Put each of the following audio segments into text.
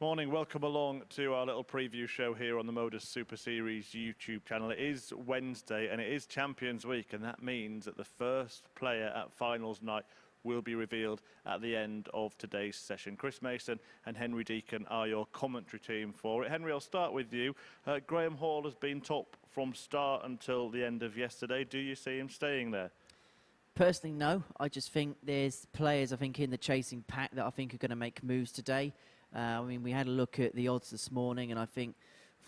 Morning, welcome along to our little preview show here on the MODUS Super Series YouTube channel. It is Wednesday and it is Champions Week, and that means that the first player at finals night will be revealed at the end of today's session. Chris Mason and Henry Deacon are your commentary team for it. Henry, I'll start with you. Graham Hall has been top from start until the end of yesterday. Do you see him staying there? Personally, no. I just think there's players, I think, in the chasing pack that I think are going to make moves today. I mean, we had a look at the odds this morning, and I think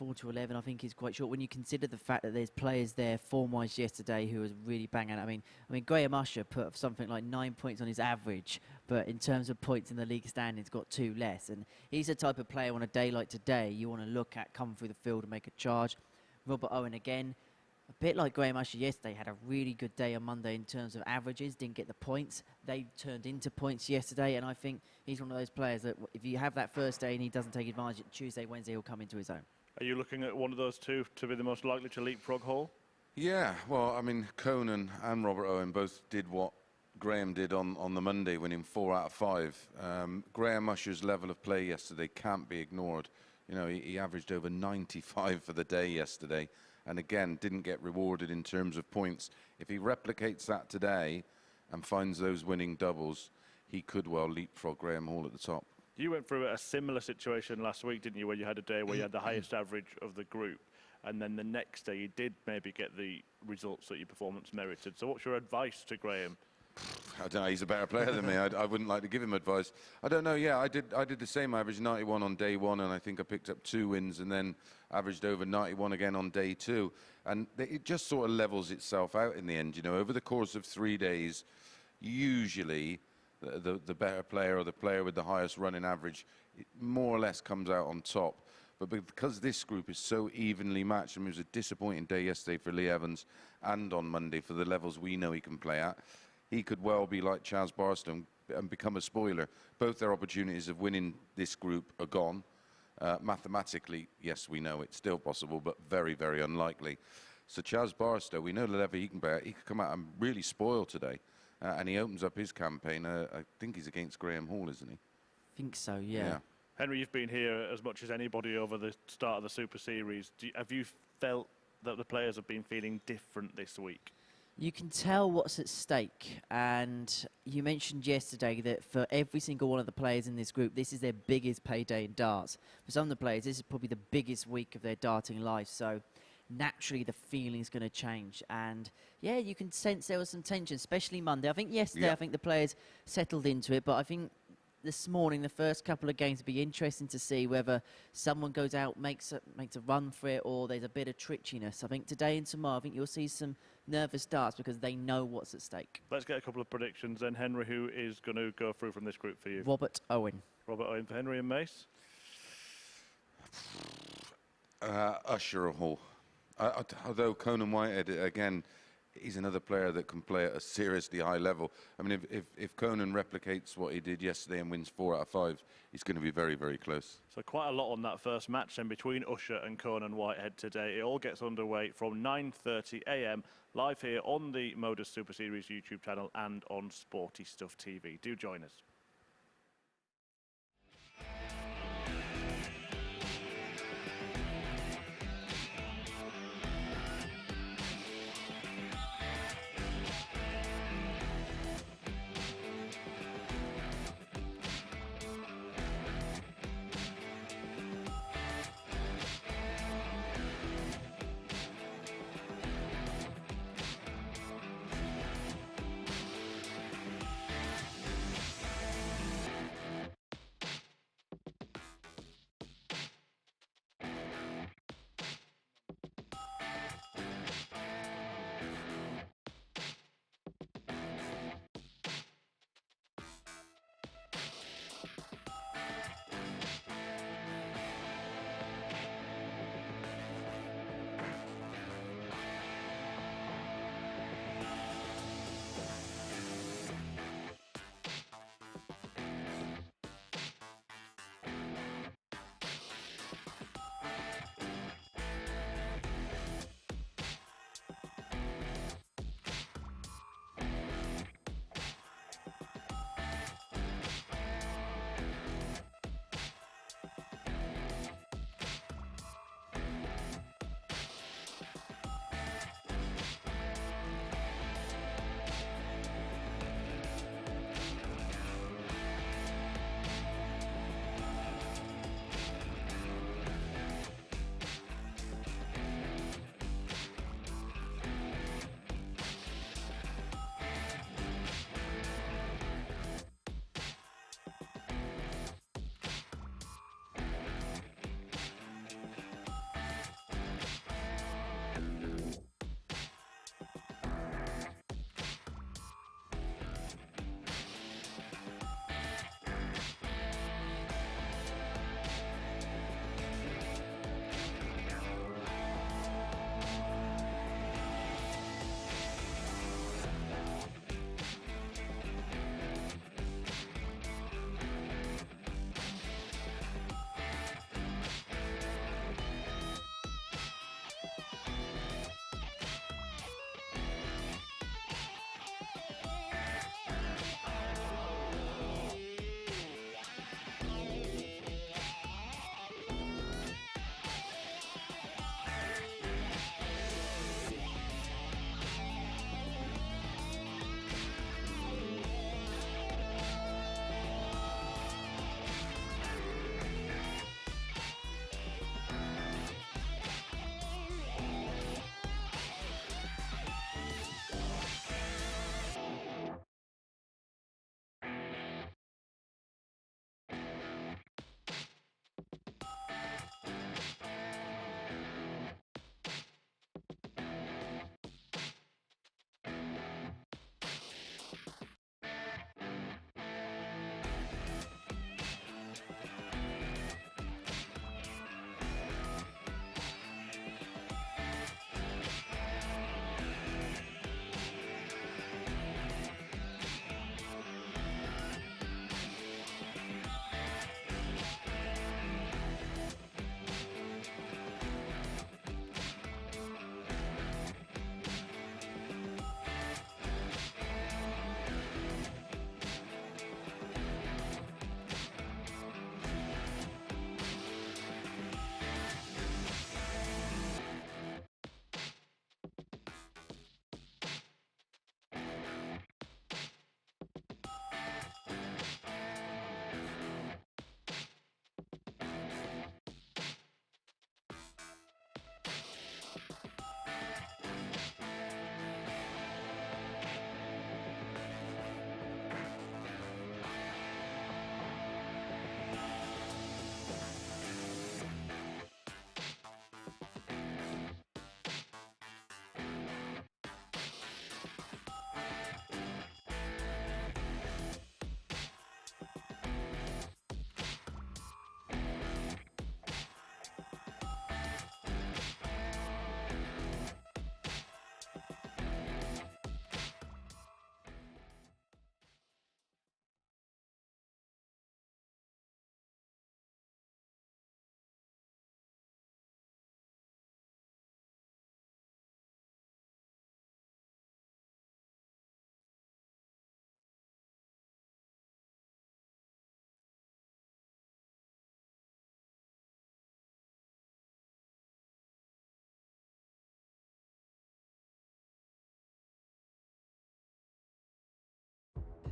4-11, I think, is quite short. When you consider the fact that there's players there form-wise yesterday who was really banging. I mean, Graham Usher put something like 9 points on his average, but in terms of points in the league standings, got 2 less. And he's the type of player on a day like today you want to look at, come through the field and make a charge. Robert Owen again. A bit like Graham Usher yesterday, had a really good day on Monday in terms of averages, didn't get the points. They turned into points yesterday, and I think he's one of those players that if you have that first day and he doesn't take advantage, Tuesday, Wednesday, he'll come into his own. Are you looking at one of those two to be the most likely to leapfrog Hall? Yeah, well, I mean, Conan and Robert Owen both did what Graham did on the Monday, winning 4 out of 5. Graham Usher's level of play yesterday can't be ignored. You know, he averaged over 95 for the day yesterday, and again, didn't get rewarded in terms of points. If he replicates that today and finds those winning doubles, he could well leapfrog Graham Hall at the top. You went through a similar situation last week, didn't you, where you had a day where you had the highest average of the group, and then the next day you did maybe get the results that your performance merited. So what's your advice to Graham? I don't know, he's a better player than me. I wouldn't like to give him advice. I don't know, yeah, I did the same. I averaged 91 on day 1, and I think I picked up 2 wins and then averaged over 91 again on day 2. And it just sort of levels itself out in the end. You know, over the course of 3 days, usually the better player or the player with the highest running average, it more or less comes out on top. But because this group is so evenly matched, I mean, it was a disappointing day yesterday for Lee Evans and on Monday for the levels we know he can play at. He could well be like Chaz Barstow and become a spoiler. Both their opportunities of winning this group are gone. Mathematically, yes, we know it's still possible, but very, very unlikely. So Chaz Barstow, we know the level he can play at. He could come out and really spoil today. And he opens up his campaign. I think he's against Graham Hall, isn't he? I think so, yeah. Henry, you've been here as much as anybody over the start of the Super Series. Have you felt that the players have been feeling different this week? You can tell what's at stake, and you mentioned yesterday that for every single one of the players in this group, this is their biggest payday in darts. For some of the players, this is probably the biggest week of their darting life, so naturally the feeling's going to change. And yeah, you can sense there was some tension, especially Monday. I think yesterday, I think the players settled into it, but I think this morning, the first couple of games, will be interesting to see whether someone goes out, makes a run for it, or there's a bit of twitchiness. I think today and tomorrow, I think you'll see some nervous darts because they know what's at stake. Let's get a couple of predictions then. Henry, who is going to go through from this group for you? Robert Owen. Robert Owen for Henry and Mace? Usher or Hall. Although Conan Whitehead, again, he's another player that can play at a seriously high level. I mean, if Conan replicates what he did yesterday and wins 4 out of 5, he's going to be very, very close. So quite a lot on that first match then between Usher and Conan Whitehead today. It all gets underway from 9:30 AM live here on the MODUS Super Series YouTube channel and on Sporty Stuff TV. Do join us.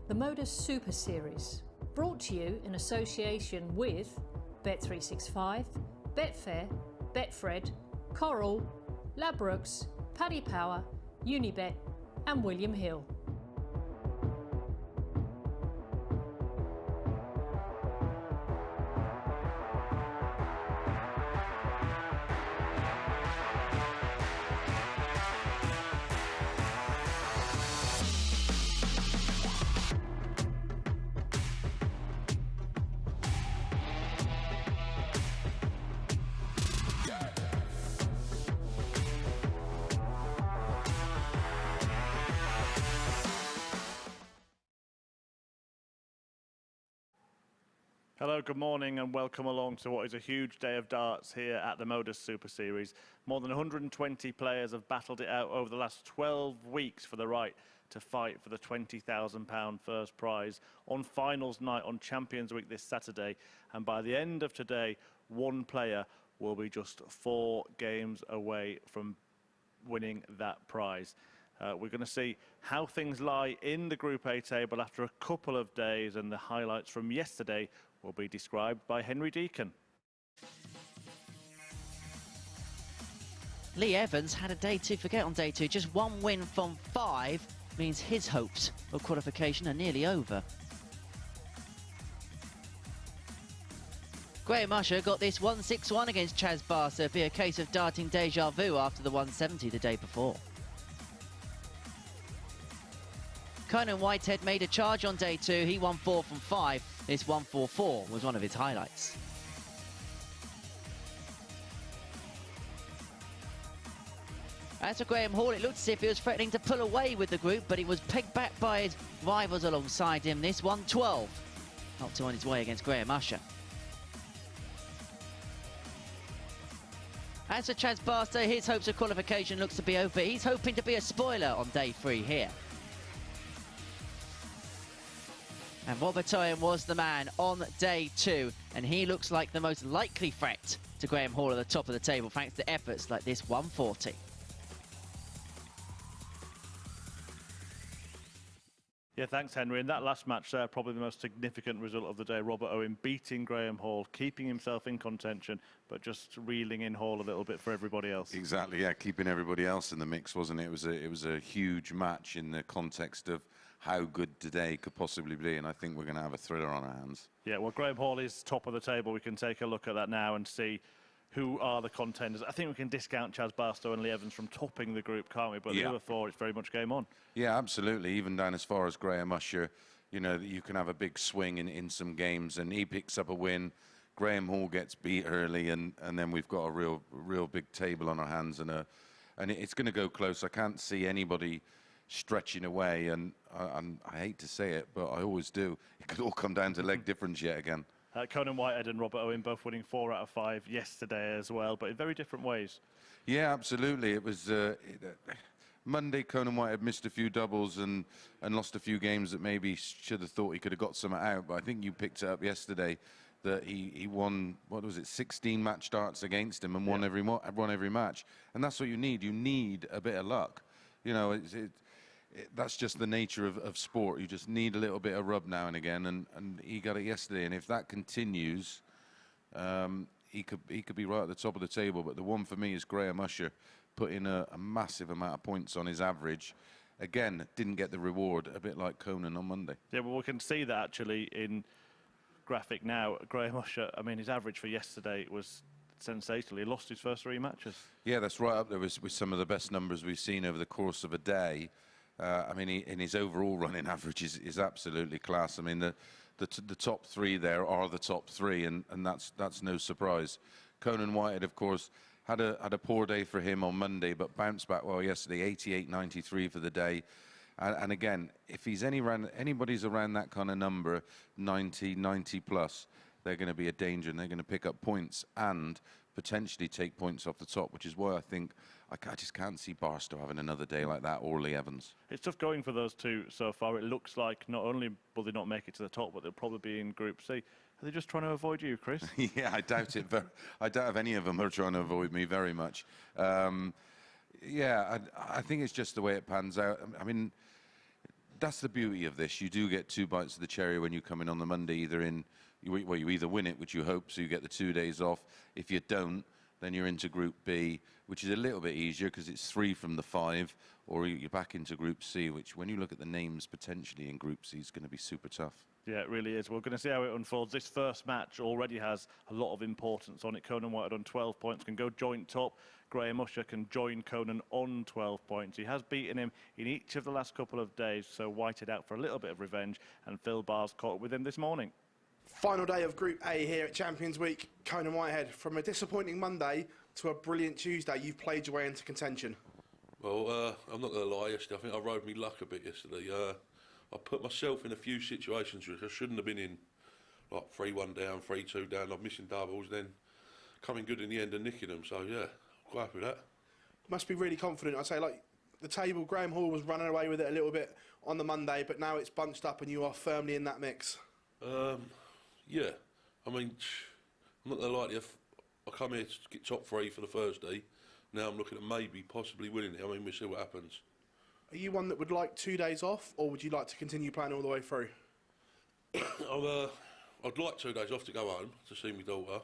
the MODUS Super Series, brought to you in association with Bet365, Betfair, Betfred, Coral, Ladbrokes, Paddy Power, Unibet and William Hill. Hello, good morning and welcome along to what is a huge day of darts here at the MODUS Super Series. More than 120 players have battled it out over the last 12 weeks for the right to fight for the £20,000 first prize on finals night on Champions Week this Saturday. And by the end of today, one player will be just 4 games away from winning that prize. We're going to see how things lie in the Group A table after a couple of days, and the highlights from yesterday will be described by Henry Deacon. Lee Evans had a day to forget on day 2. Just 1 win from 5 means his hopes of qualification are nearly over. Graham Usher got this 1-6-1 against Chaz Barstow. It'd be a case of darting deja vu after the 170 the day before. Conan Whitehead made a charge on day 2. He won 4 from 5. This 1-4-4 was one of his highlights. As for Graham Hall, it looked as if he was threatening to pull away with the group, but he was pegged back by his rivals alongside him. This 1-12. Not too on his way against Graham Usher. As for Chaz Barstow, his hopes of qualification looks to be over. He's hoping to be a spoiler on day 3 here. And Robert Owen was the man on day 2, and he looks like the most likely threat to Graham Hall at the top of the table, thanks to efforts like this 140. Yeah, thanks, Henry. In that last match there, probably the most significant result of the day. Robert Owen beating Graham Hall, keeping himself in contention, but just reeling in Hall a little bit for everybody else. Exactly, yeah, keeping everybody else in the mix, wasn't it? It was a huge match in the context of how good today could possibly be, and I think we're going to have a thriller on our hands. Yeah, well, Graham Hall is top of the table. We can take a look at that now and see who are the contenders. I think we can discount Chaz Barstow and Lee Evans from topping the group, can't we? But the other 4, it's very much game on. Yeah, absolutely. Even down as far as Graham Usher, you know, you can have a big swing in some games, and he picks up a win. Graham Hall gets beat early, and then we've got a real big table on our hands, and it's going to go close. I can't see anybody stretching away, and I hate to say it, but I always do. It could all come down to leg difference yet again. Conan Whitehead and Robert Owen both winning 4 out of 5 yesterday as well, but in very different ways. Yeah, absolutely. It was Monday. Conan Whitehead missed a few doubles and lost a few games that maybe should have thought he could have got some out, but I think you picked it up yesterday that he won, what was it, 16 match starts against him and won every match. And that's what you need. You need a bit of luck. You know, that's just the nature of sport. You just need a little bit of rub now and again, and he got it yesterday. And if that continues, he could be right at the top of the table. But the one for me is Graham Usher, put in a massive amount of points on his average. Again, didn't get the reward, a bit like Conan on Monday. Yeah, well, we can see that actually in graphic now. Graham Usher, I mean, his average for yesterday was sensational. He lost his first 3 matches. Yeah, that's right up there with some of the best numbers we've seen over the course of a day. I mean, in his overall running average is absolutely class. I mean, the top 3 there are the top 3, and that's no surprise. Conan Whitehead, of course, had a poor day for him on Monday, but bounced back well yesterday. 88.93 for the day. And again, if he's anybody's around that kind of number, 90 plus, they're going to be a danger, and they're going to pick up points and potentially take points off the top, which is why I think I just can't see Barstow having another day like that, or Lee Evans. It's tough going for those 2 so far. It looks like not only will they not make it to the top, but they'll probably be in Group C. Are they just trying to avoid you, Chris? Yeah, I doubt it. I doubt if any of them are trying to avoid me very much. Yeah, I think it's just the way it pans out. I mean, that's the beauty of this. You do get 2 bites of the cherry when you come in on the Monday, you either win it, which you hope, so you get the 2 days off. If you don't, then you're into Group B, which is a little bit easier because it's 3 from the 5, or you're back into Group C, which when you look at the names potentially in Group C is going to be super tough. Yeah, it really is. We're going to see how it unfolds. This first match already has a lot of importance on it. Conan Whitehead on 12 points can go joint top. Graham Usher can join Conan on 12 points. He has beaten him in each of the last couple of days, so Whitehead out for a little bit of revenge, and Phil Barr's caught up with him this morning. Final day of Group A here at Champions Week. Conan Whitehead, from a disappointing Monday to a brilliant Tuesday, you've played your way into contention. Well, I'm not going to lie, yesterday I think I rode me luck a bit yesterday. I put myself in a few situations which I shouldn't have been in, like 3-1 down, 3-2 down, I'm missing doubles, then coming good in the end and nicking them, so yeah, quite happy with that. Must be really confident. I'd say, like, the table, Graham Hall was running away with it a little bit on the Monday, but now it's bunched up and you are firmly in that mix. Yeah, I mean, I'm not going to lie to you, I come here to get top 3 for the Thursday, now I'm looking at maybe possibly winning it. I mean, we'll see what happens. Are you one that would like 2 days off, or would you like to continue playing all the way through? I'd like 2 days off to go home to see my daughter,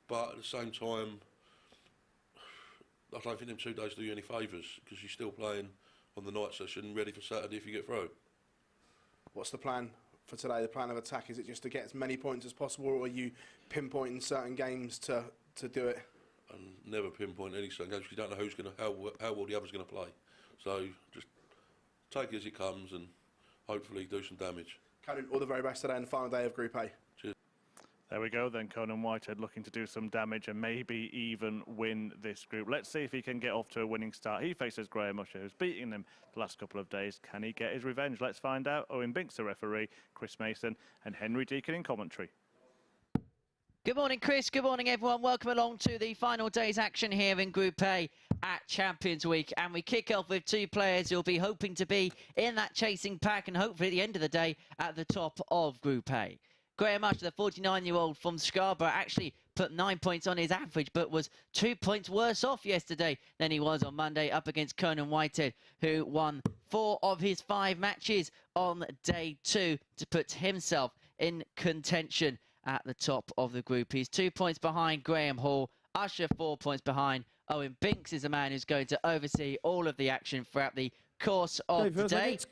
but at the same time, I don't think them 2 days do you any favours because you're still playing on the night session, ready for Saturday if you get through. What's the plan for today, the plan of attack? Is it just to get as many points as possible, or are you pinpointing certain games to do it? And never pinpoint any certain games because you don't know who's going to, how well the other's going to play. So just take it as it comes and hopefully do some damage. Conan, all the very best today in the final day of Group A. Cheers. There we go then, Conan Whitehead looking to do some damage and maybe even win this group. Let's see if he can get off to a winning start. He faces Graham Usher, who's beating him the last couple of days. Can he get his revenge? Let's find out. Owen Binks, the referee, Chris Mason and Henry Deacon in commentary. Good morning, Chris. Good morning, everyone. Welcome along to the final day's action here in Group A at Champions Week. And we kick off with 2 players who'll be hoping to be in that chasing pack and hopefully at the end of the day at the top of Group A. Graham Usher, the 49-year-old from Scarborough, actually put 9 points on his average, but was 2 points worse off yesterday than he was on Monday up against Conan Whitehead, who won 4 of his 5 matches on day 2 to put himself in contention at the top of the group. He's 2 points behind Graham Hall. Usher 4 points behind. Owen Binks is the man who's going to oversee all of the action throughout the course of the day. It's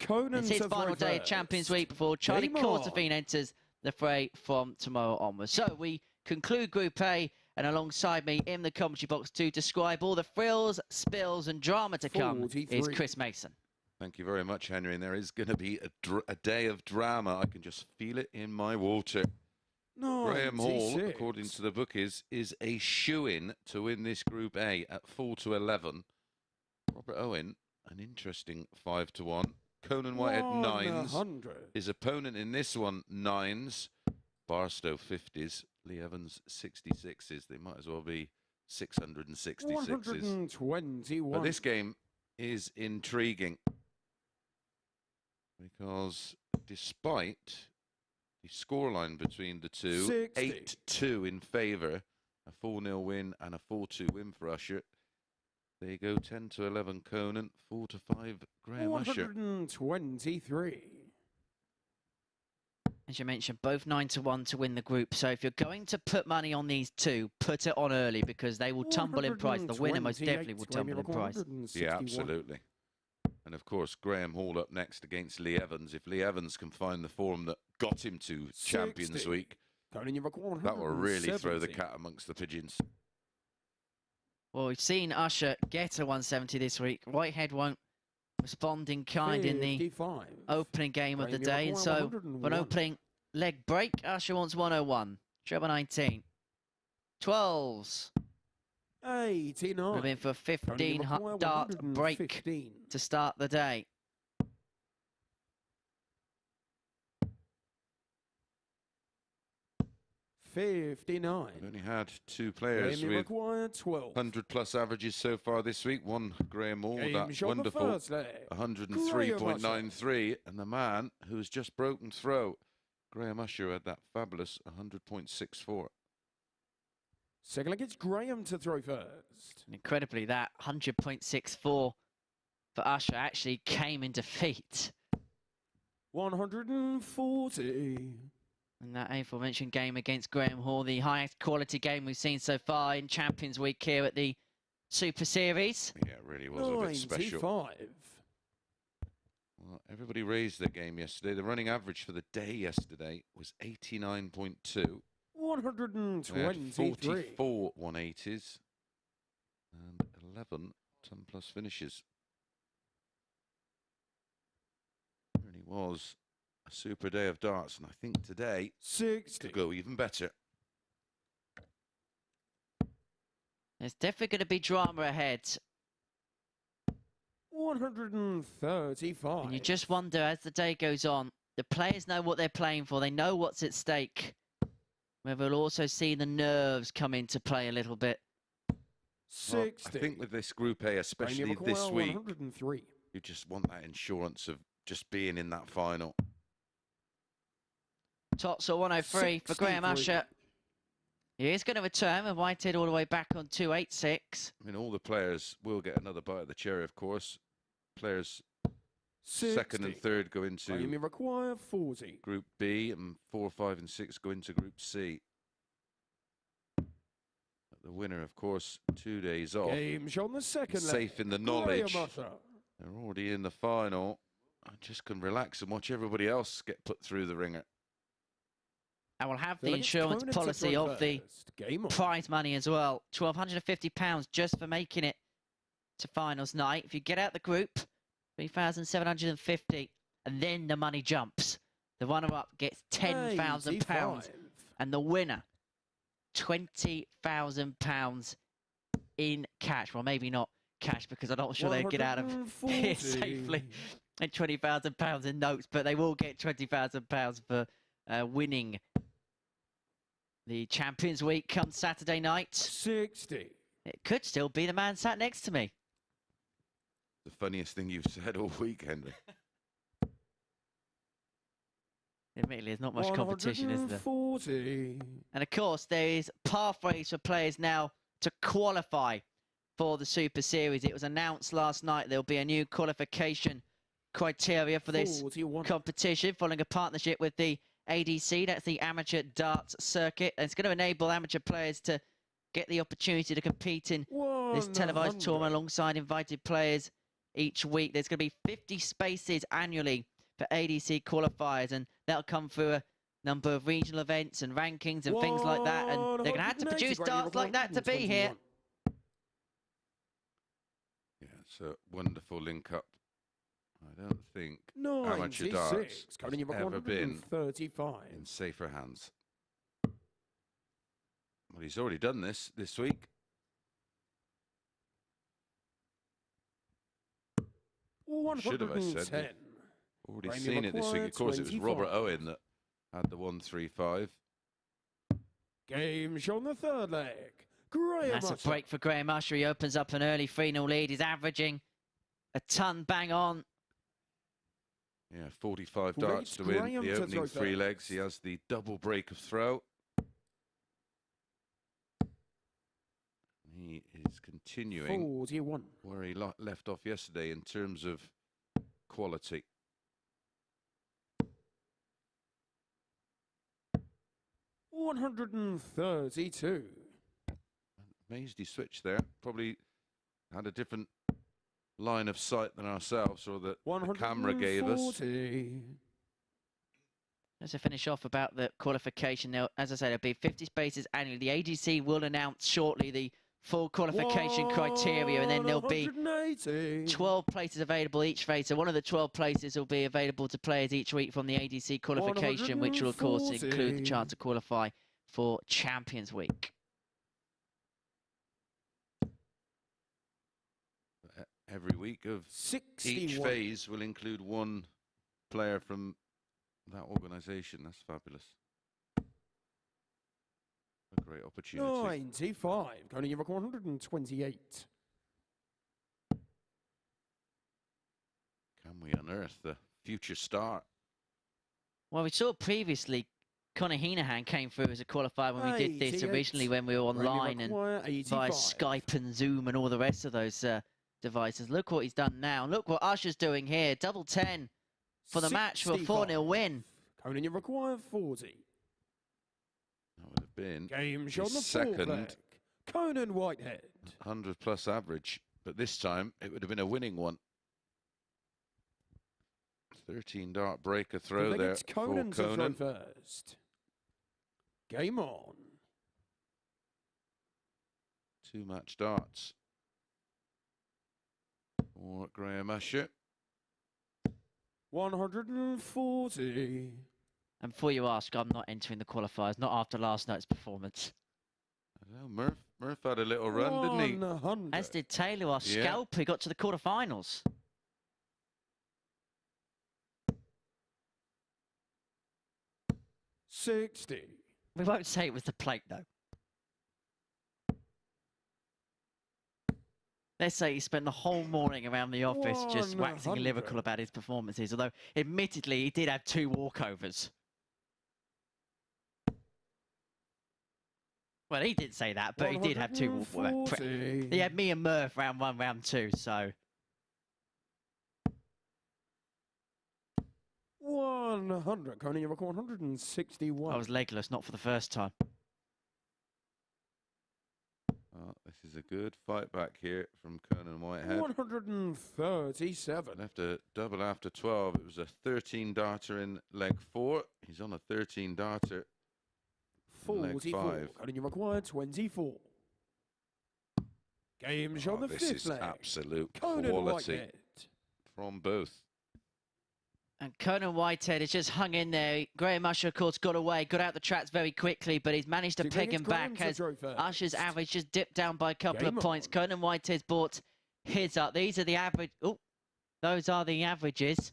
his final day of Champions Week before Charlie Courtefine enters the fray from tomorrow onwards. So we conclude Group A, and alongside me in the commentary box to describe all the thrills, spills and drama to come is Chris Mason. Thank you very much, Henry. And there is going to be a day of drama. I can just feel it in my water. Graham Hall, according to the bookies, is a shoo-in to win this Group A at 4-11. Robert Owen, an interesting 5-1. Conan Whitehead 9s. His opponent in this one 9s. Barstow 50s. Lee Evans 66s. They might as well be 666s. 121. But this game is intriguing because despite the scoreline between the two, 8-2 in favour, a 4-0 win and a 4-2 win for Usher. There you go, 10-11 Conan, 4-5 Graham Usher. 123. As you mentioned, both 9-1 to win the group. So if you're going to put money on these 2, put it on early because they will tumble in price. The winner most definitely will tumble in price. Yeah, absolutely. And of course, Graham Hall up next against Lee Evans. If Lee Evans can find the form that got him to Champions Week, that will really throw the cat amongst the pigeons. Well, we've seen Usher get a 170 this week. Whitehead won't respond in kind in the opening game of the day. And so, for an opening leg break, Usher wants 101. Treble 19. 12s. 89. We've been for a 15 dart break to start the day. We've only had 2 players with 100+ averages so far this week. One, Graham Hall, that wonderful 103.93, and the man who's just broken through, Graham Usher, had that fabulous 100.64. Second leg, it's Graham to throw first. And incredibly, that 100.64 for Usher actually came in defeat 140. And that aforementioned game against Graham Hall, the highest quality game we've seen so far in Champions Week here at the Super Series. Yeah, it really was a bit special. 95. Well, everybody raised their game yesterday. The running average for the day yesterday was 89.2. 123. 44 180s and 11 10+ finishes. It really was a super day of darts, and I think today 60. could go even better. There's definitely going to be drama ahead. 135. And you just wonder, as the day goes on, the players know what they're playing for. They know what's at stake. Whether we'll also see the nerves come into play a little bit. 60. Well, I think with this Group A, especially this week, 103. you just want that insurance of just being in that final. Tots 103 for Graham 63. Usher. He is going to return with Whitehead all the way back on 286. I mean, all the players will get another bite of the cherry, of course. Players 60. second and third go into Premium require 40. Group B, and 4, 5 and 6 go into Group C. But the winner, of course, 2 days off. Game shot on the second leg. Safe in the knowledge Graham Usher. they're already in the final. I just can relax and watch everybody else get put through the ringer. And we'll have So the let's insurance Conan to policy throw of the first. Game on. prize money as well. £1,250 just for making it to finals night. If you get out the group, 3,750, and then the money jumps. The runner-up gets £10,000, 85. and the winner, £20,000 in cash. Well, maybe not cash, because I'm not sure they'll get out of here 140. safely. And £20,000 in notes, but they will get £20,000 for winning the Champions Week come Saturday night. 60. It could still be the man sat next to me. The funniest thing you've said all week, Henry. Admittedly, there's not much competition, is there? 140. And of course, there is pathways for players now to qualify for the Super Series. It was announced last night there'll be a new qualification criteria for this 41. competition following a partnership with the ADC, that's the Amateur Darts Circuit. And it's going to enable amateur players to get the opportunity to compete in this televised 100. tournament alongside invited players each week. There's going to be 50 spaces annually for ADC qualifiers, and that'll come through a number of regional events and rankings and things like that. And they're going to have to 180 produce darts like that to be here. Yeah, it's a wonderful link-up. I don't think amateur 96. darts has Conan, you've got ever been 135. in safer hands. Well, he's already done this week. Should have, I said. 110. Already Premium seen it this week. required, Of course, it was 25. Robert Owen that had the 135. Game shot on the third leg. Graham That's a Usher. break for Graham Usher. He opens up an early 3-0 lead. He's averaging a ton bang on. Yeah, 45 Great darts to win Graham the to opening throw 3 first. legs. He has the double break of throw. He is continuing 41. where he left off yesterday in terms of quality. $132. Amazed he switched there. Probably had a different line of sight than ourselves, or that the camera gave us. 140. Let's finish off about the qualification. Now, as I said, there'll be 50 spaces annually. The ADC will announce shortly the full qualification criteria, and then there'll be 180. 12 places available each phase. So one of the 12 places will be available to players each week from the ADC qualification, which will, of course, include the chance to qualify for Champions Week. Every week of 61. each phase will include one player from that organisation. That's fabulous. A great opportunity. 95. Conan, you've got 128. Can we unearth the future star? Well, we saw previously Conor Heenahan came through as a qualifier when we did this 88. originally when we were online and via 85. Skype and Zoom and all the rest of those devices. Look what he's done now. Look what Usher's doing here. Double 10 for the match for a 65. 4-0 win. Conan, you require 40. That would have been Game shot on the his fourth second leg. Conan Whitehead. 100-plus average, but this time it would have been a winning one. 13-dart breaker throw there It's for Conan to throw Conan. first. Game on. 2-match darts for Graham Usher. 140. And before you ask, I'm not entering the qualifiers, not after last night's performance. I don't know, Murph had a little run, didn't he? 100. As did Taylor, our Yeah. scalp, who got to the quarterfinals. $60. We won't say it was the plate, though. Let's say he spent the whole morning around the office just waxing 100. lyrical about his performances, although admittedly he did have 2 walkovers. Well, he didn't say that, but he did have 2 walkovers. 140. He had me and Murph round 1, round 2, so... 100. Conan, you record 161. I was legless, not for the first time. Oh, this is a good fight back here from Conan Whitehead. 137. Left a double after 12. It was a 13-darter in leg 4. He's on a 13-darter in leg 44. 5. Conan, you require 24. Game shot on the This fifth is leg. absolute Conan quality Whitehead. from both. And Conan Whitehead has just hung in there. Graham Usher, of course, got away, got out the tracks very quickly, but he's managed to Two peg minutes, him Graham back to as throw first. Usher's average just dipped down by a couple Game of points. on. Conan Whitehead's brought his up. These are the average. Oh, those are the averages.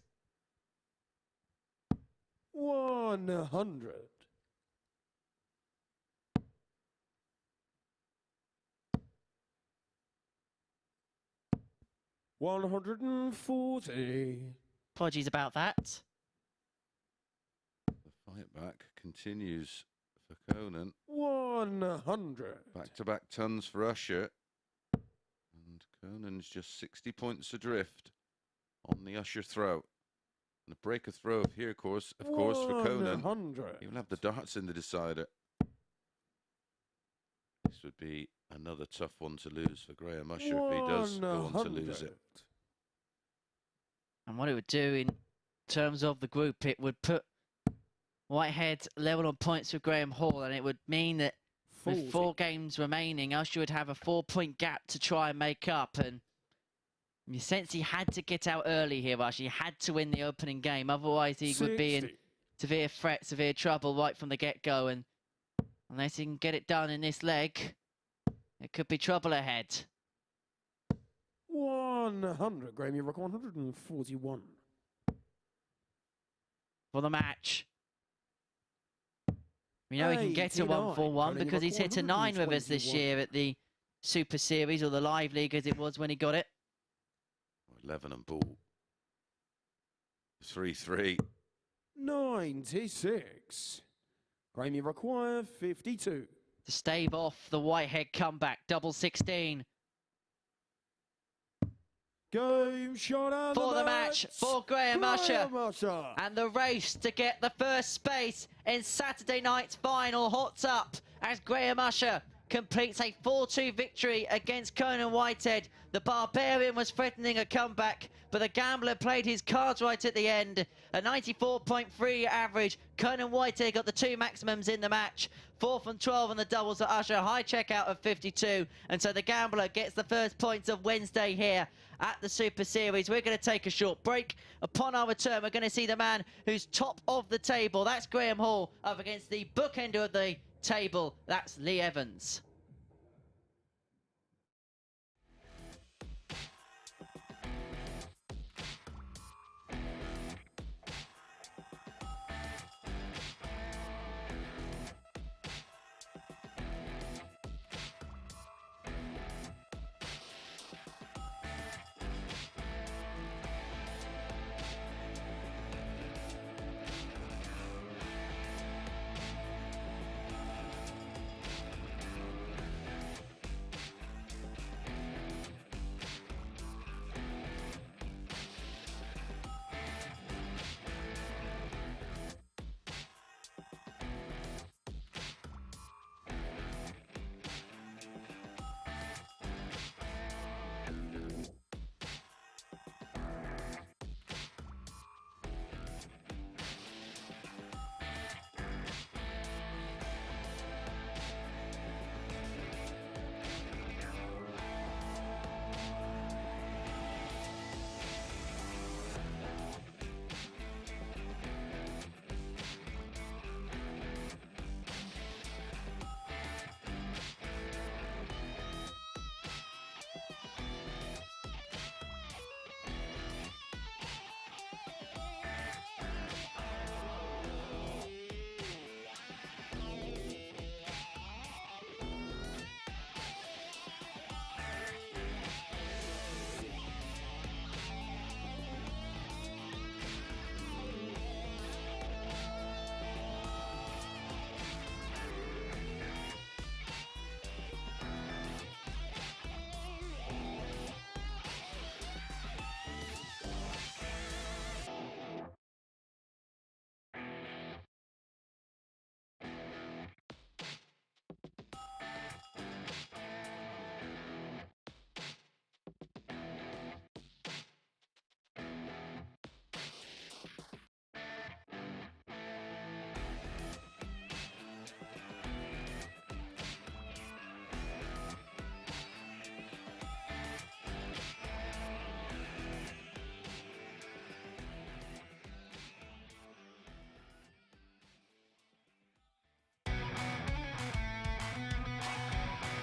100. 140. Apologies about that. The fight back continues for Conan. 100. Back-to-back tons for Usher. And Conan's just 60 points adrift on the Usher throw. And a breaker throw here, of course, for Conan. 100. He will have the darts in the decider. This would be another tough one to lose for Graham Usher if he does go on to lose it. And what it would do in terms of the group, it would put Whitehead level on points with Graham Hall, and it would mean that with 4 games remaining, Usher would have a 4-point gap to try and make up. And you sense he had to get out early here, Usher. He had to win the opening game. Otherwise, he would be in 60. severe threat, severe trouble right from the get-go. And unless he can get it done in this leg, it could be trouble ahead. 100. Graham, you record 141. For the match. We know he can get to 89. 141 because he's hit a 9 with us this 121. year at the Super Series, or the Live League as it was when he got it. 11 and ball. 3-3. 96. Graham, you require 52. To stave off the Whitehead comeback, double 16. Game shot out For the match, for Graham Usher. Usher. And the race to get the first space in Saturday night's final hots up as Graham Usher completes a 4-2 victory against Conan Whitehead. The Barbarian was threatening a comeback, but the gambler played his cards right at the end. A 94.3 average. Conan Whitehead got the 2 maximums in the match. 4 from 12 on the doubles for Usher. High checkout of 52. And so the gambler gets the first points of Wednesday here at the Super Series. We're going to take a short break. Upon our return, we're going to see the man who's top of the table. That's Graham Hall up against the bookender of the table. That's Lee Evans.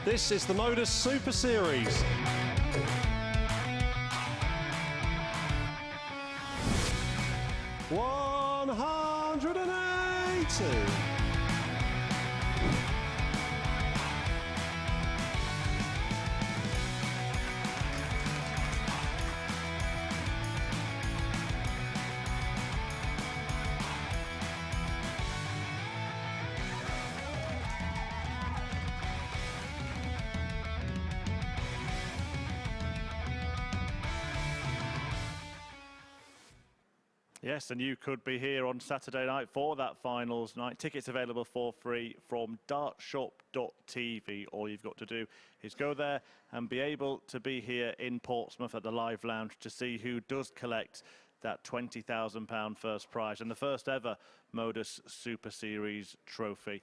This is the MODUS Super Series. $180. Yes, and you could be here on Saturday night for that finals night. Tickets available for free from dartshop.tv. All you've got to do is go there and be able to be here in Portsmouth at the Live Lounge to see who does collect that £20,000 first prize and the first ever MODUS Super Series trophy.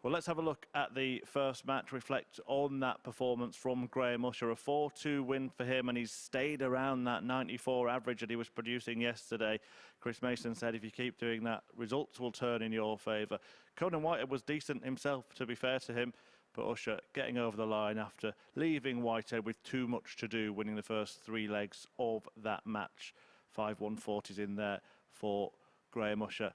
Well, let's have a look at the first match, reflect on that performance from Graham Usher. A 4-2 win for him, and he's stayed around that 94 average that he was producing yesterday. Chris Mason said if you keep doing that, results will turn in your favour. Conan Whitehead was decent himself, to be fair to him, but Usher getting over the line after leaving Whitehead with too much to do, winning the first 3 legs of that match. 5 140s in there for Graham Usher.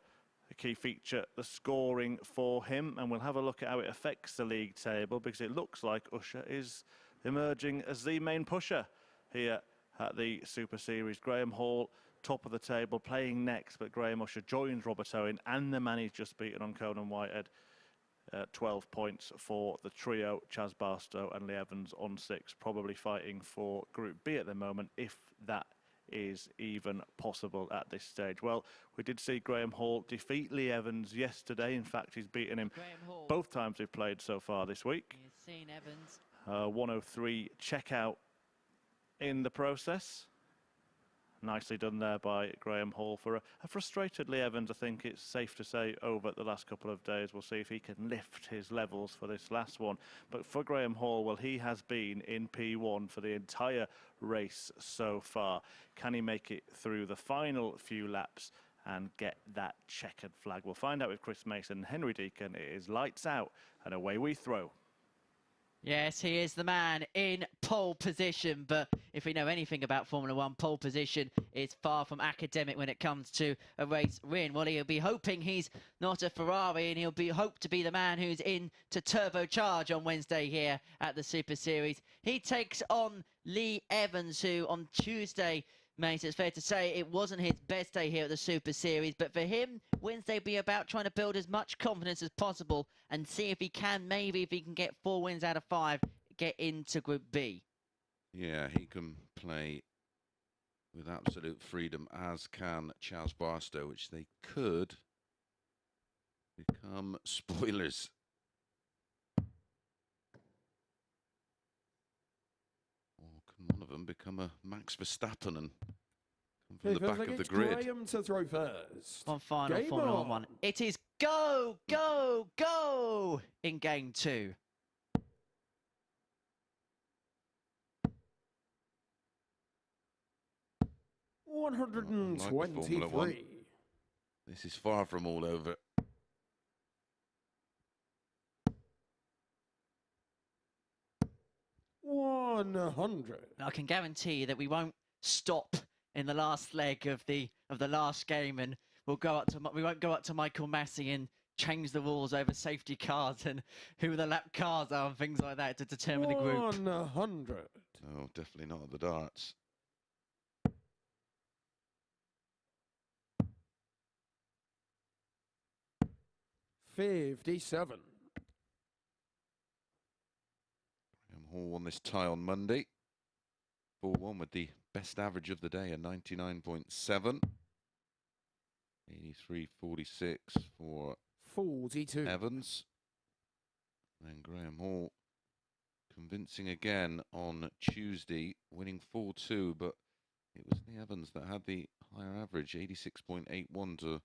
A key feature, the scoring for him, and we'll have a look at how it affects the league table, because it looks like Usher is emerging as the main pusher here at the Super Series. Graham Hall, top of the table, playing next, but Graham Usher joins Robert Owen and the man he's just beaten on Conan Whitehead. 12 points for the trio, Chaz, Barstow and Lee Evans on 6, probably fighting for Group B at the moment, if that is even possible at this stage. Well, we did see Graham Hall defeat Lee Evans yesterday. In fact, he's beaten him both times we've played so far this week. You've seen Evans. 103 checkout in the process. Nicely done there by Graham Hall for a frustrated Lee Evans. I think it's safe to say over the last couple of days. We'll see if he can lift his levels for this last one. But for Graham Hall, well, he has been in P1 for the entire race so far. Can he make it through the final few laps and get that checkered flag? We'll find out with Chris Mason and Henry Deacon. It is lights out and away we throw. Yes, he is the man in pole position, but if we know anything about Formula One, pole position is far from academic when it comes to a race win. Well, he'll be hoping he's not a Ferrari, and he'll hope to be the man who's in to turbocharge on Wednesday here at the Super Series. He takes on Lee Evans, who on Tuesday, mate, it's fair to say it wasn't his best day here at the Super Series, but for him, Wednesday will be about trying to build as much confidence as possible and see if he can, maybe if he can get 4 wins out of 5, get into Group B. Yeah, he can play with absolute freedom, as can Chaz, Barstow, which they could become spoilers. One of them become a Max Verstappen and come from the back of the grid. Graham to throw first. One final Formula One. It is go, go, go in game 2. $123. This is far from all over. $100. I can guarantee that we won't stop in the last leg of the last game, and we won't go up to Michael Massey and change the rules over safety cars and who the lap cars are and things like that to determine the group. 100. No, definitely not at the darts. $57. Hall won this tie on Monday. 4-1 with the best average of the day, a 99.7. 83.46 for 42. Evans. And Graham Hall convincing again on Tuesday, winning 4-2, but it was the Evans that had the higher average, 86.81 to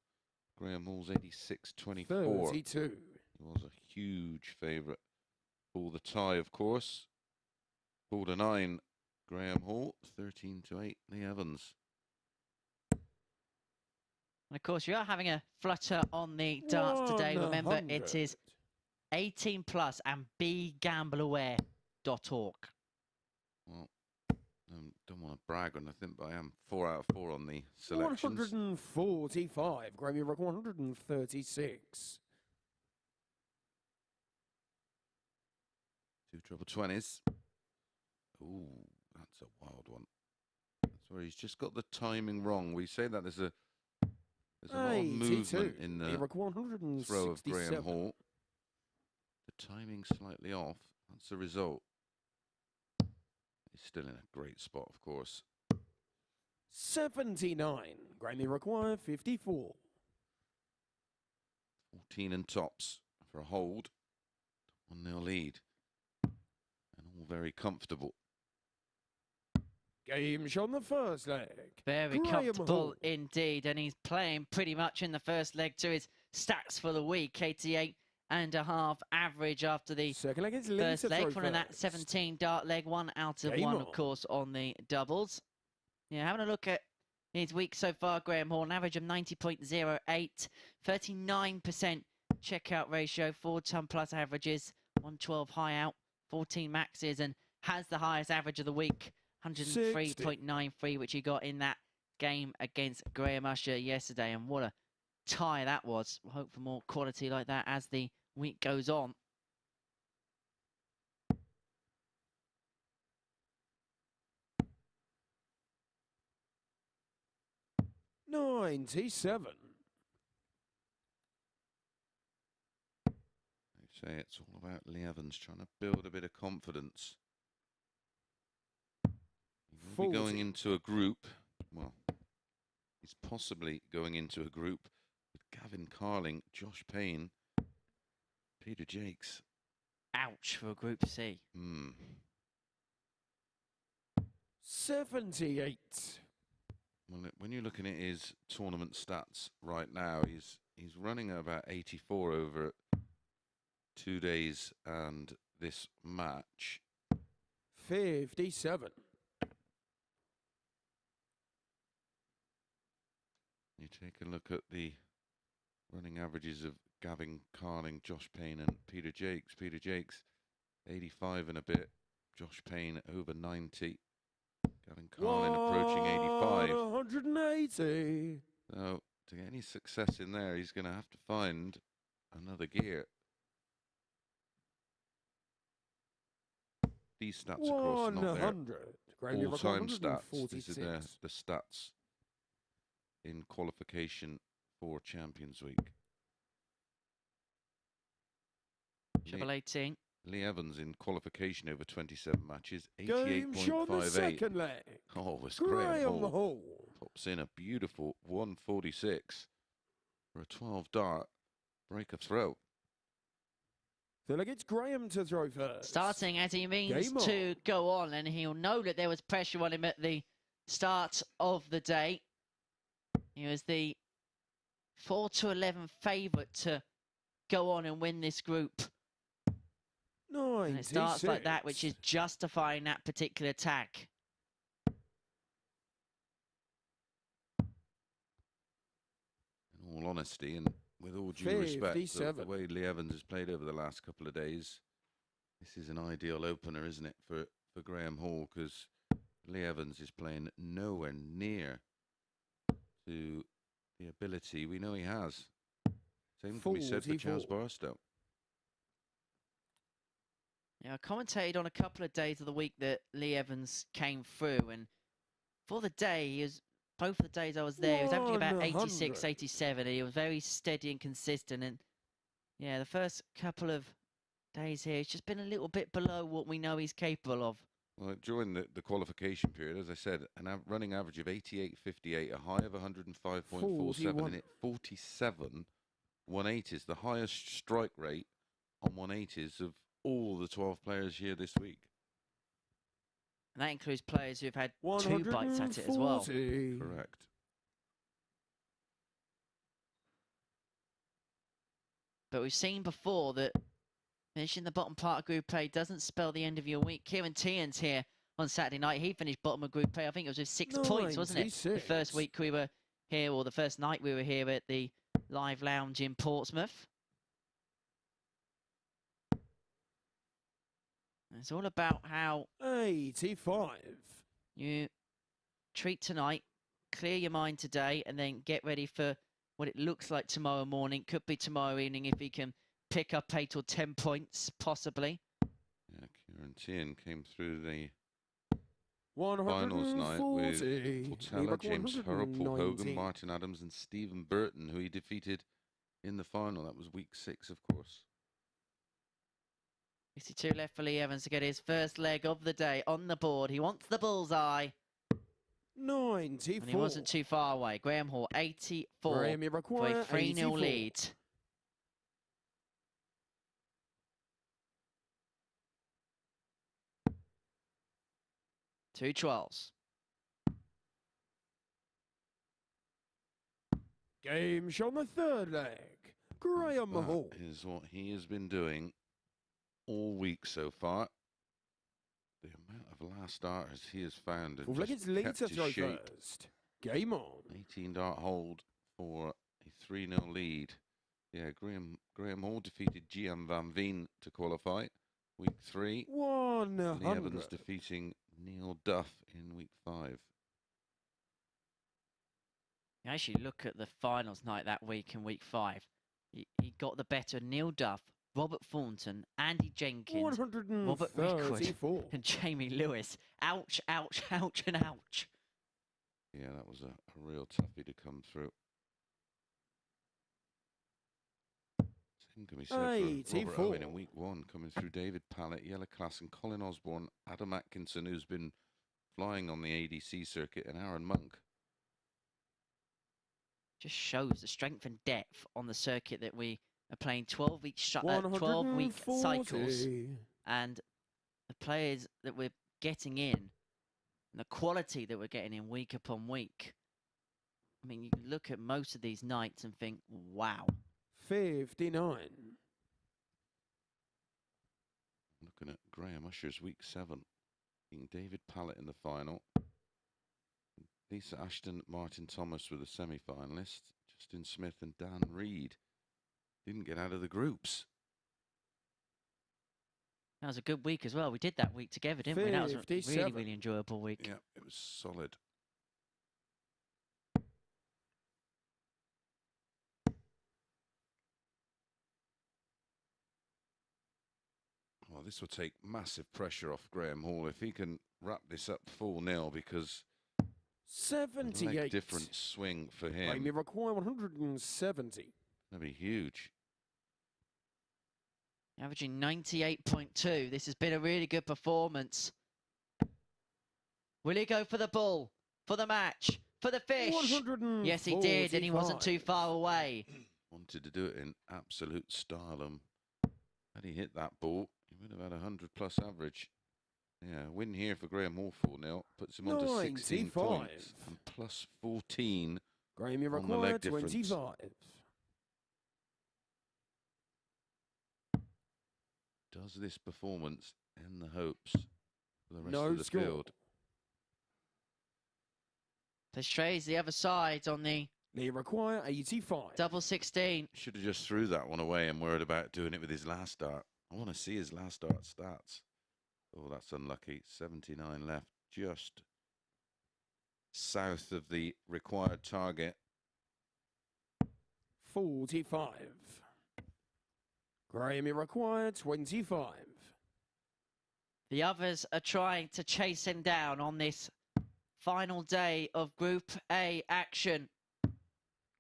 Graham Hall's 86.24. 32. He was a huge favourite for the tie, of course. 4-9, Graham Hall. 13-8, Lee Evans. And of course, you are having a flutter on the darts today. Remember, it is 18 plus and be gamble aware. Well, don't want to brag or nothing, but I am 4 out of 4 on the selections. 145. Graham, you reckon 136. 2 treble 20s. Ooh, that's a wild one. That's where he's just got the timing wrong. We say that there's a lot of movement in the throw of Graham Hall. The timing slightly off. That's the result. He's still in a great spot, of course. 79. Graham, you require 54. 14 and tops for a hold. 1-0 lead. And all very comfortable. Game shot on the first leg. Very Graham comfortable Hall. indeed, and he's playing pretty much in the first leg to his stats for the week. 88.5 average after the Second leg is first leg, throw following that first. 17 dart leg, 1 out of Game 1, on. of course, on the doubles. Yeah, having a look at his week so far, Graham Hall, an average of 90.08, 39% checkout ratio, 4-ton plus averages, 112 high out, 14 maxes, and has the highest average of the week, 103.93, which he got in that game against Graham Usher yesterday. And what a tie that was. We'll hope for more quality like that as the week goes on. $97. They say it's all about Lee Evans trying to build a bit of confidence. He will be going into a group. Well, he's possibly going into a group with Gavin Carling, Josh Payne, Peter Jakes. Ouch for Group C. 78. Well, when you're looking at his tournament stats right now, he's running at about 84 over 2 days and this match. 57. You take a look at the running averages of Gavin Carling, Josh Payne and Peter Jakes. Peter Jakes, 85 and a bit. Josh Payne over 90. Gavin Carling approaching 85. 180. So to get any success in there, he's going to have to find another gear. These stats, of course, are not 100. their all-time stats. These are the stats in qualification for Champions Week. Triple 18. Lee Evans in qualification over 27 matches, Game shot on the 88.58. second leg. Oh, it's Graham Graham Hall. Hall. Pops in a beautiful 146 for a 12 dart break of throw. Feel like it's Graham to throw first. Starting as he means Game on. to go on, and he'll know that there was pressure on him at the start of the day. He was the 4-11 favourite to go on and win this group. 96. And it starts like that, which is justifying that particular attack. In all honesty, and with all due respect, the way Lee Evans has played over the last couple of days, this is an ideal opener, isn't it, for Graham Hall, because Lee Evans is playing nowhere near to the ability we know he has. Same can be said for Chaz Barstow. Yeah, I commentated on a couple of days of the week that Lee Evans came through, and for the day, he was, both of the days I was there, he was averaging about 86, 87. He was very steady and consistent, and yeah, the first couple of days here, he's just been a little bit below what we know he's capable of. Well, during the qualification period, as I said, a running average of 88.58, a high of 105.47, and it 47 180s, the highest strike rate on 180s of all the 12 players here this week. And that includes players who've had 2 bites at it as well. Correct. But we've seen before that finishing the bottom part of Group A doesn't spell the end of your week. Kieran Tian's here on Saturday night. He finished bottom of Group A. I think it was with 6 points, wasn't it? The first week we were here, or the first night we were here at the Live Lounge in Portsmouth. It's all about how 85. you treat tonight, clear your mind today, and then get ready for what it looks like tomorrow morning. Could be tomorrow evening if he can pick up 8 or 10 points, possibly. Yeah, Kieran Tian came through the 140. finals night with Portela, James Hurrell, Paul Hogan, 119. Martin Adams, and Stephen Burton, who he defeated in the final. That was week 6, of course. 62 left for Lee Evans to get his first leg of the day on the board. He wants the bullseye. 94. And he wasn't too far away. Graham Hall, 84 Graham, you for a require 3-0 84. lead. Two 12s. Game show on the third leg. Graham Hall. That is what he has been doing all week so far. The amount of last starters he has found and Full-legged just lead kept to his throw shape. first. Game on. 18-dart hold for a 3-0 lead. Yeah, Graham Hall defeated Gian Van Veen to qualify. Week 3. 100. Lee Evans defeating Neil Duff in week 5. You actually look at the finals night that week in week 5. He got the better of Neil Duff, Robert Thornton, Andy Jenkins, Robert Rickwood, and Jamie Lewis. Ouch, ouch, ouch, and ouch. Yeah, that was a real toughie to come through. Same can be said for Robert Owen in week 1, coming through David Pallett, Yellow Class, and Colin Osborne, Adam Atkinson, who's been flying on the ADC circuit, and Aaron Monk. Just shows the strength and depth on the circuit that we are playing 12-week cycles, and the players that we're getting in, and the quality that we're getting in week upon week. I mean, you look at most of these nights and think, wow. 59. Looking at Graham Usher's week 7, beating David Pallett in the final. Lisa Ashton, Martin Thomas were the semi-finalists. Justin Smith and Dan Reed didn't get out of the groups. That was a good week as well. We did that week together, didn't we? That was a really, really enjoyable week. Yeah, it was solid. Well, this will take massive pressure off Graham Hall if he can wrap this up 4-0, because 78. leg difference swing for him. You require 170. That'd be huge. Averaging 98.2. This has been a really good performance. Will he go for the bull, for the match, for the fish? Yes, he did, and he wasn't too far away. Wanted to do it in absolute style. Had he hit that ball, he would have had a 100-plus average. Yeah, win here for Graham Hall 4-0. Puts him on to 16 points and plus 14 Graham, you on the leg difference. 25. Does this performance end the hopes for the rest of the field? Lestrays the other side on the They require 85. double 16. Should have just threw that one away and worried about doing it with his last start. I want to see his last start stats. Oh, that's unlucky. 79 left, just south of the required target. 45. Graham, you require 25. The others are trying to chase him down on this final day of Group A action.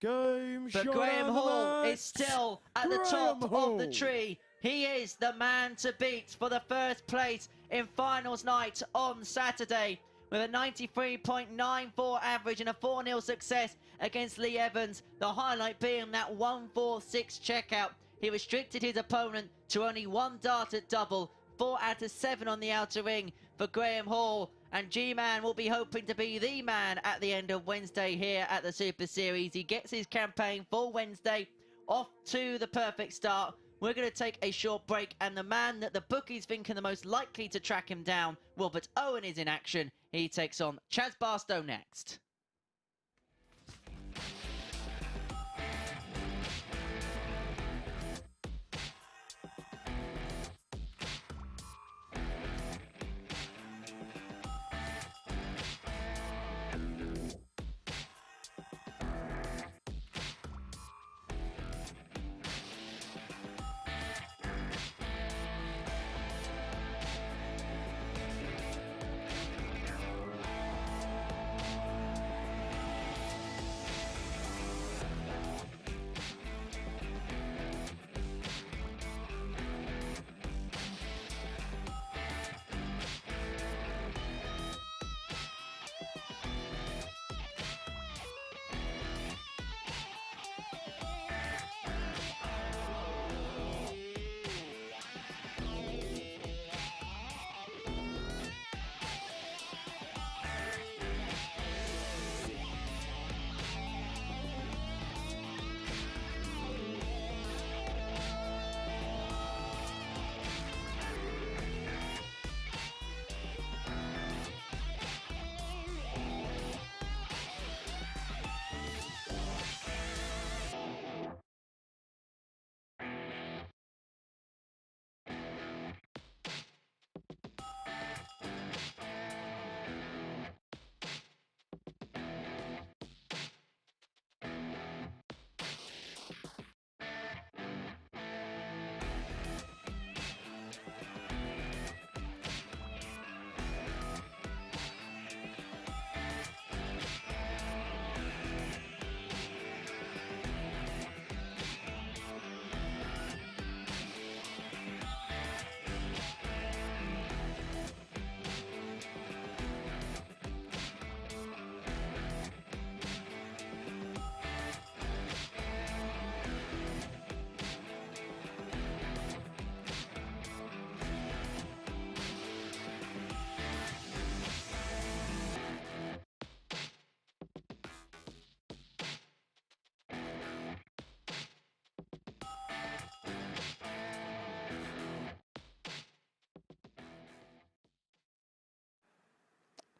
But Graham Hall is still at the top of the tree. He is the man to beat for the first place in finals night on Saturday, with a 93.94 average and a 4-0 success against Lee Evans. The highlight being that 146 checkout. He restricted his opponent to only 1 dart at double, 4 out of 7 on the outer ring for Graham Hall. And G-Man will be hoping to be the man at the end of Wednesday here at the Super Series. He gets his campaign for Wednesday off to the perfect start. We're going to take a short break, and the man that the bookies think are the most likely to track him down, Wilbert Owen, is in action. He takes on Chaz Barstow next.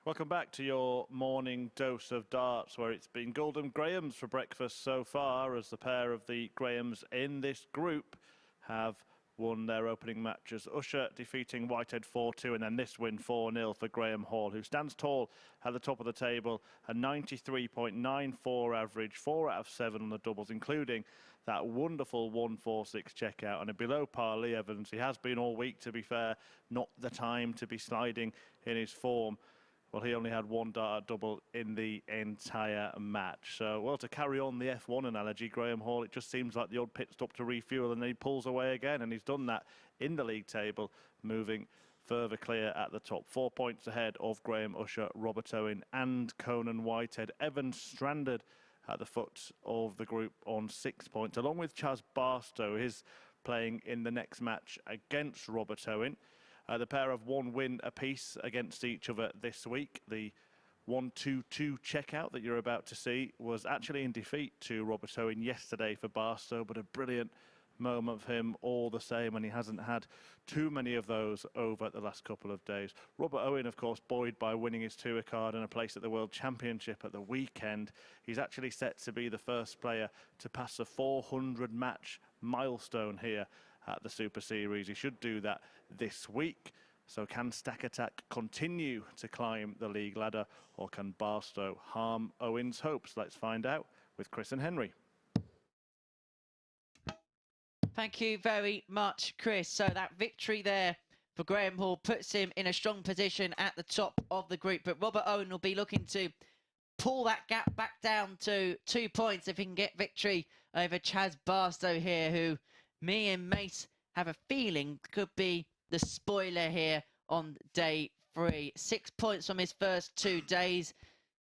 Welcome back to your morning dose of darts, where it's been Goldham Grahams for breakfast so far, as the pair of the Grahams in this group have won their opening matches. Usher defeating Whitehead 4-2, and then this win 4-0 for Graham Hall, who stands tall at the top of the table, a 93.94 average, 4 out of 7 on the doubles, including that wonderful 146 checkout, and a below par Lee Evans. He has been all week, to be fair, not the time to be sliding in his form. Well, he only had one dart double in the entire match. So, well, to carry on the F1 analogy, Graham Hall, it just seems like the odd pit stop to refuel, and then he pulls away again, and he's done that in the league table, moving further clear at the top. 4 points ahead of Graham, Usher, Robert Owen and Conan Whitehead. Evans stranded at the foot of the group on 6 points, along with Chaz Barstow. He's playing in the next match against Robert Owen. The pair have one win apiece against each other this week. The 1-2-2 checkout that you're about to see was actually in defeat to Robert Owen yesterday for Barstow, but a brilliant moment for him all the same, and he hasn't had too many of those over the last couple of days. Robert Owen, of course, buoyed by winning his tour card and a place at the World Championship at the weekend. He's actually set to be the first player to pass the 400 match milestone here at the Super Series. He should do that this week. So can Stack Attack continue to climb the league ladder, or can Barstow harm Owen's hopes? Let's find out with Chris and Henry. Thank you very much, Chris. So that victory there for Graham Hall puts him in a strong position at the top of the group. But Robert Owen will be looking to pull that gap back down to 2 points if he can get victory over Chaz Barstow here, who me and Mace have a feeling could be the spoiler here on day 3. 6 points from his first 2 days.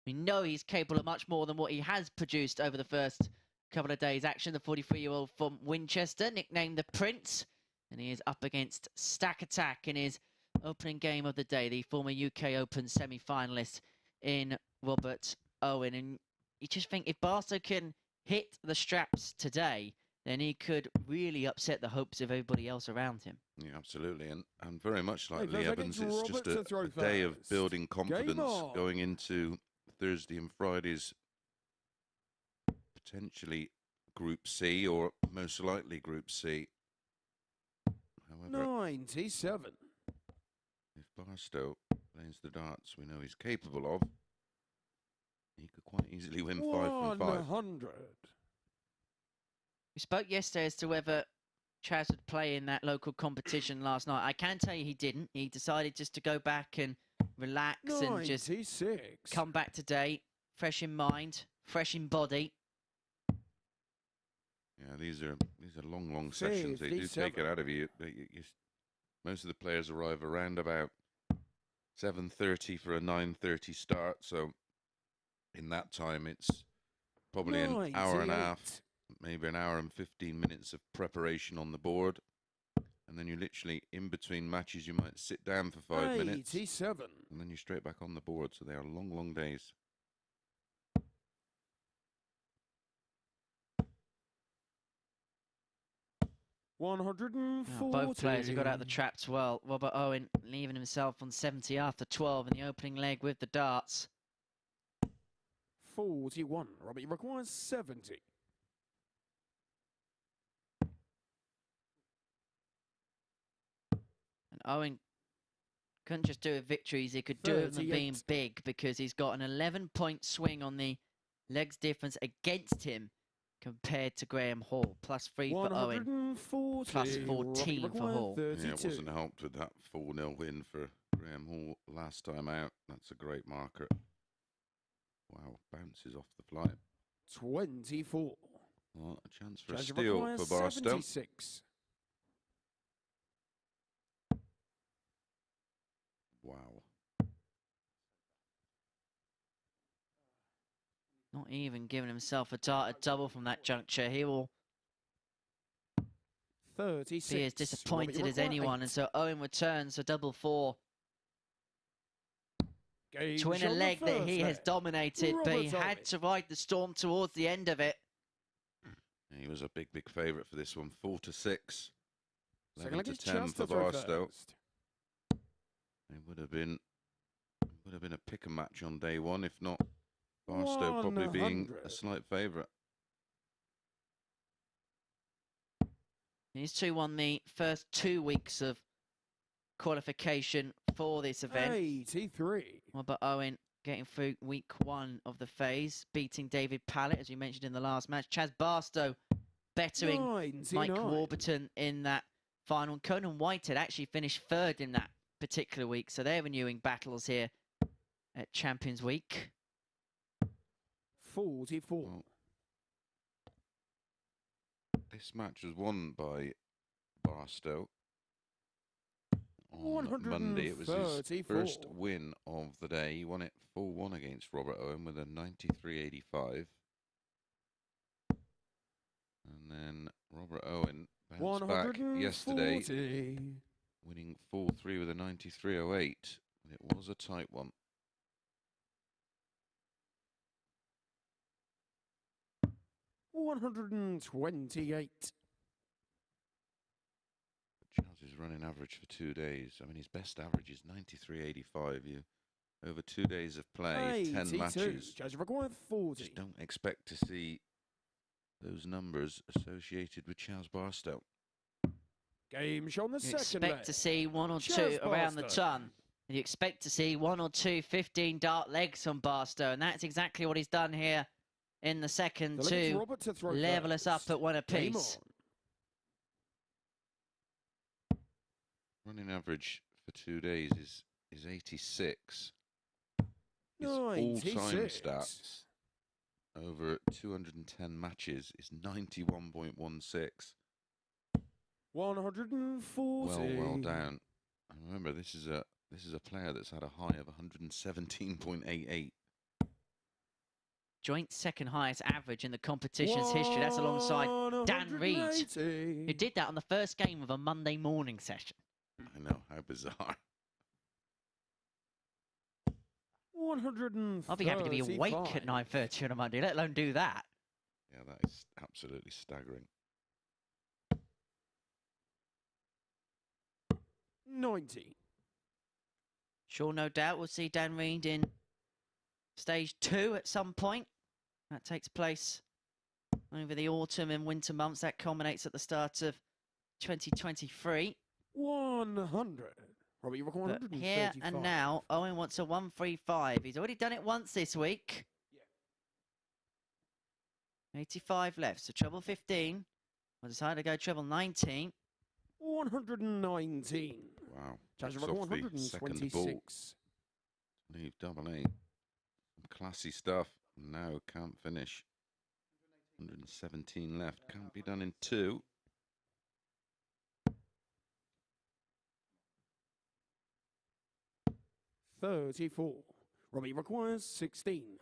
We know he's capable of much more than what he has produced over the first couple of days' action. The 43-year-old from Winchester, nicknamed the Prince, and he is up against Stack Attack in his opening game of the day, the former UK Open semi-finalist in Robert Owen. And you just think if Barstow can hit the straps today, then he could really upset the hopes of everybody else around him. Yeah, absolutely. And very much like Hey, Lee Evans, it's just a day of building confidence going into Thursday and Friday's potentially Group C, or most likely Group C. However, 97. if Barstow plays the darts we know he's capable of, he could quite easily win 5 from 5. 100. We spoke yesterday as to whether Chaz would play in that local competition last night. I can tell you he didn't. He decided just to go back and relax 96. and just come back today, fresh in mind, fresh in body. Yeah, these are long sessions. They do take it out of you. Most of the players arrive around about 7:30 for a 9:30 start. So in that time, it's probably an hour and a half, maybe an hour and 15 minutes of preparation on the board. And then you literally, in between matches, you might sit down for 5 minutes. 87. And then you're straight back on the board. So they are long days. Both players have got out the traps well. Robert Owen leaving himself on 70 after 12 in the opening leg with the darts. 41. Robbie requires 70. And Owen couldn't just do it with victories, he could do it with being big, because he's got an 11-point swing on the legs difference against him compared to Graham Hall. +3 for Owen, +14 for Hall. Yeah, it wasn't helped with that 4-0 win for Graham Hall last time out. That's a great marker. Wow, bounces off the flight. 24. Well, a chance for a steal for Barstow. 76. Wow. Not even giving himself a double from that juncture. He will 36. be as disappointed as anyone. 8. And so Owen returns a double 4. To win a leg that he has dominated, but he had to ride the storm towards the end of it. He was a big favourite for this one. 4-6. 11 leg to is 10 just for the throw Barstow. first. It would have been would have been a pick a match on day one, if not Barstow probably being a slight favourite. He's 2-1 the first 2 weeks of qualification for this event. 83. Well, but Owen getting through week 1 of the phase, beating David Pallett, as we mentioned in the last match. Chaz Barstow bettering 99. Mike Warburton in that final. Conan Whitehead actually finished 3rd in that particular week, so they're renewing battles here at Champions Week. 44. Well, this match was won by Barstow on Monday. It was his first win of the day. He won it 4-1 against Robert Owen with a 93.85. And then Robert Owen bounced back yesterday, winning 4-3 with a 93.08. It was a tight one. $128. Chaz's running average for 2 days. I mean, his best average is 93.85. You over 2 days of play, 10 matches. Chaz required 40. Just don't expect to see those numbers associated with Chaz Barstow. Game shown the You second expect to see 1 or 2 around the ton. And you expect to see 1 or 2 15 dart legs on Barstow, and that's exactly what he's done here in the second to level us up at 1 apiece. Running average for 2 days is 86. His all-time stats over 210 matches is 91.16. 140. Well down. And remember, this is a player that's had a high of 117.88. Joint second highest average in the competition's history. That's alongside Dan Reed, who did that on the first game of a Monday morning session. I know, how bizarre. 135. I'll be happy to be awake at 9:30 on a Monday, let alone do that. Yeah, that is absolutely staggering. 90. Sure, no doubt we'll see Dan Reed in stage 2 at some point. That takes place over the autumn and winter months. That culminates at the start of 2023. 100. Probably But 135. here and now, Owen wants a 135. He's already done it once this week. 85 left, so treble 15. I'll decide to go treble 19. 119. Wow. Chaz Picks off the second ball. 126. Leave double 8. Classy stuff. No, can't finish. 117 left. Can't be done in 2. $34. Robbie requires 16.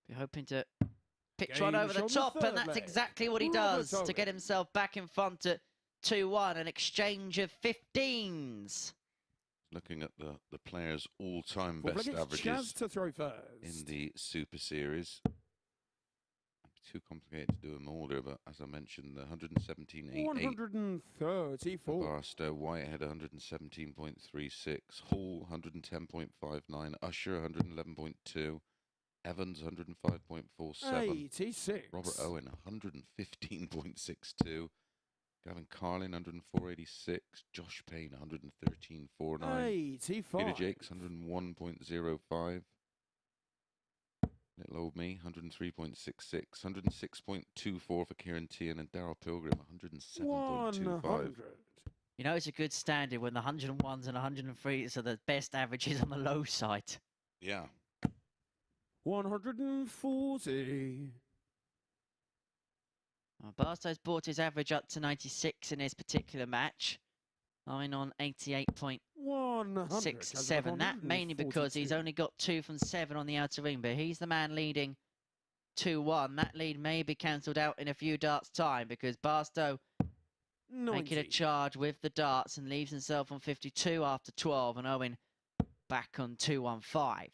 You're hoping to pitch one over the top, and that's exactly what he does to get himself back in front at 2-1, an exchange of 15s. Looking at the players' all-time best averages to throw first in the Super Series. It'd be too complicated to do them order, but as I mentioned, the 117.88. 134. Barstow, Whitehead 117.36, Hall 110.59, Usher 111.2, Evans 105.47, 86. Robert Owen 115.62, Gavin Carlin 104.86, Josh Payne 113.49, 85. Peter Jakes 101.05, little old me 103.66, 106.24 for Kieran Tian, and Darryl Pilgrim 107.25. You know, it's a good standard when the 101s and 103s are the best averages on the low side. Yeah. 140. Barstow's brought his average up to 96 in this particular match. Owen on 88.67. That mainly because he's only got 2 from 7 on the outer ring, but he's the man leading 2-1. That lead may be cancelled out in a few darts' time because Barstow 90. making a charge with the darts and leaves himself on 52 after 12, and Owen back on 215.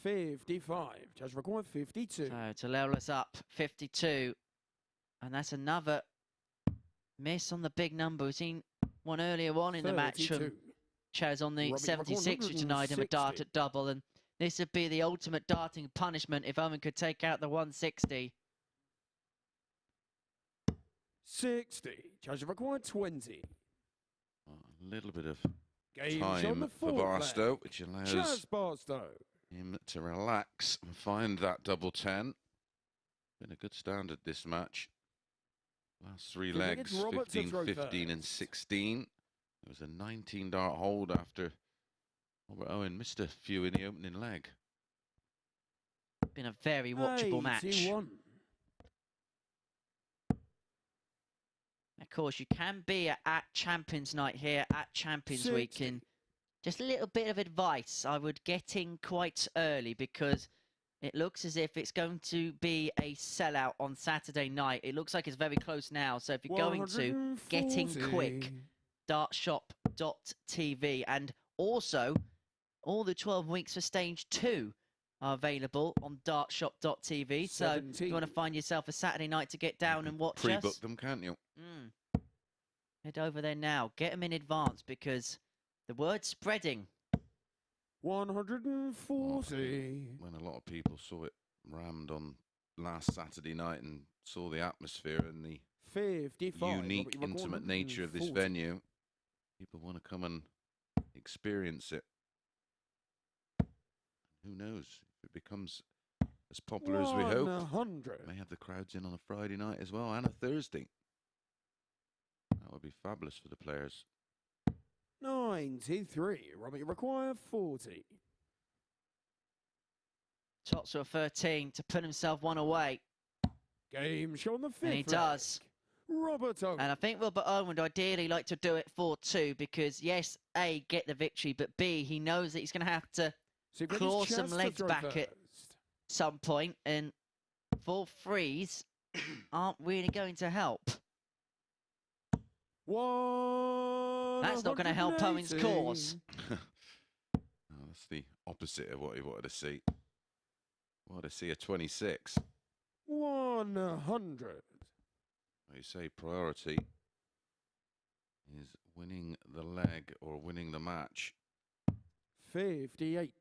55. Judge required 52. So to level us up, 52. And that's another miss on the big number. We've seen one earlier on in the match from 32. Chaz on the Robbie 76, which denied him a dart 160. at double. And this would be the ultimate darting punishment if Owen could take out the 160. 60. Judge required 20. A little bit of Game on time the for fourth Barstow, leg. which allows Chaz Barstow. him to relax and find that double 10. Been a good standard this match. Last three Can we get legs, Robert to 15, throw 15 and first? 16. It was a 19 dart hold after Robert Owen missed a few in the opening leg. Been a very watchable match. 81. Of course, you can be at Champions Night here at Champions Week. 60. And just a little bit of advice, I would get in quite early because it looks as if it's going to be a sellout on Saturday night. It looks like it's very close now. So if you're going to, get in quick. 140. Dartshop.tv. And also, all the 12 weeks for Stage 2 are available on dartshop.tv. So if 17. you want to find yourself a Saturday night to get down and watch Pre-book us, them, can't you? head over there now. Get them in advance because the word's spreading. 140. When a lot of people saw it rammed on last Saturday night and saw the atmosphere and the 55. unique, Robbie required intimate nature of this 140. venue, people want to come and experience it. Who knows if it becomes as popular as we hope. 100. May have the crowds in on a Friday night as well and a Thursday. That would be fabulous for the players. 93. Robbie required 40. Tots to a 13 to put himself one away. Game show on the fifth. And he leg. does. Robert Owen. And I think Robert Owen would ideally like to do it 4-2 because, yes, A, get the victory, but B, he knows that he's going to have to So we've got claw his some chance to legs throw back at first. some point, and 4-3s aren't really going to help. That's not going to help Owen's 180. cause. Oh, that's the opposite of what he wanted to see. Wanted to see a 26. 100. Like you say, priority is winning the leg or winning the match 58.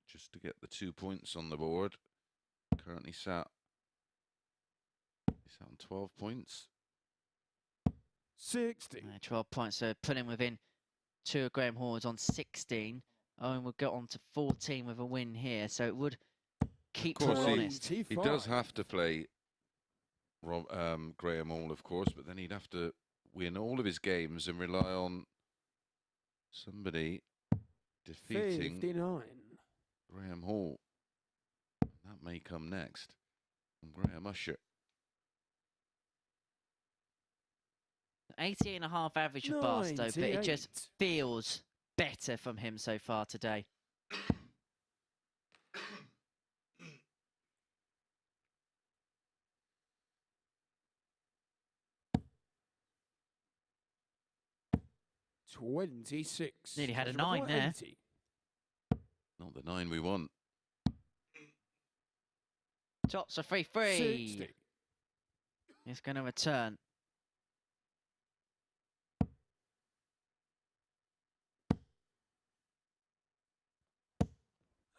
just to get the 2 points on the board. Currently sat, he's on 12 points. 60. 12 points, so put him within 2 of Graham Hall's on 16. Owen would go on to 14 with a win here, so it would keep Of course, Paul he- honest. He does have to play Graham Hall, of course, but then he'd have to win all of his games and rely on somebody defeating 59. Graham Hall. That may come next from Graham Usher. 80.5 average for Barstow, but it just 98. feels better from him so far today. $26. Nearly had a Judge 9 required there. 80. Not the 9 we want. Tops are 3-3. 60. He's going to return.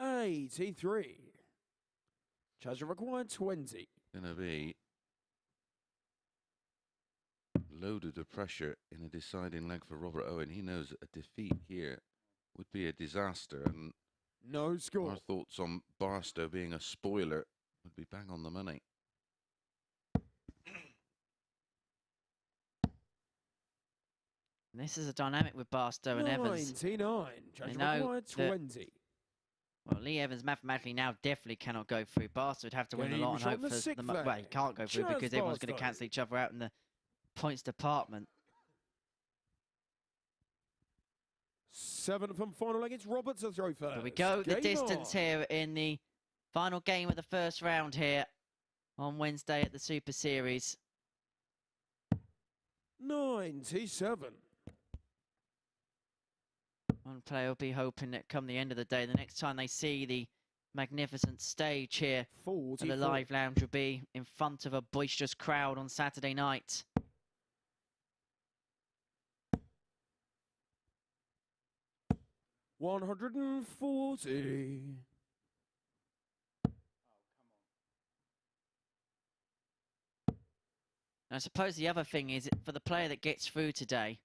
$83. Judge required 20. Gonna be loaded of pressure in a deciding leg for Robert Owen. He knows a defeat here would be a disaster, and No score. our thoughts on Barstow being a spoiler would be bang on the money. This is a dynamic with Barstow and Evans. 99. Judge know required that- 20. Well, Lee Evans mathematically now definitely cannot go through. Barstow would have to win a Game lot and shot hope on the for the sixth well, he leg. can't go through Chaz because everyone's going to Barstow. cancel each other out in the points department. 7th and final leg. It's Robert to throw first. But we go the Game distance on. here in the final game of the first round here on Wednesday at the Super Series. 97. One player will be hoping that come the end of the day, the next time they see the magnificent stage here at the Live Lounge will be in front of a boisterous crowd on Saturday night. $140. I suppose the other thing is, for the player that gets through today,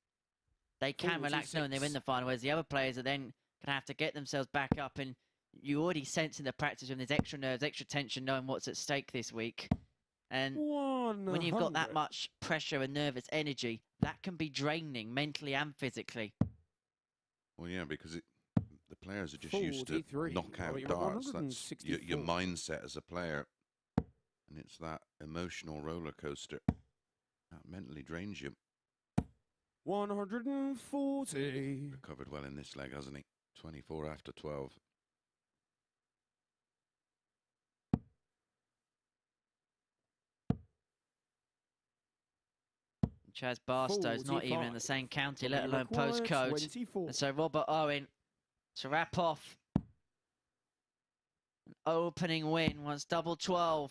they can relax knowing they're in the final, whereas the other players are then going to have to get themselves back up, and you already sense in the practice room there's extra nerves, extra tension, knowing what's at stake this week. And when you've got that much pressure and nervous energy, that can be draining mentally and physically. Well, yeah, because the players are just used to knockout darts. That's your mindset as a player. And it's that emotional roller coaster that mentally drains you. 140. Recovered well in this leg, hasn't he? 24 after 12. Chaz Barstow's not even in the same county, let alone postcode. And so Robert Owen to wrap off an opening win once double 12.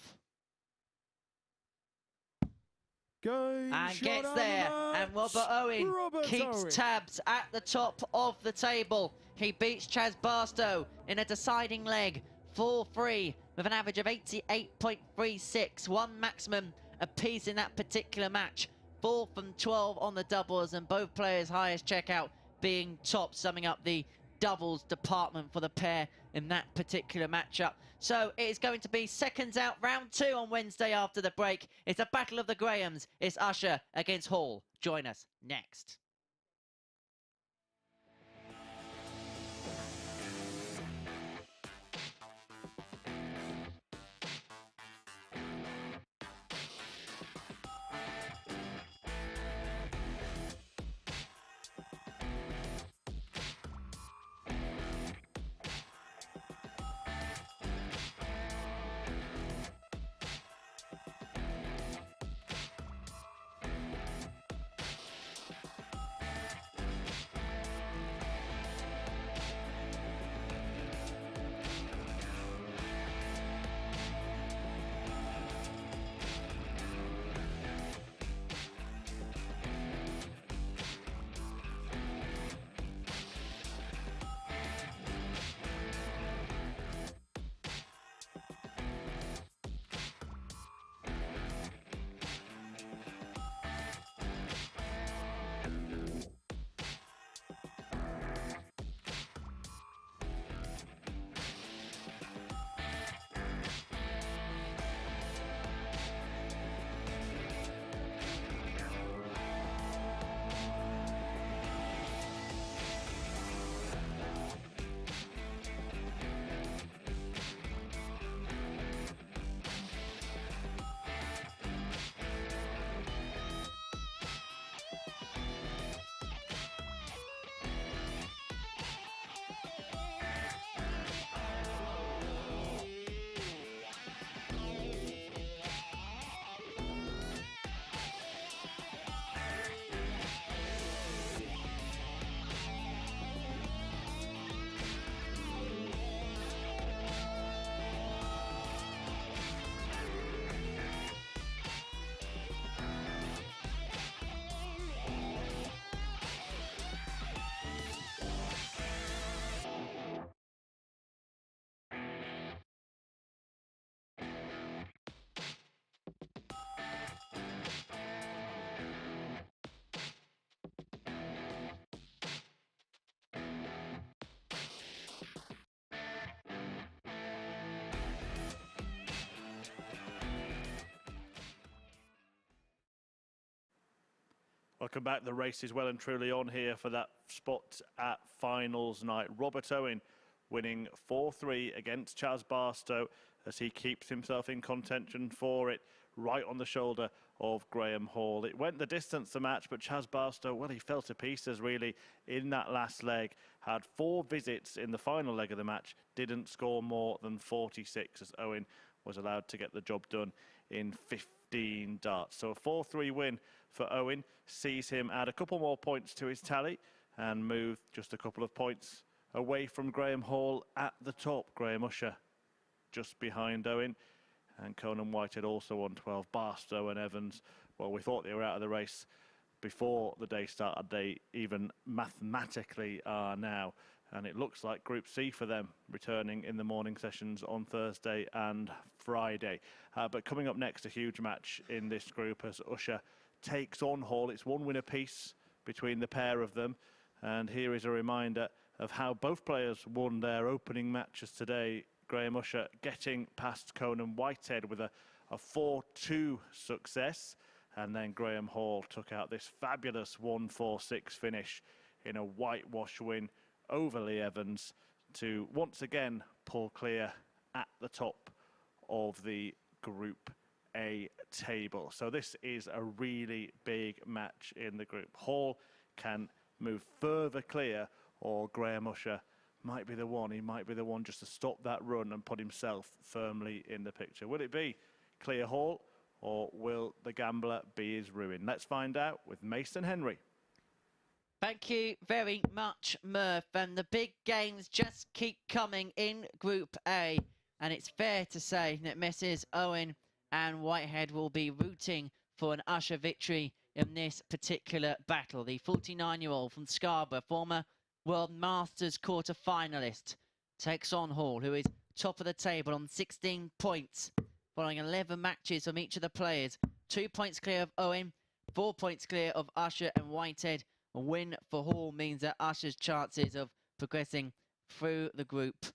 And gets there, and Robert Owen keeps tabs at the top of the table. He beats Chaz Barstow in a deciding leg, 4-3, with an average of 88.36, one maximum apiece in that particular match. 4 from 12 on the doubles, and both players' highest checkout being top, summing up the doubles department for the pair in that particular matchup. So it is going to be seconds out, round 2 on Wednesday after the break. It's a battle of the Grahams. It's Usher against Hall. Join us next. Welcome back. The race is well and truly on here for that spot at finals night. Robert Owen winning 4-3 against Chaz Barstow as he keeps himself in contention for it, right on the shoulder of Graham Hall. It went the distance, the match, but Chaz Barstow, well, he fell to pieces really in that last leg. Had 4 visits in the final leg of the match, didn't score more than 46 as Owen was allowed to get the job done in 15 darts. So a 4-3 win for Owen sees him add a couple more points to his tally and move just a couple of points away from Graham Hall at the top. Graham Usher just behind Owen, and Conan Whitehead also on 12. Barstow and Evans, well, we thought they were out of the race before the day started. They even mathematically are now. And it looks like Group C for them, returning in the morning sessions on Thursday and Friday. But coming up next, a huge match in this group as Usher takes on Hall. It's one win apiece between the pair of them. And here is a reminder of how both players won their opening matches today. Graham Usher getting past Conan Whitehead with a 4-2 success. And then Graham Hall took out this fabulous 1-4-6 finish in a whitewash win over Lee Evans to once again pull clear at the top of the Group A table. So this is a really big match in the group. Hall can move further clear, or Graham Usher might be the one. He might be the one just to stop that run and put himself firmly in the picture. Will it be clear Hall, or will the gambler be his ruin? Let's find out with Mason Henry. Thank you very much, Murph. And the big games just keep coming in Group A. And it's fair to say that Messrs. Owen and Whitehead will be rooting for an Usher victory in this particular battle. The 49-year-old from Scarborough, former World Masters quarter-finalist, takes on Hall, who is top of the table on 16 points, following 11 matches from each of the players. 2 points clear of Owen, 4 points clear of Usher and Whitehead. A win for Hall means that Usher's chances of progressing through the group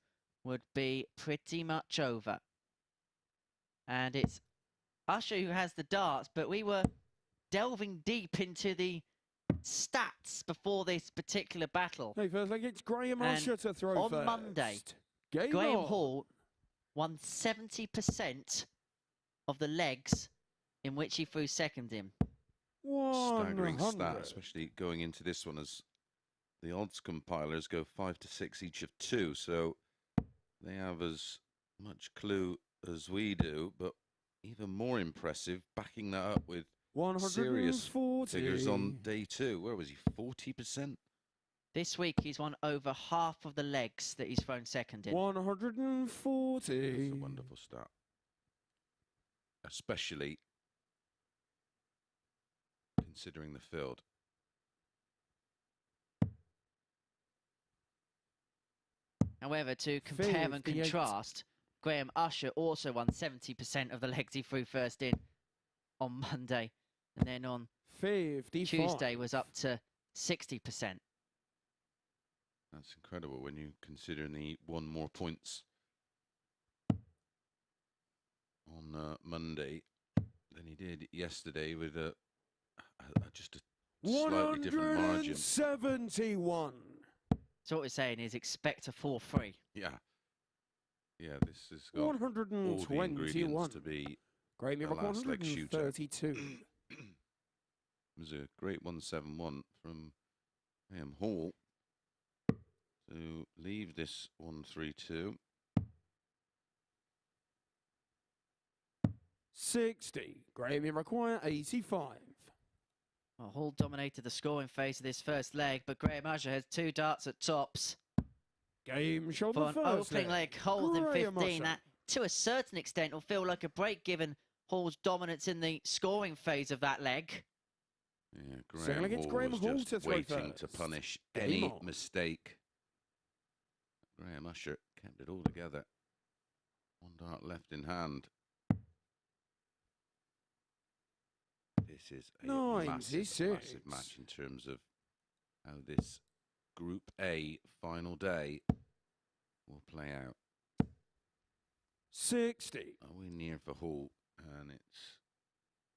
would be pretty much over. And it's Usher who has the darts, but we were delving deep into the stats before this particular battle. Hey, first leg, it's Graham Usher to throw on first. Monday, Game Graham on. Hall won 70% of the legs in which he threw second in. Staggering 100. stat, especially going into this one, as the odds compilers go 5 to 6 each of 2, so they have as much clue as we do, but even more impressive, backing that up with serious 140 figures on day 2. Where was he? 40%? This week he's won over half of the legs that he's thrown second in. 140. That's a wonderful stat, especially considering the field. However, to compare and contrast, Graham Usher also won 70% of the legs he threw first in on Monday, and then on 55. Tuesday was up to 60%. That's incredible when you consider he won more points on Monday than he did yesterday with just a slightly different margin. 171. So what we're saying is expect a 4-3. Yeah. Yeah, this has got all the ingredients to be Great the last leg shooter. 132. It was a great 171 from Graham Hall to leave this 132. 60. Graham, you require 85. Well, Hall dominated the scoring phase of this first leg, but Graham Usher has 2 darts at tops. Game shot For the an first opening leg, holding Graham 15. Usher. That, to a certain extent, will feel like a break given Hall's dominance in the scoring phase of that leg. Yeah, Second Graham it's Hall Graham was Hall just to throw waiting to first. punish Game any on. mistake. Graham Usher kept it all together. 1 dart left in hand. This is a 96. massive match in terms of how this Group A final day will play out. 60. Are we near for Hall? And it's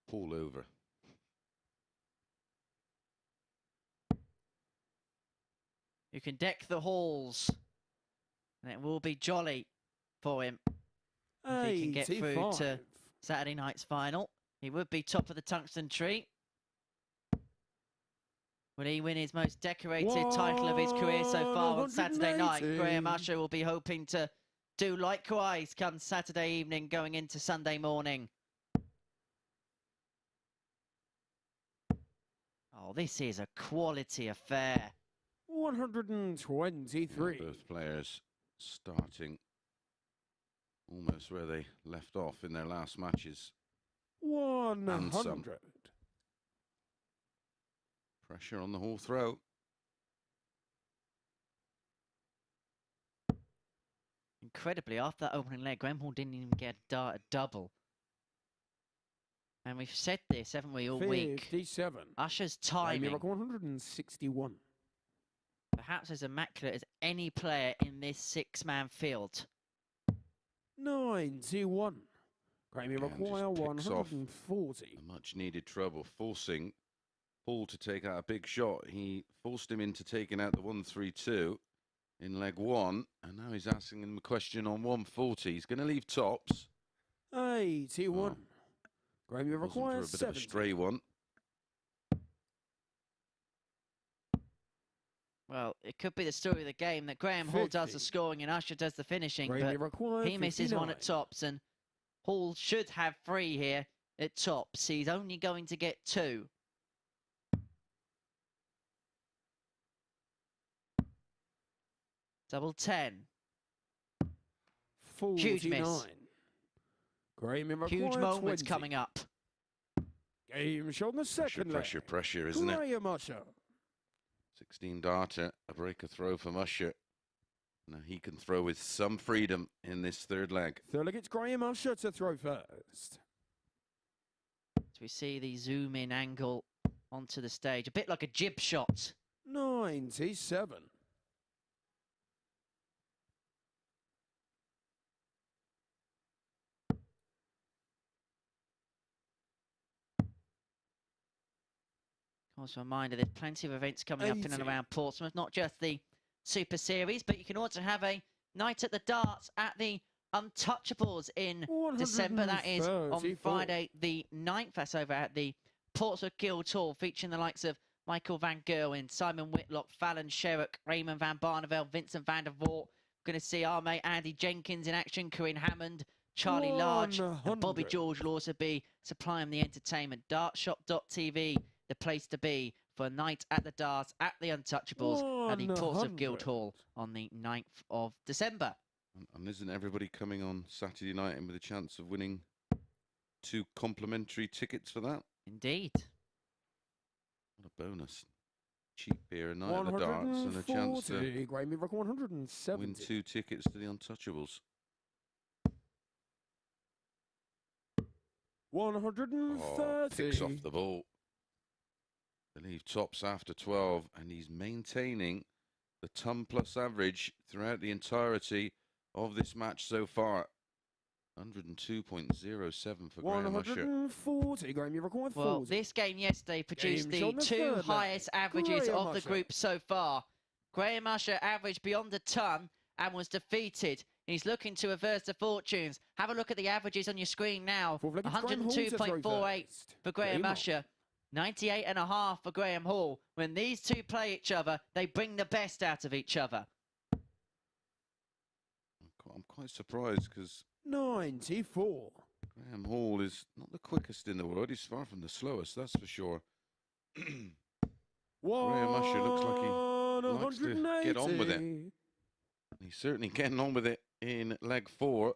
all over. You can deck the halls, and it will be jolly for him if he can get through 85. to Saturday night's final. He would be top of the tungsten tree. Will he win his most decorated title of his career so far on Saturday night? 180. Graham Usher will be hoping to do likewise come Saturday evening going into Sunday morning. Oh, this is a quality affair. 123. Both players starting almost where they left off in their last matches. 100. Pressure on the whole throw. Incredibly, after that opening leg, Graham Hall didn't even get a double. And we've said this, haven't we, all week? 57. Usher's Timing. timing, 161. perhaps as immaculate as any player in this six-man field. 91. Graham, you Again, require just picks off 140. a much needed trouble, forcing Hall to take out a big shot. He forced him into taking out the 132 in leg one, and now he's asking him a question on 140. He's going to leave tops. 81. Graham, you Wasn't for require a bit of a 70. stray one. Well, it could be the story of the game that Graham Hall does 50. the scoring and Usher does the finishing, Graham, you but require he misses one 59. at tops, and Hall should have 3 here at tops. He's only going to get 2. Double 10. 49. Huge miss. Graham, you require Huge moments 20. coming up. Game shot on the second Pressure, leg. pressure, isn't it? Graham Usher. 16 darter, a breaker throw from Usher. Now he can throw with some freedom in this third leg. Third leg, it's Graham Usher to throw first. So we see the zoom in angle onto the stage, a bit like a jib shot. 97. Also a reminder, there's plenty of events coming up in and 80. around Portsmouth, not just the Super Series, but you can also have a night at the darts at the Untouchables in December. That is on 134. Friday the 9th. That's over at the Portsmouth Guildhall, featuring the likes of Michael Van Gerwen, Simon Whitlock, Fallon Sherrock, Raymond Van Barneveld, Vincent van der Voort. We're going to see our mate Andy Jenkins in action, Corinne Hammond, Charlie Large, and Bobby 100. George will also be supplying the entertainment. Dartshop.tv, the place to be for a night at the darts at the Untouchables at the Portsmouth 100. Guildhall on the 9th of December. And isn't everybody coming on Saturday night and with a chance of winning 2 complimentary tickets for that? Indeed. What a bonus. Cheap beer, a night at the darts, and a chance to 140. Graham, you require 170. win 2 tickets to the Untouchables. 130. Oh, picks off the ball. They leave tops after 12, and he's maintaining the ton plus average throughout the entirety of this match so far. 102.07 for Graham Usher. 140. Graham, you require 40. Well, this game yesterday produced Games on the the 2 third leg. highest averages Graham of the Usher. group so far. Graham Usher averaged beyond a ton and was defeated. He's looking to reverse the fortunes. Have a look at the averages on your screen now. Fourth leg, it's Graham Hall to throw 102.48 first. for Graham Game on. Usher. 98.5 for Graham Hall. When these two play each other, they bring the best out of each other. I'm quite surprised because 94. Graham Hall is not the quickest in the world. He's far from the slowest, that's for sure. Graham Usher looks like he likes to get on with it. 180. He's certainly getting on with it in leg 4.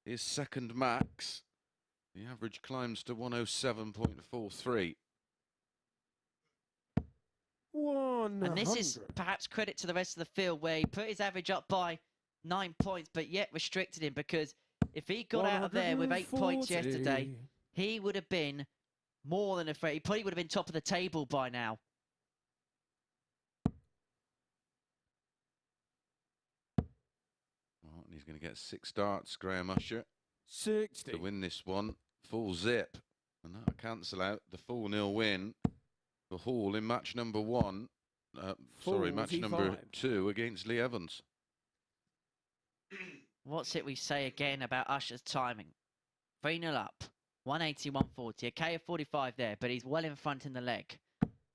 His second max. The average climbs to 107.43. 100. And this is perhaps credit to the rest of the field, where he put his average up by 9 points, but yet restricted him, because if he got out of there with 8 points 140. yesterday, he would have been more than a threat. He probably would have been top of the table by now. Oh, and he's going to get 6 darts, Graham Usher, 60. to win this one. Full zip. And that'll cancel out the 4-0 win for Hall in match number 1. Sorry, match number 45. 2 against Lee Evans. What's it we say again about Usher's timing? 3-0 up, 180, 140. A K of 45 there, but he's well in front in the leg.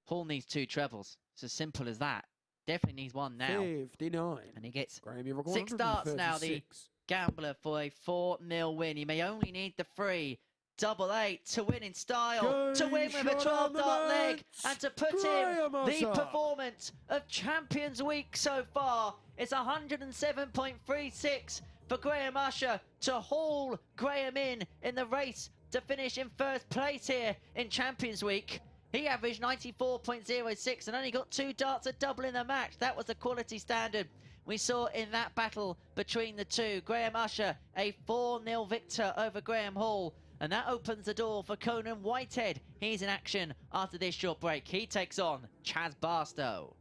Hall needs 2 trebles. It's as simple as that. Definitely needs 1 now. 59. And he gets Graham, you require 6 darts now, the 136. gambler, for a 4-0 win. He may only need the 3 Double 8 to win in style, Game to win with a shot on the 12-dart leg, match. and to put in Graham the Usher. performance of Champions Week so far. It's 107.36 for Graham Usher to haul Graham in the race to finish in first place here in Champions Week. He averaged 94.06 and only got 2 darts at double in the match. That was the quality standard we saw in that battle between the two. Graham Usher, a 4-0 victor over Graham Hall. And that opens the door for Conan Whitehead. He's in action after this short break. He takes on Chaz Barstow.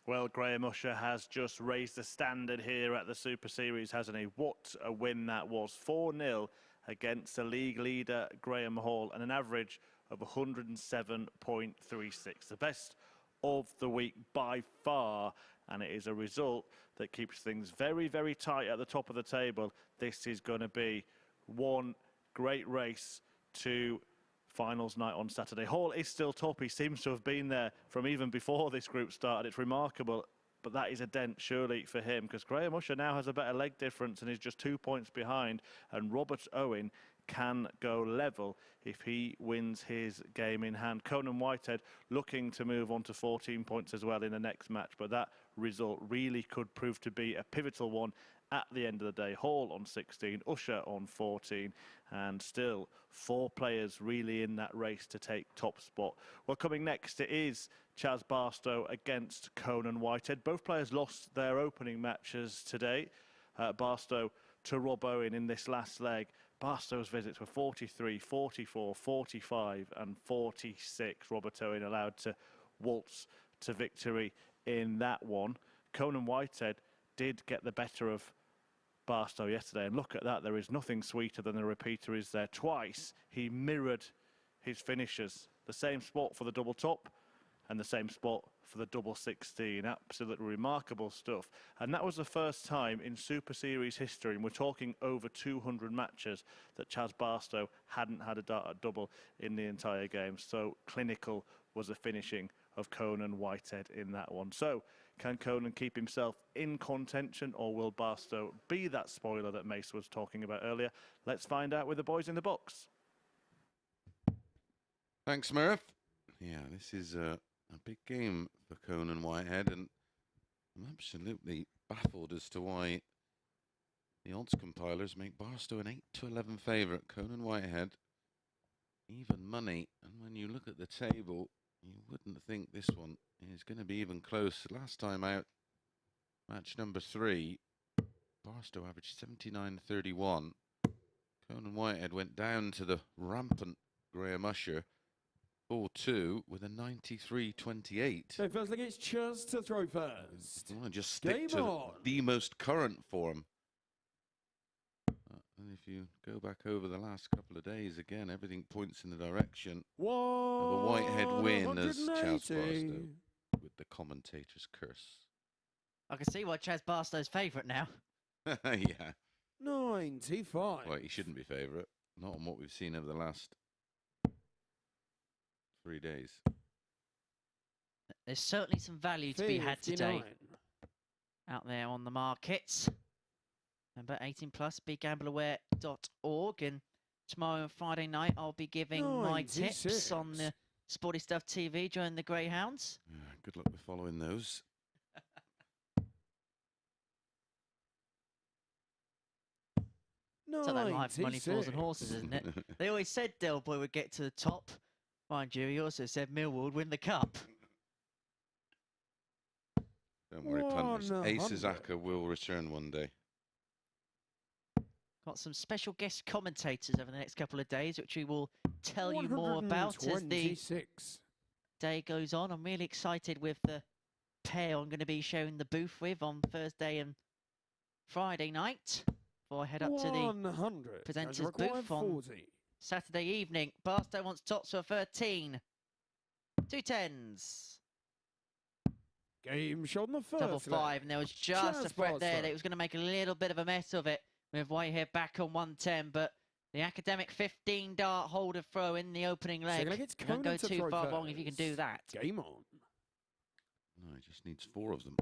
Well, Graham Usher has just raised the standard here at the Super Series, hasn't he? What a win that was. 4-0 against the league leader, Graham Hall, and an average of 107.36. The best of the week by far, and it is a result that keeps things very, very tight at the top of the table. This is going to be one great race to finals night on Saturday. Hall is still top. He seems to have been there from even before this group started. It's remarkable, but that is a dent surely for him, because Graham Usher now has a better leg difference and is just 2 points behind, and Robert Owen can go level if he wins his game in hand. Conan Whitehead looking to move on to 14 points as well in the next match, but that result really could prove to be a pivotal one at the end of the day. Hall on 16, Usher on 14, and still 4 players really in that race to take top spot. Well, coming next, it is Chaz Barstow against Conan Whitehead. Both players lost their opening matches today. Barstow to Rob Owen in this last leg. Barstow's visits were 43, 44, 45 and 46. Robert Owen allowed to waltz to victory in that one. Conan Whitehead did get the better of Barstow yesterday, and look at that, there is nothing sweeter than the repeater is there. Twice he mirrored his finishers, the same spot for the double top and the same spot for the double 16. Absolutely remarkable stuff, and that was the first time in Super Series history, and we're talking over 200 matches, that Chaz Barstow hadn't had a dart at double in the entire game. So clinical was the finishing of Conan Whitehead in that one. So can Conan keep himself in contention, or will Barstow be that spoiler that Mace was talking about earlier? Let's find out with the boys in the box. Thanks, Murph. Yeah, this is a big game for Conan Whitehead, and I'm absolutely baffled as to why the odds compilers make Barstow an 8-11 favourite. Conan Whitehead, even money, and when you look at the table, you wouldn't think this one is going to be even close. Last time out, match number 3, Barstow averaged 79.31. Conan Whitehead went down to the rampant Graham Usher 4-2 with a 93.28. So first against Chaz to throw first. Well, just stick Game to on. the most current form. And if you go back over the last couple of days, again, everything points in the direction of a Whitehead win as Chaz Barstow with the commentator's curse. I can see why Chaz Barstow's favourite now. Yeah. 95. Well, he shouldn't be favourite. Not on what we've seen over the last 3 days. There's certainly some value to be had today 59. out there on the markets. Remember, 18 plus, begambleaware.org. And tomorrow and Friday night, I'll be giving my tips 96. on the Sporty Stuff TV during the Greyhounds. Yeah, good luck with following those. So that life money falls on horses, isn't it? They always said Del Boy would get to the top. Mind you, he also said Millwall would win the cup. Don't worry, punters. 100. Ace Azaka will return one day. Got some special guest commentators over the next couple of days, which we will tell you more about as the 126. day goes on. I'm really excited with the pair I'm going to be sharing the booth with on Thursday and Friday night. Before I head up to the 100. presenters booth on Saturday evening. Barstow wants tops for 13. 2 10s. Game shot on the first. Double 5, and there was just Chaz a threat there Barstow. that it was going to make a little bit of a mess of it with Whitehead back on 110, but the academic 15 dart holder throw in the opening leg. Second leg, it's Don't go Conan to too throw far first. wrong if you can do that. Game on. No, he just needs 4 of them.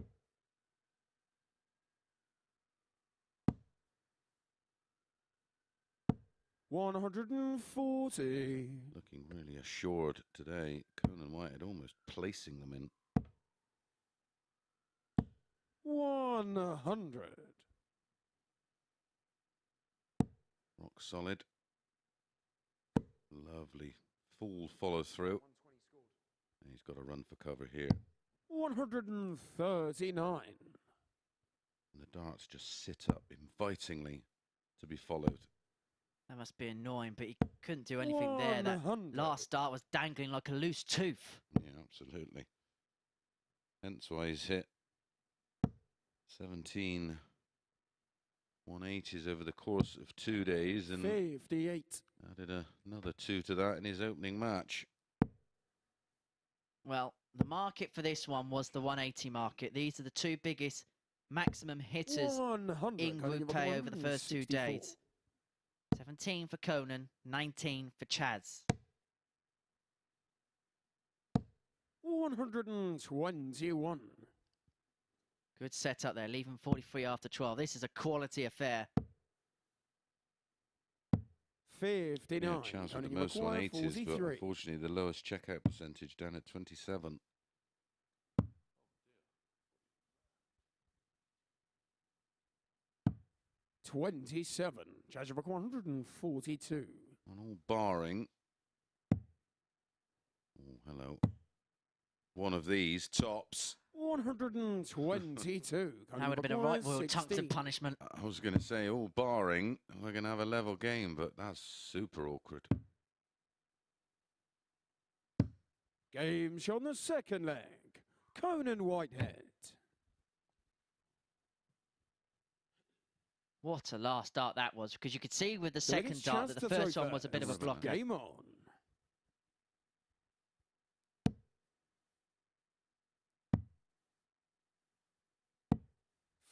$140. Looking really assured today. Conan Whitehead almost placing them in. 100. Rock solid. Lovely. Full follow through. And he's got a run for cover here. 139. And the darts just sit up invitingly to be followed. That must be annoying, but he couldn't do anything there. That 100. last dart was dangling like a loose tooth. Yeah, absolutely. Hence why he's hit 17 180s over the course of 2 days and 58. added another 2 to that in his opening match. Well, the market for this one was the 180 market. These are the 2 biggest maximum hitters 100. in Group A over the first 2 days. 17 for Conan, 19 for Chaz. 121. Good setup there, leaving 43 after 12. This is a quality affair. 59. Yeah, Chaz with the most 180s, but unfortunately the lowest checkout percentage down at 27. $27. Charge of 142. And all barring. Oh, hello. One of these tops. 122. That would have been a right Will Tungsten punishment. I was going to say, all barring, we're going to have a level game, but that's super awkward. Game shot on the second leg. Conan Whitehead. What a last dart that was, because you could see with the second dart that the first one was a bit of a blocker. Game on.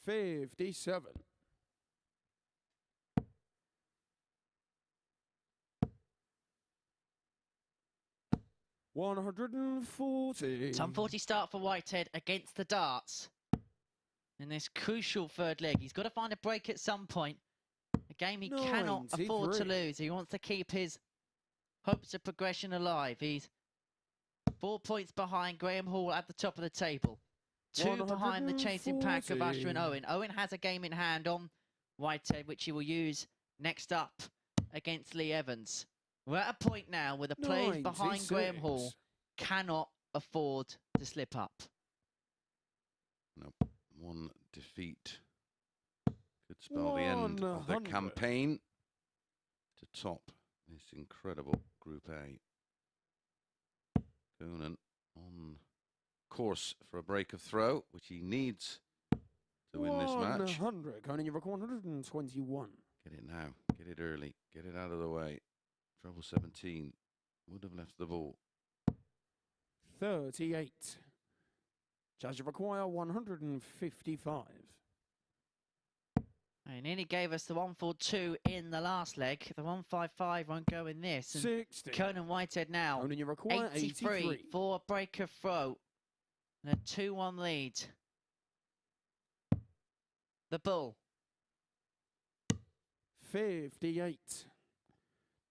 $57. $140. Some 40 start for Whitehead against the darts. In this crucial third leg, he's got to find a break at some point. A game he cannot afford to lose. He wants to keep his hopes of progression alive. He's 4 points behind Graham Hall at the top of the table. 2 behind the chasing pack of Usher and Owen. Owen has a game in hand on Whitehead, which he will use next up against Lee Evans. We're at a point now where the players behind Graham Hall cannot afford to slip up. No, one defeat could spell the end of their campaign to top this incredible Group A. Conan on course for a break of throw, which he needs to win this match. 100. Conan, you record 121. Get it now. Get it early. Get it out of the way. Treble 17. Would have left the ball. 38. Chaz, you require 155. He nearly gave us the 142 in the last leg. The 155 won't go in this. And 60. Conan Whitehead now, Conan, you require 83 for a break of throw. And a 2-1 lead. The bull. 58.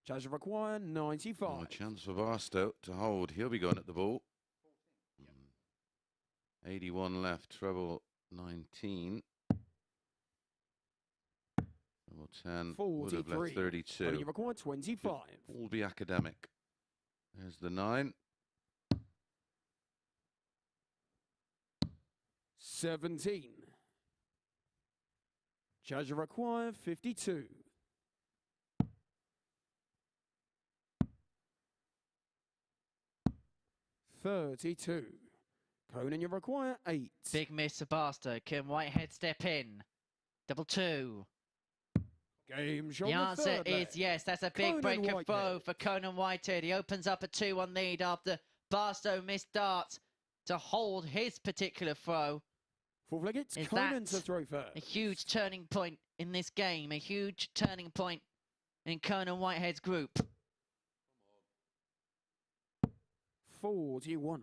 Chaz, you require 95. Oh, a chance for Barstow to hold. He'll be going at the ball. 81 left. Treble 19. Treble 10. 43. Would have left 32. Conan, you require 25. All be academic. There's the 9. 17. Chaz, you require 52. 32. Conan, you require 8. Big miss of Barstow. Can Whitehead step in? Double 2. Game show. The answer is yes. That's a big break of throw for Conan Whitehead. He opens up a 2-1 lead after Barstow missed darts to hold his particular throw. Fourth leg, it's Is Conan to that throw first. a huge turning point in this game? A huge turning point in Conan Whitehead's group. 41.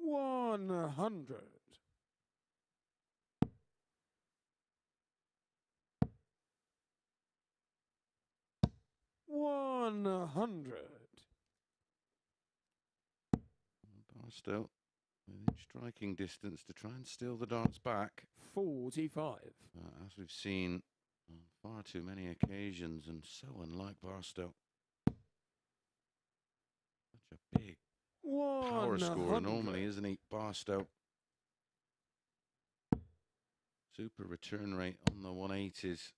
100. 100. Barstow within striking distance to try and steal the darts back. 45. As we've seen on far too many occasions, and so unlike Barstow. Such a big power scorer normally, isn't he, Barstow? Super return rate on the 180s.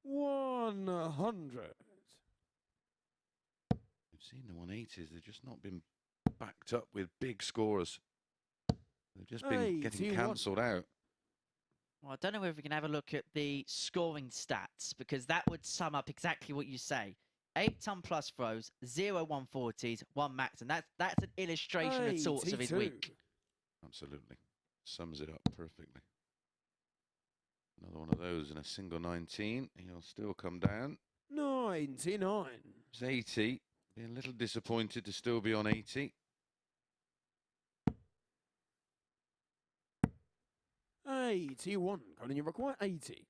100. We've seen the 180s, they've just not been backed up with big scores. They've just been getting cancelled out. Well, I don't know if we can have a look at the scoring stats, because that would sum up exactly what you say. 8 ton plus throws, 0 140s, 1 max, and that's an illustration of sorts of his week. Absolutely. Sums it up perfectly. Another one of those in a single 19. He'll still come down. 99. It's 80. Be a little disappointed to still be on 80. 81. Conan, you require 80.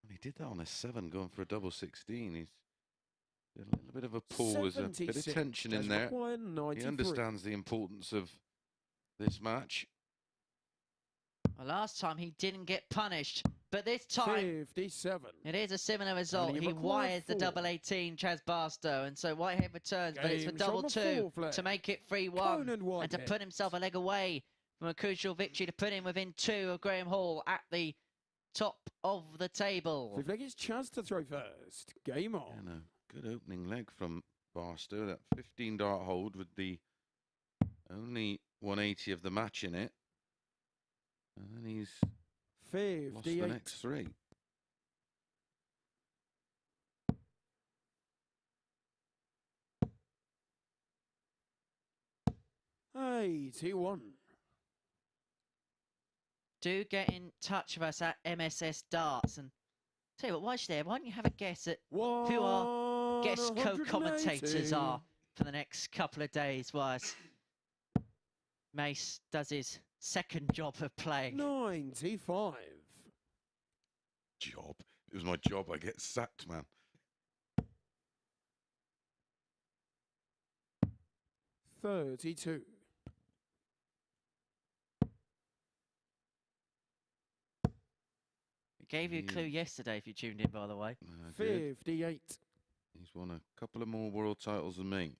He did that on a 7, going for a double 16. He's a little bit of a pull. There's a bit of tension in there. He understands the importance of this match. Well, last time he didn't get punished, but this time 57. It is a similar result. He wires the double 18, Chaz Barstow, and so Whitehead returns, but it's for double 2 to make it 3-1 and to put himself a leg away from a crucial victory to put him within 2 of Graham Hall at the top of the table. Fifth leg, it's Chaz to throw first. Game on. And a good opening leg from Barstow. That 15 dart hold with the only 180 of the match in it. And then he's 58. lost the next 3. Do get in touch with us at MSS Darts, and tell you what, whilst you're there, why don't you have a guess at who our guest 180. co-commentators are for the next couple of days whilst Mace does his second job of playing. 95. Job. It was my job. I get sacked, man. 32. We gave you a clue yesterday if you tuned in, by the way. I did. 58. He's won a couple of more world titles than me.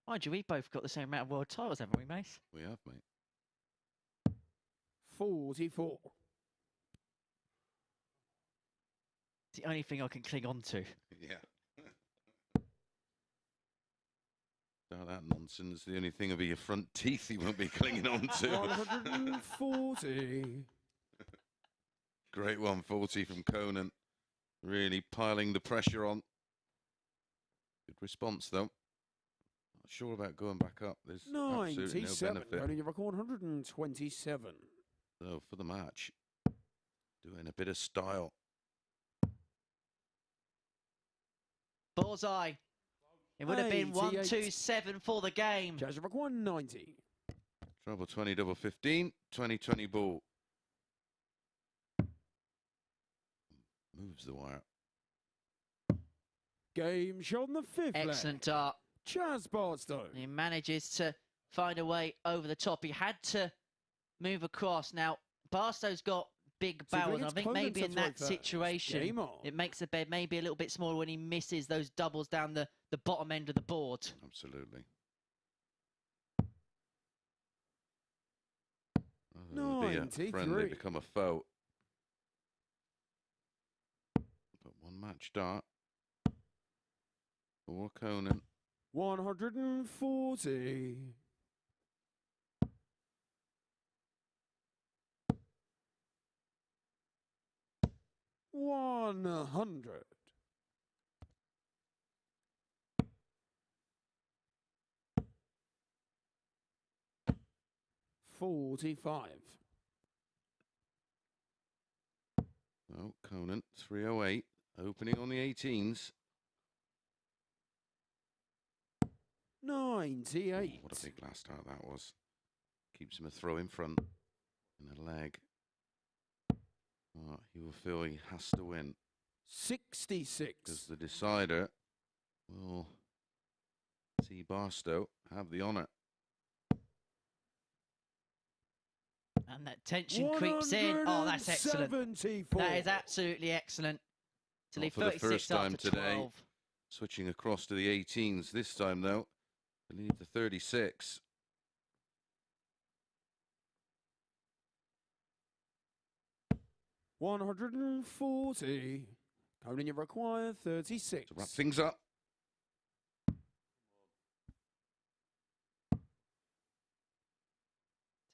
Mind you, we both got the same amount of world titles, haven't we, Mace? We have, mate. 44. It's the only thing I can cling on to. Yeah. That nonsense. The only thing will be your front teeth he won't be clinging on to. 140. Great 140 from Conan. Really piling the pressure on. Good response, though. Not sure about going back up. There's absolutely no 97. benefit. Only your record 127. So for the match, doing a bit of style. Bullseye. It would have been 88. 1-2-7 for the game. Chaz record 190. Treble 20, double 15, 20-20 ball. Moves the wire. Game shot on the fifth leg. Excellent dart. Chaz Barstow. He manages to find a way over the top. He had to move across. Now, Barstow's got big So barrels. I it's think Conan maybe to in throw that first. situation, Game on. it makes the bed maybe a little bit smaller when he misses those doubles down the bottom end of the board. Absolutely. Oh, be a 93. friend, they become a foe. But one match dart for Conan. 140. 100. 45. Oh, Conan, 308, opening on the 18s. 98. What a big last start that was. Keeps him a throw in front and a leg. Oh, he will feel he has to win. 66. Because the decider will see Barstow have the honour. And that tension creeps in. Oh, that's excellent. 174. That is absolutely excellent. To leave For the 36 first time after today, 12. switching across to the 18s this time, though. I believe the 36. $140. Conan, you require 36. To wrap things up.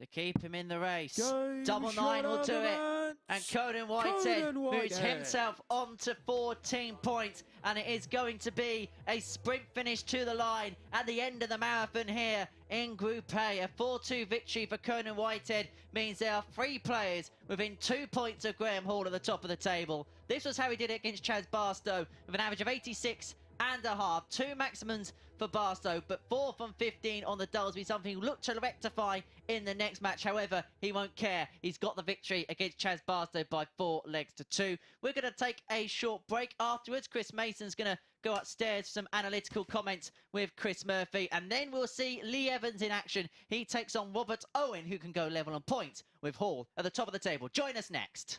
To keep him in the race. Game Double shot nine will of do the it. match. And Conan Whitehead Conan moves Whitehead. himself on to 14 points. And it is going to be a sprint finish to the line at the end of the marathon here in Group A. A 4-2 victory for Conan Whitehead means there are 3 players within 2 points of Graham Hall at the top of the table. This was how he did it against Chaz Barstow with an average of 86 and a half. 2 maximums for Barstow, but 4 from 15 on the doubles be something he'll look to rectify in the next match. However, he won't care. He's got the victory against Chaz Barstow by 4 legs to 2. We're going to take a short break afterwards. Chris Mason's going to go upstairs for some analytical comments with Chris Murphy, and then we'll see Lee Evans in action. He takes on Robert Owen, who can go level on points with Hall at the top of the table. Join us next.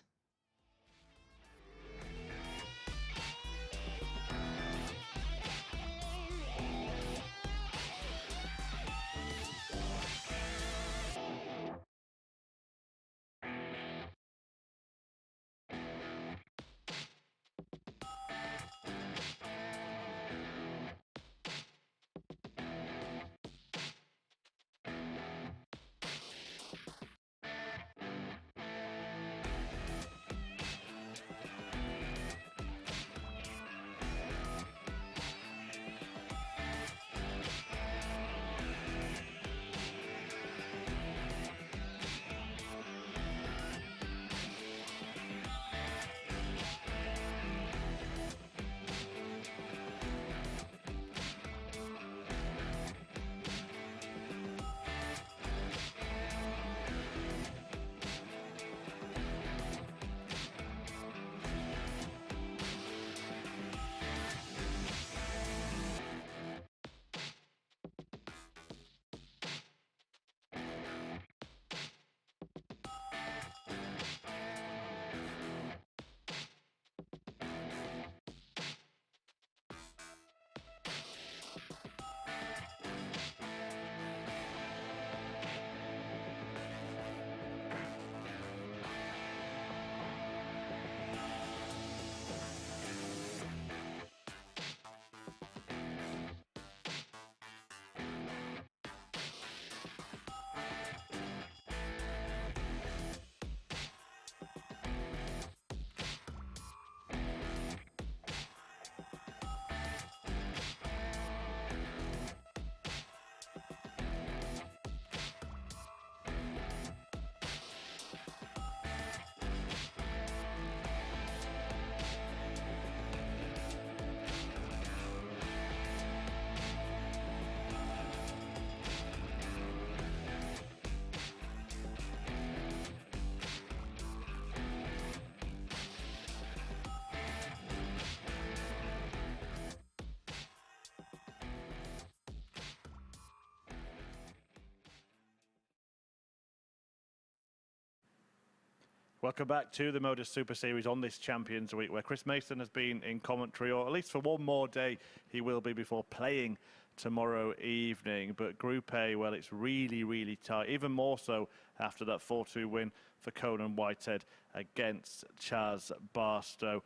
Welcome back to the MODUS Super Series on this Champions Week, where Chris Mason has been in commentary, or at least for one more day he will be before playing tomorrow evening. But Group A, well, it's really, really tight, even more so after that 4-2 win for Conan Whitehead against Chaz Barstow.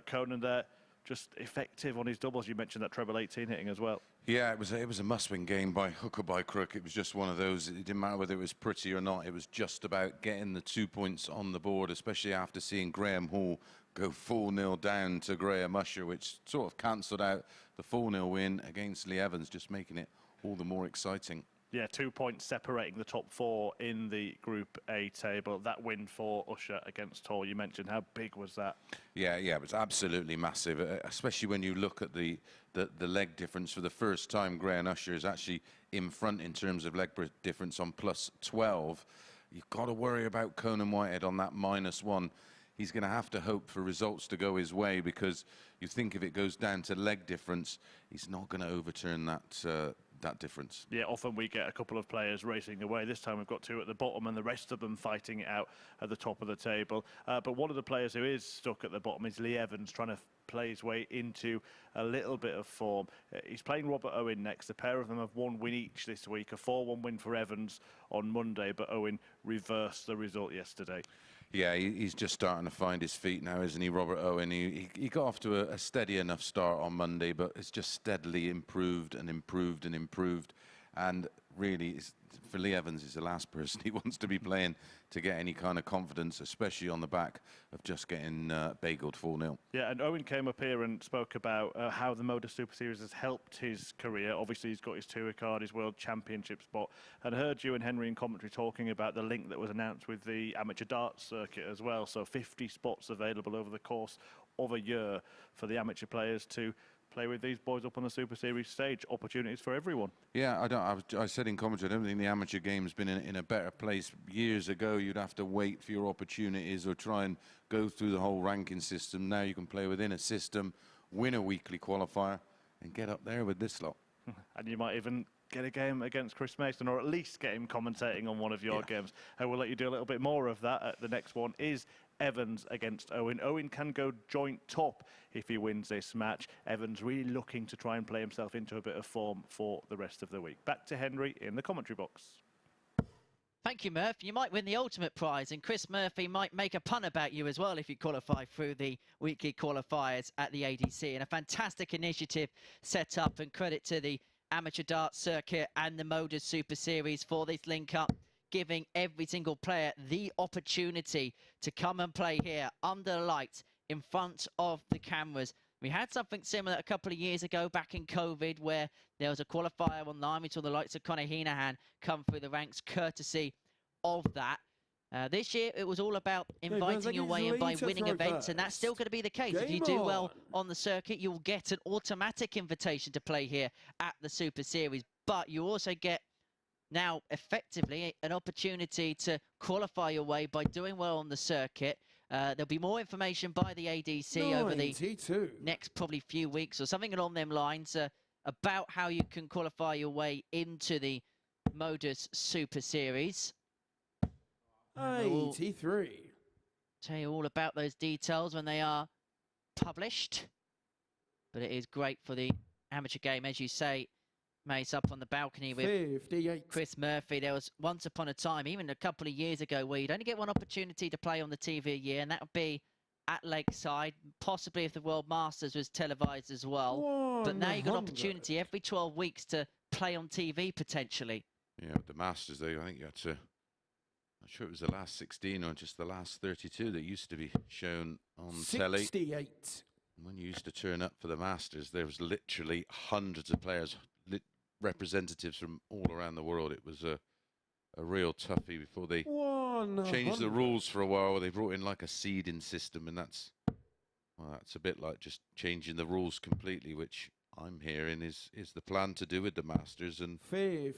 Conan there, just effective on his doubles. You mentioned that treble 18 hitting as well. Yeah, it was a must-win game by hook or by crook. It was just one of those. It didn't matter whether it was pretty or not. It was just about getting the 2 points on the board, especially after seeing Graham Hall go 4-0 down to Graham Usher, which sort of cancelled out the 4-0 win against Lee Evans, just making it all the more exciting. Yeah, 2 points separating the top four in the Group A table. That win for Usher against Hall, you mentioned, how big was that? Yeah, it was absolutely massive, especially when you look at the leg difference. For the first time, Graham Usher is actually in front in terms of leg difference on plus 12. You've got to worry about Conan Whitehead on that -1. He's going to have to hope for results to go his way, because you think if it goes down to leg difference, he's not going to overturn that difference. Yeah, often we get a couple of players racing away. This time we've got two at the bottom and the rest of them fighting it out at the top of the table. But one of the players who is stuck at the bottom is Lee Evans, trying to play his way into a little bit of form. He's playing Robert Owen next. The pair of them have one win each this week. A 4-1 win for Evans on Monday, but Owen reversed the result yesterday. Yeah, he's just starting to find his feet now, isn't he, Robert Owen? He got off to a steady enough start on Monday, but it's just steadily improved and improved and improved. And really, for Lee Evans, is the last person he wants to be playing to get any kind of confidence, especially on the back of just getting bageled 4-0. Yeah, and Owen came up here and spoke about how the MODUS Super Series has helped his career. Obviously, he's got his tour card, his World Championship spot, and heard you and Henry in commentary talking about the link that was announced with the amateur darts circuit as well. So 50 spots available over the course of a year for the amateur players to play with these boys up on the Super Series stage. Opportunities for everyone. Yeah, I said in commentary, I don't think the amateur game's been in a better place. Years ago, you'd have to wait for your opportunities or try and go through the whole ranking system. Now you can play within a system, win a weekly qualifier, and get up there with this lot. And you might even get a game against Chris Mason, or at least get him commentating on one of your games. I will let you do a little bit more of that. The next one is Evans against Owen. Owen can go joint top if he wins this match. Evans really looking to try and play himself into a bit of form for the rest of the week. Back to Henry in the commentary box. Thank you, Murph. You might win the ultimate prize, and Chris Murphy might make a pun about you as well if you qualify through the weekly qualifiers at the ADC. And a fantastic initiative set up, and credit to the amateur darts circuit and the MODUS Super Series for this link-up, giving every single player the opportunity to come and play here under the lights in front of the cameras. We had something similar a couple of years ago back in COVID, where there was a qualifier online. We saw the likes of Conor Heenahan come through the ranks courtesy of that. This year, it was all about inviting your way in by winning events, and that's still going to be the case. If you do well on the circuit, you'll get an automatic invitation to play here at the Super Series. But you also get now effectively an opportunity to qualify your way by doing well on the circuit. There'll be more information by the ADC over the next probably few weeks or something along them lines about how you can qualify your way into the MODUS Super Series. 83. Tell you all about those details when they are published. But it is great for the amateur game, as you say, Mace, up on the balcony with 58. Chris Murphy. There was once upon a time, even a couple of years ago, where you'd only get one opportunity to play on the TV a year, and that would be at Lakeside, possibly if the World Masters was televised as well. But now you've got an opportunity every 12 weeks to play on TV, potentially. Yeah, with the Masters, though, I think you had to... I'm sure it was the last 16 or just the last 32 that used to be shown on telly. 68. When you used to turn up for the Masters, there was literally hundreds of players, representatives from all around the world. It was a real toughie before they changed the rules for a while, where they brought in like a seeding system, and that's a bit like just changing the rules completely, which I'm hearing is the plan to do with the Masters, and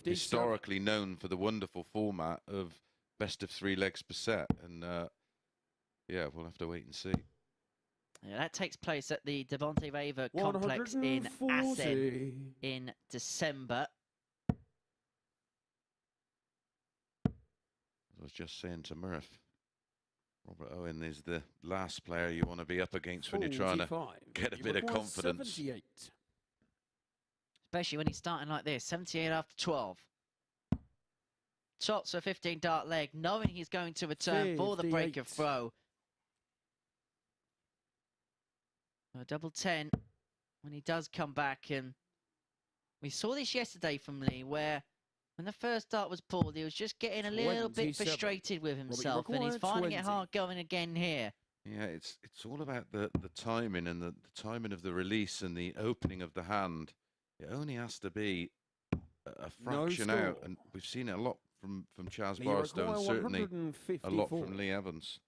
historically known for the wonderful format of best of 3 legs per set. And yeah, we'll have to wait and see. Yeah, that takes place at the Devonte Raver complex in Assen in December. I was just saying to Murph, Robert Owen is the last player you want to be up against when you're trying to get a bit of confidence. 78. Especially when he's starting like this, 78 after 12. Shots a 15 dart leg, knowing he's going to return for the break of throw. A double 10 when he does come back, and we saw this yesterday from Lee, where when the first dart was pulled, he was just getting a little bit frustrated with himself, and he's finding it hard going again here. Yeah, it's all about the timing and the timing of the release and the opening of the hand. It only has to be a fraction out, and we've seen it a lot from Chaz Barstow, and certainly a lot from Lee Evans.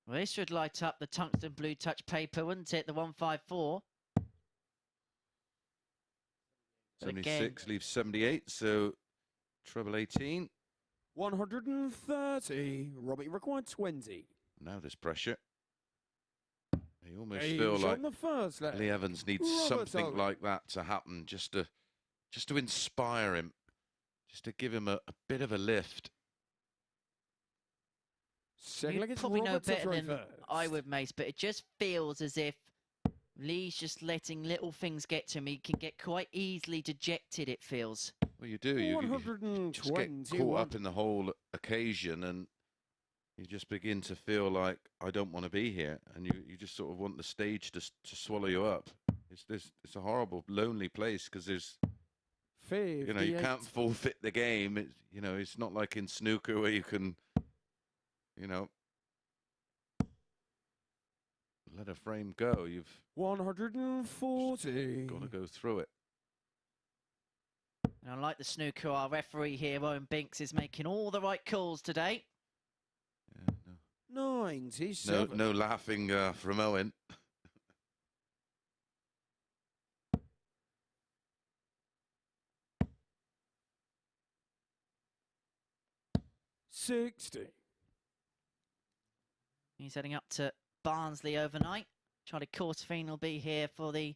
Well, this should light up the tungsten blue touch paper, wouldn't it? The 154. 76 leaves 78, so treble 18. 130. Robbie required 20. Now there's pressure. You almost feel like Lee Evans needs something like that to happen, just to inspire him, just to give him a bit of a lift. You probably know better than I would, Mace, but it just feels as if Lee's just letting little things get to him. He can get quite easily dejected, it feels. Well, you do. You just get caught up in the whole occasion, and you just begin to feel like, I don't want to be here. And you just sort of want the stage to swallow you up. It's a horrible, lonely place, because there's, you know, you can't forfeit the game. You know, it's not like in snooker where you can, you know, let a frame go. You've 140. got to go through it. And unlike the snooker, our referee here, Owen Binks, is making all the right calls today. Yeah, no. 97. No laughing from Owen. $60. He's heading up to Barnsley overnight. Charlie Corsfine will be here for the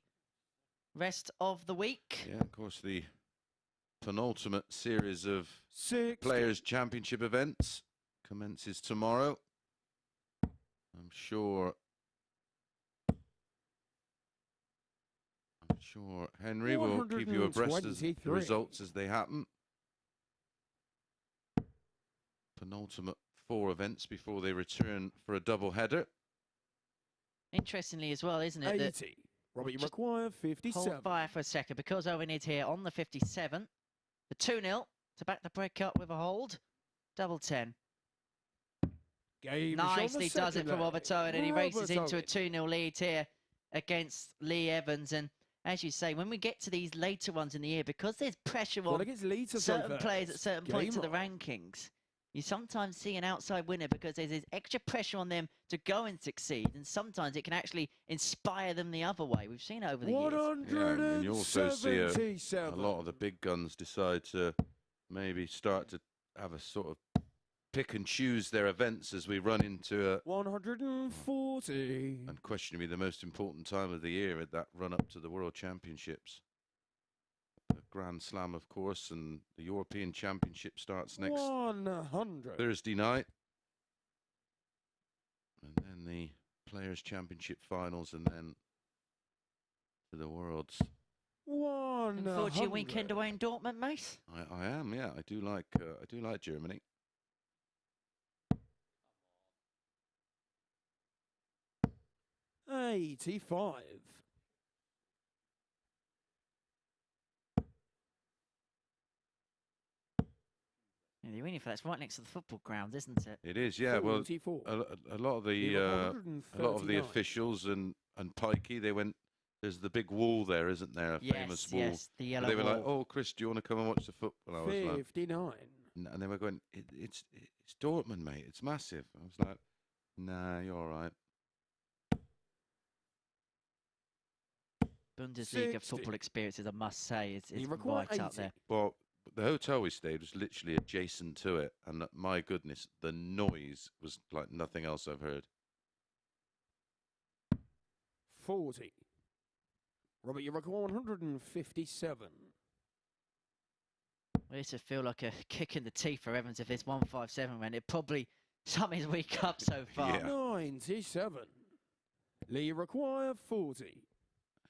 rest of the week. Yeah, of course, the penultimate series of Players' Championship events commences tomorrow. I'm sure Henry will keep you abreast of the results as they happen. Penultimate 4 events before they return for a double header. Interestingly as well, isn't it? 80. Robbie require 57. Hold fire for a second, because Owen is here on the 57. The 2-0 to back the break up with a hold. Double 10. Nicely does it for Robert Owen, and he races into a 2-0 lead here against Lee Evans. And as you say, when we get to these later ones in the year, because there's pressure on certain players at certain points of the rankings, you sometimes see an outside winner because there's this extra pressure on them to go and succeed, and sometimes it can actually inspire them the other way. We've seen it over the years. Yeah, and you also see a lot of the big guns decide to maybe start to have a sort of pick and choose their events as we run into 140. Unquestionably the most important time of the year at that run up to the World Championships. The Grand Slam, of course, and the European Championship starts next 100. Thursday night. And then the Players' Championship finals, and then to the Worlds. Looking forward to your weekend away in Dortmund, Mace? I am, yeah. I do like Germany. $85. Yeah, the arena for that's right next to the football ground, isn't it? It is, yeah. 44. Well, a lot of the officials and Pikey, they went. There's the big wall there, isn't there? A famous wall. Yes, the yellow They were wall. like, "Oh, Chris, do you want to come and watch the football?" I was 59. like, and they were going, "It's Dortmund, mate. It's massive." I was like, "Nah, you're all right." Bundesliga football experience is a must say. It's right up there. Well, the hotel we stayed was literally adjacent to it, and my goodness, the noise was like nothing else I've heard. 40. Robert, you require 157. Well, this would feel like a kick in the teeth for Evans if this 157 went. It probably sum his week up so far. Yeah. 97. Lee require 40.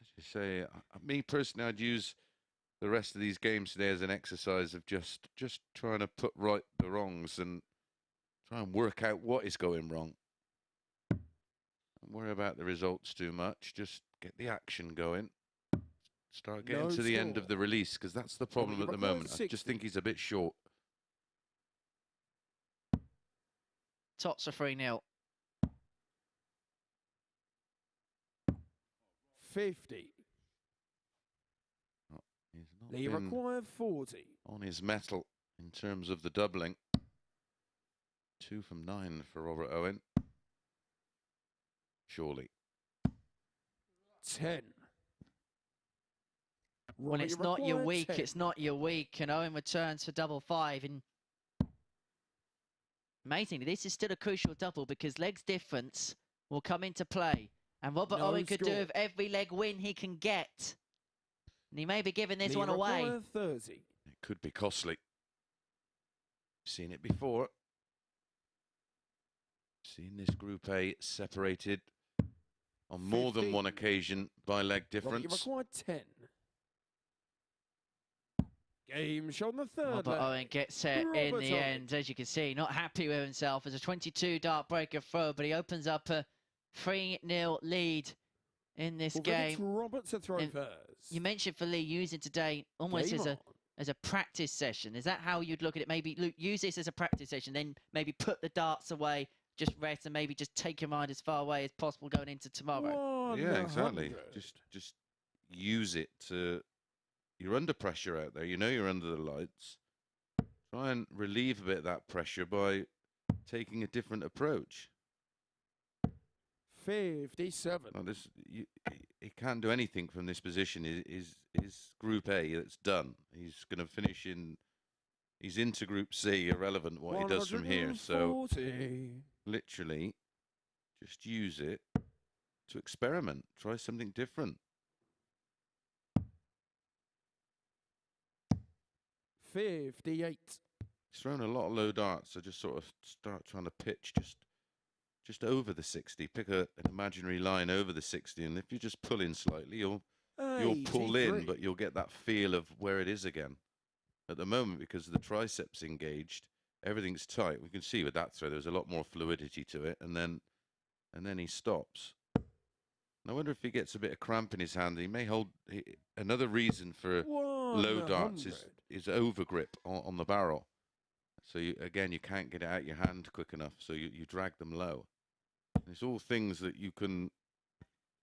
As you say, me personally, I'd use the rest of these games today as an exercise of just trying to put right the wrongs and try and work out what is going wrong. Don't worry about the results too much. Just get the action going. Start getting to the end of the release, because that's the problem at the moment. I just think he's a bit short. Tots are 3-0. 50. Oh, he's not Lee been require 40. on his mettle in terms of the doubling. 2 from 9 for Robert Owen. Surely. 10. Well, Lee it's not your require week. 10. It's not your week. And Owen returns for double 5. And amazingly, this is still a crucial double because legs difference will come into play. And Robert No Owen could do score. with every leg win he can get. And he may be giving this Lee one away. require 30. It could be costly. Seen it before. Seen this Group A separated on more than 15. one occasion by leg Lee difference. require 10. Game shot on the third Robert leg. Owen gets it in Robert the Owen. end, as you can see. Not happy with himself as a 22 dart breaker throw, but he opens up a 3-0 lead in this We'll bring it to game. Robert to throw And first. You mentioned for Lee using today almost Game as on. a practice session. Is that how you'd look at it? Maybe use this as a practice session, then maybe put the darts away, just rest, and maybe just take your mind as far away as possible going into tomorrow. Yeah, exactly. 100. Just use it to. You're under pressure out there. You know you're under the lights. Try and relieve a bit of that pressure by taking a different approach. 57. Now he can't do anything from this position. Is Group A that's done. He's going to finish in. He's into Group C, irrelevant what he does from here. So 140. literally, just use it to experiment. Try something different. 58. He's thrown a lot of low darts, so just sort of start trying to pitch just over the 60. Pick an imaginary line over the 60, and if you just pull in slightly, you'll pull in, 83. but you'll get that feel of where it is again. At the moment, because the triceps engaged, everything's tight. We can see with that throw, there's a lot more fluidity to it, and then he stops. And I wonder if he gets a bit of cramp in his hand. He may hold. Another reason for low darts is overgrip on the barrel. So you can't get it out your hand quick enough. So you drag them low. And it's all things that you can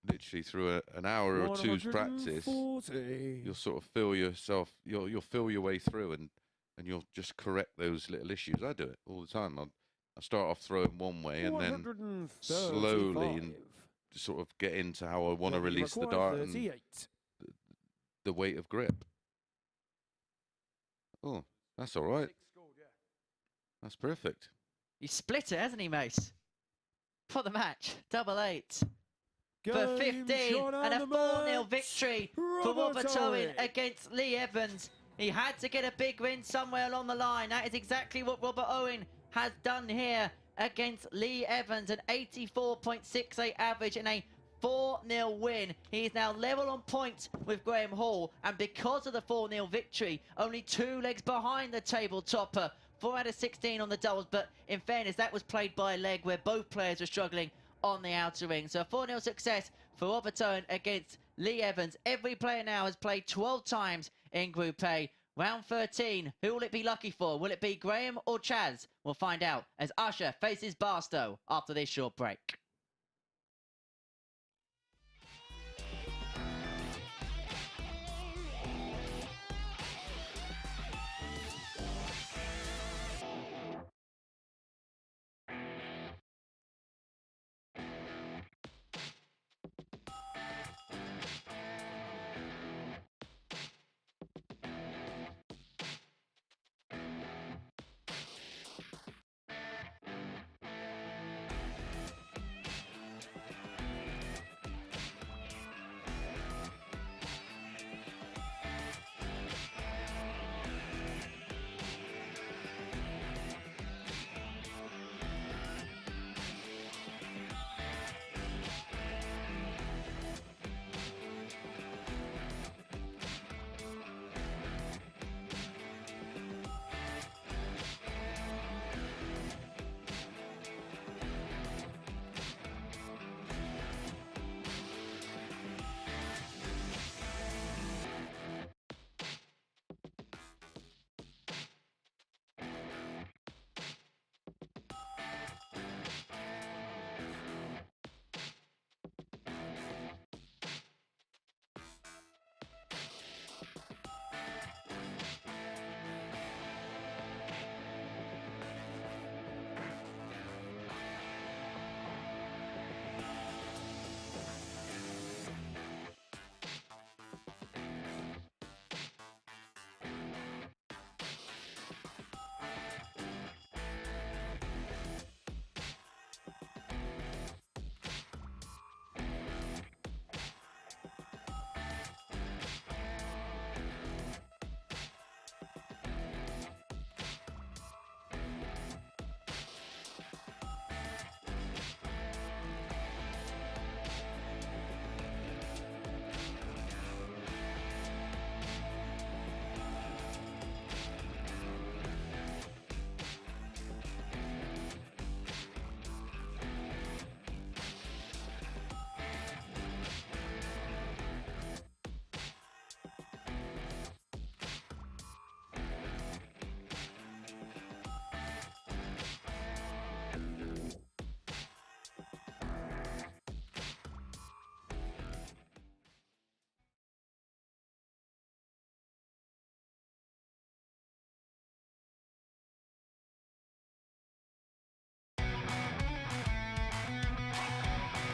literally through an hour or two's practice. 140. You'll sort of feel yourself. You'll feel your way through, and you'll just correct those little issues. I do it all the time. I start off throwing one way, and then slowly and sort of get into how I want to release the dart and the weight of grip. Oh, that's all right. That's perfect. He split it, hasn't he, Mace? For the match, double 8. For 15 and a 4-0 victory for Robert Owen against Lee Evans. He had to get a big win somewhere along the line. That is exactly what Robert Owen has done here against Lee Evans. An 84.68 average and a 4-0 win. He is now level on points with Graham Hall, and because of the 4-0 victory, only 2 legs behind the table topper. 4 out of 16 on the doubles, but in fairness, that was played by a leg where both players were struggling on the outer ring. So a 4-0 success for Robert Owen against Lee Evans. Every player now has played 12 times in Group A. Round 13, who will it be lucky for? Will it be Graham or Chaz? We'll find out as Usher faces Barstow after this short break.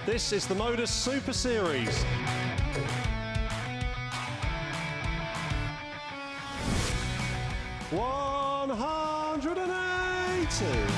This is the MODUS Super Series. $180.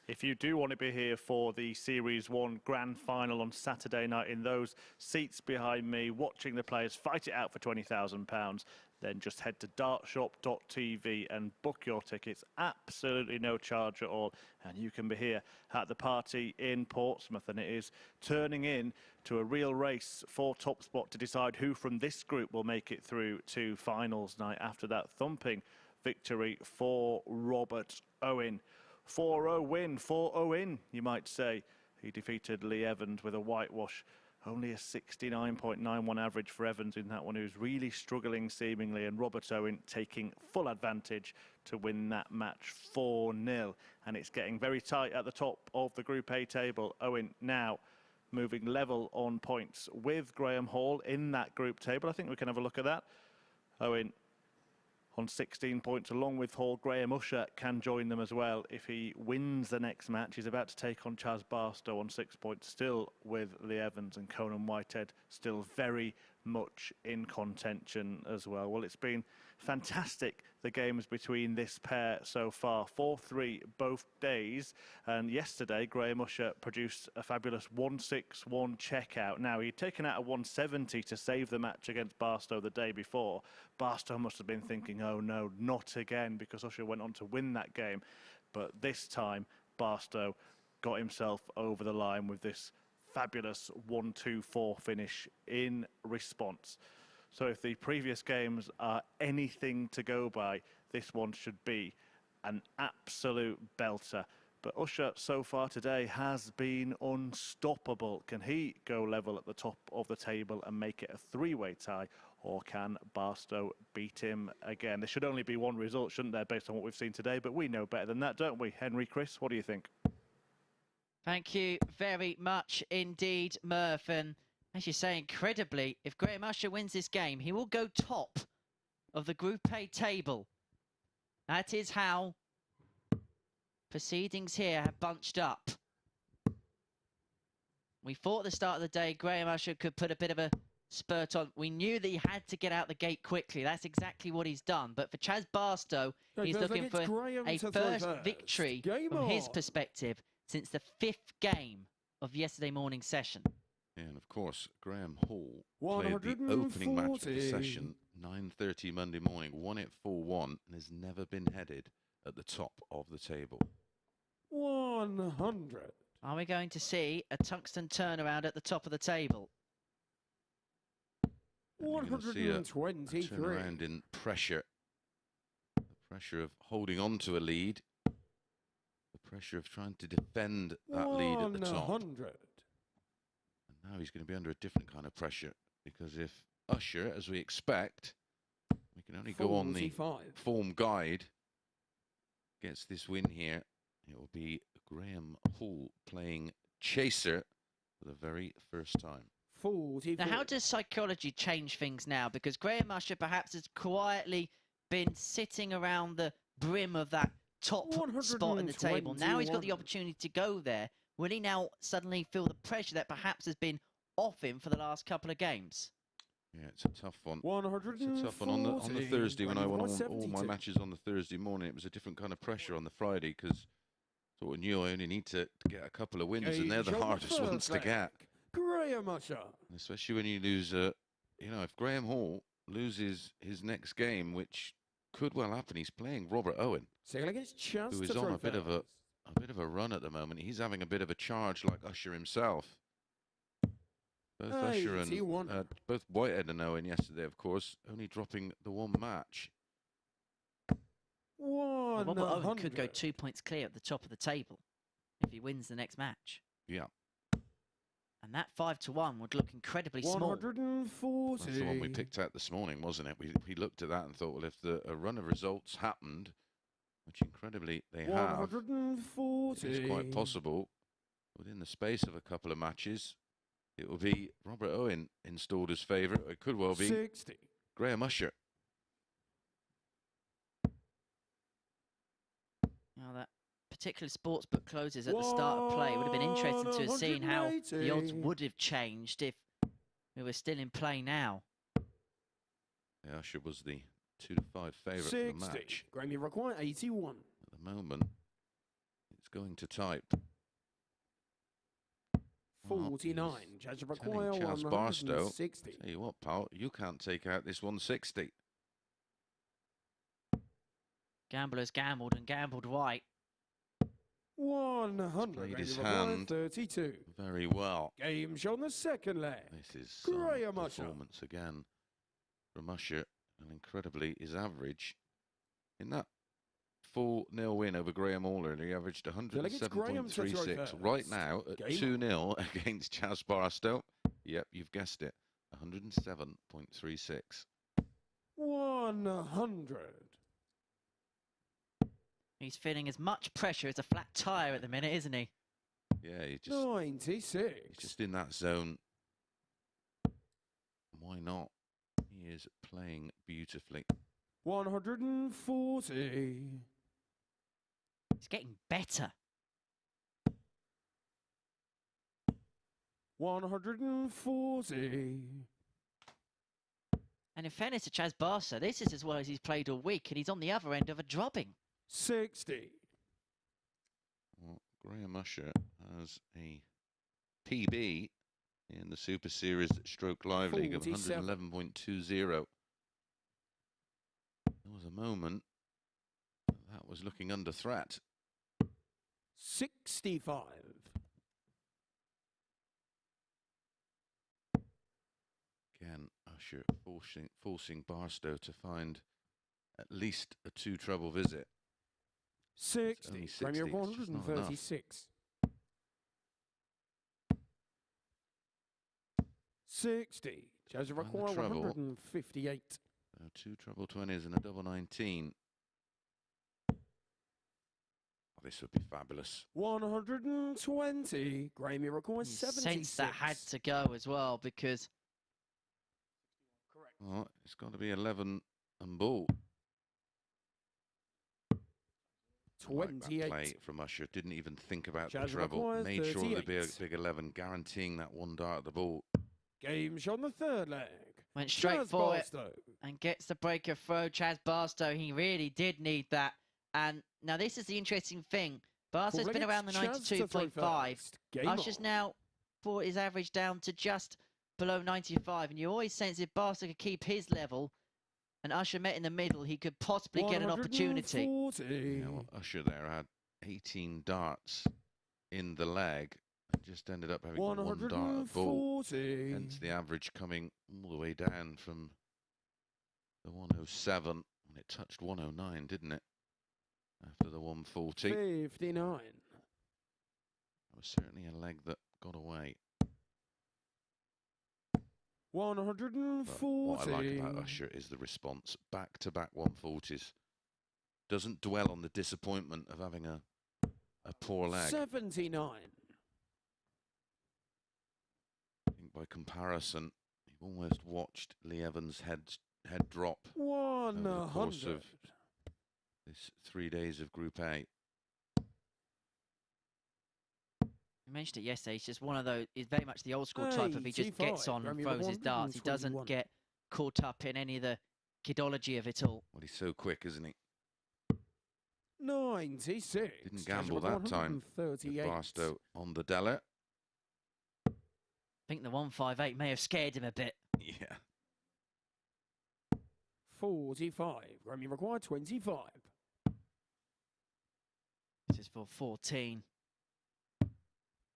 If you do want to be here for the Series 1 Grand Final on Saturday night in those seats behind me, watching the players fight it out for £20,000, then just head to dartshop.tv and book your tickets. Absolutely no charge at all. And you can be here at the party in Portsmouth. And it is turning in to a real race for top spot to decide who from this group will make it through to finals night after that thumping victory for Robert Owen. 4-0 win for Owen, you might say. He defeated Lee Evans with a whitewash. Only a 69.91 average for Evans in that one, who's really struggling seemingly, and Robert Owen taking full advantage to win that match 4-0. And it's getting very tight at the top of the Group A table. Owen now moving level on points with Graham Hall in that group table. I think we can have a look at that. Owen on 16 points, along with Hall. Graham Usher can join them as well if he wins the next match. He's about to take on Chaz Barstow on 6 points, still with Lee Evans, and Conan Whitehead still very much in contention as well. Well, it's been fantastic, the games between this pair so far. 4-3 both days, and yesterday Graham Usher produced a fabulous 1-6-1 checkout. Now, he'd taken out a 170 to save the match against Barstow the day before. Barstow must have been thinking, oh no, not again, because Usher went on to win that game. But this time, Barstow got himself over the line with this fabulous 1-2-4 finish in response. So if the previous games are anything to go by, this one should be an absolute belter. But Usher so far today has been unstoppable. Can he go level at the top of the table and make it a three-way tie, or can Barstow beat him again? There should only be one result, shouldn't there, based on what we've seen today? But we know better than that, don't we? Henry, Chris, what do you think? Thank you very much indeed, Murph. And as you say, incredibly, if Graham Usher wins this game, he will go top of the Group A table. That is how proceedings here have bunched up. We thought at the start of the day Graham Usher could put a bit of a spurt on. We knew that he had to get out the gate quickly. That's exactly what he's done. But for Chaz Barstow, he's looking for a first victory from his perspective since the 5th game of yesterday morning's session. And of course, Graham Hall played the opening match of the session, 9:30 Monday morning, won it 4-1, and has never been headed at the top of the table. 100. Are we going to see a tungsten turnaround at the top of the table? 123. Turnaround in pressure. The pressure of holding on to a lead. The pressure of trying to defend that lead at the top. 100. And now he's going to be under a different kind of pressure, because if Usher, as we expect, we can only go on the form guide, gets this win here, it will be Graham Hall playing chaser for the very first time. 44. Now, how does psychology change things now? Because Graham Usher perhaps has quietly been sitting around the brim of that top spot in the table. Now he's got the opportunity to go there. Will he now suddenly feel the pressure that perhaps has been off him for the last couple of games? Yeah, it's a tough one. It's a tough one. On the Thursday, when I won all my matches on the Thursday morning, it was a different kind of pressure on the Friday, because sort of knew I only need to get a couple of wins, and they're the hardest ones to get. Graham Usher. Especially when you lose, you know, if Graham Hall loses his next game, which could well happen, he's playing Robert Owen, Against Chaz, who is on a bit of a run at the moment. He's having a bit of a charge like Usher himself. Both Usher and both Whitehead and Owen yesterday, of course, only dropping the one match. Owen could go 2 points clear at the top of the table if he wins the next match. Yeah. And that 5-1 would look incredibly small. 140. That's the one we picked out this morning, wasn't it? We looked at that and thought, well, if a run of results happened, which incredibly they have, 140. it's quite possible within the space of a couple of matches, it will be Robert Owen installed as favourite. It could well be 60. Graham Usher. Now that particular sportsbook closes at the start of play. It would have been interesting to have seen how the odds would have changed if we were still in play now. Yeah, Usher was the 2-5 favourite for the match. Graham, you require 81. At the moment, it's going to type. 49. Chaz, you require Chaz Barstow, 160. tell you what, pal, you can't take out this 160. Gamblers gambled and gambled white. 100. Played his Graham, you require hand 32. very well. Game's on the second leg. This is Graham Usher. performance again from Usher, and incredibly, his average in that 4-0 win over Graham Aller, he averaged 107.36. Right now at 2-0 against Chaz Barstow. Yep, you've guessed it, 107.36. 100. He's feeling as much pressure as a flat tyre at the minute, isn't he? Yeah, he's 96. just in that zone. Why not? He is playing beautifully. 140. He's getting better. 140. And in fairness to Chaz Barstow, this is as well as he's played all week, and he's on the other end of a drubbing. 60. Well, Graham Usher has a PB in the Super Series Stroke Live League of 111.20. There was a moment that was looking under threat. 65. Again, Usher forcing Barstow to find at least a 2-treble visit. 60. Premier 136. 60. Chaz, you require 158. 2 treble 20s and a double 19. Oh, this would be fabulous. 120. Graham, you require 76. Sense that had to go as well because. Oh, it's got to be 11 and ball. 28. Like play from Usher. Didn't even think about Chaz the treble. Made 38. sure there'd be a big 11, guaranteeing that one dart at the ball. Game's on the third leg. Went straight Chaz for Barstow. it and gets the breaker throw. Chaz Barstow, he really did need that. And now this is the interesting thing. Barstow's been around the 92.5. Usher's now brought his average down to just below 95. And you always sense if Barstow could keep his level and Usher met in the middle, he could possibly get an opportunity. You know, Usher there had 18 darts in the leg and just ended up having one dart at ball. Hence the average coming all the way down from the 107. And it touched 109, didn't it? After the 140. 59. That was certainly a leg that got away. 140. But what I like about Usher is the response. Back-to-back 140s. Doesn't dwell on the disappointment of having a poor leg. 79. I think by comparison, you've almost watched Lee Evans' head drop over the course 100. of this 3 days of Group A. I mentioned it yesterday. He's just one of those. He's very much the old school type of. He just gets on and throws his darts. He doesn't get caught up in any of the kidology of it all. Well, he's so quick, isn't he? 96. Didn't gamble that time with Barstow on the Della. I think the 158 may have scared him a bit. Yeah. 45. Graham, you require 25. This is for 14.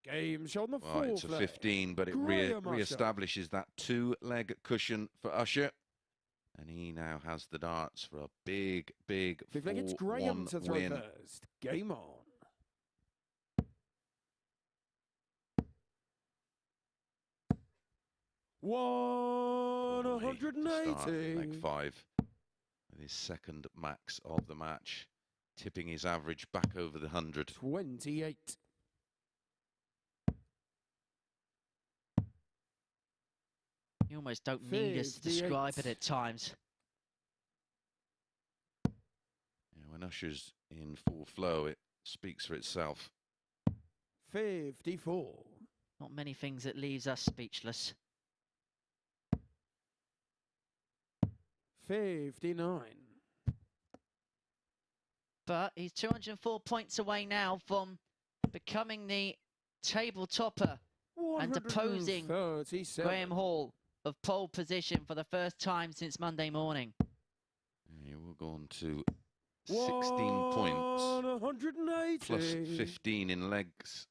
Game's on the Well, fourth it's a leg. 15, but it re-establishes that 2-leg cushion for Usher. And he now has the darts for a big 4-1 win. First. Game on. 180. Start leg 5 with his second max of the match, tipping his average back over the 100. 28. You almost don't need us to describe it at times. Yeah, when Usher's in full flow, it speaks for itself. 54. Not many things that leaves us speechless. 59. But he's 204 points away now from becoming the table topper and deposing 137. Graham Hall of pole position for the first time since Monday morning. Yeah, we'll go on to 16 points 180. plus 15 in legs.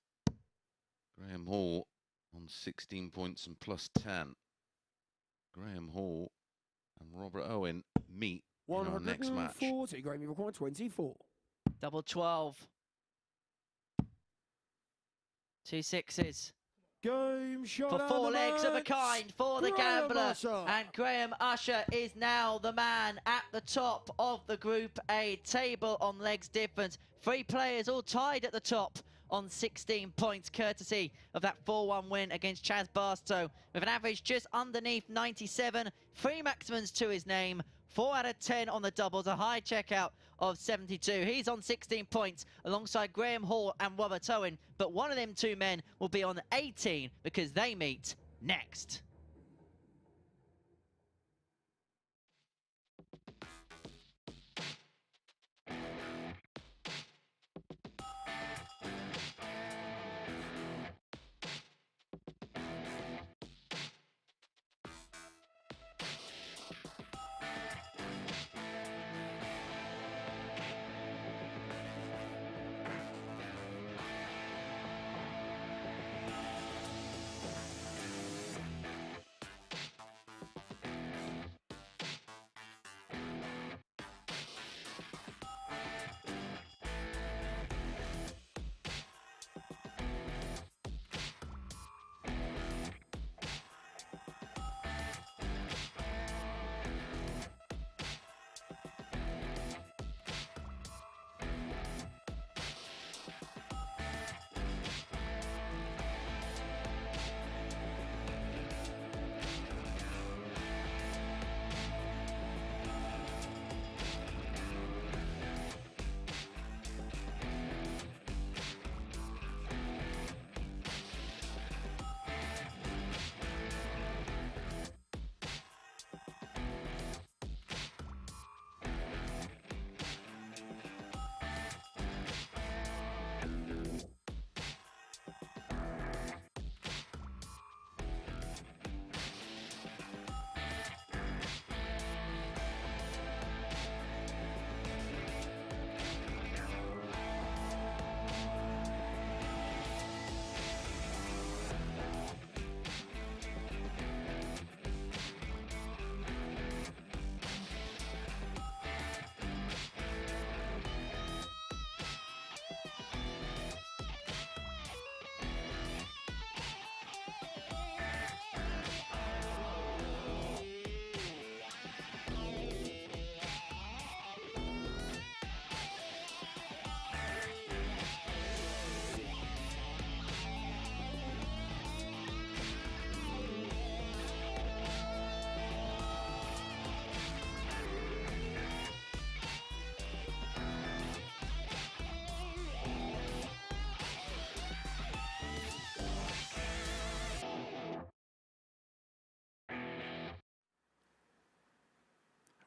Graham Hall on 16 points and plus 10. Graham Hall and Robert Owen meet in our next match. 140. Graham, you require 24. Double 12. 2 sixes. Game shot For 4 legs of a kind for the Graham gambler. Usher. And Graham Usher is now the man at the top of the Group A table on legs difference. 3 players all tied at the top on 16 points, courtesy of that 4-1 win against Chaz Barstow, with an average just underneath 97, 3 maximums to his name, 4 out of 10 on the doubles, a high checkout of 72. He's on 16 points alongside Graham Hall and Robert Owen, but one of them 2 men will be on 18 because they meet next.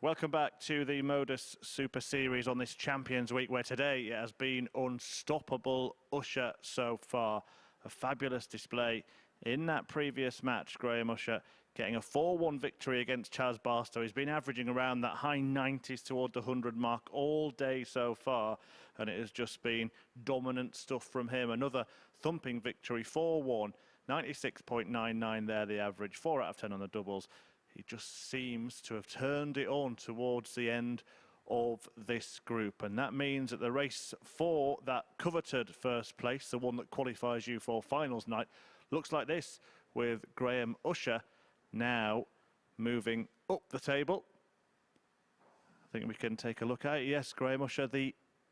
Welcome back to the MODUS Super Series on this Champions Week, where today it has been unstoppable Usher so far. A fabulous display in that previous match. Graham Usher getting a 4-1 victory against Chaz Barstow. He's been averaging around that high 90s toward the 100 mark all day so far, and it has just been dominant stuff from him. Another thumping victory, 4-1, 96.99 there, the average, 4 out of 10 on the doubles. He just seems to have turned it on towards the end of this group, and that means that the race for that coveted first place, the one that qualifies you for finals night, looks like this, with Graham Usher Now, moving up the table. I think we can take a look at it. Yes, Graham Usher,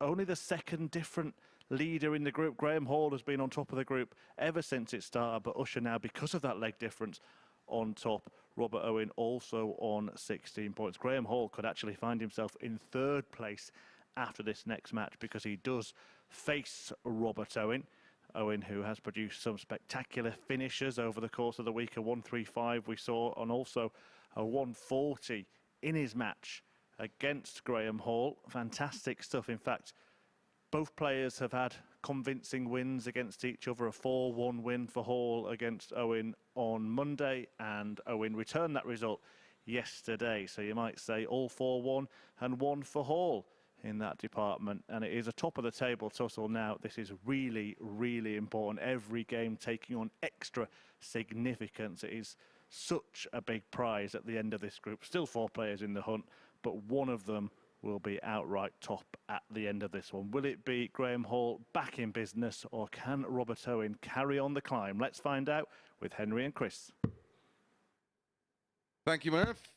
only the second different leader in the group. Graham Hall has been on top of the group ever since it started, but Usher now, because of that leg difference, on top. Robert Owen also on 16 points. Graham Hall could actually find himself in third place after this next match because he does face Robert Owen. Owen, who has produced some spectacular finishes over the course of the week. A 135 we saw, and also a 140 in his match against Graham Hall. Fantastic stuff. In fact, both players have had convincing wins against each other. A 4-1 win for Hall against Owen on Monday, and Owen returned that result yesterday. So you might say all 4-1 and 1 for Hall in that department. And it is a top of the table tussle now. This is really, really important. Every game taking on extra significance. It is such a big prize at the end of this group. Still 4 players in the hunt, but one of them will be outright top at the end of this one. Will it be Graham Hall back in business, or can Robert Owen carry on the climb? Let's find out with Henry and Chris. Thank you, Murph.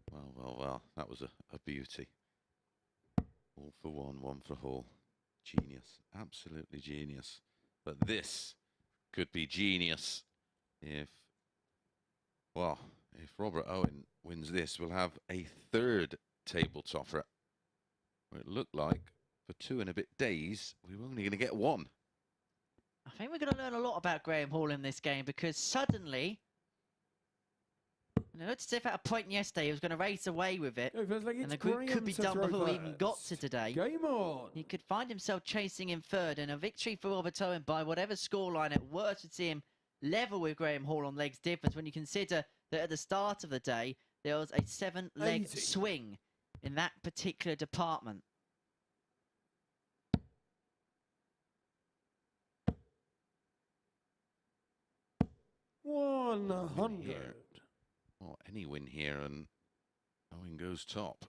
Well, that was a beauty. All for one, 1 for Hall. Genius, absolutely genius. But this could be genius if Robert Owen wins this, we'll have a third table topper. Where it looked like for 2 and a bit days, we were only going to get 1. I think we're going to learn a lot about Graham Hall in this game, because suddenly, it looked as if at a point yesterday he was going to race away with it, and the group could be done before we even got to today. Game on. He could find himself chasing in third, and a victory for Robert Owen by whatever scoreline it were to see him level with Graham Hall on legs difference, when you consider that at the start of the day there was a 7-leg swing in that particular department. $100. Well, any win here and Owen goes top.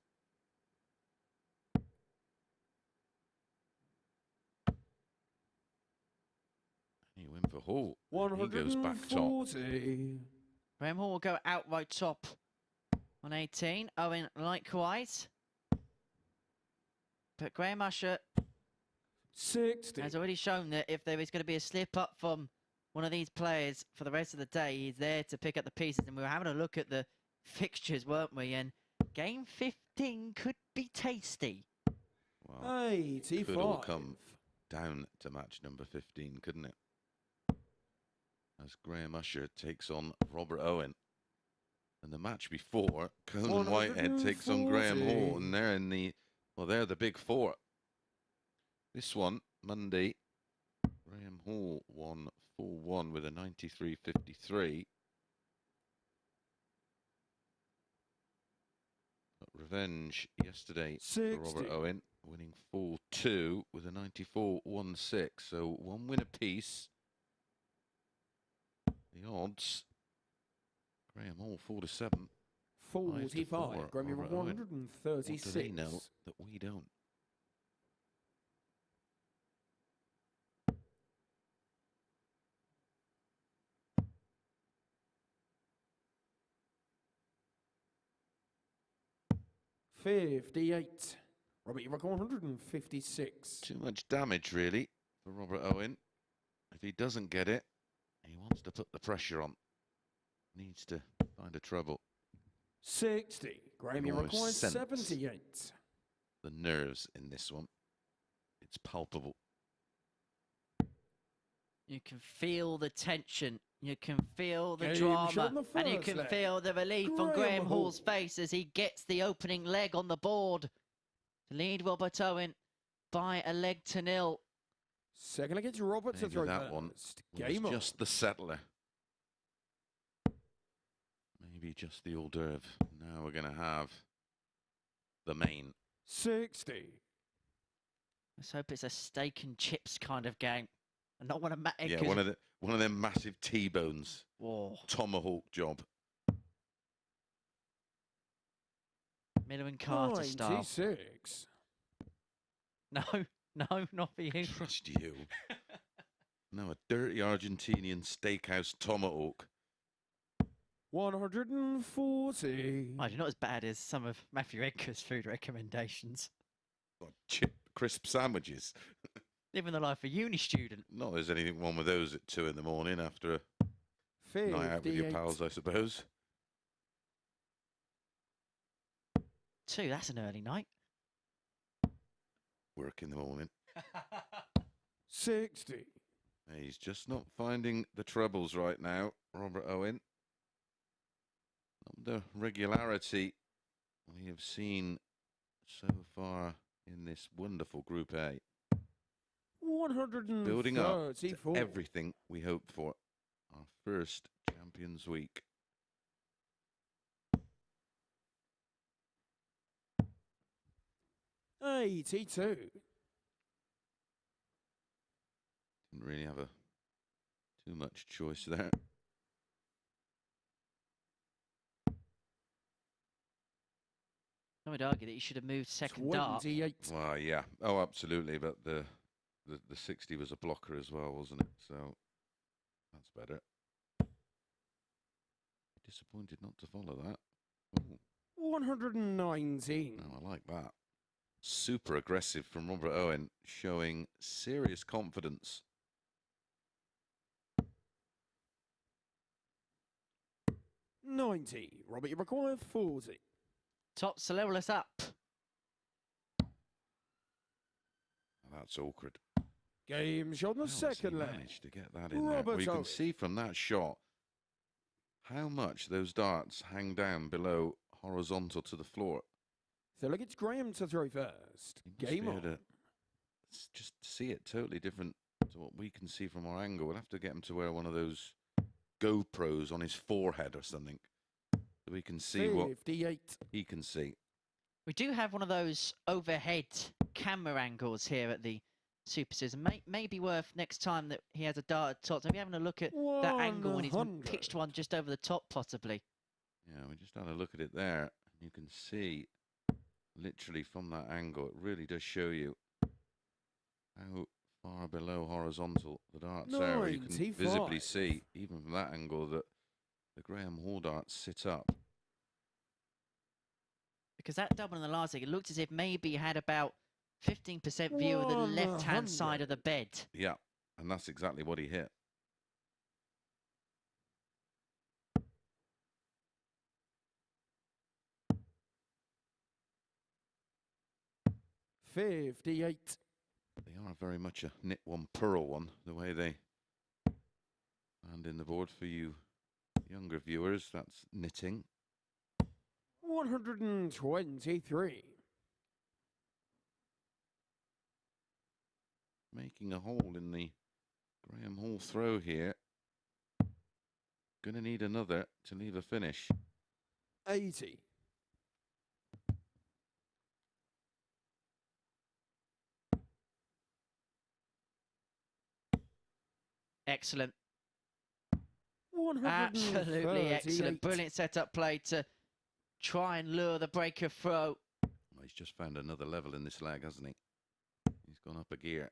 Any win for Hall. He goes back top. Graham Hall will go outright top on 18. Owen likewise. But Graham Usher 60 has already shown that if there is going to be a slip up from one of these players for the rest of the day, he's there to pick up the pieces. And we were having a look at the fixtures, weren't we? And game 15 could be tasty. Well, 85. could all come down to match number 15, couldn't it? As Graham Usher takes on Robert Owen. And the match before, Conan Whitehead takes on Graham Hall, and they're in they're the big 4. This one, Monday, Graham Hall won 4-1 with a 93.53. But revenge yesterday for Robert Owen, winning 4-2 with a 94.16. So 1 win apiece. The odds, Graham Hall 4-7. 45. Graham, you're 136. What do they know that we don't? $58. Robert, you're 156. Too much damage, really, for Robert Owen. If he doesn't get it, he wants to put the pressure on. Needs to find a trouble. 60. Graham, you're 78. The nerves in this one. It's palpable. You can feel the tension. You can feel the drama. And you can feel the relief on Graham Hall's face as he gets the opening leg on the board to lead Robert Owen by a leg to 0. Second against Robert to throw that one was just the settler. Maybe just the hors d'oeuvre. Now we're going to have the main. 60. Let's hope it's a steak and chips kind of game. And not one of one of them massive T-bones. Whoa. Tomahawk job. Miller and Carter style. 96. No, not for you. Trust you. No, a dirty Argentinian steakhouse tomahawk. 140. Mind you, not as bad as some of Matthew Edgar's food recommendations. Got chip crisp sandwiches. Living the life of a uni student. Not there's anything wrong with those at 2 in the morning after a night out with your 58. pals, I suppose. 2, that's an early night. Work in the morning. 60. He's just not finding the trebles right now, Robert Owen. Not the regularity we have seen so far in this wonderful Group A. 134. Building up to everything we hoped for. Our first Champions Week. $82. Didn't really have too much choice there. I would argue that you should have moved second dart. 28. Well, yeah. Oh, absolutely. But the 60 was a blocker as well, wasn't it? So that's better. Disappointed not to follow that. Ooh. 119. No, I like that. Super aggressive from Robert Owen, showing serious confidence. $90. Robert, you require 40. Tops the level us up. That's awkward. Game shot on the How has he second leg. managed to get that in there? Robert Well, you Owen. can see from that shot how much those darts hang down below, horizontal to the floor. So look, it's Graham to throw first. You must Game be able on. to just see it totally different to what we can see from our angle. We'll have to get him to wear one of those GoPros on his forehead or something, so we can see what 58. he can see. We do have one of those overhead camera angles here at the Super Series. Maybe worth next time that he has a dart at top. Maybe having a look at that angle when he's 100. pitched one just over the top, possibly. Yeah, we just had a look at it there. You can see literally from that angle, it really does show you how far below horizontal the darts are. You can 95. visibly see, even from that angle, that the Graham Hall darts sit up. Because that double in the last leg, it looked as if maybe he had about 15% view of the left-hand side of the bed. Yeah, and that's exactly what he hit. $58. They are very much a knit one, purl one, the way they land in the board. For you younger viewers, that's knitting. 123. Making a hole in the Graham Hall throw here. Gonna need another to leave a finish. 80. Excellent. 138. Absolutely excellent. Brilliant setup play to try and lure the breaker throw. Well, he's just found another level in this leg, hasn't he? He's gone up a gear.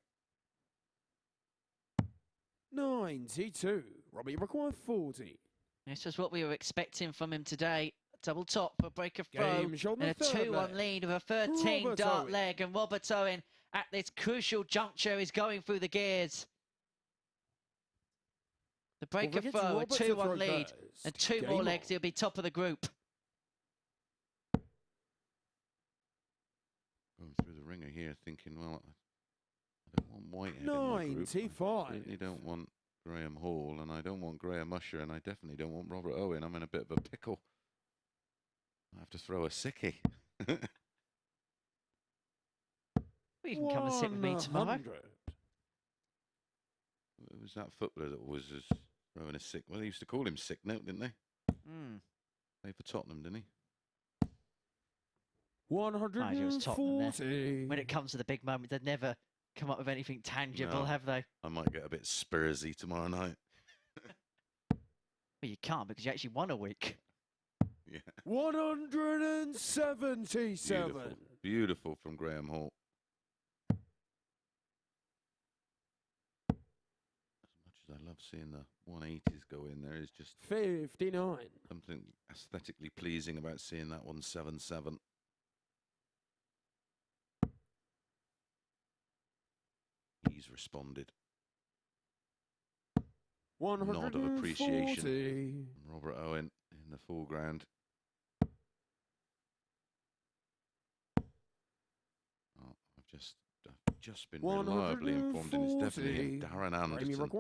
92. Robbie, you require 40. This was what we were expecting from him today. Double top for breaker throw. Game shot on And a the third 2-1 leg. lead with a 13 Robert dart Owen. leg. And Robert Owen at this crucial juncture is going through the gears. The breaker Well, throw, a Robert to 2-1 throw lead. first. And 2 Game more on. legs, he'll be top of the group. Going through the ringer here, thinking, well, I don't want Whitehead in my group. 95. I certainly don't want Graham Hall, and I don't want Graham Usher, and I definitely don't want Robert Owen. I'm in a bit of a pickle. I have to throw a sickie. You can come and sit with me tomorrow. 100. It was that footballer that was just throwing a sick. Well, they used to call him Sick Note, didn't they? Played for Tottenham, didn't he? 140. When it comes to the big moment, they've never come up with anything tangible, No. have they? I might get a bit Spursy tomorrow night. Well, you can't because you actually won a week. Yeah. 177. Beautiful. Beautiful from Graham Hall. As much as I love love seeing the 180s go in there. Is just 59. something aesthetically pleasing about seeing that one 7-7. He's responded. Nod of appreciation from Robert Owen in the foreground. Oh, I've just been reliably informed, and it's definitely Darren Anderton.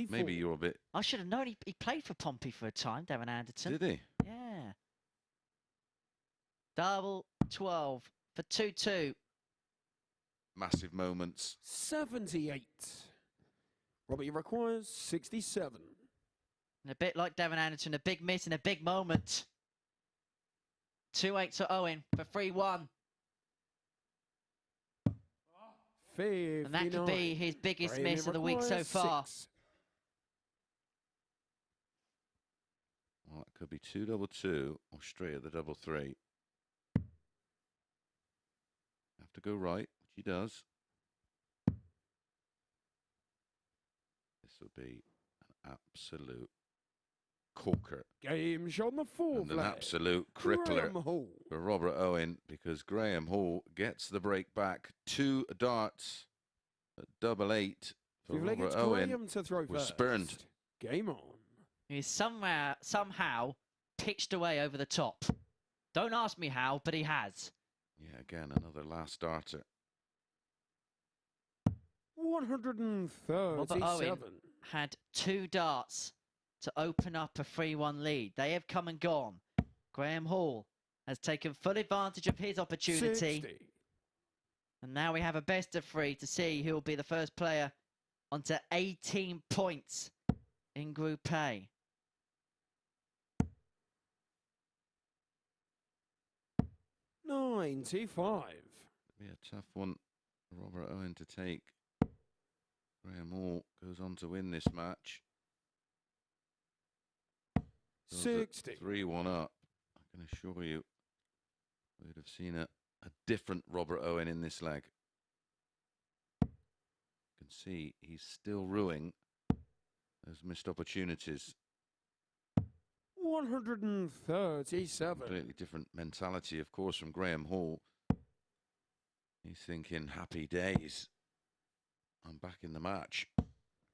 Maybe you're a bit. I should have known he played for Pompey for a time, Darren Anderton. Did he? Yeah. Double 12 for 2-2. Massive moments. 78. Robbie requires 67. And a bit like Darren Anderton, a big miss and a big moment. 2-8 to Owen for 3-1. And that could be his biggest miss of the week so far. 6. Well, it could be 2-2-2 or straight at the 3-3. Have to go right, which he does. This will be an absolute corker. Game shot on the 4th. And an absolute crippler for Robert Owen, because Graham Hall gets the break back. 2 darts at 8-8 for Robert Owen was spurned. Game on. He's somehow pitched away over the top. Don't ask me how, but he has. Yeah, again, another last darter. 137. Robert Owen had 2 darts to open up a 3-1 lead. They have come and gone. Graham Hall has taken full advantage of his opportunity. 60. And now we have a best of 3 to see who will be the first player onto 18 points in Group A. $95. Be a tough one for Robert Owen to take. Graham Hall goes on to win this match. 60. 3-1 up. I can assure you, we'd have seen a different Robert Owen in this leg. You can see he's still ruining those missed opportunities. 137. Completely different mentality, of course, from Graham Hall. He's thinking, happy days. I'm back in the match.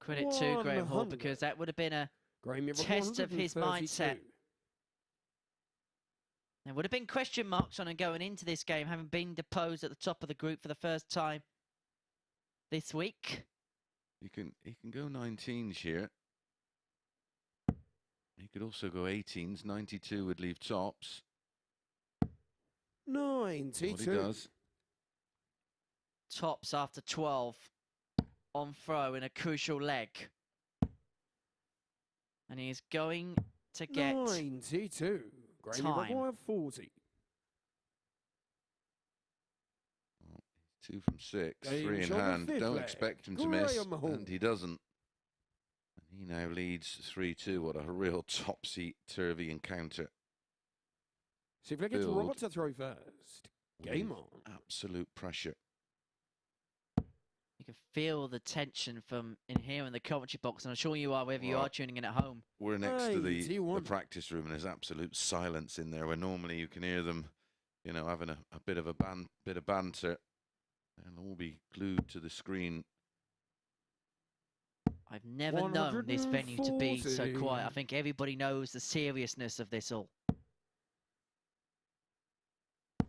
Credit to Graham Hall, because that would have been a test of his mindset. There would have been question marks on him going into this game, having been deposed at the top of the group for the first time this week. He can go 19s here. He could also go 18s. 92 would leave tops. 92. What he does. Tops after 12 on throw in a crucial leg. And he's going to get 92. Graham require 40. 2 from 6, 3 in hand. Don't expect him to miss, and he doesn't. And he now leads 3-2. What a real topsy-turvy encounter. See if we get Robert to throw first. Game on. Absolute pressure. You can feel the tension from in here in the commentary box, and I'm sure you are, wherever you are tuning in at home. We're next to the practice room, and there's absolute silence in there, where normally you can hear them, you know, having a bit of banter. They'll all be glued to the screen. I've never known this venue to be so quiet. I think everybody knows the seriousness of this all. I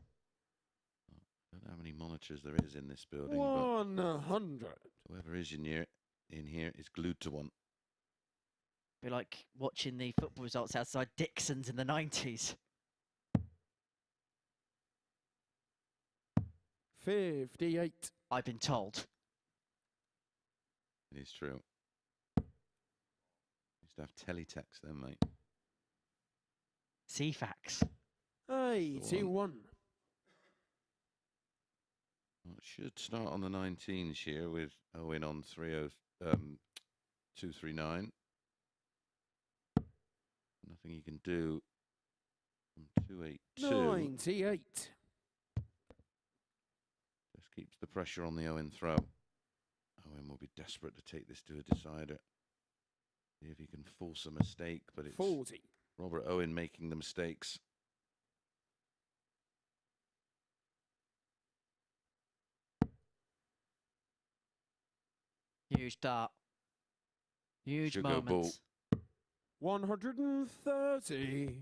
don't know how many monitors there is in this building. 100. Whoever is in here is glued to one. Be like watching the football results outside Dixon's in the 90s. 58. I've been told. It is true. Used to have teletext then, mate. CFAX. 81. Well, it should start on the 19s here with Owen on 239. Nothing he can do from 282. 98. Just keeps the pressure on the Owen throw. Owen will be desperate to take this to a decider. See if he can force a mistake, but it's 40. Robert Owen making the mistakes. Huge dart. Huge Should go ball. moment. 130.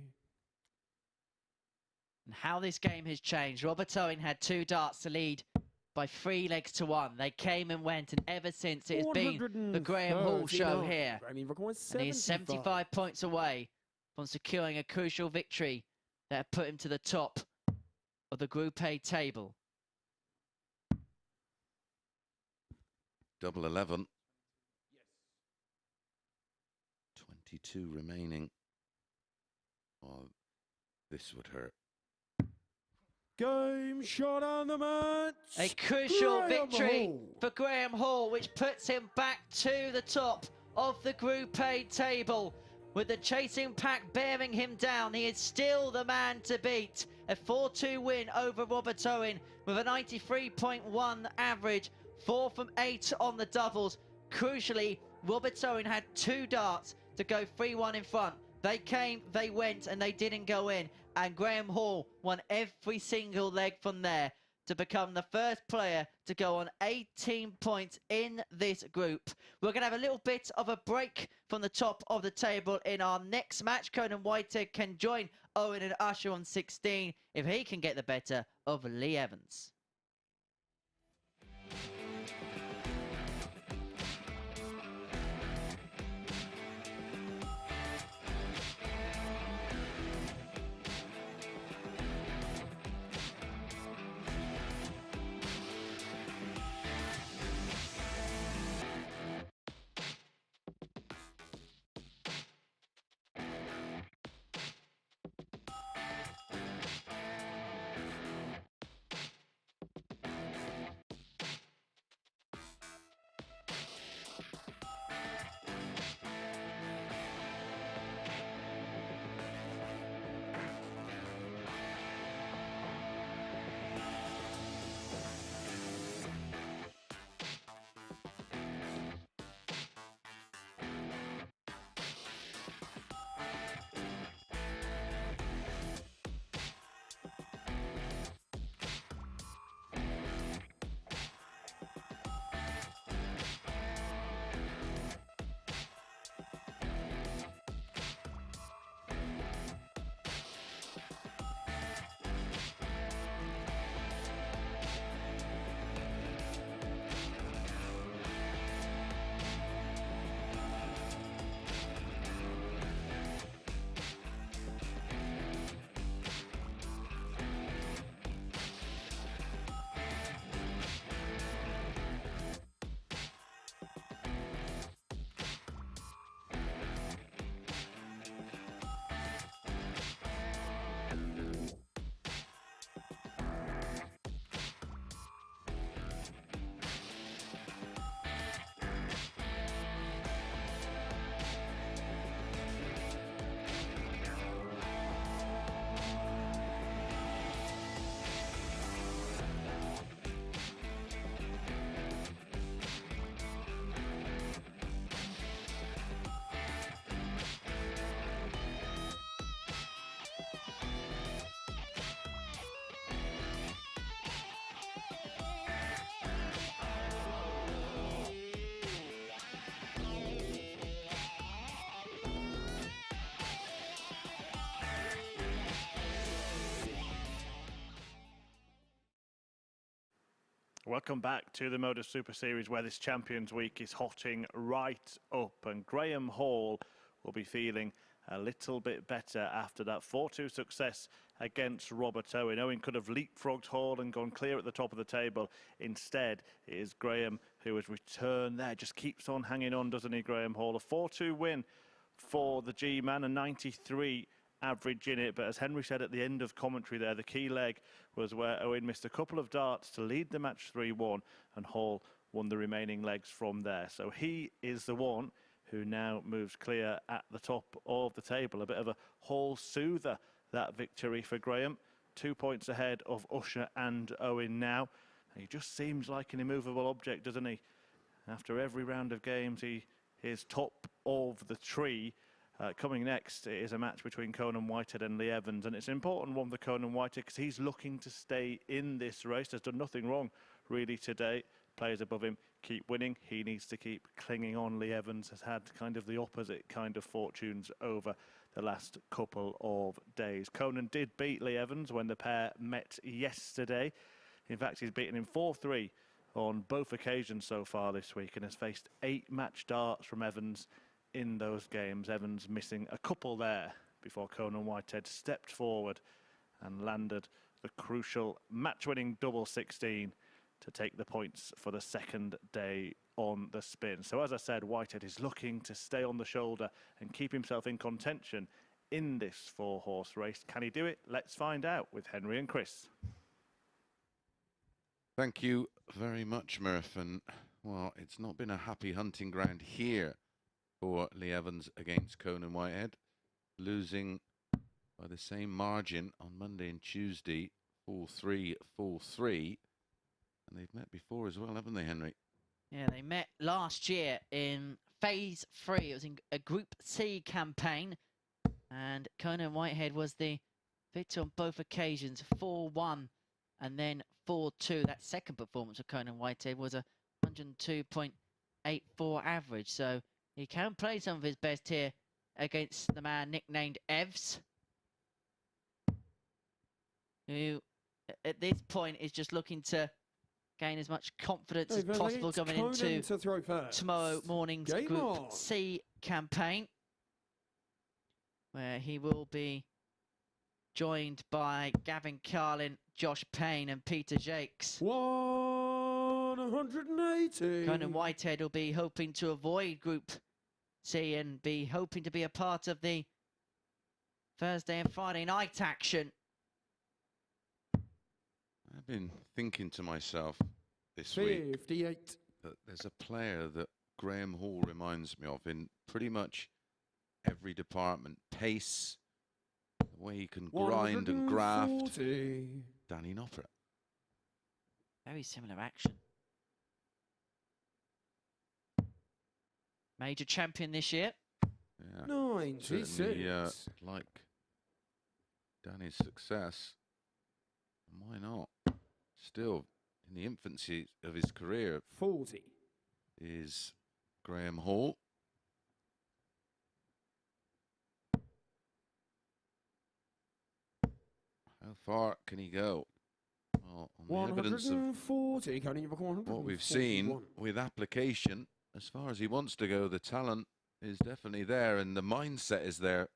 And how this game has changed. Robert Owen had 2 darts to lead by 3 legs to 1. They came and went, and ever since it has been the Graham Hall show here. And he's 75 points away from securing a crucial victory that put him to the top of the Group A table. Double 11. 22 remaining. Oh, this would hurt. Game shot on the match. A crucial Graham victory Hall. for Graham Hall, which puts him back to the top of the Group A table. With the chasing pack bearing him down, he is still the man to beat. A 4-2 win over Robert Owen with a 93.1 average, 4 from 8 on the doubles. Crucially, Robert Owen had 2 darts to go 3-1 in front. They came, they went, and they didn't go in. And Graham Hall won every single leg from there to become the first player to go on 18 points in this group. We're going to have a little bit of a break from the top of the table in our next match. Conan Whitehead can join Owen and Usher on 16 if he can get the better of Lee Evans. Welcome back to the MODUS Super Series, where this Champions Week is hotting right up, and Graham Hall will be feeling a little bit better after that 4-2 success against Robert Owen. Owen could have leapfrogged Hall and gone clear at the top of the table. Instead, it is Graham who has returned there. Just keeps on hanging on, doesn't he, Graham Hall? A 4-2 win for the G-Man, a 93 average in it, but as Henry said at the end of commentary there, the key leg was where Owen missed a couple of darts to lead the match 3-1, and Hall won the remaining legs from there. So he is the one who now moves clear at the top of the table. A bit of a Hall soother, that victory for Graham. 2 points ahead of Usher and Owen now. He just seems like an immovable object, doesn't he? After every round of games, he is top of the tree. Coming next is a match between Conan Whitehead and Lee Evans, and it's an important one for Conan Whitehead because he's looking to stay in this race. Has done nothing wrong really today. Players above him keep winning. He needs to keep clinging on. Lee Evans has had kind of the opposite kind of fortunes over the last couple of days. Conan did beat Lee Evans when the pair met yesterday. In fact, he's beaten him 4-3 on both occasions so far this week and has faced 8 match darts from Evans in those games. Evans missing a couple there before Conan Whitehead stepped forward and landed the crucial match-winning double 16 to take the points for the second day on the spin. So as I said, Whitehead is looking to stay on the shoulder and keep himself in contention in this 4-horse race. Can he do it? Let's find out with Henry and Chris. Thank you very much, Murph. And, well, it's not been a happy hunting ground here for Lee Evans against Conan Whitehead, losing by the same margin on Monday and Tuesday, 4-3, 4-3. And they've met before as well, haven't they, Henry? Yeah, they met last year in Phase 3. It was in a Group C campaign, and Conan Whitehead was the victor on both occasions, 4-1 and then 4-2. That second performance of Conan Whitehead was a 102.84 average, so he can play some of his best here against the man nicknamed Evs, who at this point is just looking to gain as much confidence as possible going into tomorrow morning's Group C campaign, where he will be joined by Gavin Carlin, Josh Payne and Peter Jakes. 180. Conan Whitehead will be hoping to avoid Group C and be hoping to be a part of the Thursday and Friday night action. I've been thinking to myself this 58. week that there's a player that Graham Hall reminds me of in pretty much every department. Pace, the way he can grind and graft. Danny Noppert. Very similar action. Major champion this year. Yeah, 96. certainly, like Danny's success. Why not? Still in the infancy of his career 40 is Graham Hall. How far can he go? Well, on the evidence of what we've seen with application, as far as he wants to go, the talent is definitely there and the mindset is there.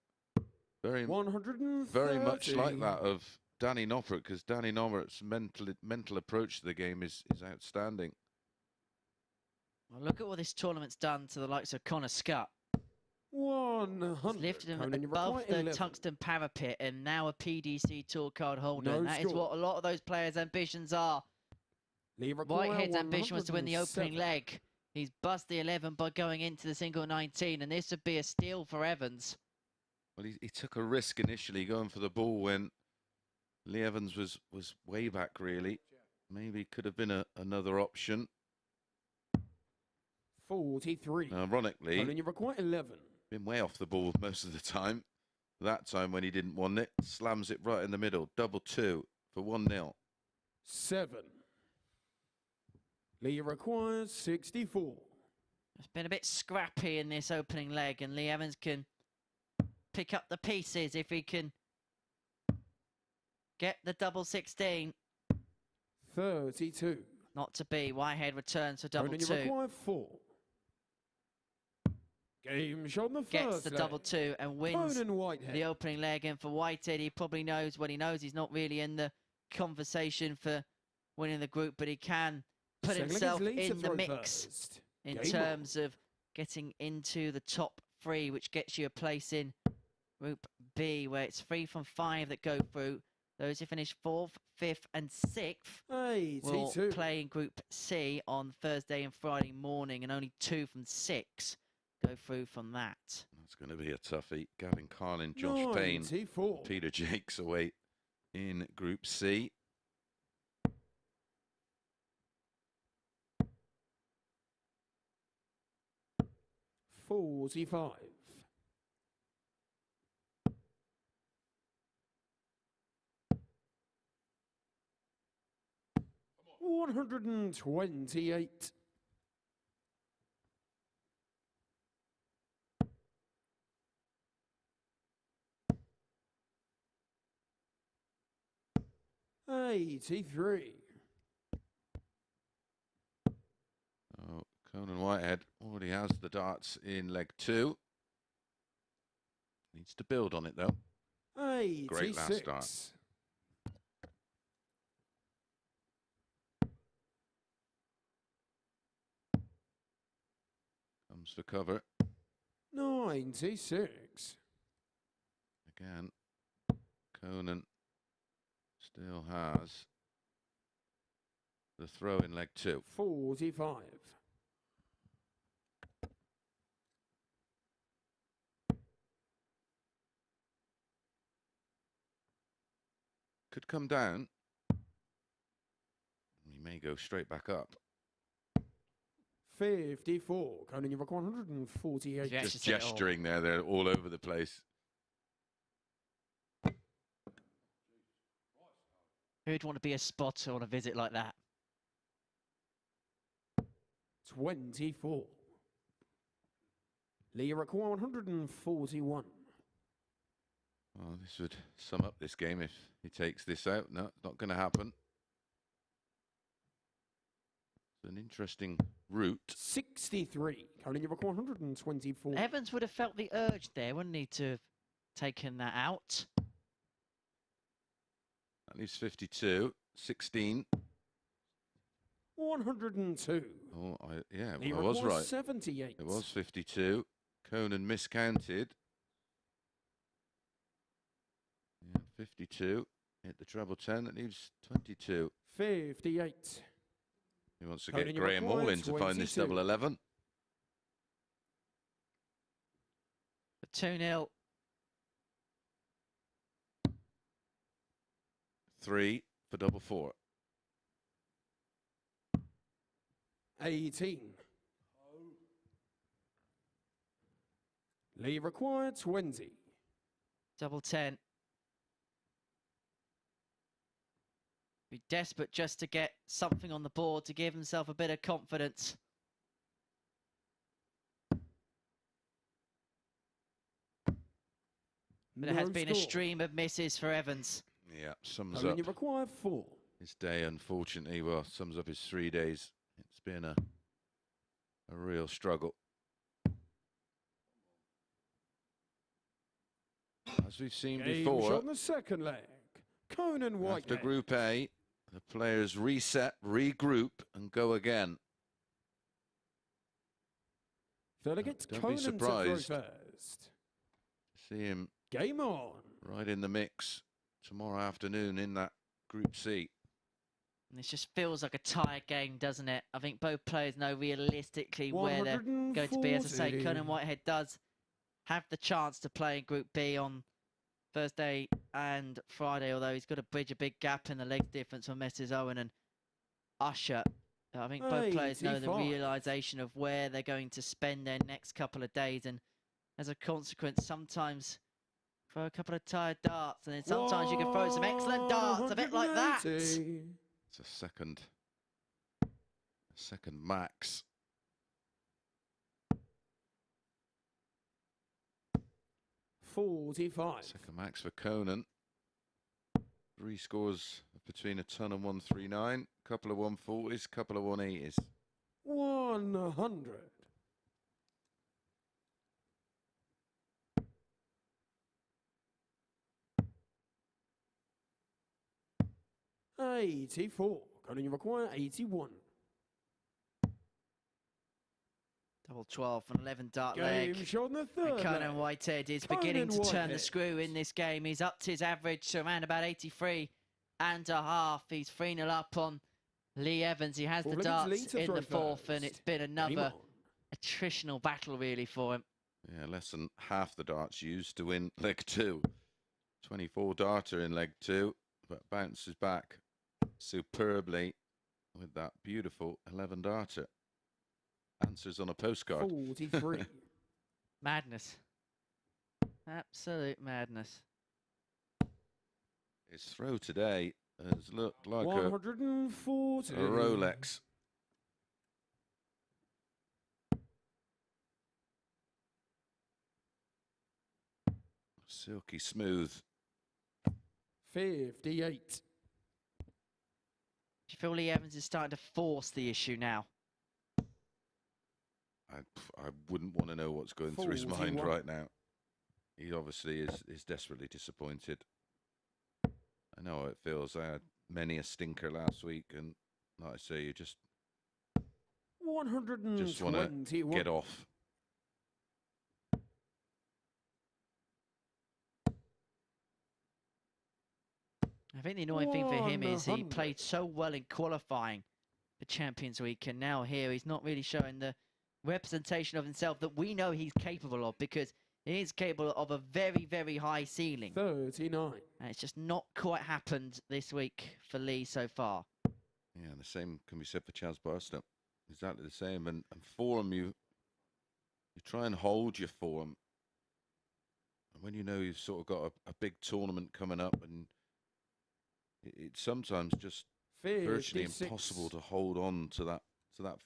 Very much like that of Danny Noppert, because Danny Noppert's mental approach to the game is outstanding. Well, look at what this tournament's done to the likes of Connor Scott. 100. It's lifted him above the tungsten parapet and now a PDC tour card holder. And that is what a lot of those players' ambitions are. Whitehead's ambition was to win the opening leg. He's buzzed the 11 by going into the single 19, and this would be a steal for Evans. Well, he took a risk initially going for the ball when Lee Evans was way back, really. Maybe could have been another option. 43. Ironically, you require 11. Been way off the ball most of the time. That time when he didn't want it, slams it right in the middle. Double 2 for 1-0. 7. Lee requires 64. It's been a bit scrappy in this opening leg, and Lee Evans can pick up the pieces if he can get the double 16. 32. Not to be. Whitehead returns for double 2. You require 4. Game shot the first gets the leg. double 2 and wins Whitehead. the opening leg. And for Whitehead, he probably knows what he knows. He's not really in the conversation for winning the group, but he can put himself in the mix in terms of getting into the top 3, which gets you a place in Group B, where it's 3 from 5 that go through. Those who finish 4th, 5th and 6th will play in Group C on Thursday and Friday morning, and only 2 from 6 go through from that. That's going to be a toughie. Gavin Carlin, Josh Payne, Peter Jakes away in Group C. 45. 128. 83. Oh, Conan Whitehead already has the darts in leg 2. Needs to build on it though. 86. Great last start. Comes for cover. 96. Again, Conan still has the throw in leg 2. 45. Could come down. He may go straight back up. 54. Conan, you've got 148. Yeah. Just gesturing there. They're all over the place. Who'd want to be a spotter on a visit like that? 24. Lee, you're at 141. Well, this would sum up this game if he takes this out. No, it's not going to happen. It's an interesting route. 63. Conan, you've got 124. Evans would have felt the urge there, wouldn't he, to have taken that out? That leaves 52. 16. 102. Oh, yeah, Lee, I was right. 78. It was 52. Conan miscounted. Yeah, 52. Hit the treble 10. That leaves 22. 58. He wants to Conan, get you're Graham all in to find 22. this double 11. The 2-0. 3 for double 4. 18. Lee required 20. Double 10. Be desperate just to get something on the board to give himself a bit of confidence. But it has been a stream of misses for Evans. Yeah, sums Conan, up you required 4. his day, unfortunately. Well, sums up his 3 days. It's been a real struggle. As we've seen Game before, shot in the second leg. Conan Whitehead. after Group A, the players reset, regroup, and go again. Delegates Don't be Conan to surprised. throw first. See him Game on. right in the mix tomorrow afternoon in that Group C. And this just feels like a tired game, doesn't it? I think both players know realistically where they're going to be. As I say, 140. Conan Whitehead does have the chance to play in Group B on Thursday and Friday, although he's got to bridge a big gap in the legs difference from Messrs. Owen and Usher. I think both players know the 85. realisation of where they're going to spend their next couple of days, and as a consequence, sometimes throw a couple of tired darts, and then sometimes you can throw some excellent darts, a bit like that. 180. It's a second max. $45. Second max for Conan. 3 scores between a ton and 139. Couple of 140s, couple of 180s. 100. 84. Conan, you require 81. Double 12 and 11 dart Game leg. shot in the And third Conan leg. Whitehead is Conan beginning to turn the Whitehead. screw in this game. He's upped his average to around about 83 and a half. He's 3-0 up on Lee Evans. He has the Well, darts Lee to in throw the fourth, and first. it's been Game another on. attritional battle really for him. Yeah, less than half the darts used to win leg 2. 24 darter in leg 2, but bounces back superbly with that beautiful 11 darter. Answers on a postcard. 43. Madness. Absolute madness. His throw today has looked like a 140. Rolex. Silky smooth. 58. Do you feel Lee Evans is starting to force the issue now? I wouldn't want to know what's going through his mind 41. right now. He obviously is desperately disappointed. I know how it feels. I had many a stinker last week, and like I say, you just 121. want to get off. I think the annoying thing for him is he 100. played so well in qualifying for Champions Week, and now here he's not really showing the representation of himself that we know he's capable of, because he is capable of a very, very high ceiling. 39. And it's just not quite happened this week for Lee so far. Yeah, the same can be said for Chaz Barstow. Exactly the same. And form, you try and hold your form. And when you know you've sort of got a big tournament coming up, and it's sometimes just 56. virtually impossible to hold on to that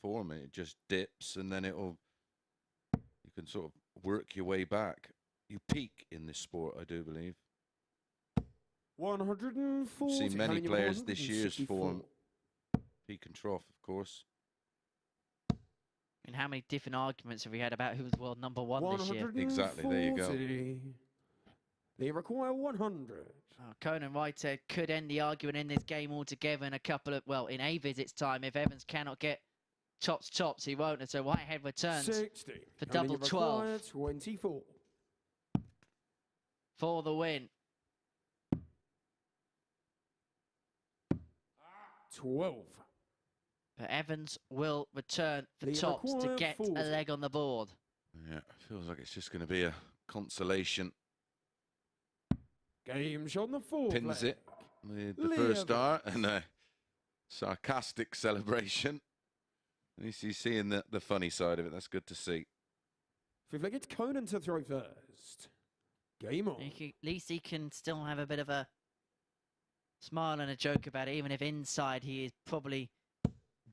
form. It just dips, and then you can sort of work your way back. You peak in this sport, I do believe. 140. I've seen many Hanging players this year's 164. form peak and trough, of course. And how many different arguments have we had about who's world number one this year? Exactly, there you go. 140. They require 100. Oh, Conan Whitehead could end the argument in this game altogether in a couple of, well, in a visit's time. If Evans cannot get tops, he won't. And so Whitehead returns 60. for double 12 24. for the win. 12. But Evans will return for They tops to require get 40. a leg on the board. Yeah, feels like it's just going to be a consolation. Game shot on the fourth Pins leg. it with the Lee first Evans. start, and a sarcastic celebration. At least he's seeing the funny side of it. That's good to see. Fifth leg, it's Conan to throw first. Game on. At least he can still have a bit of a smile and a joke about it, even if inside he is probably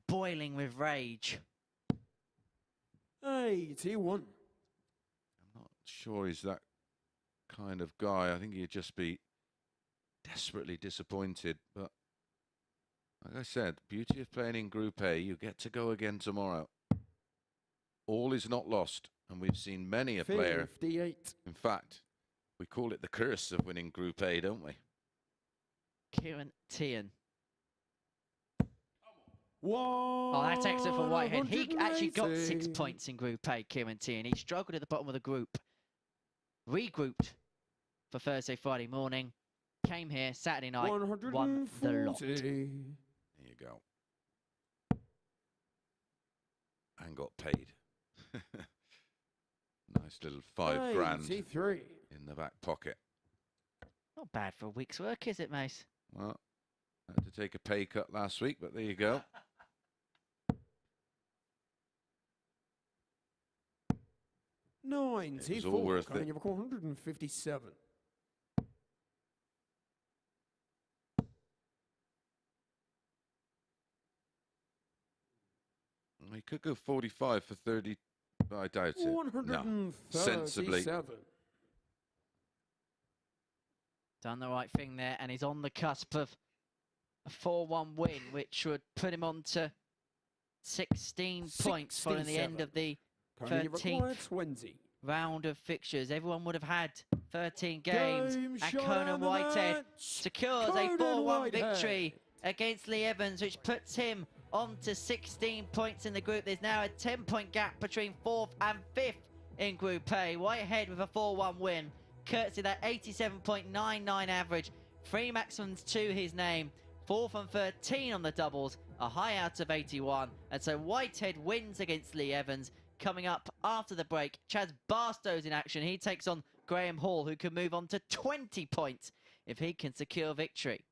boiling with rage. 81. I'm not sure he's that kind of guy. I think he'd just be desperately disappointed. But like I said, beauty of playing in Group A, you get to go again tomorrow. All is not lost, and we've seen many a player. 58. In fact, we call it the curse of winning Group A, don't we? Kieran Tian. Oh, that's excellent for Whitehead. He actually got 6 points in Group A, Kieran Tian. He struggled at the bottom of the group. Regrouped for Thursday, Friday morning. Came here Saturday night, won the lot. There you go. And got paid. Nice little £5 in the back pocket. Not bad for a week's work, is it, Mace? Well, had to take a pay cut last week, but there you go. It was all worth it. 157. He could go 45 for 30, but I doubt it. 137. No, sensibly. Done the right thing there, and he's on the cusp of a 4-1 win, which would put him on to 16 points following the end of the 13th round of fixtures. Everyone would have had 13 games, and Conan Whitehead secures a 4-1 victory against Lee Evans, which puts him on to 16 points in the group. There's now a 10-point gap between 4th and 5th in Group A. Whitehead with a 4-1 win, courtesy of that 87.99 average, 3 maximums to his name, 4th and 13 on the doubles, a high out of 81, and so Whitehead wins against Lee Evans. Coming up after the break, Chaz Barstow's in action. He takes on Graham Hall, who can move on to 20 points if he can secure victory.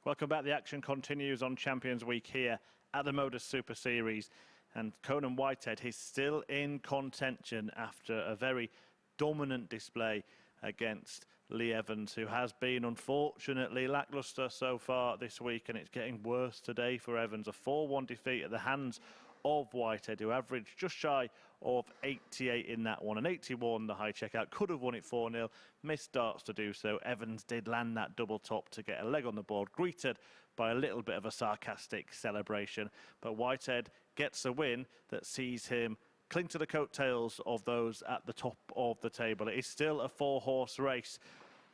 Welcome back. The action continues on Champions Week here at the MODUS Super Series. And Conan Whitehead is still in contention after a very dominant display against Lee Evans, who has been unfortunately lacklustre so far this week, and it's getting worse today for Evans. A 4-1 defeat at the hands of Whitehead, who averaged just shy of 88 in that one. An 81, the high checkout, could have won it 4-0, missed starts to do so. Evans did land that double top to get a leg on the board, greeted by a little bit of a sarcastic celebration. But Whitehead gets a win that sees him cling to the coattails of those at the top of the table. It is still a 4-horse race.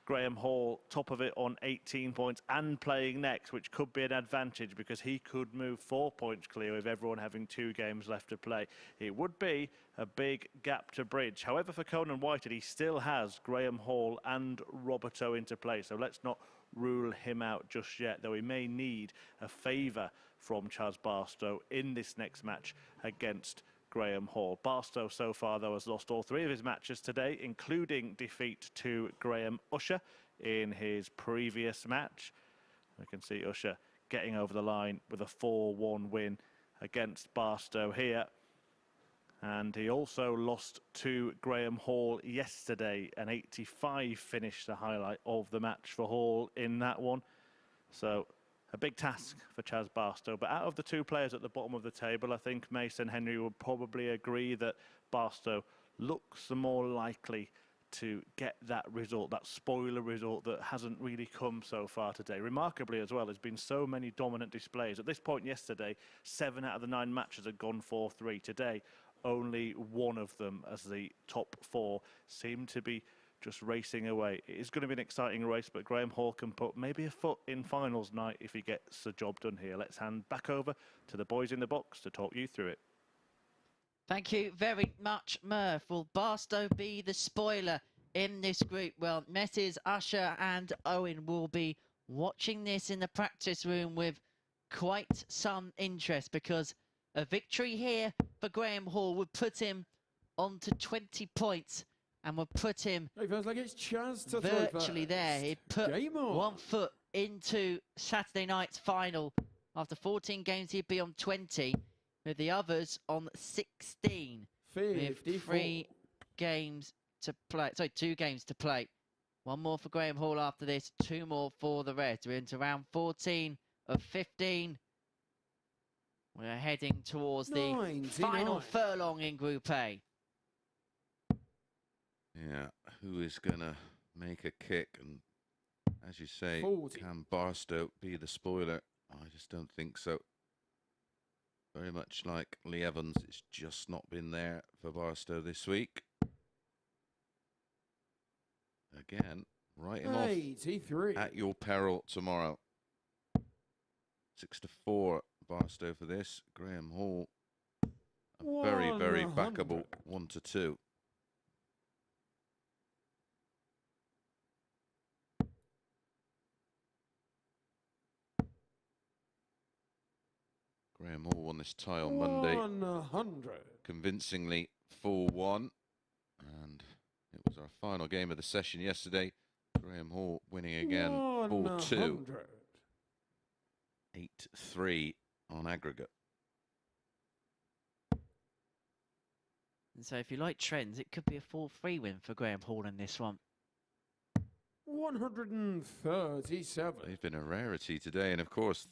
Graham Hall, top of it on 18 points and playing next, which could be an advantage because he could move 4 points clear with everyone having 2 games left to play. It would be a big gap to bridge. However, for Conan Whitehead, he still has Graham Hall and Roberto into play, so let's not rule him out just yet, though he may need a favour from Chaz Barstow in this next match against Graham Hall. Barstow so far, though, has lost all 3 of his matches today, including defeat to Graham Usher in his previous match. We can see Usher getting over the line with a 4-1 win against Barstow here. And he also lost to Graham Hall yesterday. An 85 finish, the highlight of the match for Hall in that one. So a big task for Chaz Barstow. But out of the 2 players at the bottom of the table, I think Mason Henry would probably agree that Barstow looks the more likely to get that result, that spoiler result that hasn't really come so far today. Remarkably as well, there's been so many dominant displays. At this point yesterday, 7 out of the 9 matches had gone 4-3. Today, only 1 of them, as the top 4 seem to be just racing away. It is going to be an exciting race, but Graham Hall can put maybe a foot in finals night if he gets the job done here. Let's hand back over to the boys in the box to talk you through it. Thank you very much, Murph. Will Barstow be the spoiler in this group? Well, Messrs Usher and Owen will be watching this in the practice room with quite some interest, because a victory here for Graham Hall would put him on to 20 points and would put him It feels like it's Chaz to virtually there. He'd put Game on. 1 foot into Saturday night's final. After 14 games, he'd be on 20, with the others on 16. 54. With 3 games to play. Sorry, 2 games to play. 1 more for Graham Hall after this, 2 more for the rest. We're into round 14 of 15. We're heading towards the final furlong in Group A. Yeah, who is going to make a kick? And as you say, 40. Can Barstow be the spoiler? I just don't think so. Very much like Lee Evans, it's just not been there for Barstow this week. Again, write him off 83. at your peril tomorrow. 6-4 Barstow for this. Graham Hall, a very, very backable 1-2. Graham Hall won this tie on Monday. 100. Convincingly 4-1. And it was our final game of the session yesterday. Graham Hall winning again 4-2. 8-3 on aggregate. And so if you like trends, it could be a 4-3 win for Graham Hall in this one. 137. They've been a rarity today. And of course,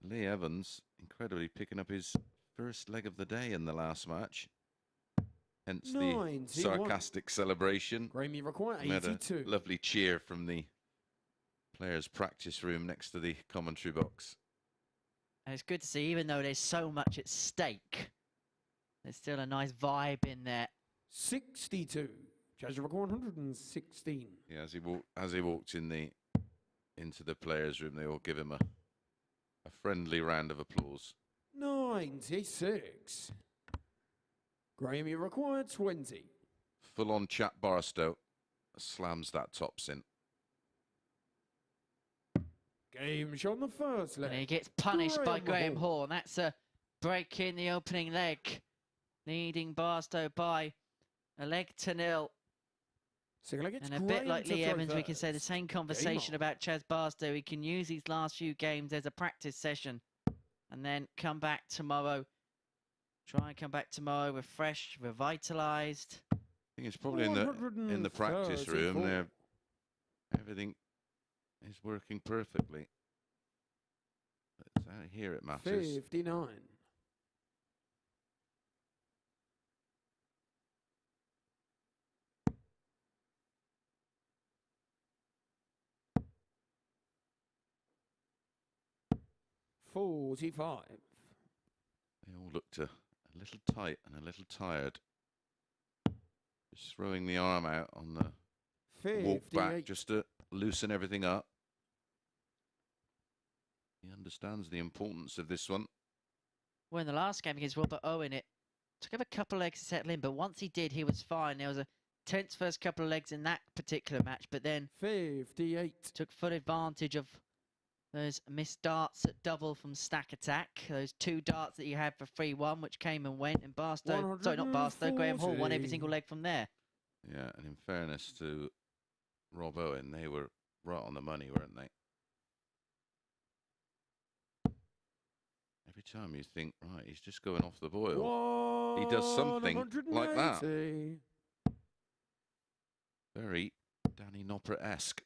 Lee Evans incredibly picking up his first leg of the day in the last match. Hence the sarcastic celebration. Graham, you require We had 82. a lovely cheer from the players' practice room next to the commentary box. And it's good to see, even though there's so much at stake, there's still a nice vibe in there. 62. Chaz, you require 116. Yeah, as he walked into the players' room, they all give him a friendly round of applause. 96. Graham, you require 20. Full-on chat Barstow slams that tops in. Game shot on the first leg. And he gets punished by Graham Hall. And that's a break in the opening leg, leading Barstow by a leg to 0. Second leg, it's And a bit Graham like to Lee throw Evans, we can say the first. same Game conversation on. about Chaz Barstow. He can use these last few games as a practice session and then come back tomorrow. Try and come back tomorrow refreshed, revitalised. I think it's probably in the practice room there. Everything is working perfectly. But it's out here it matters. 59. $45. They all looked a little tight and a little tired. Just throwing the arm out on the walk back just to loosen everything up. He understands the importance of this one. Well, in the last game against Robert Owen, it took him a couple of legs to settle in, but once he did, he was fine. There was a tense first couple of legs in that particular match, but then 58. Took full advantage of those missed darts at double from stack attack. Those 2 darts that you had for 3-1, which came and went. And Barstow, sorry, not Barstow, Graham Hall won every single leg from there. Yeah, and in fairness to Rob Owen, they were right on the money, weren't they? Every time you think, right, he's just going off the boil. He does something like that. Very Danny Nopper-esque.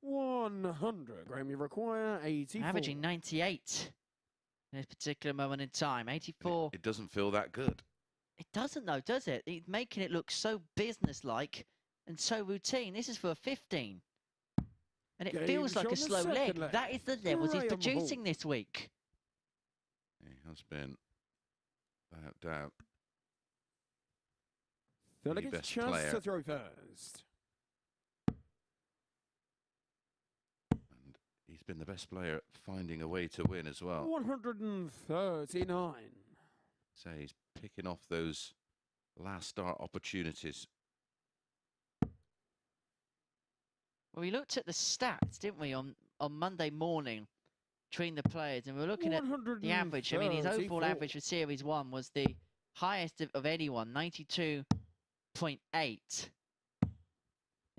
100. Graham, you require 84. Averaging 98 in this particular moment in time. 84. It doesn't feel that good. It doesn't though, does it? It's making it look so business-like and so routine. This is for a 15. And it feels like a slow leg. That is the levels he's producing this week. He has been, without doubt, the best Chaz player. to throw first. And he's been the best player at finding a way to win as well. 139. So he's picking off those last start opportunities. Well, we looked at the stats, didn't we, on Monday morning between the players, and we were looking at the average. I mean, his overall average for Series 1 was the highest of anyone, 92.8.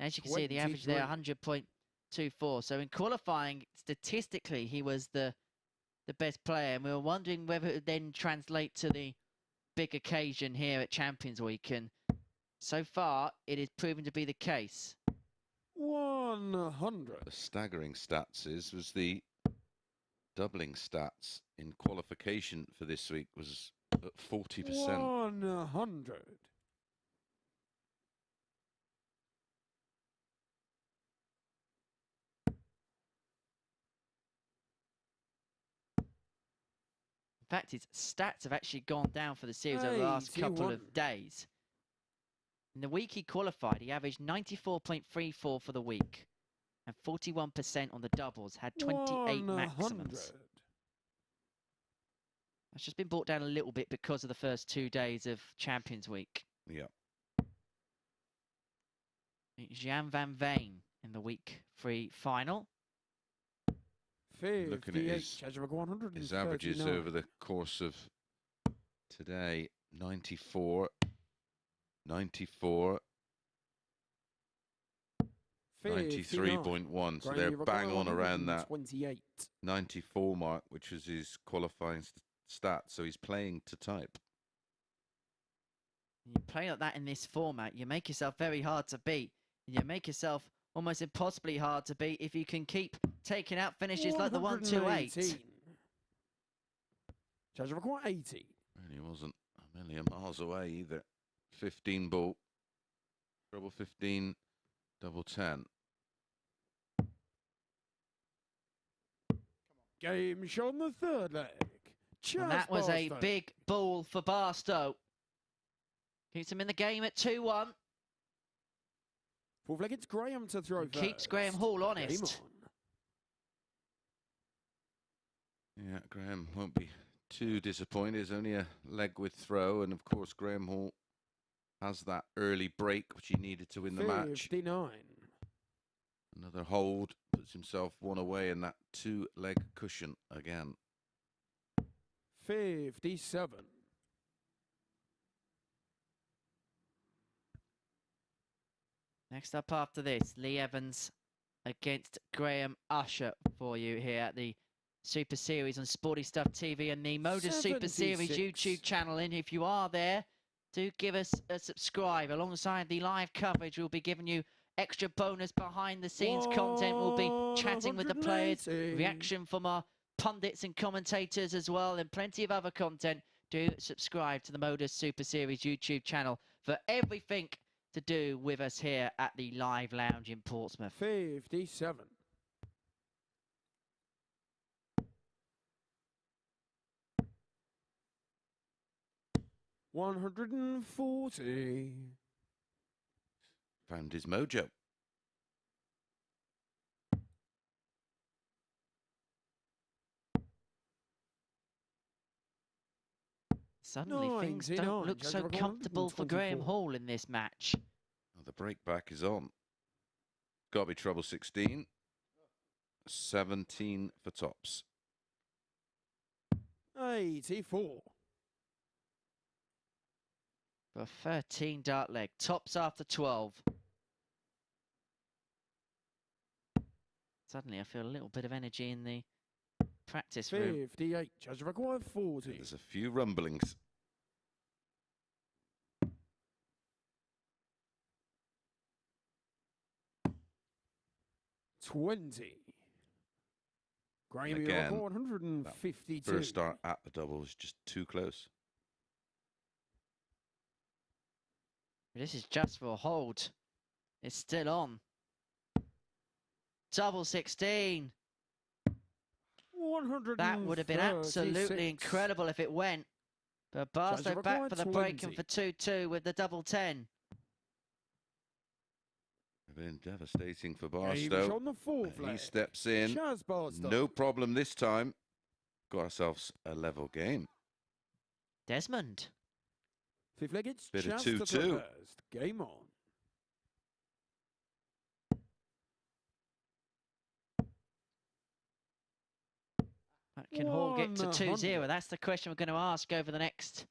As you can see, the average there, 100.24. So in qualifying, statistically, he was the best player, and we were wondering whether it would then translate to the big occasion here at Champions Week, and so far, it is proven to be the case. 100. The staggering stats was the doubling stats in qualification for this week was at 40%. 100. In fact, his stats have actually gone down for the series over the last couple of days. In the week he qualified, he averaged 94.34 for the week and 41% on the doubles, had 28 maximums. That's just been brought down a little bit because of the first 2 days of Champions Week. Yeah. Jan van Veen in the week 3 final. Looking at his averages over the course of today, 94, 94, 93.1. So they're bang on around that 94 mark, which was his qualifying stat. So he's playing to type. You play like that in this format, you make yourself very hard to beat. And you make yourself almost impossibly hard to beat if you can keep taking out finishes like the 128. Chaz require 80. Really wasn't a million miles away either. 15 ball, treble 15, double 10. Game show on the third leg. And that was a big ball for Barstow. Keeps him in the game at 2-1. Fourth leg, it's Graham to throw first. Keeps Graham Hall honest. Yeah, Graham won't be too disappointed. It's only a leg with throw, and of course Graham Hall has that early break which he needed to win the match. 59. Another hold, puts himself one away in that 2-leg cushion again. 57. Next up after this, Lee Evans against Graham Usher for you here at the Super Series on Sporty Stuff TV and the MODUS Super Series 76. YouTube channel. And if you are there, do give us a subscribe. Alongside the live coverage, we'll be giving you extra bonus behind-the-scenes content. We'll be chatting with the players, 180. reaction from our pundits and commentators as well, and plenty of other content. Do subscribe to the MODUS Super Series YouTube channel for everything to do with us here at the Live Lounge in Portsmouth. 57. $140. Found his mojo. Suddenly things don't look so comfortable for Graham Hall in this match. Oh, the break back is on. Got to be treble 16. 17 for tops. 84. For 13 dart leg. Tops after 12. Suddenly I feel a little bit of energy in the practice room. 58. Judge required 40. There's a few rumblings. $20. Graham Again, required 152. First start at the double was just too close. This is just for a hold. It's still on. Double 16. That would have been absolutely incredible if it went. But Barstow back for the break and for 2-2 with the double 10. Been devastating for Game's Barstow. on the fourth He leg. steps in. Chaz Barstow. No problem this time. Got ourselves a level game. Desmond. Fifth leg, it's Bit of Chaz to 2-2. first. Game on. Can Hall get to 2-0? 100. That's the question we're going to ask over the next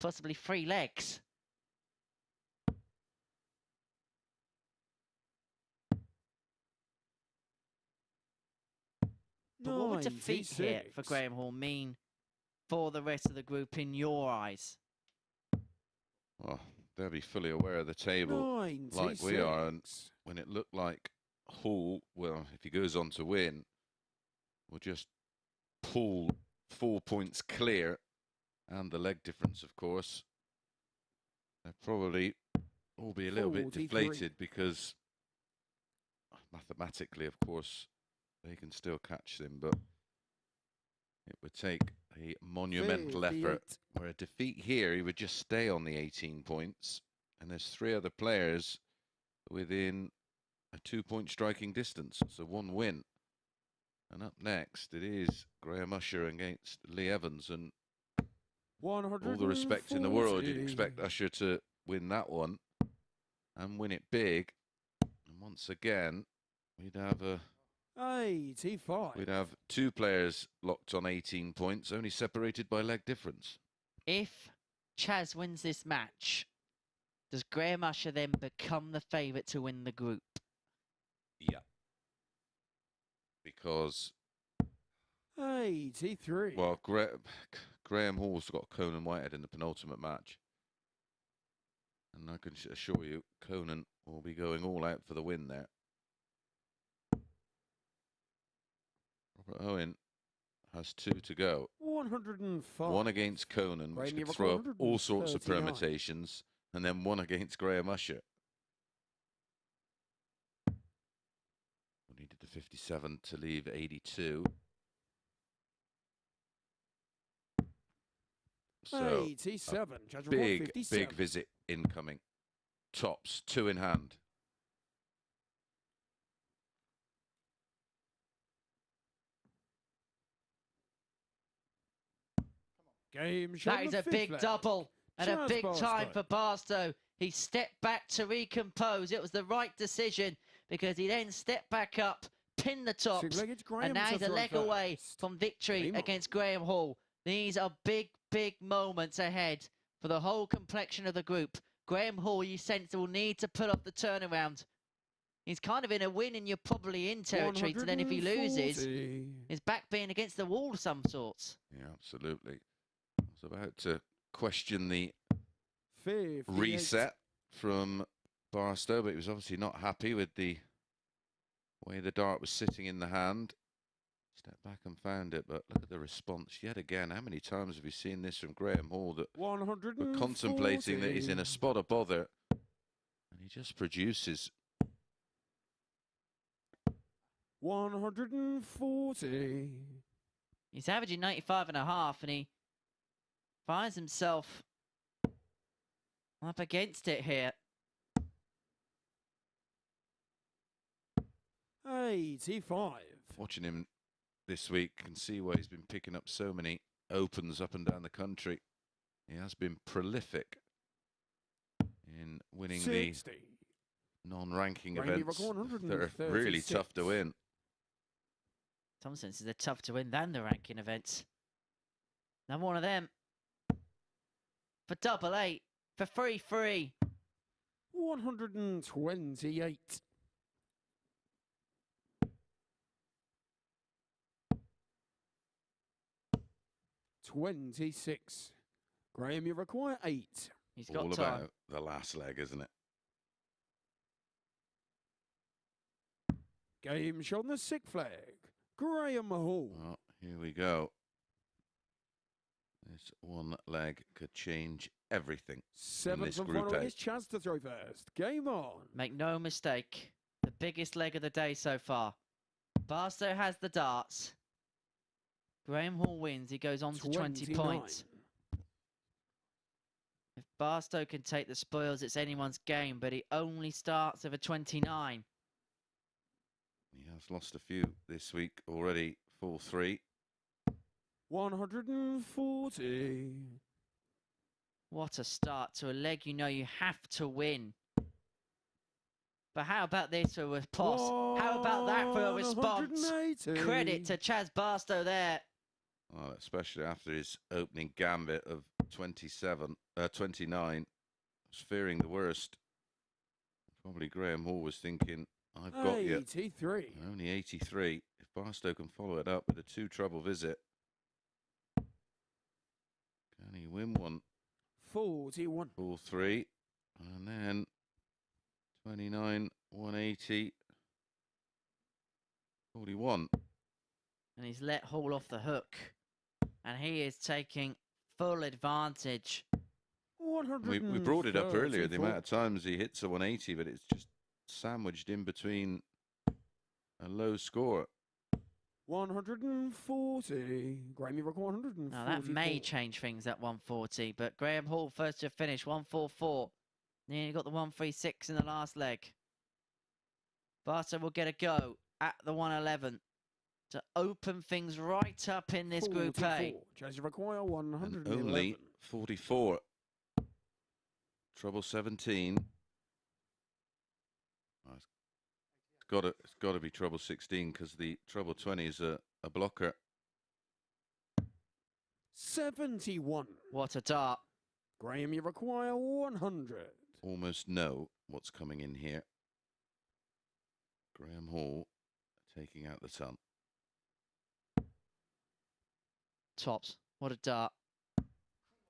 possibly 3 legs. But what would defeat here for 96. Graham Hall mean for the rest of the group in your eyes? Oh, they'll be fully aware of the table like we are. And 96. when it looked like Hall, well, if he goes on to win, will just pull 4 points clear. And the leg difference, of course. They'll probably all be a little bit 43. deflated because mathematically, of course, they can still catch them, but it would take a monumental effort. 58. Where a defeat here, he would just stay on the 18 points. And there's 3 other players within a 2-point striking distance. So 1 win. And up next, it is Graham Usher against Lee Evans. And all the respect in the world, you'd expect Usher to win that one and win it big. And once again, we'd have 85. We'd have 2 players locked on 18 points, only separated by leg difference. If Chaz wins this match, does Graham Usher then become the favourite to win the group? Yeah. Because, 83. well, Graham Hall's got Conan Whitehead in the penultimate match. And I can assure you, Conan will be going all out for the win there. Robert Owen has 2 to go. 105. 1 against Conan, which Graham, could throw up all sorts of 139. permutations, and then 1 against Graham Usher. We needed the 57 to leave 82. So 87. Judge big, 57. big visit incoming. Tops, 2 in hand. Game That is a big double and a Chaz big time Barstow. for Barstow. He stepped back to recompose. It was the right decision because he then stepped back up, pinned the tops, Six-legged Graham and now to he's a throw leg away first. from victory Game on. against Graham Hall. These are big, big moments ahead for the whole complexion of the group. Graham Hall, you sense, will need to pull off the turnaround he's kind of in a win and you're probably in territory. So then if he loses, his back being against the wall of some sorts. Yeah, absolutely. I was about to question the 58. reset from Barstow, but he was obviously not happy with the way the dart was sitting in the hand. Stepped back and found it, but look at the response yet again. How many times have we seen this from Graham Hall, that we're contemplating that he's in a spot of bother, and he just produces. 140. He's averaging 95.5, and he finds himself up against it here. 85. Watching him this week, can see why he's been picking up so many opens up and down the country. He has been prolific in winning 60. the non-ranking Randy events Rock, that are really tough to win. In some senses, they're tough to win than the ranking events. Another one of them. For double eight. For 3-3. 128. 26. Graham, you require 8. He's got All time. about the last leg, isn't it? Game shot on the 6th flag. Graham Hall. Oh, here we go. This one leg could change everything in Seventh this and Group final A. is Chaz to throw first. Game on. Make no mistake. The biggest leg of the day so far. Barstow has the darts. Graham Hall wins. He goes on to 20 points. If Barstow can take the spoils, it's anyone's game, but he only starts with a 29. He has lost a few this week already. 4-3. 140. What a start to a leg you know you have to win. But how about this for a pos? How about that for a response? 180. Credit to Chaz Barstow there. Well, especially after his opening gambit of 29. I was fearing the worst. Probably Graham Hall was thinking, I've got you. 83. Only 83. If Barstow can follow it up with a 2-trouble visit, can he win one? 41. 4-3. And then 29, 180, 41. And he's let Hall off the hook. And he is taking full advantage. We brought it up earlier, the amount of times he hits a 180, but it's just sandwiched in between a low score. 140. Graham, you require 140. Now that may change things at 140, but Graham Hall first to finish 144. Nearly got the 136 in the last leg. Barstow will get a go at the 111 to open things right up in this Group A. Chaz, you require And 111. only 44. Trouble 17. Oh, it's got to be trouble 16 because the trouble 20 is a blocker. 71. What a dart. Graham, you require 100. Almost know what's coming in here. Graham Hall taking out the ton. Tops. What a dart.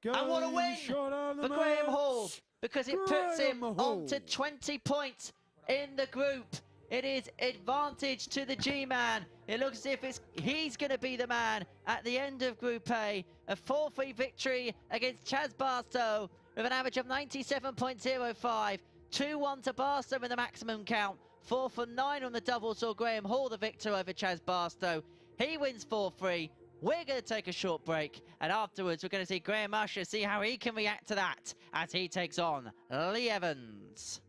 Game And what a win shot on the for Graham match. Hall, because it puts him Graham Hall. onto 20 points in the group. It is advantage to the G-Man. It looks as if he's going to be the man at the end of Group A. A 4-3 victory against Chaz Barstow with an average of 97.05. 2-1 to Barstow with the maximum count. 4 for 9 on the double, saw Graham Hall the victor over Chaz Barstow. He wins 4-3. We're going to take a short break, and afterwards we're going to see Graham Usher, see how he can react to that as he takes on Lee Evans.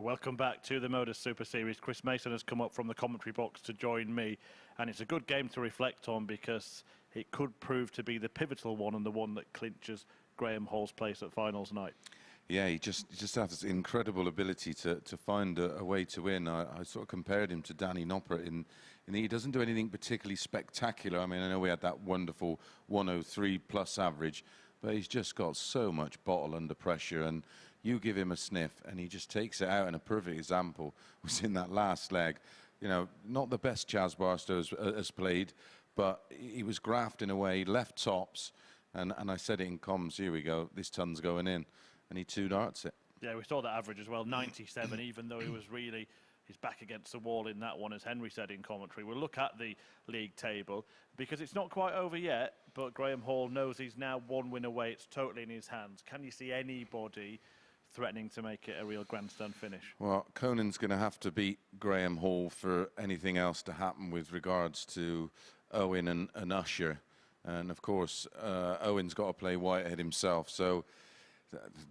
welcome back to the MODUS Super Series. Chris Mason has come up from the commentary box to join me, and it's a good game to reflect on because it could prove to be the pivotal one and the one that clinches Graham Hall's place at finals night. Yeah, he just has this incredible ability to find a way to win. I sort of compared him to Danny Noppert in he doesn't do anything particularly spectacular. I mean, I know we had that wonderful 103 plus average, but he's just got so much bottle under pressure, and you give him a sniff and he just takes it out. And a perfect example was in that last leg. You know, not the best Chaz Barstow has played, but he was grafting away, left tops, and I said it in comms, here we go, this ton's going in, and he two darts it. Yeah, we saw that average as well, 97, even though he was really his back against the wall in that one, as Henry said in commentary. We'll look at the league table because it's not quite over yet, but Graham Hall knows he's now one win away. It's totally in his hands. Can you see anybody threatening to make it a real grandstand finish? Well, Conan's going to have to beat Graham Hall for anything else to happen with regards to Owen and Usher. And of course, Owen's got to play Whitehead himself. So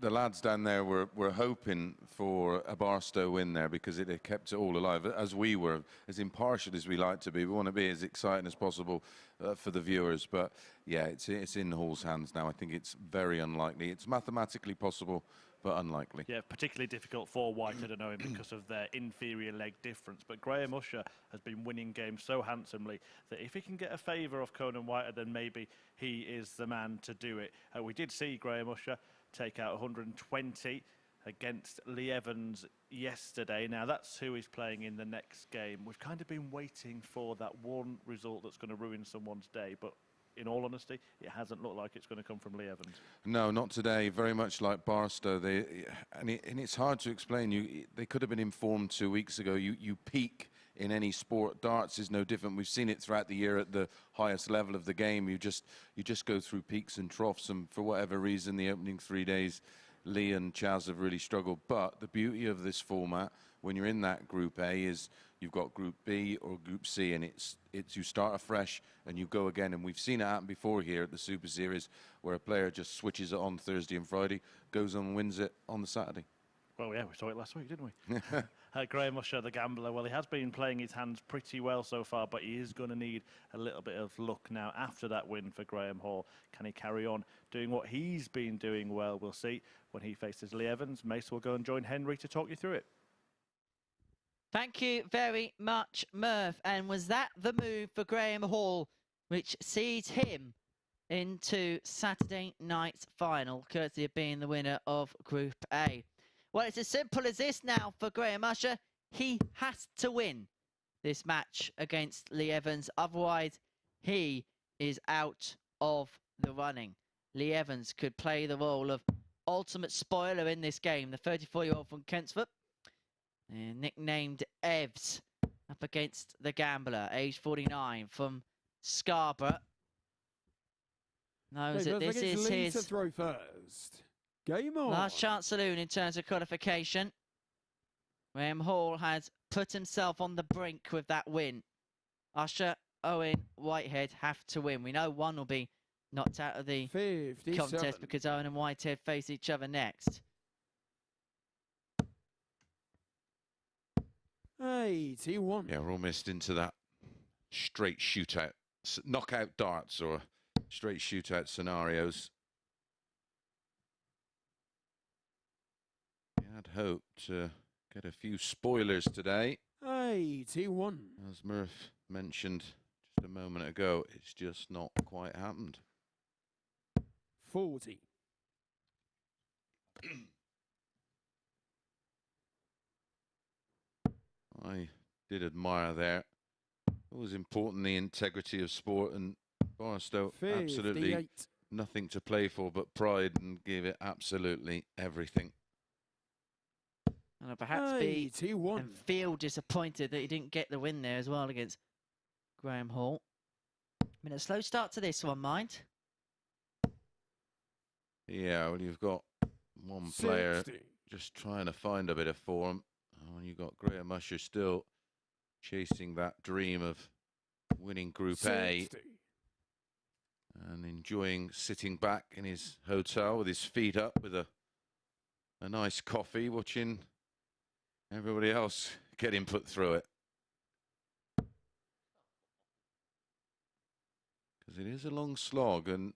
the lads down there were hoping for a Barstow win there because it had kept it all alive, as we were, as impartial as we like to be. We want to be as exciting as possible for the viewers. But yeah, it's in Hall's hands now. I think it's very unlikely. It's mathematically possible, but unlikely. Yeah, particularly difficult for Whitehead and Owen because of their inferior leg difference. But Graham Usher has been winning games so handsomely that if he can get a favour of Conan Whitehead, then maybe he is the man to do it. We did see Graham Usher take out 120 against Lee Evans yesterday. Now, that's who he's playing in the next game. We've kind of been waiting for that one result that's going to ruin someone's day, but in all honesty, it hasn't looked like it's going to come from Lee Evans. No, not today. Very much like Barstow. And it's hard to explain. They could have been informed 2 weeks ago. You peak in any sport. Darts is no different. We've seen it throughout the year at the highest level of the game. You just go through peaks and troughs, and for whatever reason, the opening 3 days, Lee and Chaz have really struggled. But the beauty of this format, when you're in that Group A, is you've got Group B or Group C, and it's you start afresh and you go again. And we've seen it happen before here at the Super Series, where a player just switches it on Thursday and Friday, goes on and wins it on the Saturday. Well, yeah, we saw it last week, didn't we? Graham Usher, the gambler, well, he has been playing his hands pretty well so far, but he is going to need a little bit of luck now after that win for Graham Hall. Can he carry on doing what he's been doing well? We'll see when he faces Lee Evans. Mace will go and join Henry to talk you through it. Thank you very much, Murph. And was that the move for Graham Hall, which sees him into Saturday night's final, courtesy of being the winner of Group A? Well, it's as simple as this now for Graham Usher. He has to win this match against Lee Evans. Otherwise, he is out of the running. Lee Evans could play the role of ultimate spoiler in this game. The 34-year-old from Kentsford, nicknamed Evs, up against the gambler, age 49, from Scarborough. Knows that this is his to throw first. Game on. Last chance saloon in terms of qualification. Graham Hall has put himself on the brink with that win. Usher, Owen, Whitehead have to win. We know one will be knocked out of the 57. contest because Owen and Whitehead face each other next. 81. Yeah, we're almost into that straight shootout, knockout darts or straight shootout scenarios. I'd hoped to get a few spoilers today. 81. As Murph mentioned just a moment ago, it's just not quite happened. 40. I did admire there. It was important, the integrity of sport, and Barstow 58. absolutely nothing to play for but pride, and gave it absolutely everything. And I'll perhaps be 81. and feel disappointed that he didn't get the win there as well against Graham Hall. I mean, a slow start to this one, mind. Yeah, well, you've got one player 60. just trying to find a bit of form. Oh, and you've got Graham Usher still chasing that dream of winning Group 60. A and enjoying sitting back in his hotel with his feet up with a nice coffee, watching Everybody else getting put through it. Because it is a long slog, and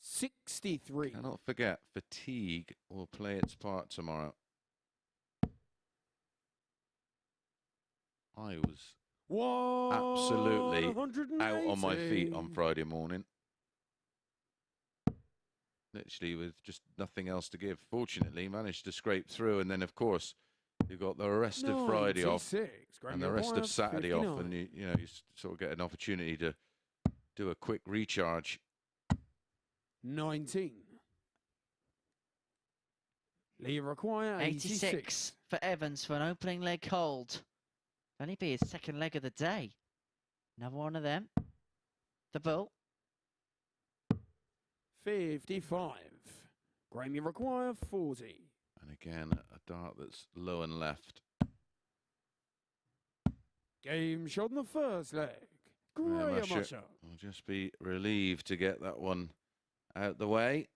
63. cannot forget, fatigue will play its part tomorrow. I was absolutely out on my feet on Friday morning. Literally with just nothing else to give. Fortunately, managed to scrape through, and then of course you've got the rest of Friday off and the rest of Saturday 59. Off, and you know, you sort of get an opportunity to do a quick recharge. 19. Lee require 86 for Evans for an opening leg hold. Only be his second leg of the day. Another one of them. The bull. 55. Graham, you require 40. And again, a dart that's low and left. Game shot in the first leg. Graham Usher. I'll just be relieved to get that one out the way.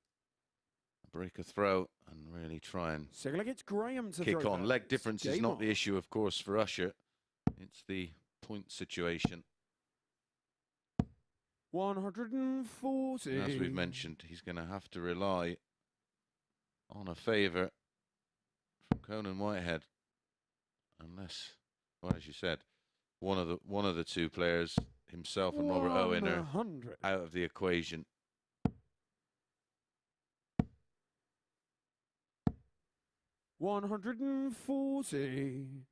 Break a throw and really try and second leg, it's Graham to kick throw on. first. Leg difference is Game not on. the issue, of course, for Usher. It's the point situation. 140. As we've mentioned, he's going to have to rely on a favour from Conan Whitehead, unless, well, as you said, one of the two players, himself and Robert Owen, are out of the equation. $140. One thing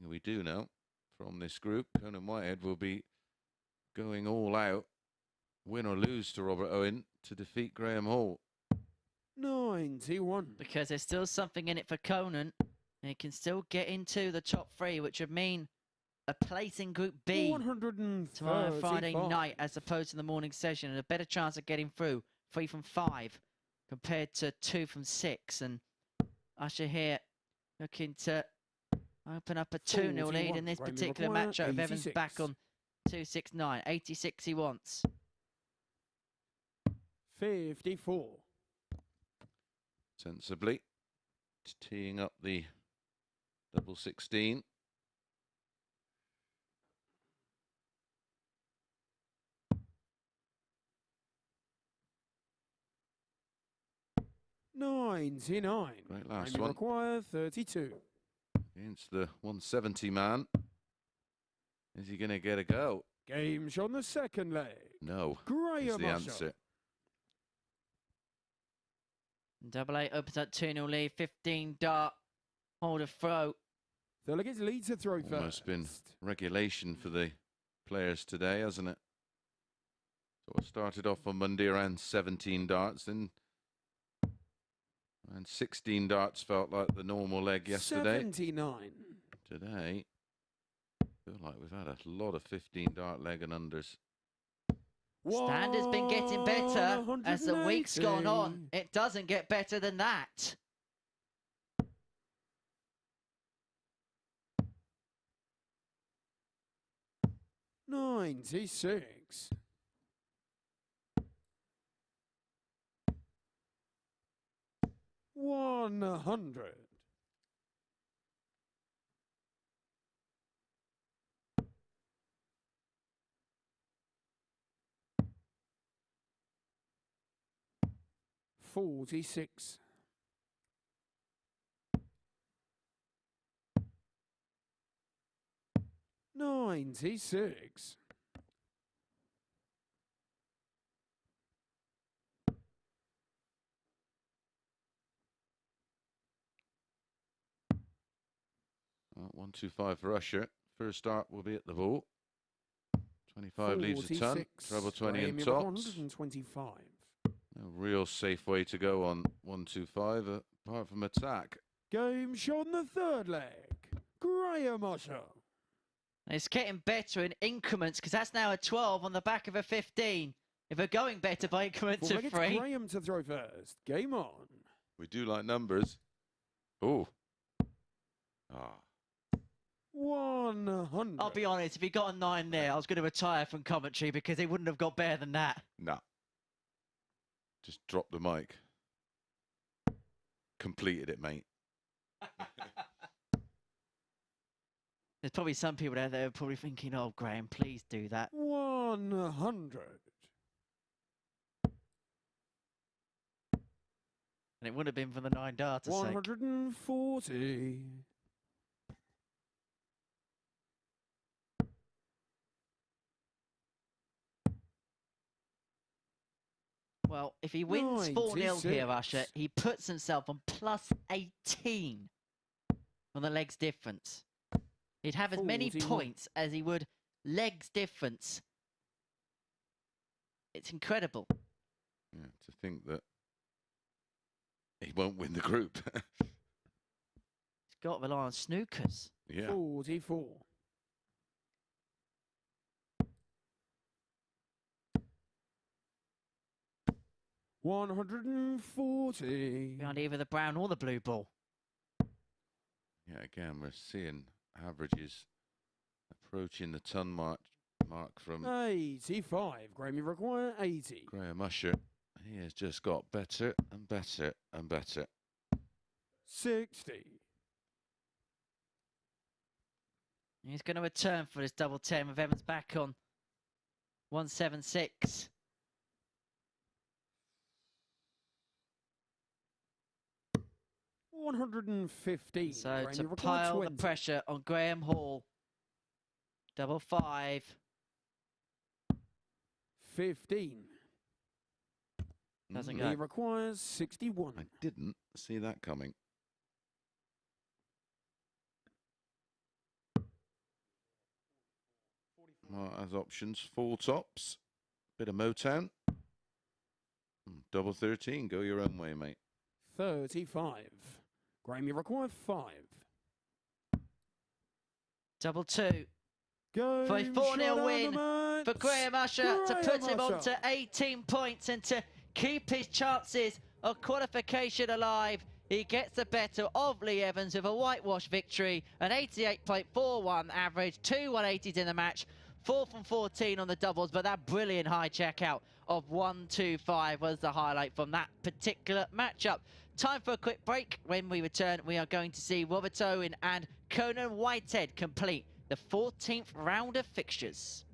we do know from this group, Conan Whitehead will be going all out, win or lose to Robert Owen, to defeat Graham Hall. 91. Because there's still something in it for Conan. And he can still get into the top three, which would mean a place in Group B tomorrow Friday night, as opposed to the morning session, and a better chance of getting through 3 from 5 compared to 2 from 6. And Usher here looking to open up a 2-0 lead in this particular matchup with Evans back on 269. 86 he wants. 54. Sensibly teeing up the double 16. $99. Great last one. Require 32. Against the 170 man. Is he going to get a go? Game shot on the second leg. No. Graham Is the Usher. answer. Double 8 opens up 2-0 lead. 15 dart. Hold a throw. The leg is lead to throw first. Almost been regulation for the players today, hasn't it? So it started off on Monday around 17 darts, then and 16 darts felt like the normal leg yesterday. 79. Today, I feel like we've had a lot of 15 dart leg and unders. Standard's been getting better as the week's gone on. It doesn't get better than that. $96. $100. $46. $96. Well, 125 for Usher. First start will be at the ball. 25 leaves a ton. Treble 20 and tops. 125. No real safe way to go on 125 apart from attack. Game shot in the third leg. Graham Usher. It's getting better in increments because that's now a 12 on the back of a 15. If we're going better by increments of 3. Graham to throw first. Game on. We do like numbers. Oh. Ah. 100. I'll be honest, if he got a 9 there, I was going to retire from commentary because he wouldn't have got better than that. Nah. Just drop the mic. Completed it, mate. There's probably some people out there who are probably thinking, oh, Graham, please do that. 100. And it would have been for the 9 darter sake. 140. Well, if he wins 4-0 here, 96. Usher, he puts himself on plus 18 on the legs difference. He'd have as many 41. points as he would legs difference. It's incredible. Yeah, to think that he won't win the group. He's got to rely on snookers. Yeah. 44. $140. Behind either the brown or the blue ball. Yeah, again, we're seeing averages approaching the ton mark from 85. Graham, you require 80. Graham Usher. He has just got better and better and better. 60. He's going to return for this double 10 with Evans back on 176. $115. So Graham, to you require pile 20. the pressure on Graham Hall. Double 5. 15. Doesn't He go. requires 61. I didn't see that coming. As options, 4 tops, bit of Motown. Double 13, go your own way, mate. 35. Graham, you require 5. Double 2. Go. For a 4-0 win for Graham Usher to put him on to 18 points and to keep his chances of qualification alive. He gets the better of Lee Evans with a whitewash victory, an 88.41 average, 2 180s in the match, 4 from 14 on the doubles, but that brilliant high checkout of 125 was the highlight from that particular matchup. Time for a quick break. When we return, we are going to see Robert Owen and Conan Whitehead complete the 14th round of fixtures.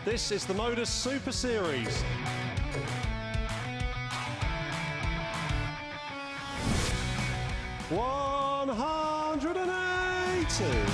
This is the MODUS Super Series. $180.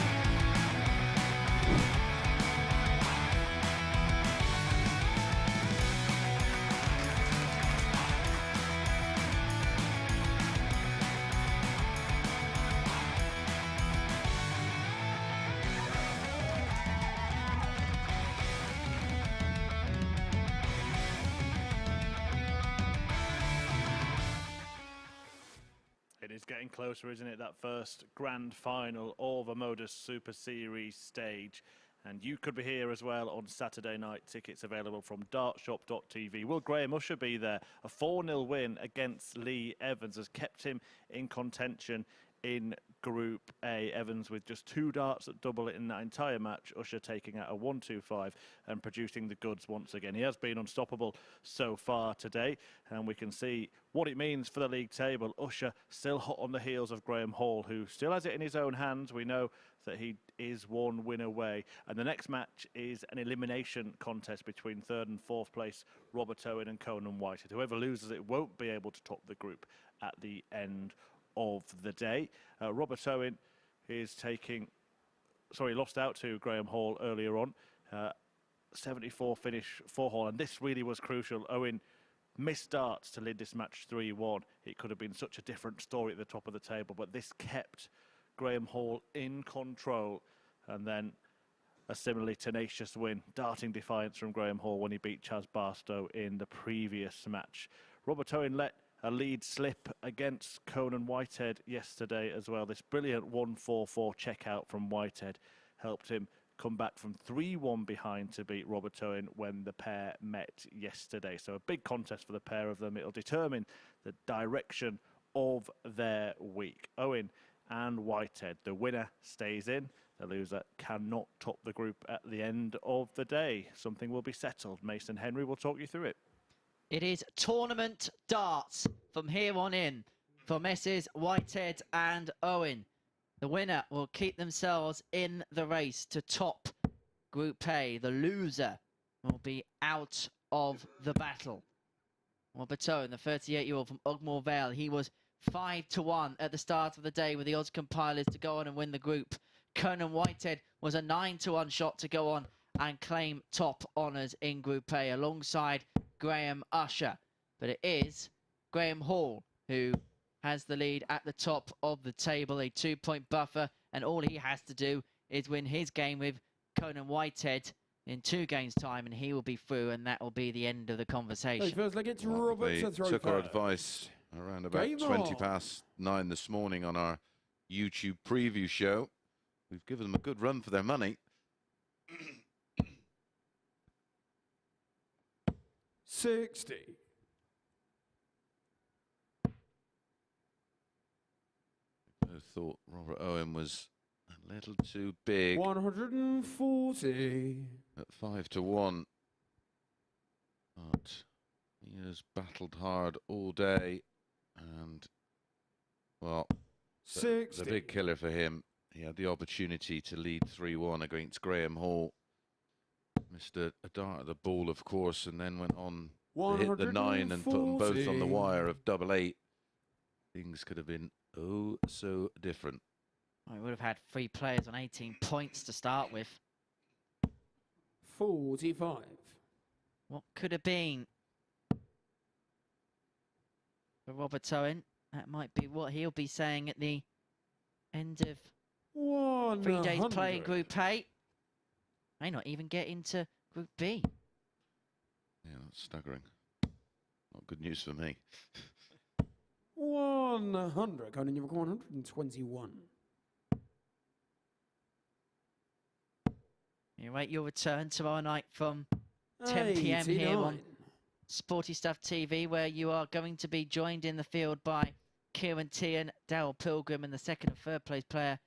It is getting closer, isn't it? That first grand final of a MODUS Super Series stage. And you could be here as well on Saturday night. Tickets available from dartshop.tv. Will Graham Usher be there? A 4-0 win against Lee Evans has kept him in contention in Group A. Evans with just 2 darts at double in that entire match. Usher taking out a 1-2-5 and producing the goods once again. He has been unstoppable so far today, and we can see what it means for the league table. Usher still hot on the heels of Graham Hall, who still has it in his own hands. We know that he is 1 win away, and the next match is an elimination contest between 3rd and 4th place Robert Owen and Conan Whitehead. Whoever loses it won't be able to top the group at the end of the day. Robert Owen is lost out to Graham Hall earlier on. 74 finish for Hall, and this really was crucial. Owen missed darts to lead this match 3-1. It could have been such a different story at the top of the table, but this kept Graham Hall in control, and then a similarly tenacious win, darting defiance from Graham Hall when he beat Chaz Barstow in the previous match. Robert Owen let a lead slip against Conan Whitehead yesterday as well. This brilliant 1-4-4 checkout from Whitehead helped him come back from 3-1 behind to beat Robert Owen when the pair met yesterday. So a big contest for the pair of them. It'll determine the direction of their week. Owen and Whitehead. The winner stays in. The loser cannot top the group at the end of the day. Something will be settled. Mason Henry will talk you through it. It is tournament darts from here on in for Messrs Whitehead and Owen. The winner will keep themselves in the race to top Group A. The loser will be out of the battle. Robert Owen, the 38-year-old from Ogmore Vale, he was 5-1 at the start of the day with the odds compilers to go on and win the group. Conan Whitehead was a 9-1 shot to go on and claim top honours in Group A alongside Graham Usher. But it is Graham Hall who has the lead at the top of the table, a 2-point buffer, and all he has to do is win his game with Conan Whitehead in 2 games' time, and he will be through, and that will be the end of the conversation. Feels like it's Robert They to throw took our first. advice around about Game 20 on. past 9 this morning on our YouTube preview show. We've given them a good run for their money. 60. I thought Robert Owen was a little too big 140. at 5-1. But he has battled hard all day, and well, the 60. big killer for him. He had the opportunity to lead 3-1 against Graham Hall. Missed a dart at the ball, of course, and then went on to hit the 9 and put them both on the 140. wire of 8. Things could have been oh so different. We would have had 3 players on 18 points to start with. 45. What could have been for Robert Owen? That might be what he'll be saying at the end of 3 days playing 100. Group A. May not even get into Group B. Yeah, that's staggering. Not good news for me. 100. Conan, you've got 121. You wait your return tomorrow night from 10 p.m. here on 89. Sporty Stuff TV, where you are going to be joined in the field by Kieran Tian, Darryl Pilgrim, and the 2nd and 3rd place player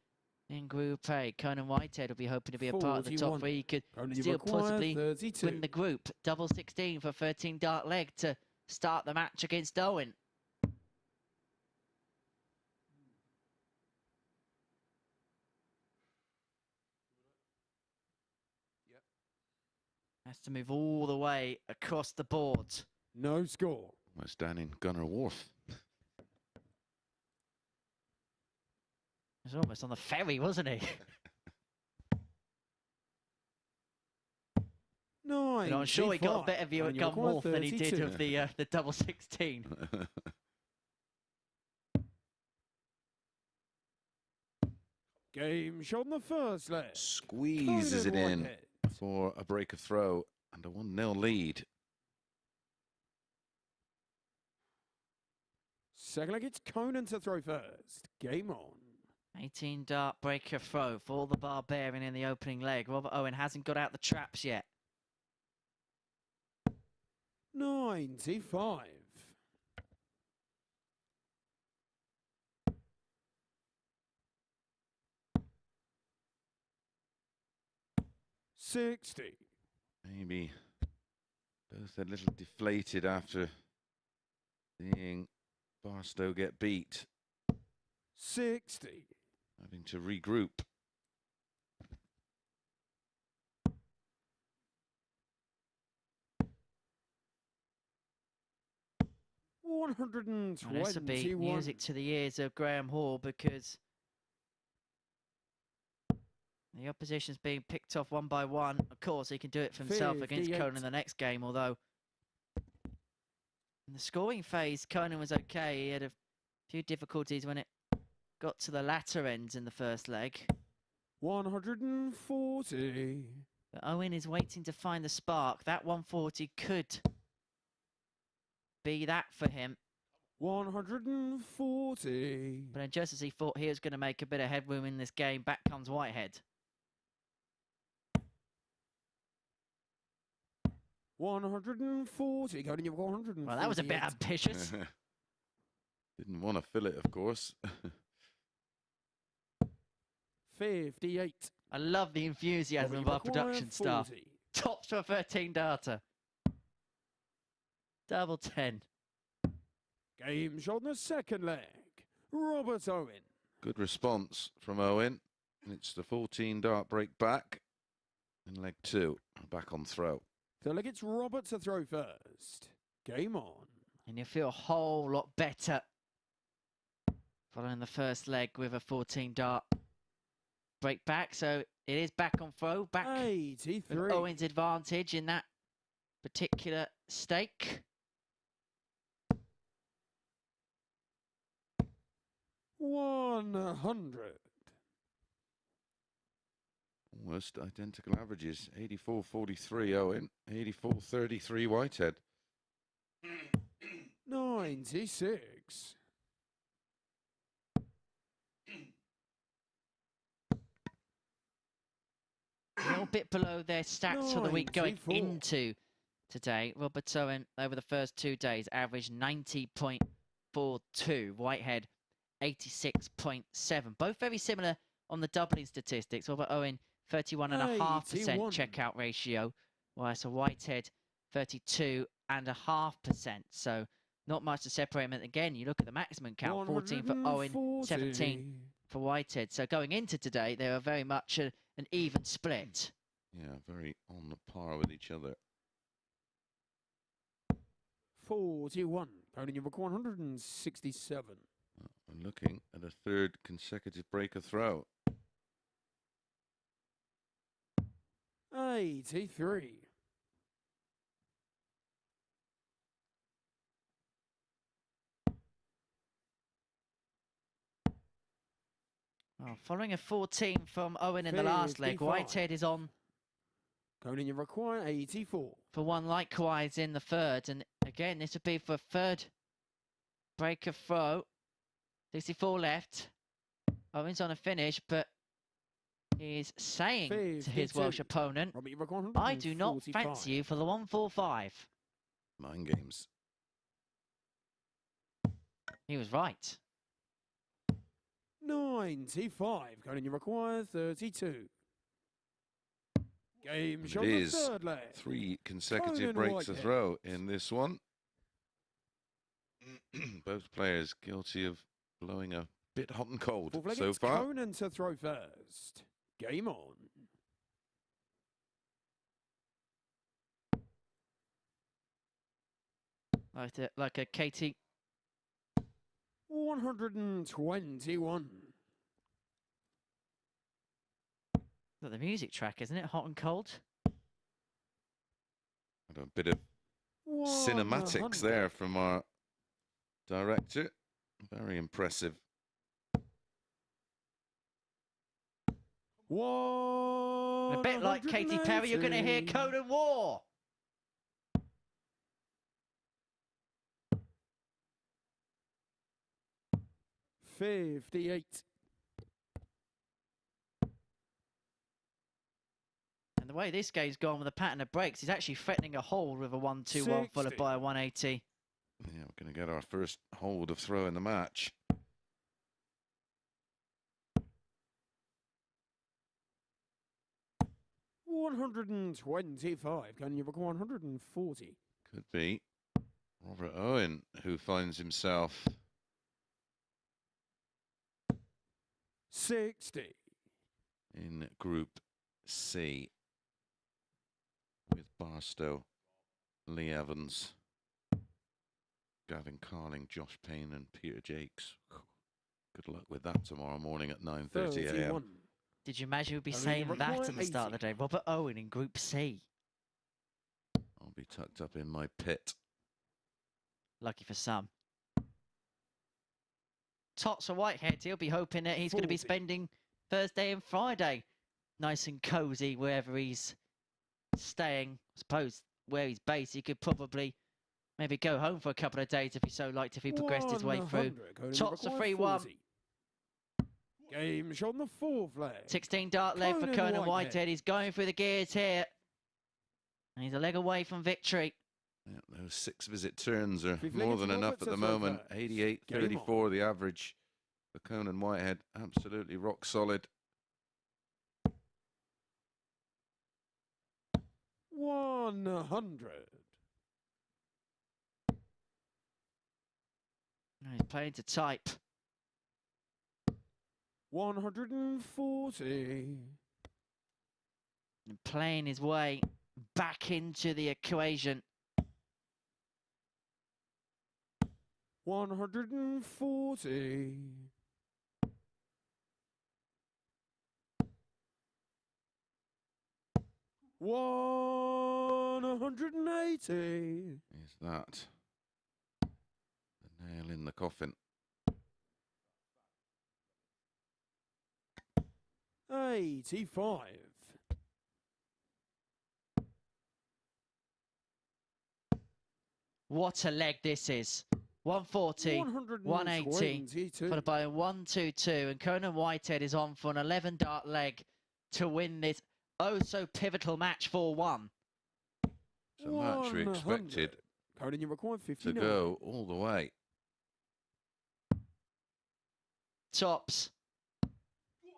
in Group A. Conan Whitehead will be hoping to be a part of the top 3. He could Conan, you still require possibly 32. win the group. Double 16 for 13 dart leg to start the match against Owen. Has to move all the way across the board. No score. Almost down in Gunner Wharf. He was almost on the ferry, wasn't he? Nine. I'm sure he got a better view at Gun Wharf than he did of the double 16. Game shot in the first leg. Squeezes it Conan in Whitehead. for a break of throw and a 1-0 lead. Second leg, it's Conan to throw first. Game on. 18 dart breaker throw for the Barbarian in the opening leg. Robert Owen hasn't got out the traps yet. 95. $60. Maybe both a little deflated after seeing Barstow get beat. 60. Having to regroup. Well, this will be music to the ears of Graham Hall, because the opposition's being picked off one by one. Of course, he can do it for himself against Conan in the next game, although in the scoring phase, Conan was okay. He had a few difficulties when it got to the latter ends in the first leg. 140. But Owen is waiting to find the spark. That 140 could be that for him. 140. But then just as he thought he was going to make a bit of headroom in this game, back comes Whitehead. 140. Going in 140. Well, that was a bit ambitious. Didn't want to fill it, of course. 58. I love the enthusiasm of our production staff. Tops for a 13 darter. Double 10. Game shot in the second leg. Robert Owen. Good response from Owen. And it's the 14 dart break back in leg 2. Back on throw. So leg, it's Robert to throw first. Game on. And you feel a whole lot better following the first leg with a 14 dart break back. So it is back on throw. Back 83. with Owen's advantage in that particular stake. 100. Almost identical averages. 84.43 Owen, 84.33 Whitehead. 96. A little bit below their stats for the week going 94. into today. Robert Owen over the first 2 days averaged 90.42. Whitehead 86.7. Both very similar on the doubling statistics. Robert Owen 31.5% checkout ratio, whilst Whitehead 32.5%. So not much to separate them. Again, you look at the maximum count, 14 for Owen, 17 for Whitehead. So going into today, they were very much an even split. Yeah, very on the par with each other. 41. Pony number 167. We're looking at a third consecutive breaker throw. 83. Well, following a 14 from Owen in the last leg, 55. Whitehead is on Conan, you require 84. for one likewise in the third. And again, this would be for a third breaker throw. 64 left. Owen's on a finish, but he's saying to his Welsh opponent, I do not fancy you for the 145. Mind games. He was right. 95. Conan, you require 32. Game shot It the is third leg. 3 consecutive Conan breaks to Whitehead. throw in this one. Both players guilty of blowing a bit hot and cold Fourth leg, so it's far. Conan to throw first. Game on. Like a KT. 121. Got the music track, isn't it? Hot and cold. A bit of cinematics there from our director. Very impressive. A bit like Katy Perry, you're going to hear Conan War. $58. And the way this game's gone with the pattern of breaks, he's actually threatening a hold with a 1-2-1 followed by a 180. Yeah, we're going to get our first hold of throw in the match. $125. Can you book 140? Could be Robert Owen, who finds himself 60. in Group C with Barstow, Lee Evans, Gavin Carling, Josh Payne and Peter Jakes. Good luck with that tomorrow morning at 9:30 a.m. Did you imagine we'd be saying that at the start of the day? Robert Owen in Group C. I'll be tucked up in my pit. Lucky for some. Tots for Whitehead, he'll be hoping that he's going to be spending Thursday and Friday nice and cosy wherever he's staying. I suppose where he's based, he could probably maybe go home for a couple of days if he so liked, if he progressed his way through. Tots a 3-1. Game shot on the 4th leg. 16 dart leg for Conan Whitehead. He's going through the gears here. And he's a leg away from victory. Yeah, those 6 visit turns are more than enough at the moment. 88.34 the average for Conan Whitehead. Absolutely rock solid. 100. He's playing to type. 140. And playing his way back into the equation. 140. 180. Is that the nail in the coffin? 85. What a leg this is. 140, 180, followed by a 1-2-2. And Conan Whitehead is on for an 11 dart leg to win this oh-so pivotal match 4-1. It's a match we expected Conan, you required 59. to go all the way. Tops.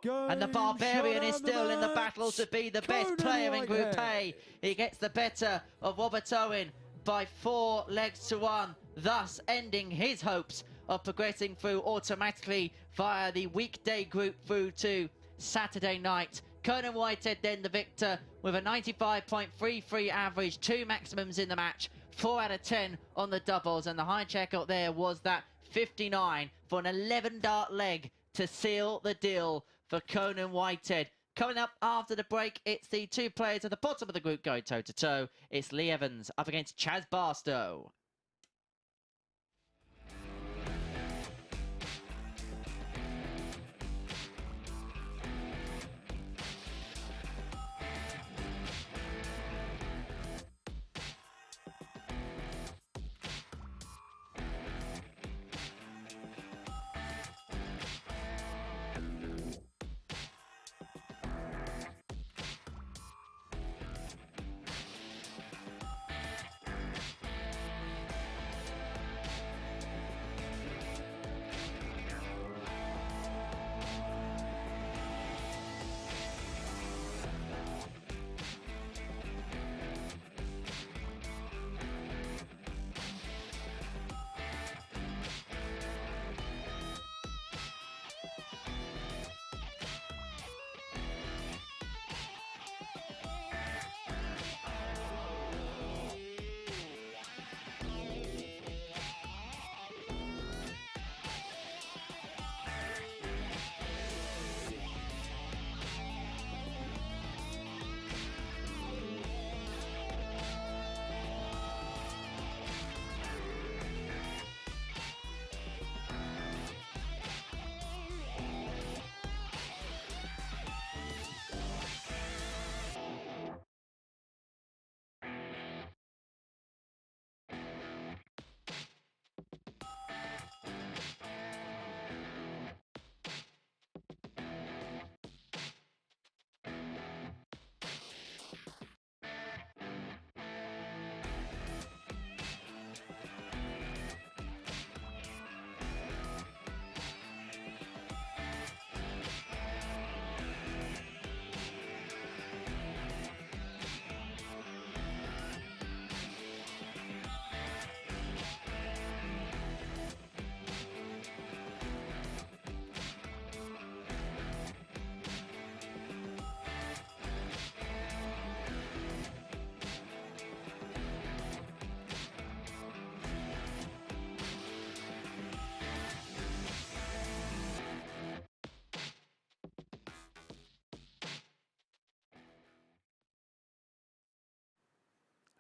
And the Barbarian is still in the battle to be the best player in Group A. He gets the better of Robert Owen by 4 legs to 1, thus ending his hopes of progressing through automatically via the weekday group through to Saturday night. Conan Whitehead then the victor with a 95.33 average, 2 maximums in the match, 4 out of 10 on the doubles, and the high checkout there was that 59 for an 11 dart leg to seal the deal for Conan Whitehead. Coming up after the break, it's the 2 players at the bottom of the group going toe-to-toe. It's Lee Evans up against Chaz Barstow.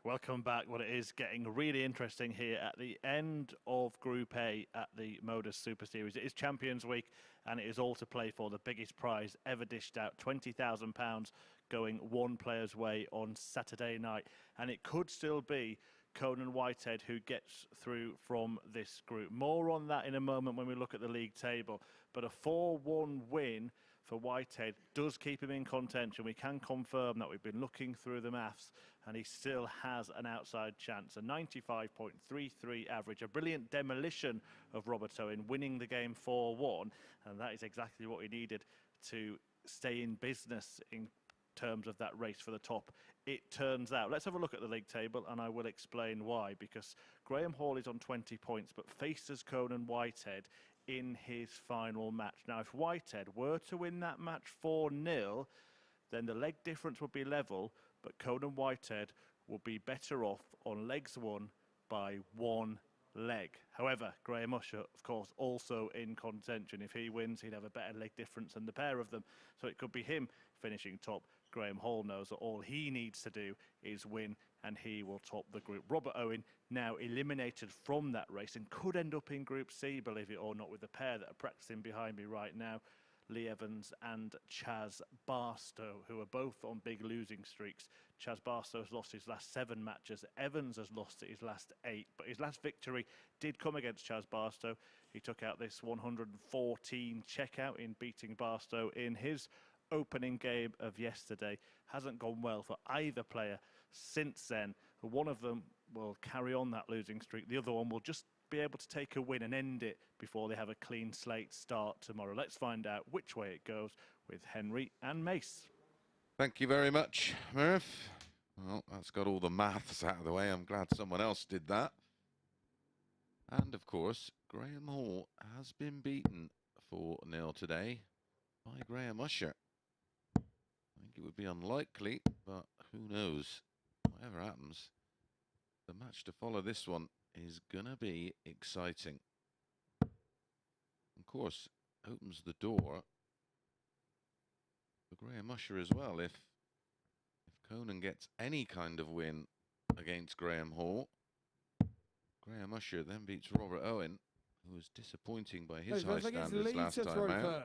Welcome back. Well, it is getting really interesting here at the end of Group A at the MODUS Super Series. It is Champions Week, and it is all to play for the biggest prize ever dished out, £20,000 going one player's way on Saturday night. And it could still be Conan Whitehead who gets through from this group. More on that in a moment when we look at the league table. But a 4-1 win for Whitehead does keep him in contention. We can confirm that. We've been looking through the maths, and he still has an outside chance. A 95.33 average, a brilliant demolition of Robert Owen, winning the game 4-1, and that is exactly what he needed to stay in business in terms of that race for the top, it turns out. Let's have a look at the league table, and I will explain why. Because Graham Hall is on 20 points, but faces Conan Whitehead in his final match. Now, if Whitehead were to win that match 4-0, then the leg difference would be level, but Conan Whitehead would be better off on legs won by 1 leg. However, Graham Usher, of course, also in contention. If he wins, he'd have a better leg difference than the pair of them. So it could be him finishing top. Graham Hall knows that all he needs to do is win, and he will top the group. Robert Owen now eliminated from that race and could end up in Group C, believe it or not, with the pair that are practicing behind me right now, Lee Evans and Chaz Barstow, who are both on big losing streaks. Chaz Barstow has lost his last 7 matches. Evans has lost his last 8, but his last victory did come against Chaz Barstow. He took out this 114 checkout in beating Barstow in his opening game of yesterday. Hasn't gone well for either player since then. One of them will carry on that losing streak. The other one will just be able to take a win and end it before they have a clean slate start tomorrow. Let's find out which way it goes with Henry and Mace. Thank you very much, Murph. Well, that's got all the maths out of the way. I'm glad someone else did that. And, of course, Graham Hall has been beaten 4-0 today by Graham Usher. I think it would be unlikely, but who knows? Whatever happens, the match to follow this one is going to be exciting. Of course, opens the door for Graham Usher as well. If Conan gets any kind of win against Graham Hall, Graham Usher then beats Robert Owen, who was disappointing by his high standards last time out.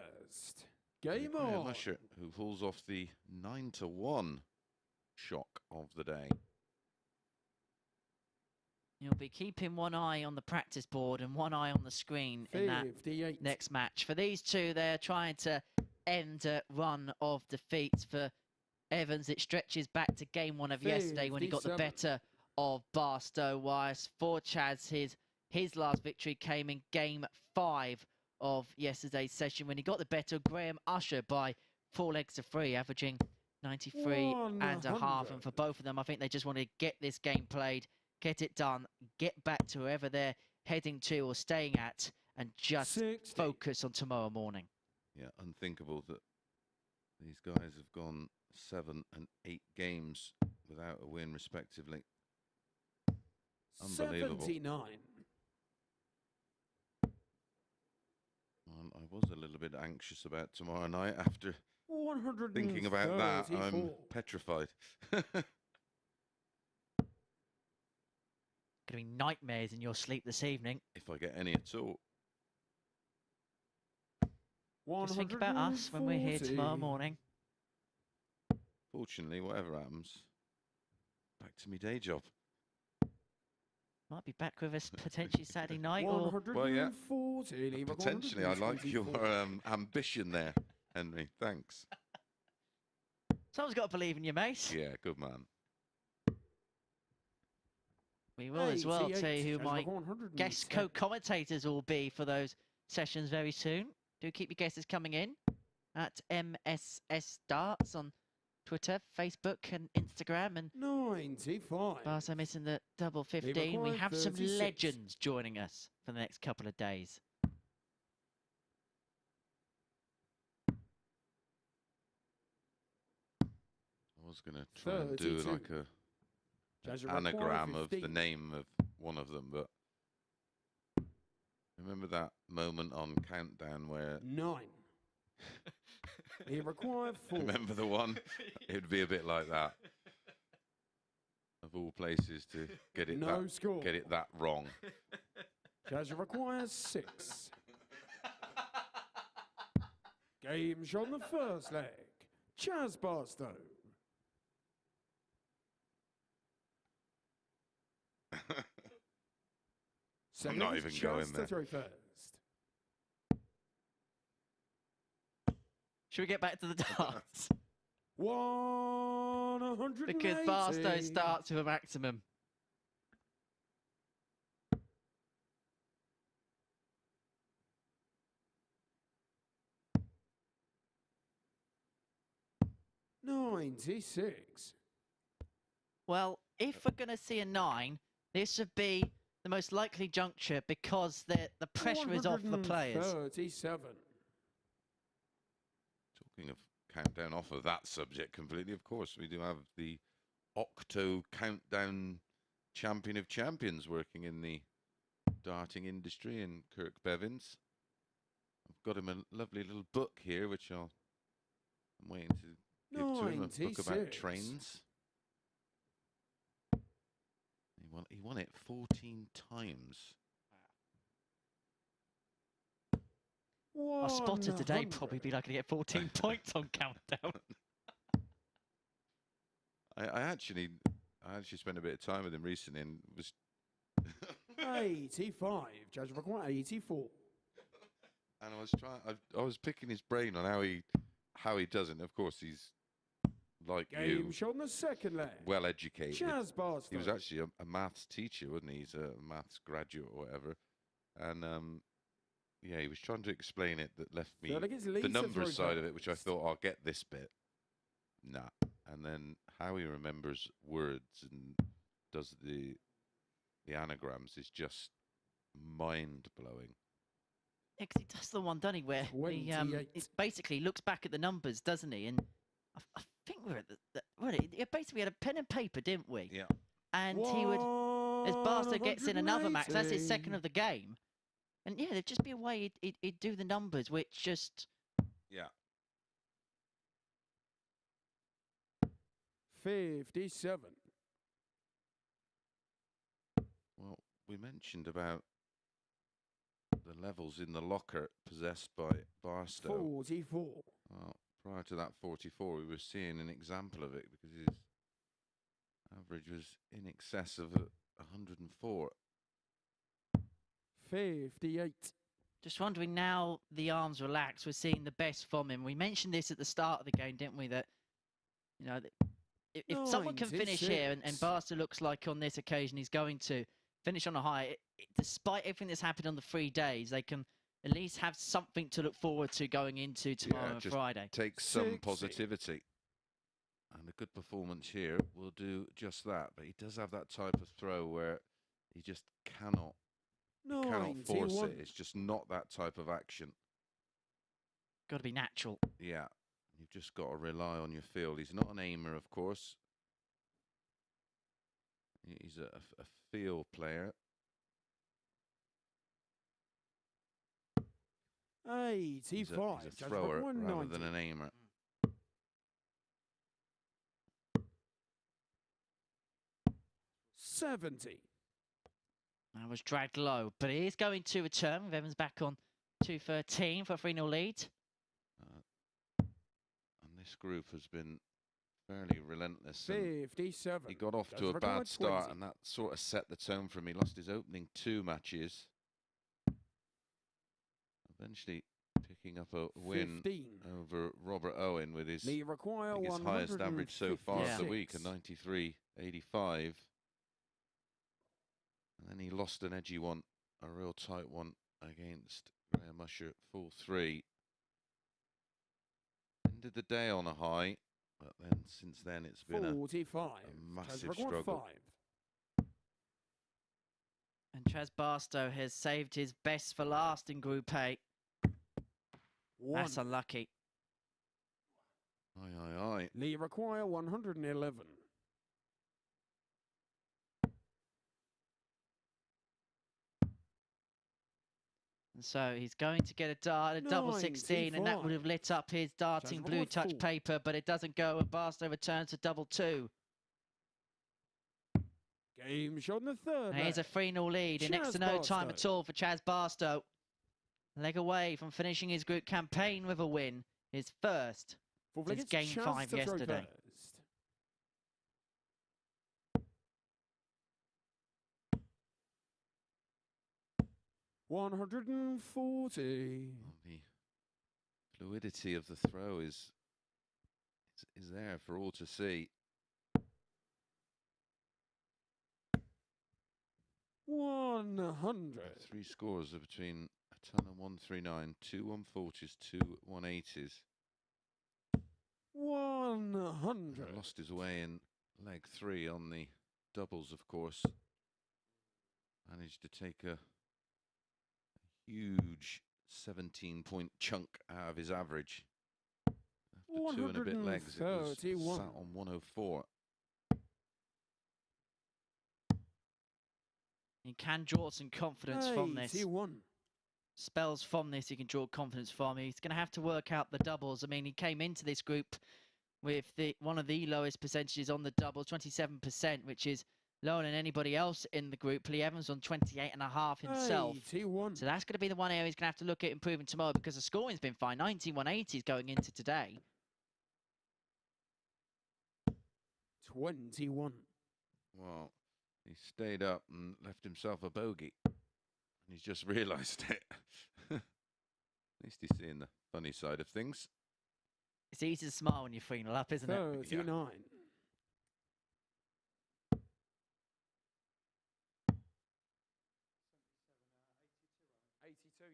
Game Graham on. Usher, who falls off the 9-1 shock of the day. You'll be keeping one eye on the practice board and one eye on the screen in that next match. For these two, they're trying to end a run of defeats. For Evans, it stretches back to game 1 of yesterday when he got the better of Barstow. Whilst for Chaz, his last victory came in game 5 of yesterday's session when he got the better of Graham Usher by 4 legs to 3, averaging 93.5. And for both of them, I think they just want to get this game played, get it done, get back to wherever they're heading to or staying at, and just focus on tomorrow morning. Yeah, unthinkable that these guys have gone 7 and 8 games without a win, respectively. Unbelievable. 79. I was a little bit anxious about tomorrow night after thinking about that. I'm petrified. Going to be nightmares in your sleep this evening. If I get any at all. Just think about us when we're here tomorrow morning. Fortunately, whatever happens, back to me day job. Might be back with us potentially Saturday night. Or well, yeah. Potentially, I like your ambition there, Henry. Thanks. Someone's got to believe in you, mate. Yeah, good man. We will as well tell you who my guest co-commentators will be for those sessions very soon. Do keep your guesses coming in at MSS Darts on Twitter, Facebook and Instagram. And 95. Barstow missing the double 15. We have 36. Some legends joining us for the next couple of days. I was going to try and do like an anagram of the name of one of them, but remember that moment on Countdown where 9. He required 4. Remember the one? It'd be a bit like that. of all places to get it No score. get it that wrong. Chaz requires 6. Game shot on the first leg. Chaz Barstow. I'm not even going there. Throw first. Should we get back to the darts? 180. Because Barstow starts with a maximum. $96. Well, if we're going to see a 9, this should be the most likely juncture because the pressure is off the players. 37. Talking of countdown, off of that subject completely, of course, we do have the Octo Countdown Champion of Champions working in the darting industry in Kirk Bevins. I've got him a lovely little book here, which I'm waiting to give to him, a book about trains. He won it 14 times. Our spotter today probably be likely to get 14 points on countdown. I actually spent a bit of time with him recently and was 85. Judge require 84. And I was picking his brain on how he does it. And of course, he's like Game shot on the second leg. well educated. Chaz Barstow. He was actually a maths teacher, wasn't he? He's a maths graduate or whatever. And yeah, he was trying to explain it that left me the numbers side of it, which I thought I'll get this bit. Nah. And then how he remembers words and does the anagrams is just mind blowing. Yeah, 'cause he does the one, doesn't he, where he it basically looks back at the numbers, doesn't he? And I think we're at basically we had a pen and paper, didn't we? Yeah. And he would, as Barstow gets in another max, that's his second of the game. And yeah, there'd just be a way he'd do the numbers, which just... Yeah. 57. Well, we mentioned about the levels in the locker possessed by Barstow. 44. Well, prior to that 44, we were seeing an example of it because his average was in excess of 104. 58. Just wondering now the arms relax, we're seeing the best from him. We mentioned this at the start of the game, didn't we? That, you know, if someone can finish here, and Barstow looks like on this occasion he's going to finish on a high, despite everything that's happened on the 3 days, they can at least have something to look forward to going into tomorrow and Friday. Take some positivity. And a good performance here will do just that. But he does have that type of throw where he just cannot force it. It's just not that type of action. Got to be natural. Yeah. You've just got to rely on your feel. He's not an aimer, of course. He's a feel player. 85. He's a thrower rather than an aimer. 70. That was dragged low, but it is going to return with Evans back on 213 for a 3-0 lead. And this group has been fairly relentless. 57. He got off to a bad start, and that sort of set the tone for him. He lost his opening 2 matches. Eventually picking up a win over Robert Owen with his highest average so far of the week, a 93.85. And then he lost an edgy one, a real tight one against Graham Usher, full 3. Ended the day on a high, but then since then it's been a massive struggle. And Chaz Barstow has saved his best for last in Group A. That's unlucky. Aye, aye, aye. Lee require 111. And so he's going to get a dart, a double 16, and that would have lit up his darting blue touch paper, but it doesn't go, and Barstow returns to double 2. Game shot in the third And here's a leg. 3-0 lead in next to no time at all for Chaz Barstow. Leg away from finishing his group campaign with a win. His first since game 5 yesterday. $140. The fluidity of the throw is there for all to see. 100. 3 scores are between a ton and 139, 2 140s, 2 180s. 100. Lost his way in leg 3 on the doubles, of course. Managed to take a huge 17-point chunk out of his average. After 2 and a bit legs, it was sat on 104. He can draw some confidence from this. 81. Spells from this he can draw confidence from. He's going to have to work out the doubles. I mean, he came into this group with one of the lowest percentages on the doubles, 27%, which is lower than anybody else in the group. Lee Evans on 28.5 himself. 81. So that's going to be the one area he's going to have to look at improving tomorrow, because the scoring's been fine. 19-180s going into today. 21. Well, he stayed up and left himself a bogey. And he's just realised it. At least he's seeing the funny side of things. It's easy to smile when you're 3-0 up, isn't it? 39. Yeah.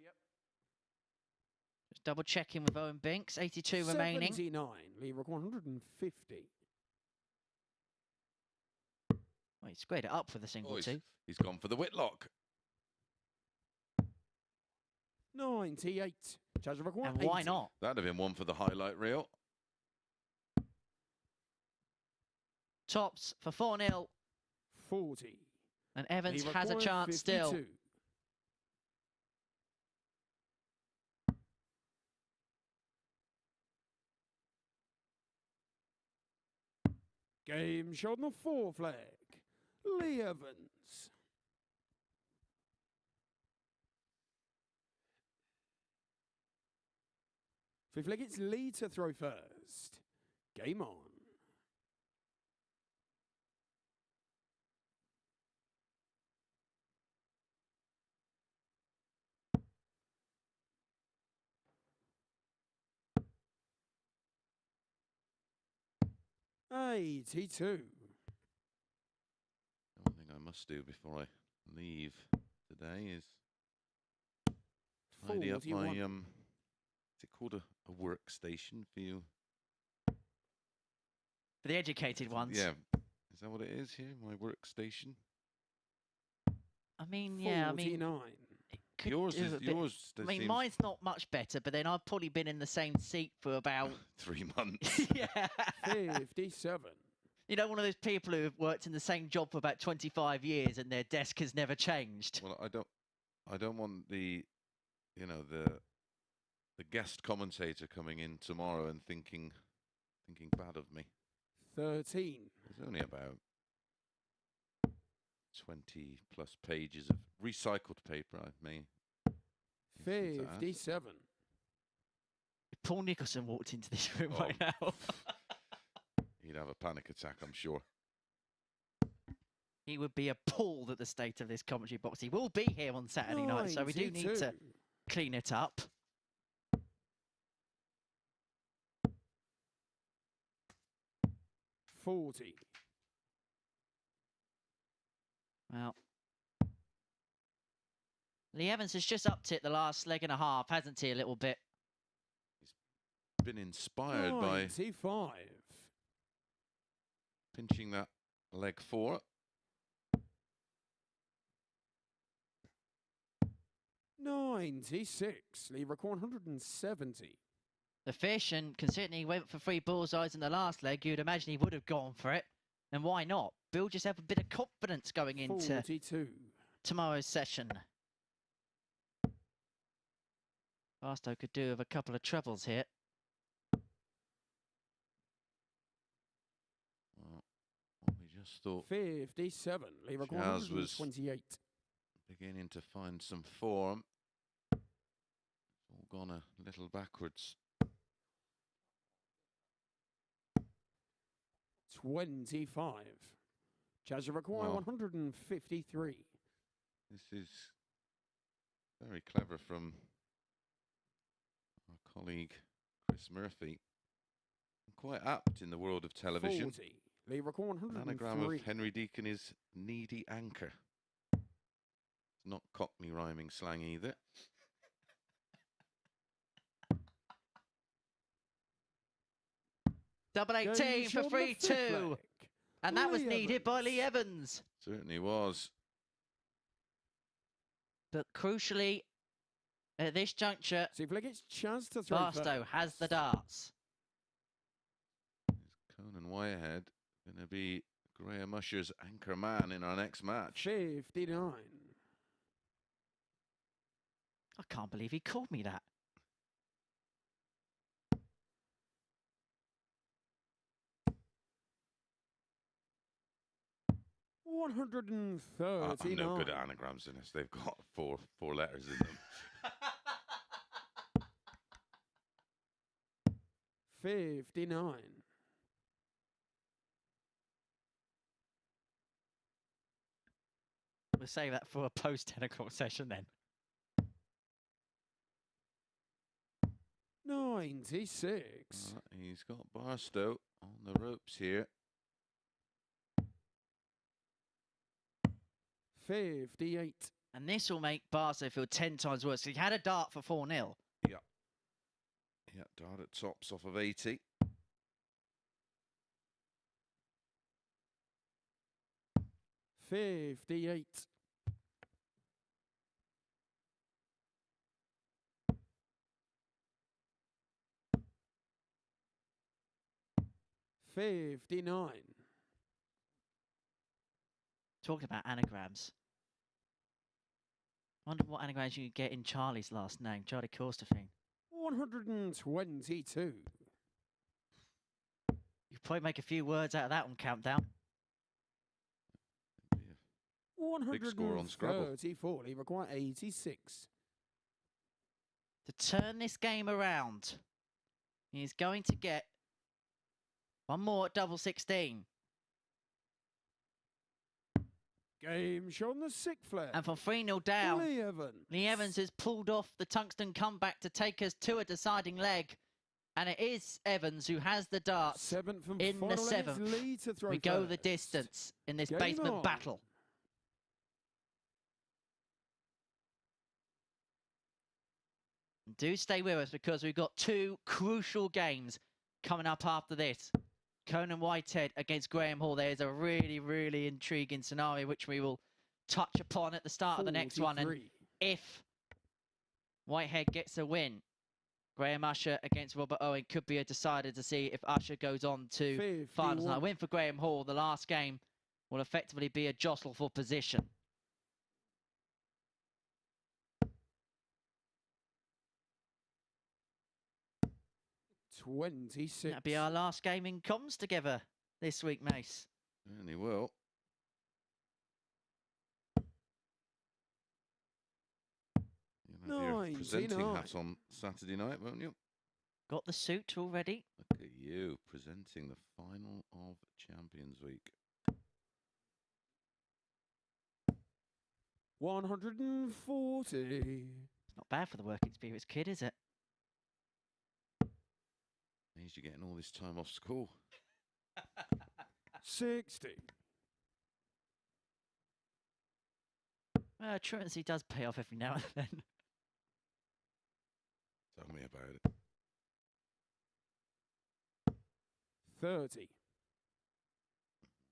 Yep. Just double checking with Owen Binks. 82 remaining. 79. Leroy 150. Well, he squared it up with a single two. He's gone for the Whitlock. 98. And why not? That'd have been one for the highlight reel. Tops for 4-0. 40. And Evans Leroy has a chance 52. still. Game shot on the fourth leg. Lee Evans. Fifth leg, it's Lee to throw first. Game on. $82. One thing I must do before I leave today is tidy up my, 41. is it called a workstation for you? For the educated ones. Yeah. Is that what it is here? My workstation? I mean, yeah, I mean... 49. Yours is yours. I mean, mine's not much better, but then I've probably been in the same seat for about 3 months. yeah. 57. You know, one of those people who have worked in the same job for about 25 years and their desk has never changed. Well, I don't want the guest commentator coming in tomorrow and thinking bad of me. 13. There's only about 20 plus pages of recycled paper I may. 57. If Paul Nicholson walked into this room Oh. right now, He'd have a panic attack, I'm sure. he would be appalled at the state of this commentary box. He will be here on Saturday night, so we do need to 92. clean it up. $40. Well, Lee Evans has just upped it the last leg and a half, hasn't he, a little bit? Been inspired by 95. pinching that leg 4. $96. Leroy 170. The fish, and considering he went for 3 bullseyes in the last leg, you'd imagine he would have gone for it. And why not? Build yourself a bit of confidence going into 42. tomorrow's session. Barstow could do with a couple of trebles here. Well, what we Just thought 57. Leave record Chaz was 128. beginning to find some form. All gone a little backwards. 25. Chaz, you require Well, 153. This is very clever from our colleague Chris Murphy. Quite apt in the world of television. 40. Leave record An anagram 103. of Henry Deacon is needy anchor. It's not Cockney rhyming slang either. Double 18 for 3-2. And that was Lee needed by Lee Evans. Evans. Certainly was. But crucially, at this juncture, See if it's Chaz to throw Barstow first. has the darts. Is Conan Whitehead going to be Graham Usher's anchor man in our next match? 59. I can't believe he called me that. I'm no 139. good at anagrams unless they've got four letters in them. 59. We'll save that for a post-10 o'clock session then. 96. He's got Barstow on the ropes here. 58. And this will make Barstow feel 10 times worse. He had a dart for 4-0. Yeah. Yeah, dart at tops off of 80. 58. 59. Talking about anagrams. Wonder what anagrams you could get in Charlie's last name, Charlie Corstefine. 122. You could probably make a few words out of that on Countdown. Big score on Scrabble. 134. He require 86. To turn this game around, he's going to get one more at double 16. Game shown the sixth flare. And from 3-0 down, Lee Evans. Lee Evans has pulled off the tungsten comeback to take us to a deciding leg. And it is Evans who has the darts Seventh and in the final leg, it's 7th. Lee to throw We go the first. distance in this Game basement on. battle. Do stay with us because we've got two crucial games coming up after this. Conan Whitehead against Graham Hall. There's a really, really intriguing scenario which we will touch upon at the start of the next one. And 43. if Whitehead gets a win, Graham Usher against Robert Owen could be a decider to see if Usher goes on to 51. finals. Now, a win for Graham Hall, the last game, will effectively be a jostle for position. That'll be our last game in comms together this week, Mace. Certainly will. You'll have your presenting 99. hat on Saturday night, won't you? Got the suit already. Look at you presenting the final of Champions Week. 140. Not bad for the working spirits kid, is it? Means you're getting all this time off school. 60. Truancy does pay off every now and then. Tell me about it. 30.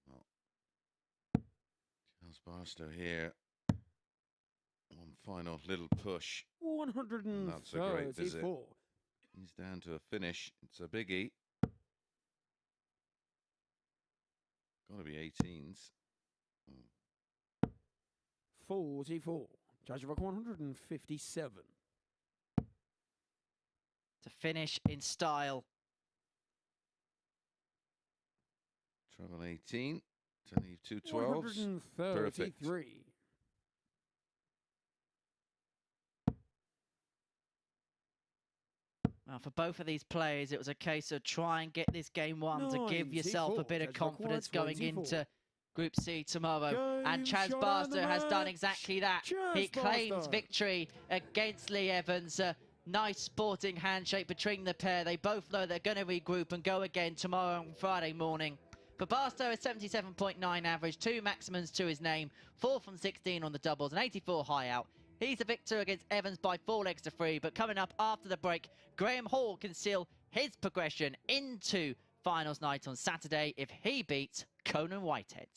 Well, Chaz Barstow here. One final little push. That's a great visit. 134. He's down to a finish. It's a biggie. Got to be 18s. 44. Judge of 157. To finish in style. Treble 18 22-12s. Perfect. 133. Well, for both of these players, it was a case of try and get this game won to give yourself a bit of confidence going into Group C tomorrow. And Chaz Barstow has done exactly that. He claims victory against Lee Evans. Nice sporting handshake between the pair. They both know they're going to regroup and go again tomorrow on Friday morning. For Barstow, a 77.9 average, 2 maximums to his name, 4 from 16 on the doubles, and 84 high out. He's a victor against Evans by 4 legs to 3, but coming up after the break, Graham Hall can seal his progression into finals night on Saturday if he beats Conan Whitehead.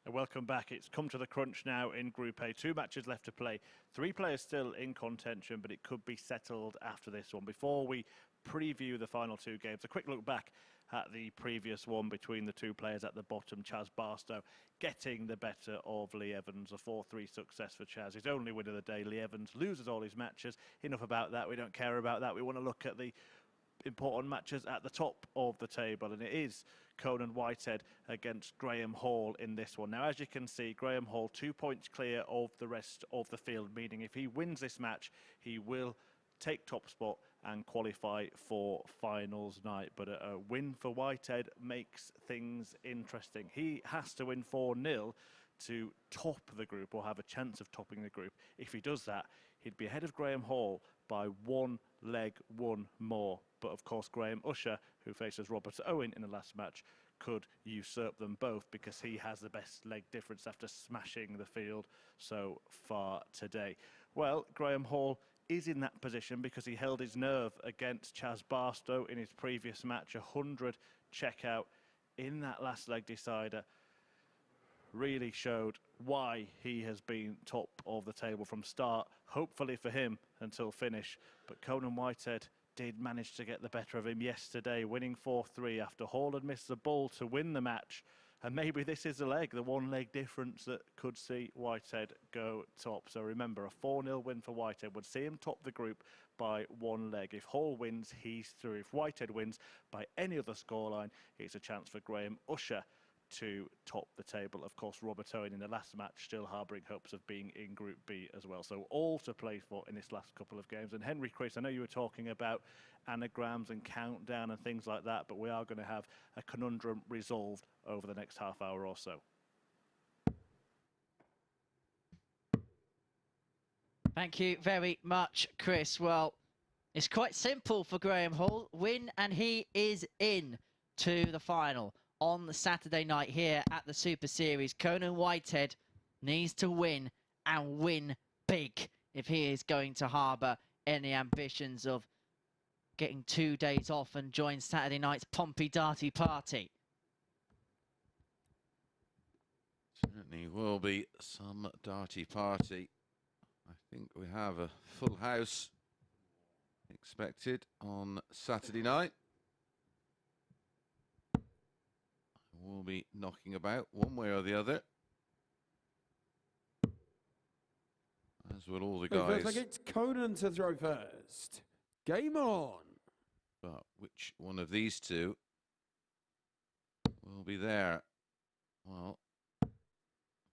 Welcome back. It's come to the crunch now in Group A. 2 matches left to play. 3 players still in contention, but it could be settled after this one. Before we preview the final 2 games, a quick look back at the previous one between the 2 players at the bottom. Chaz Barstow getting the better of Lee Evans. A 4-3 success for Chaz. His only win of the day. Lee Evans loses all his matches. Enough about that. We don't care about that. We want to look at the important matches at the top of the table, and it is Conan Whitehead against Graham Hall in this one. Now, as you can see, Graham Hall 2 points clear of the rest of the field, meaning if he wins this match, he will take top spot and qualify for finals night. But a win for Whitehead makes things interesting. He has to win 4-0 to top the group, or have a chance of topping the group. If he does that, he'd be ahead of Graham Hall by 1 leg, 1 more. But of course, Graham Usher, who faces Robert Owen in the last match, could usurp them both because he has the best leg difference after smashing the field so far today. Well, Graham Hall is in that position because he held his nerve against Chaz Barstow in his previous match. 100 checkout in that last leg decider. Really showed why he has been top of the table from start, hopefully for him until finish. But Conan Whitehead did manage to get the better of him yesterday, winning 4-3 after Hall had missed the ball to win the match. And maybe this is the one leg difference that could see Whitehead go top. So remember, a 4-0 win for Whitehead would see him top the group by 1 leg. If Hall wins, he's through. If Whitehead wins by any other scoreline, it's a chance for Graham Usher to top the table. Of course, Robert Owen in the last match still harbouring hopes of being in Group B as well. So all to play for in this last couple of games. And Henry, Chris, I know you were talking about anagrams and countdown and things like that, but we are going to have a conundrum resolved over the next half hour or so. Thank you very much, Chris. Well, it's quite simple for Graham Hall. Win and he is in to the final on the Saturday night here at the Super Series. Conan Whitehead needs to win and win big if he is going to harbour any ambitions of getting 2 days off and join Saturday night's Pompey Darty party. Certainly will be some Darty party. I think we have a full house expected on Saturday night. We'll be knocking about one way or the other, as will all the guys. First, it's Conan to throw first. Game on. But which one of these two will be there? Well,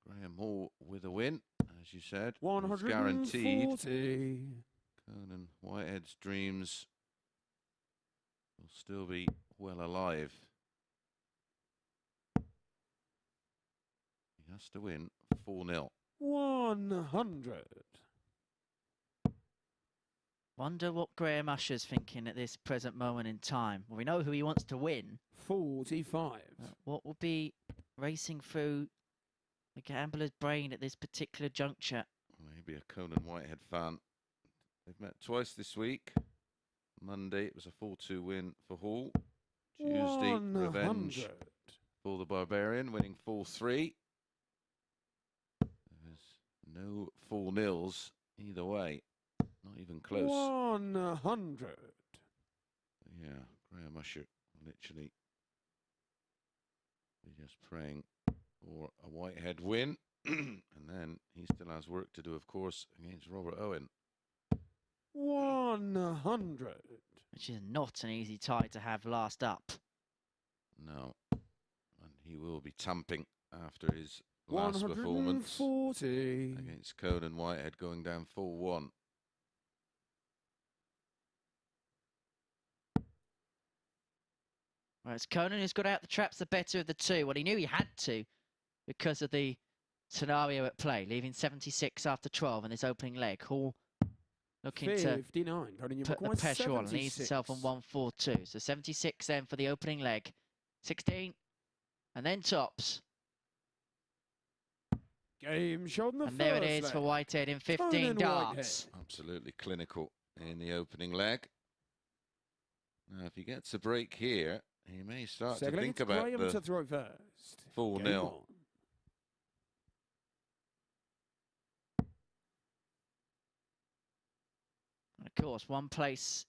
Graham Hall with a win, as you said. 140. Guaranteed. Conan Whitehead's dreams will still be well alive. He has to win 4-0. 100. Wonder what Graham Usher's thinking at this present moment in time. Well, we know who he wants to win. 45. What will be racing through the gambler's brain at this particular juncture? Maybe a Conan Whitehead fan. They've met twice this week. Monday, it was a 4-2 win for Hall. Tuesday, 100. revenge for the Barbarian, winning 4-3. There's no 4-0s either way. Not even close. 100. Yeah, Graham Usher literally just praying for a Whitehead win. And then he still has work to do, of course, against Robert Owen. 100. Which is not an easy tie to have last up. No. And he will be tamping after his last performance 140. against Conan Whitehead, going down 4-1. Well, it's Conan who's got out the traps the better of the two. Well, he knew he had to because of the scenario at play, leaving 76 after 12 in his opening leg. Hall looking 59. to put the pressure on and ease himself on 142. So 76 then for the opening leg. 16 and then tops. Game shot in the And first there it is leg. for Whitehead in 15 Conan darts. Whitehead. Absolutely clinical in the opening leg. Now, if he gets a break here, he may start Second to leg, think it's about Graham the to throw first. 4-0. Game on. And of course, one place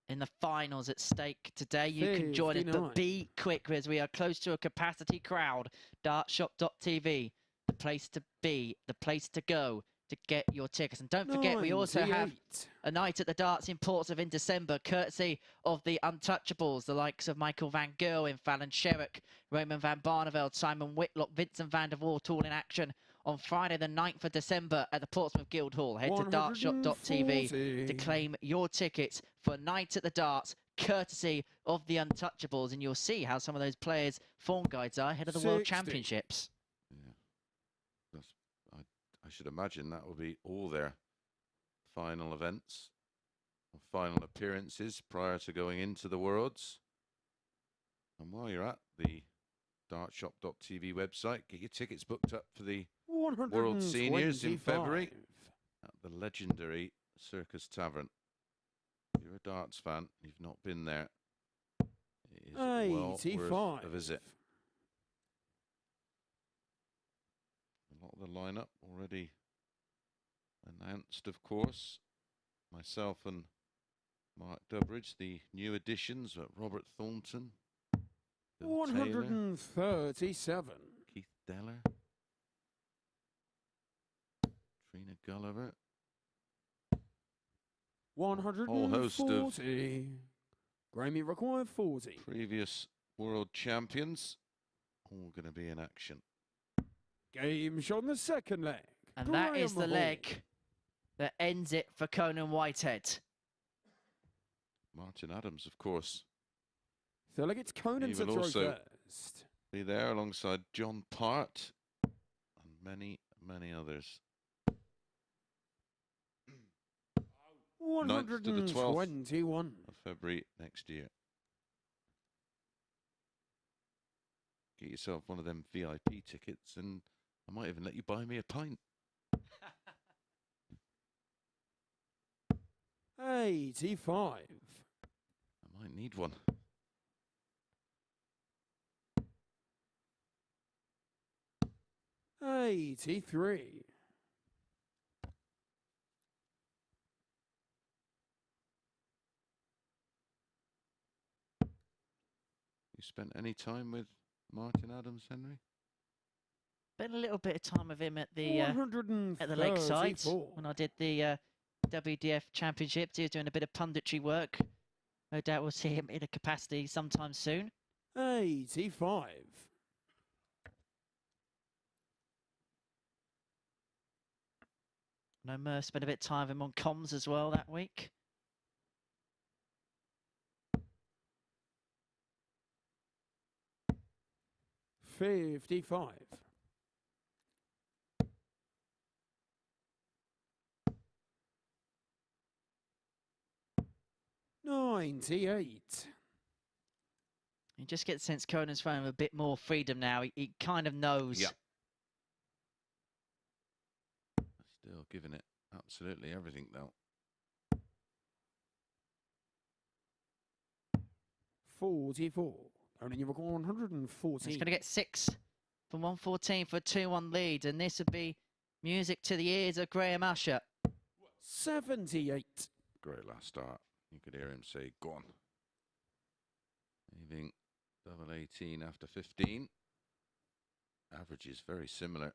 in the finals at stake today. You can join us, 59. but be quick as we are close to a capacity crowd. Dartshop.tv, the place to be, the place to go to get your tickets. And don't forget, we also have 98. a night at the Darts in Portsmouth in December, courtesy of the Untouchables, the likes of Michael van Gerwen, Fallon Sherrock, Raymond van Barneveld, Simon Whitlock, Vincent van der Voort, all in action on Friday the 9th of December at the Portsmouth Guildhall. Head to 140. dartshop.tv to claim your tickets for a night at the Darts, courtesy of the Untouchables, and you'll see how some of those players' form guides are ahead of the World 60. Championships. Yeah. I should imagine that will be all their final events, or final appearances prior to going into the Worlds. And while you're at the dartshop.tv website, get your tickets booked up for the World Seniors in 125. February at the legendary Circus Tavern. If you're a darts fan, you've not been there, it is well worth 85. a visit. A lot of the lineup already announced, of course. Myself and Mark Durbridge, the new additions, Robert Thornton, Bill Taylor, 137. Keith Deller, Trina Gulliver. 140. Whole host of Graham, you require 40. previous world champions, all going to be in action. Game shot on the second leg. And that is the Graham leg that ends it for Conan Whitehead. Martin Adams, of course, So like it's Conan He to will throw also first. be there alongside John Part and many, many others. 9th to the 12th 121. of February next year. Get yourself one of them VIP tickets and I might even let you buy me a pint. 85. I might need one. $83. You spent any time with Martin Adams, Henry? Spent a little bit of time with him at the lakeside 134. when I did the WDF Championship. He was doing a bit of punditry work. No doubt we'll see him in a capacity sometime soon. 85. No, Murph spent a bit of time with him on comms as well that week. $55. $98. You just get the sense Conan's throwing a bit more freedom now. He kind of knows. Yeah. Still giving it absolutely everything, though. 44. Only you record 114. He's going to get 6 from 114 for a 2-1 lead. And this would be music to the ears of Graham Usher. 78. Great last start. You could hear him say, go on. Leaving double 18 after 15. Average is very similar.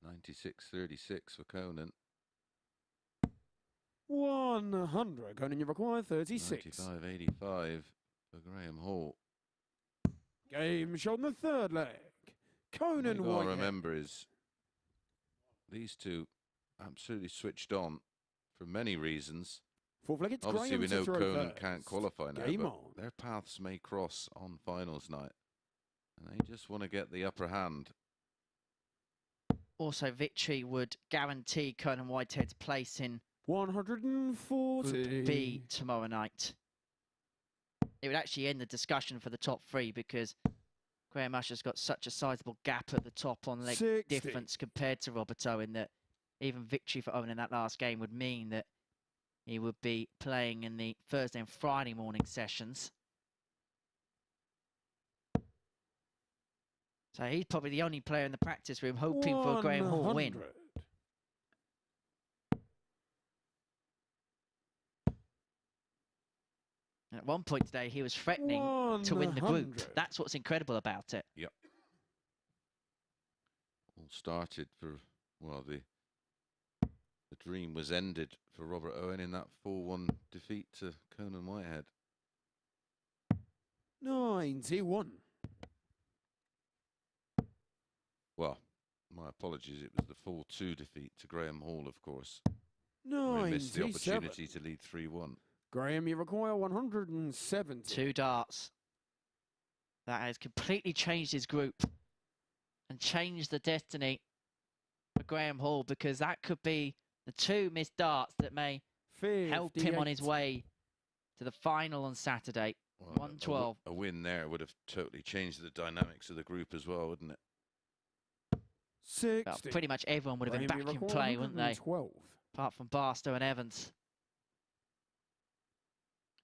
96.36 for Conan. 100. Conan, you require 36. 95.85 for Graham Hall. Game shot on the third leg. What Conan you got to Whitehead. remember is these two absolutely switched on for many reasons. Fourth leg, it's Obviously, Graham we to know throw Conan first. can't qualify now, Game but on. their paths may cross on finals night. And they just want to get the upper hand. Also, victory would guarantee Conan Whitehead's place in 140. Group B tomorrow night. It would actually end the discussion for the top 3 because Graham Usher's got such a sizable gap at the top on leg 60. difference compared to Robert Owen that even victory for Owen in that last game would mean that he would be playing in the Thursday and Friday morning sessions. So he's probably the only player in the practice room hoping for a Graham Hall win. 100. And at one point today, he was threatening to win the group. 100. That's what's incredible about it. Yep. All started for, well, the dream was ended for Robert Owen in that 4-1 defeat to Conan Whitehead. 91. Well, my apologies, it was the 4-2 defeat to Graham Hall, of course. We 97. missed the opportunity to lead 3-1. Graham, you require 170. 2 darts. That has completely changed his group and changed the destiny for Graham Hall because that could be the 2 missed darts that may help him on his 58. way to the final on Saturday. Well, 112. A win there would have totally changed the dynamics of the group as well, wouldn't it? 60. Well, pretty much everyone would have been Graham, you back in require play, wouldn't they? 112. Apart from Barstow and Evans.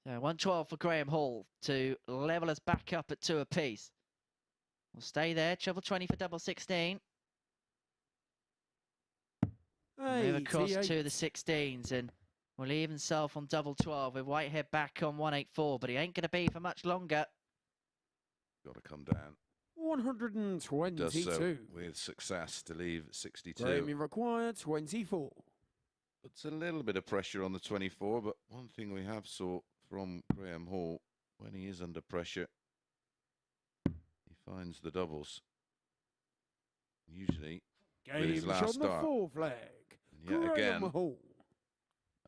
So 112 for Graham Hall to level us back up at 2 apiece. We'll stay there. Treble 20 for double 16. Move across to the 16s and we'll leave himself on double 12 with Whitehead back on 184, but he ain't going to be for much longer. Got to come down. 122. Does so with success to leave 62. Graham required 24. Puts a little bit of pressure on the 24, but one thing we have saw from Graham Hall, when he is under pressure, he finds the doubles. Usually, with his last on the start. 4 flag. And yet again, Hall.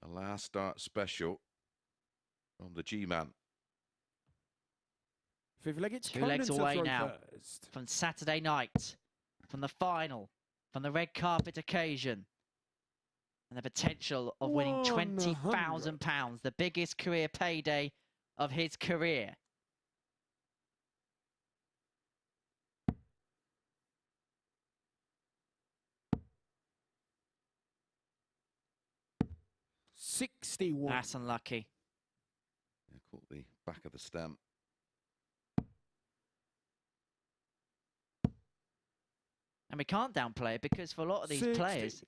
a last start special from the G-Man. 5th leg, it's 2 legs away now first. from Saturday night, from the final, from the red carpet occasion. And the potential of winning £20,000, the biggest career payday of his career. $61. That's unlucky. Yeah, caught the back of the stamp. And we can't downplay it because for a lot of these 60. players,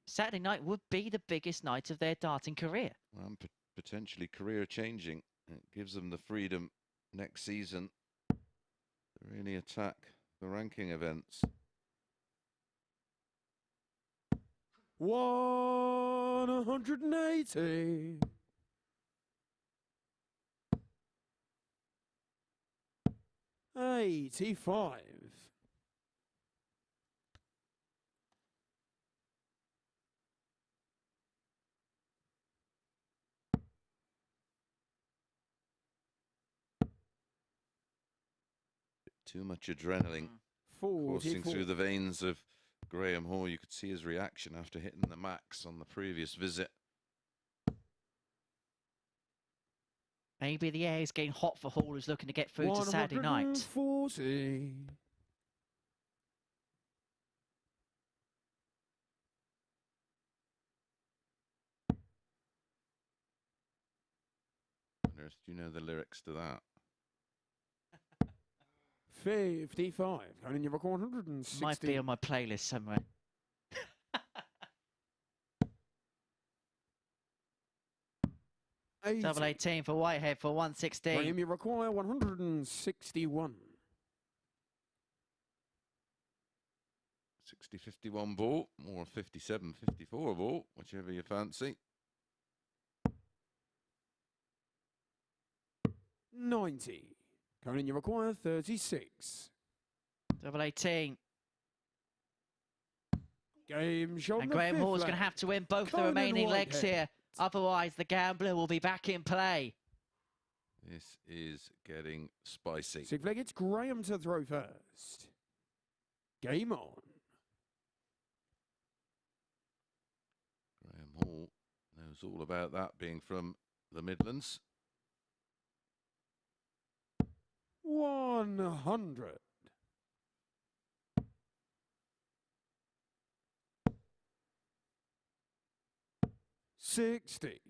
Saturday night would be the biggest night of their darting career. And potentially career changing. It gives them the freedom next season to really attack the ranking events. 180. $85. Too much adrenaline coursing through the veins of Graham Hall. You could see his reaction after hitting the max on the previous visit. Maybe the air is getting hot for Hall, who's looking to get through to Saturday night. 140. Do you know the lyrics to that? 55. Conan, you record 160. Might be on my playlist somewhere. Double 18 for Whitehead for 116. Graham, you require 161. 60-51 ball, or 57-54 ball, whichever you fancy. 90. Conan, you require 36. Double 18. Game shot. And Graham Hall's going to have to win both the remaining legs here. Otherwise, the gambler will be back in play. This is getting spicy. 6th leg, it's Graham to throw first. Game on. Graham Hall knows all about that, being from the Midlands. 100. 60.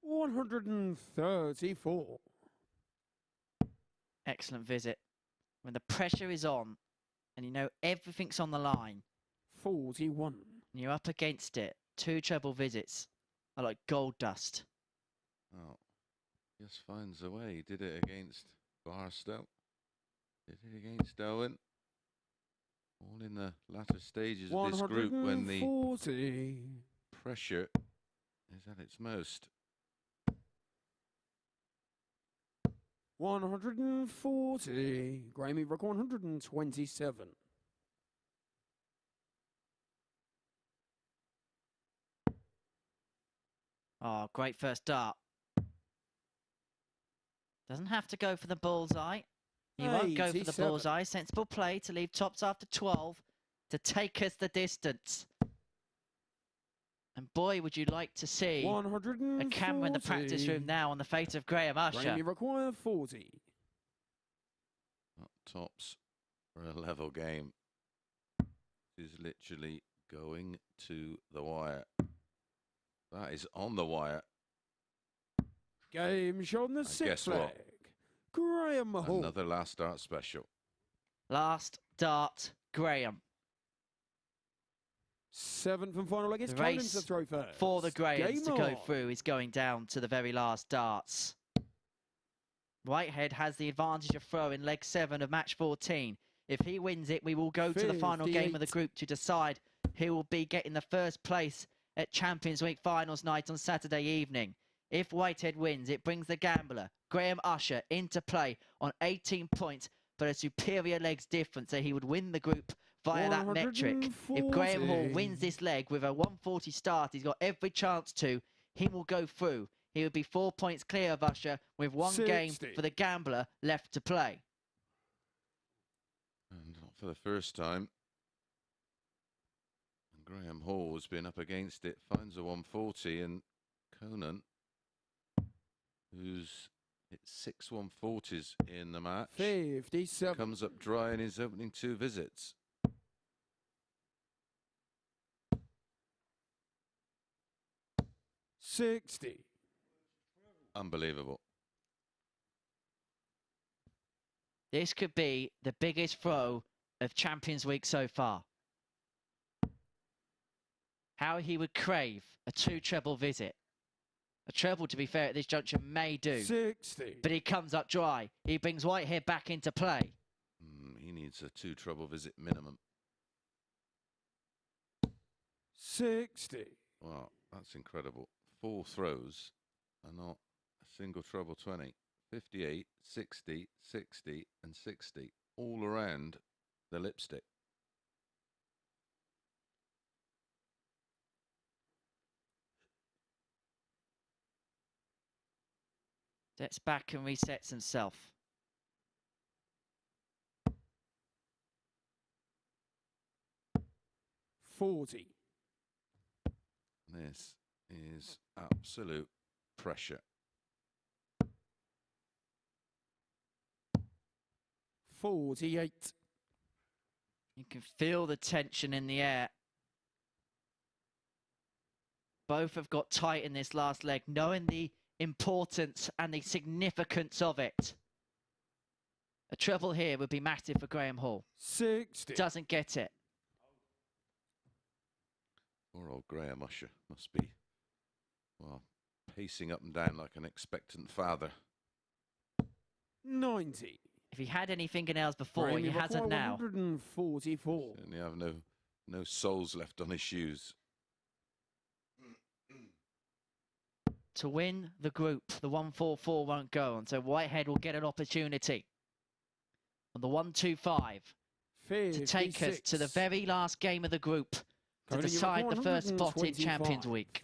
134. Excellent visit. When the pressure is on and you know everything's on the line. 41. And you're up against it. 2 treble visits are like gold dust. Oh, just finds a way. Did it against Barstow. Did it against Owen. All in the latter stages of this group when the pressure is at its most. 140. Graham, record 127. Oh, great first dart. Doesn't have to go for the bullseye. He won't go for the bullseye. Sensible play to leave tops after 12 to take us the distance. And boy, would you like to see a camera in the practice room now on the fate of Graham Usher. Graham, you require 40. Up tops for a level game. Is literally going to the wire. That is on the wire. Game shown the sixth leg. Graham Hall. Another last start special. Last dart, Graham. Seventh and final leg is The Conan to race throw first. for the Grahams to Game go on. through is going down to the very last darts. Whitehead has the advantage of throw in leg 7 of match 14. If he wins it, we will go to the final game of the group to decide who will be getting the first place at Champions Week finals night on Saturday evening. If Whitehead wins, it brings the gambler, Graham Usher, into play on 18 points, but a superior legs difference, so he would win the group via that metric. If Graham Hall wins this leg with a 140 start, he's got every chance to. He will go through. He would be 4 points clear of Usher with one 60. game for the gambler left to play. And not for the first time. And Graham Hall has been up against it, finds a 140, and Conan, who's hit 6 140s in the match, 57. comes up dry in his opening 2 visits. $60. Unbelievable. This could be the biggest throw of Champions Week so far. How he would crave a 2 treble visit. A treble, to be fair, at this juncture may do. 60. But he comes up dry. He brings Whitehead back into play. He needs a 2 treble visit minimum. 60. Wow, that's incredible. 4 throws and not a single treble 20. 58, 60, 60 and 60 all around the lipstick. Steps back and resets himself. $40. This is absolute pressure. 48. You can feel the tension in the air. Both have got tight in this last leg, knowing the importance and the significance of it. A treble here would be massive for Graham Hall. 60. Doesn't get it. Poor old Graham Usher must be, well, pacing up and down like an expectant father. 90. If he had any fingernails before, Graham, he you hasn't require now. 144. Certainly have no soles left on his shoes. To win the group, the 144 won't go on, so Whitehead will get an opportunity on the 125 to take us to the very last game of the group to decide the first spot in Champions Week.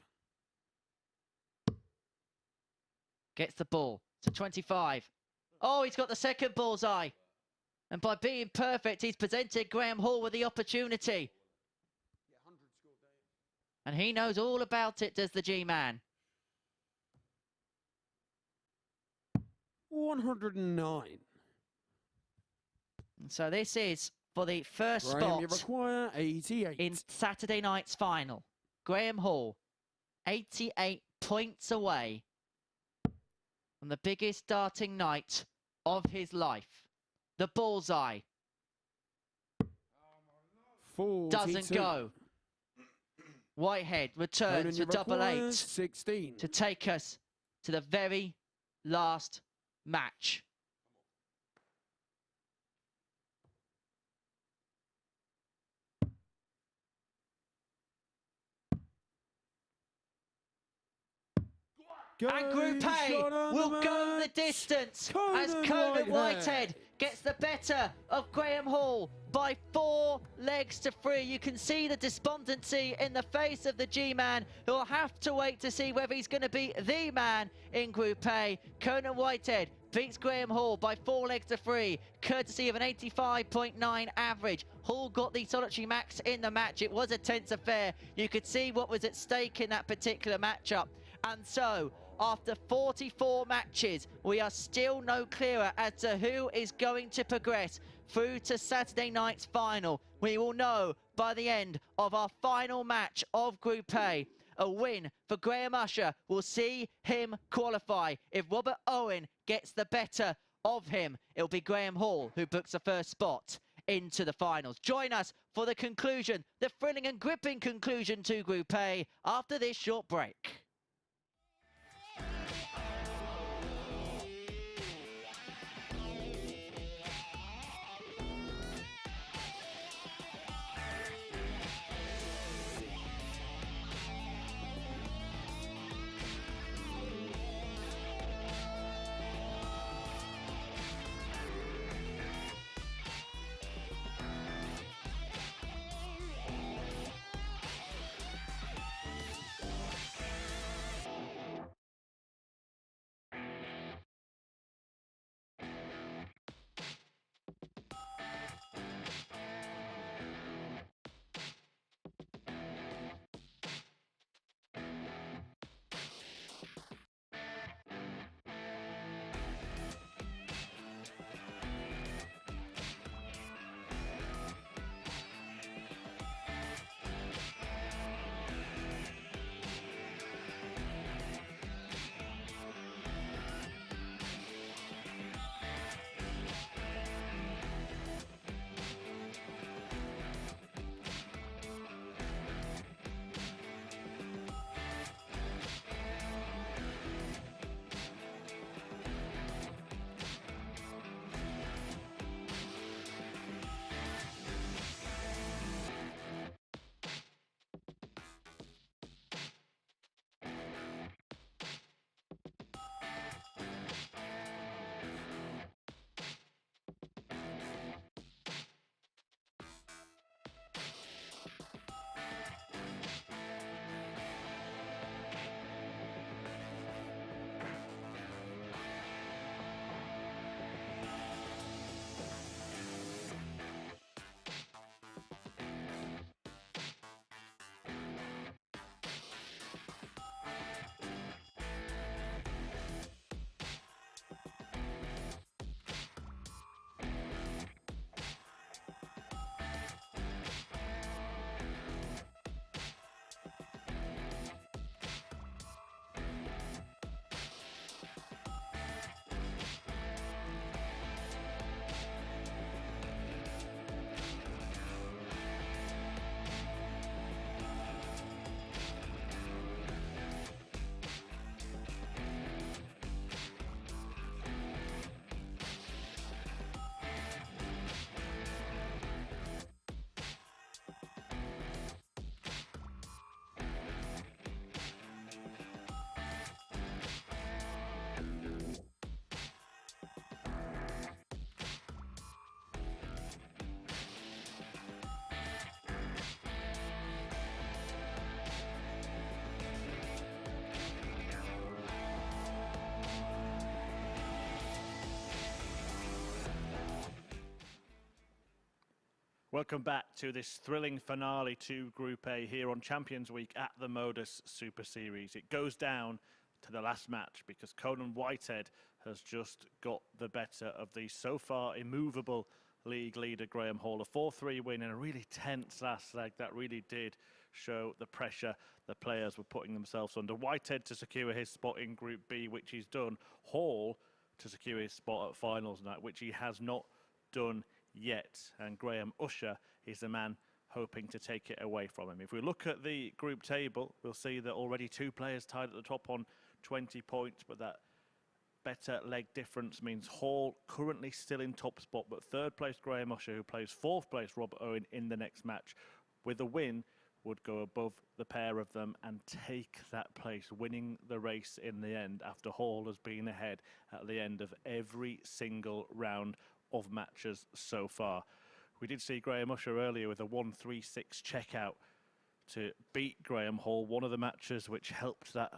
Gets the ball to 25. Oh, he's got the second bullseye. And by being perfect, he's presented Graham Hall with the opportunity. And he knows all about it, does the G-Man. 109. And so this is for the first Graham, you spot require 88. in Saturday night's final. Graham Hall, 88 points away from the biggest starting night of his life. The bullseye 42. doesn't go. Whitehead returns for double 8 16. to take us to the very last match. And Group A will go the distance as Conan Whitehead gets the better of Graham Hall by 4 legs to 3. You can see the despondency in the face of the G-Man, who will have to wait to see whether he's going to be the man in Group A. Conan Whitehead beats Graham Hall by 4 legs to 3, courtesy of an 85.9 average. Hall got the solitary max in the match. It was a tense affair. You could see what was at stake in that particular matchup. And so, after 44 matches, we are still no clearer as to who is going to progress through to Saturday night's final. We will know by the end of our final match of Group A. A win for Graham Usher will see him qualify. If Robert Owen gets the better of him, it'll be Graham Hall who books the first spot into the finals. Join us for the conclusion, the thrilling and gripping conclusion to Group A after this short break. Welcome back to this thrilling finale to Group A here on Champions Week at the MODUS Super Series. It goes down to the last match because Conan Whitehead has just got the better of the so far immovable league leader Graham Hall. A 4-3 win in a really tense last leg that really did show the pressure the players were putting themselves under. Whitehead to secure his spot in Group B, which he's done. Hall to secure his spot at finals night, which he has not done yet, and Graham Usher is the man hoping to take it away from him. If we look at the group table, we'll see that already 2 players tied at the top on 20 points, but that better leg difference means Hall currently still in top spot, but 3rd place Graham Usher, who plays 4th place Robert Owen in the next match, with a win would go above the pair of them and take that place, winning the race in the end after Hall has been ahead at the end of every single round of matches so far. We did see Graham Usher earlier with a 1-3-6 checkout to beat Graham Hall, one of the matches which helped that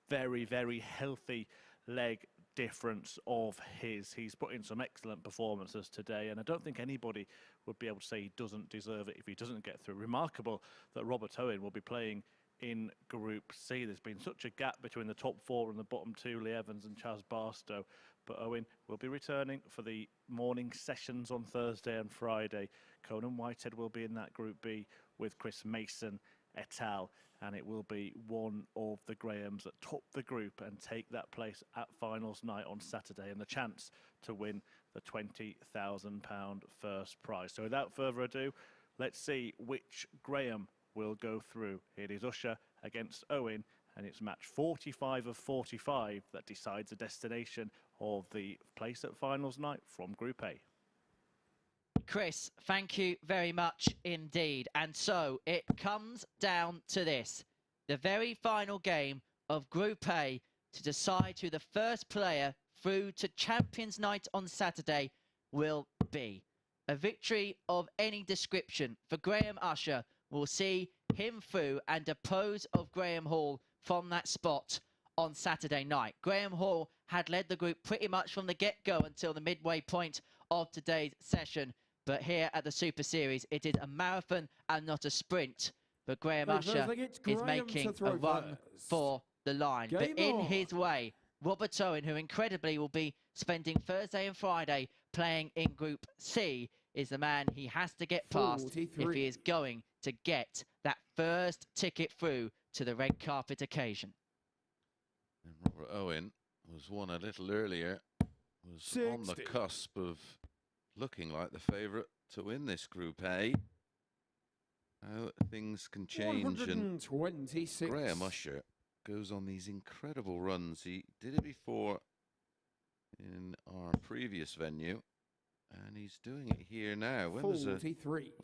very, very healthy leg difference of his. He's put in some excellent performances today, and I don't think anybody would be able to say he doesn't deserve it if he doesn't get through. Remarkable that Robert Owen will be playing in Group C. There's been such a gap between the top four and the bottom two, Lee Evans and Chaz Barstow. But Owen will be returning for the morning sessions on Thursday and Friday. Conan Whitehead will be in that Group B with Chris Mason et al. And it will be one of the Grahams that top the group and take that place at finals night on Saturday, and the chance to win the £20,000 first prize. So without further ado, let's see which Graham will go through. It is Usher against Owen, and it's match 45 of 45 that decides the destination of the place at finals night from Group A. Chris, thank you very much indeed. And so it comes down to this. The very final game of Group A to decide who the first player through to Champions Night on Saturday will be. A victory of any description for Graham Usher will see him through and depose of Graham Hall from that spot on Saturday night. Graham Hall had led the group pretty much from the get-go until the midway point of today's session. But here at the Super Series, it is a marathon and not a sprint. But Graham Usher is making a run for the line. But in his way, Robert Owen, who incredibly will be spending Thursday and Friday playing in Group C, is the man he has to get past if he is going to get that first ticket through to the red carpet occasion. And Robert Owen was one a little earlier, was 60. on the cusp of looking like the favourite to win this Group A. How things can change, and Graham Usher goes on these incredible runs. He did it before in our previous venue, and he's doing it here now. When was what's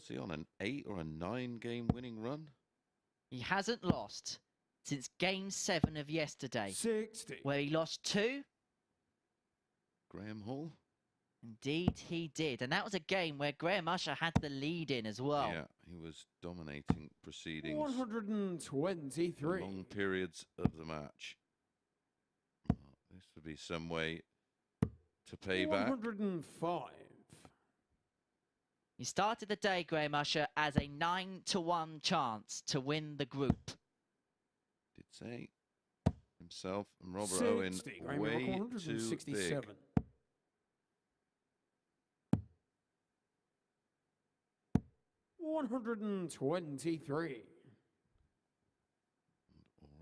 he on, an 8 or a 9 game winning run? He hasn't lost since Game 7 of yesterday, 60. where he lost 2. Graham Hall? Indeed he did, and that was a game where Graham Usher had the lead in as well. Yeah, he was dominating proceedings 123. long periods of the match. Well, this would be some way to pay back. 105. He started the day, Graham Usher, as a 9-1 chance to win the group. Did say himself and Robert 60. Owen Graham way Rock, too 167. big. 123.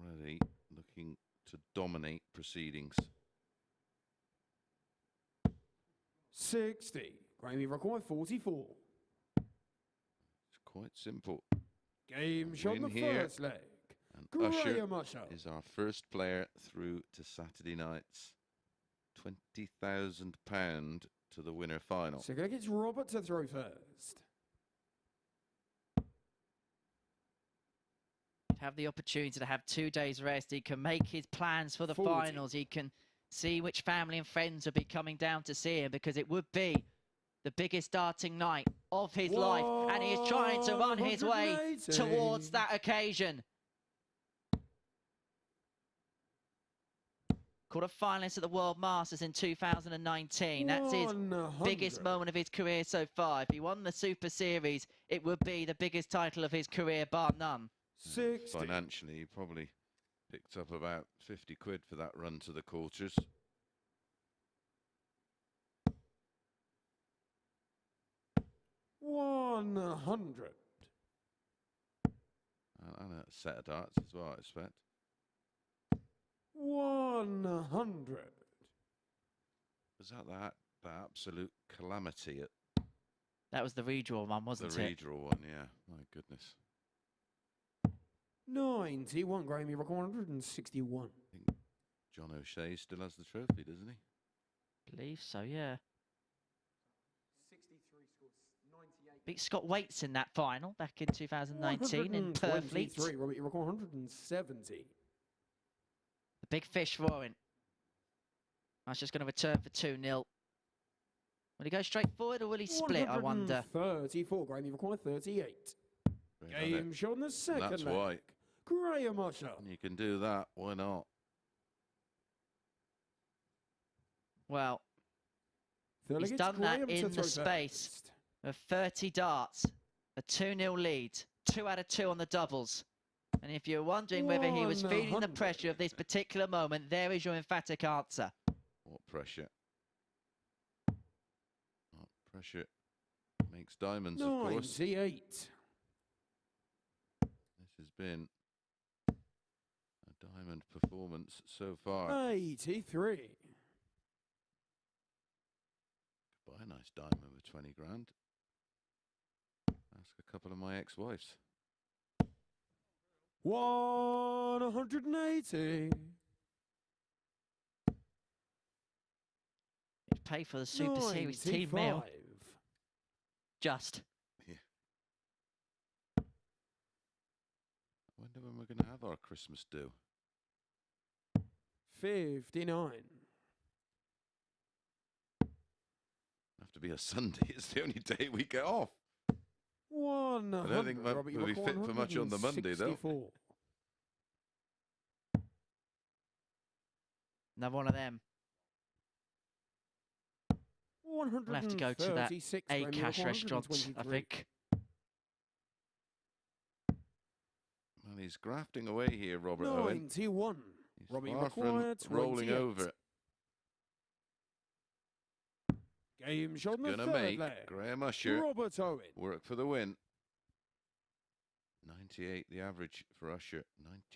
Already looking to dominate proceedings. 60. Graham Rock, 44. It's quite simple. Game shot in the here, first leg. And Graham Usher Usher is our first player through to Saturday night's £20,000 to the winner final. So going to get Robert to throw first. Have the opportunity to have 2 days rest. He can make his plans for the 40. finals. He can see which family and friends will be coming down to see him, because it would be the biggest starting night of his life, and he is trying to run his way 180. towards that occasion. Quarter-finalist at the World Masters in 2019. That's his 100. biggest moment of his career so far. If he won the Super Series, it would be the biggest title of his career, bar none. 60. Financially, he probably picked up about 50 quid for that run to the quarters. $100. And a set of darts as well, I expect. 100. Was that absolute calamity at That was the redraw one, wasn't the it? redraw one? Yeah, my goodness. 91. Graham Rock, 161. I think John O'Shea still has the trophy, doesn't he? Believe so, yeah. 63 scores 98. Beat Scott Waits in that final back in 2019 in Purfleet. 123. Robert Rock, 170. The big fish for Owen. That's just going to return for 2-0. Will he go straight forward or will he split, I wonder? 34. Graham Rock, 38. Game shot in the second That's leg. why. Graham Usher. And you can do that, why not? Well, he's Delegates done that Graham to in the throw space first. of 30 darts. A 2-0 lead. 2 out of 2 on the doubles. And if you're wondering whether he was feeling the 100. pressure of this particular moment, there is your emphatic answer. What pressure? What pressure makes diamonds, of course. 98. This has been a diamond performance so far. 83. Buy a nice diamond with 20 grand. Ask a couple of my ex-wives. 180. Pay for the Super Series team meal. 95. Just. Yeah. I wonder when we're going to have our Christmas do. 59. Have to be a Sunday. It's the only day we get off. 100. I don't think Robbie, we'll be fit for much on the Monday, though. 164. Another one of them. We'll have to go to that 136, A-Cash restaurant, I 123. think. Well, he's grafting away here, Robert Owen. 91. He's Robbie far from required rolling 28. over it. Game shot in the Gonna third make leg. Graham Usher Robert Owen. work for the win. 98 the average for Usher.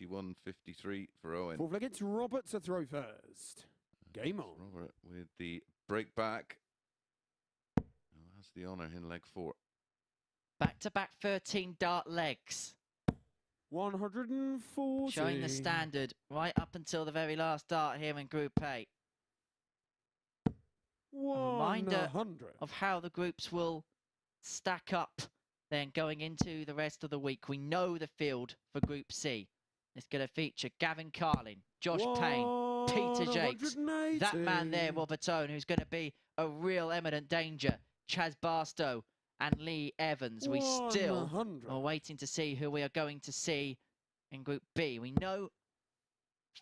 91.53 for Owen. Fourth leg, it's Robert to throw first. Game on. Robert with the break back. Who has the honour in leg 4. Back-to-back 13 dart legs. 140. Showing the standard right up until the very last dart here in Group A. A reminder 100. of how the groups will stack up then going into the rest of the week. We know the field for Group C. It's going to feature Gavin Carlin, Josh Payne, Peter Jakes, that man there, Robert Owen, who's going to be a real eminent danger, Chaz Barstow and Lee Evans. We still 100. are waiting to see who we are going to see in Group B. We know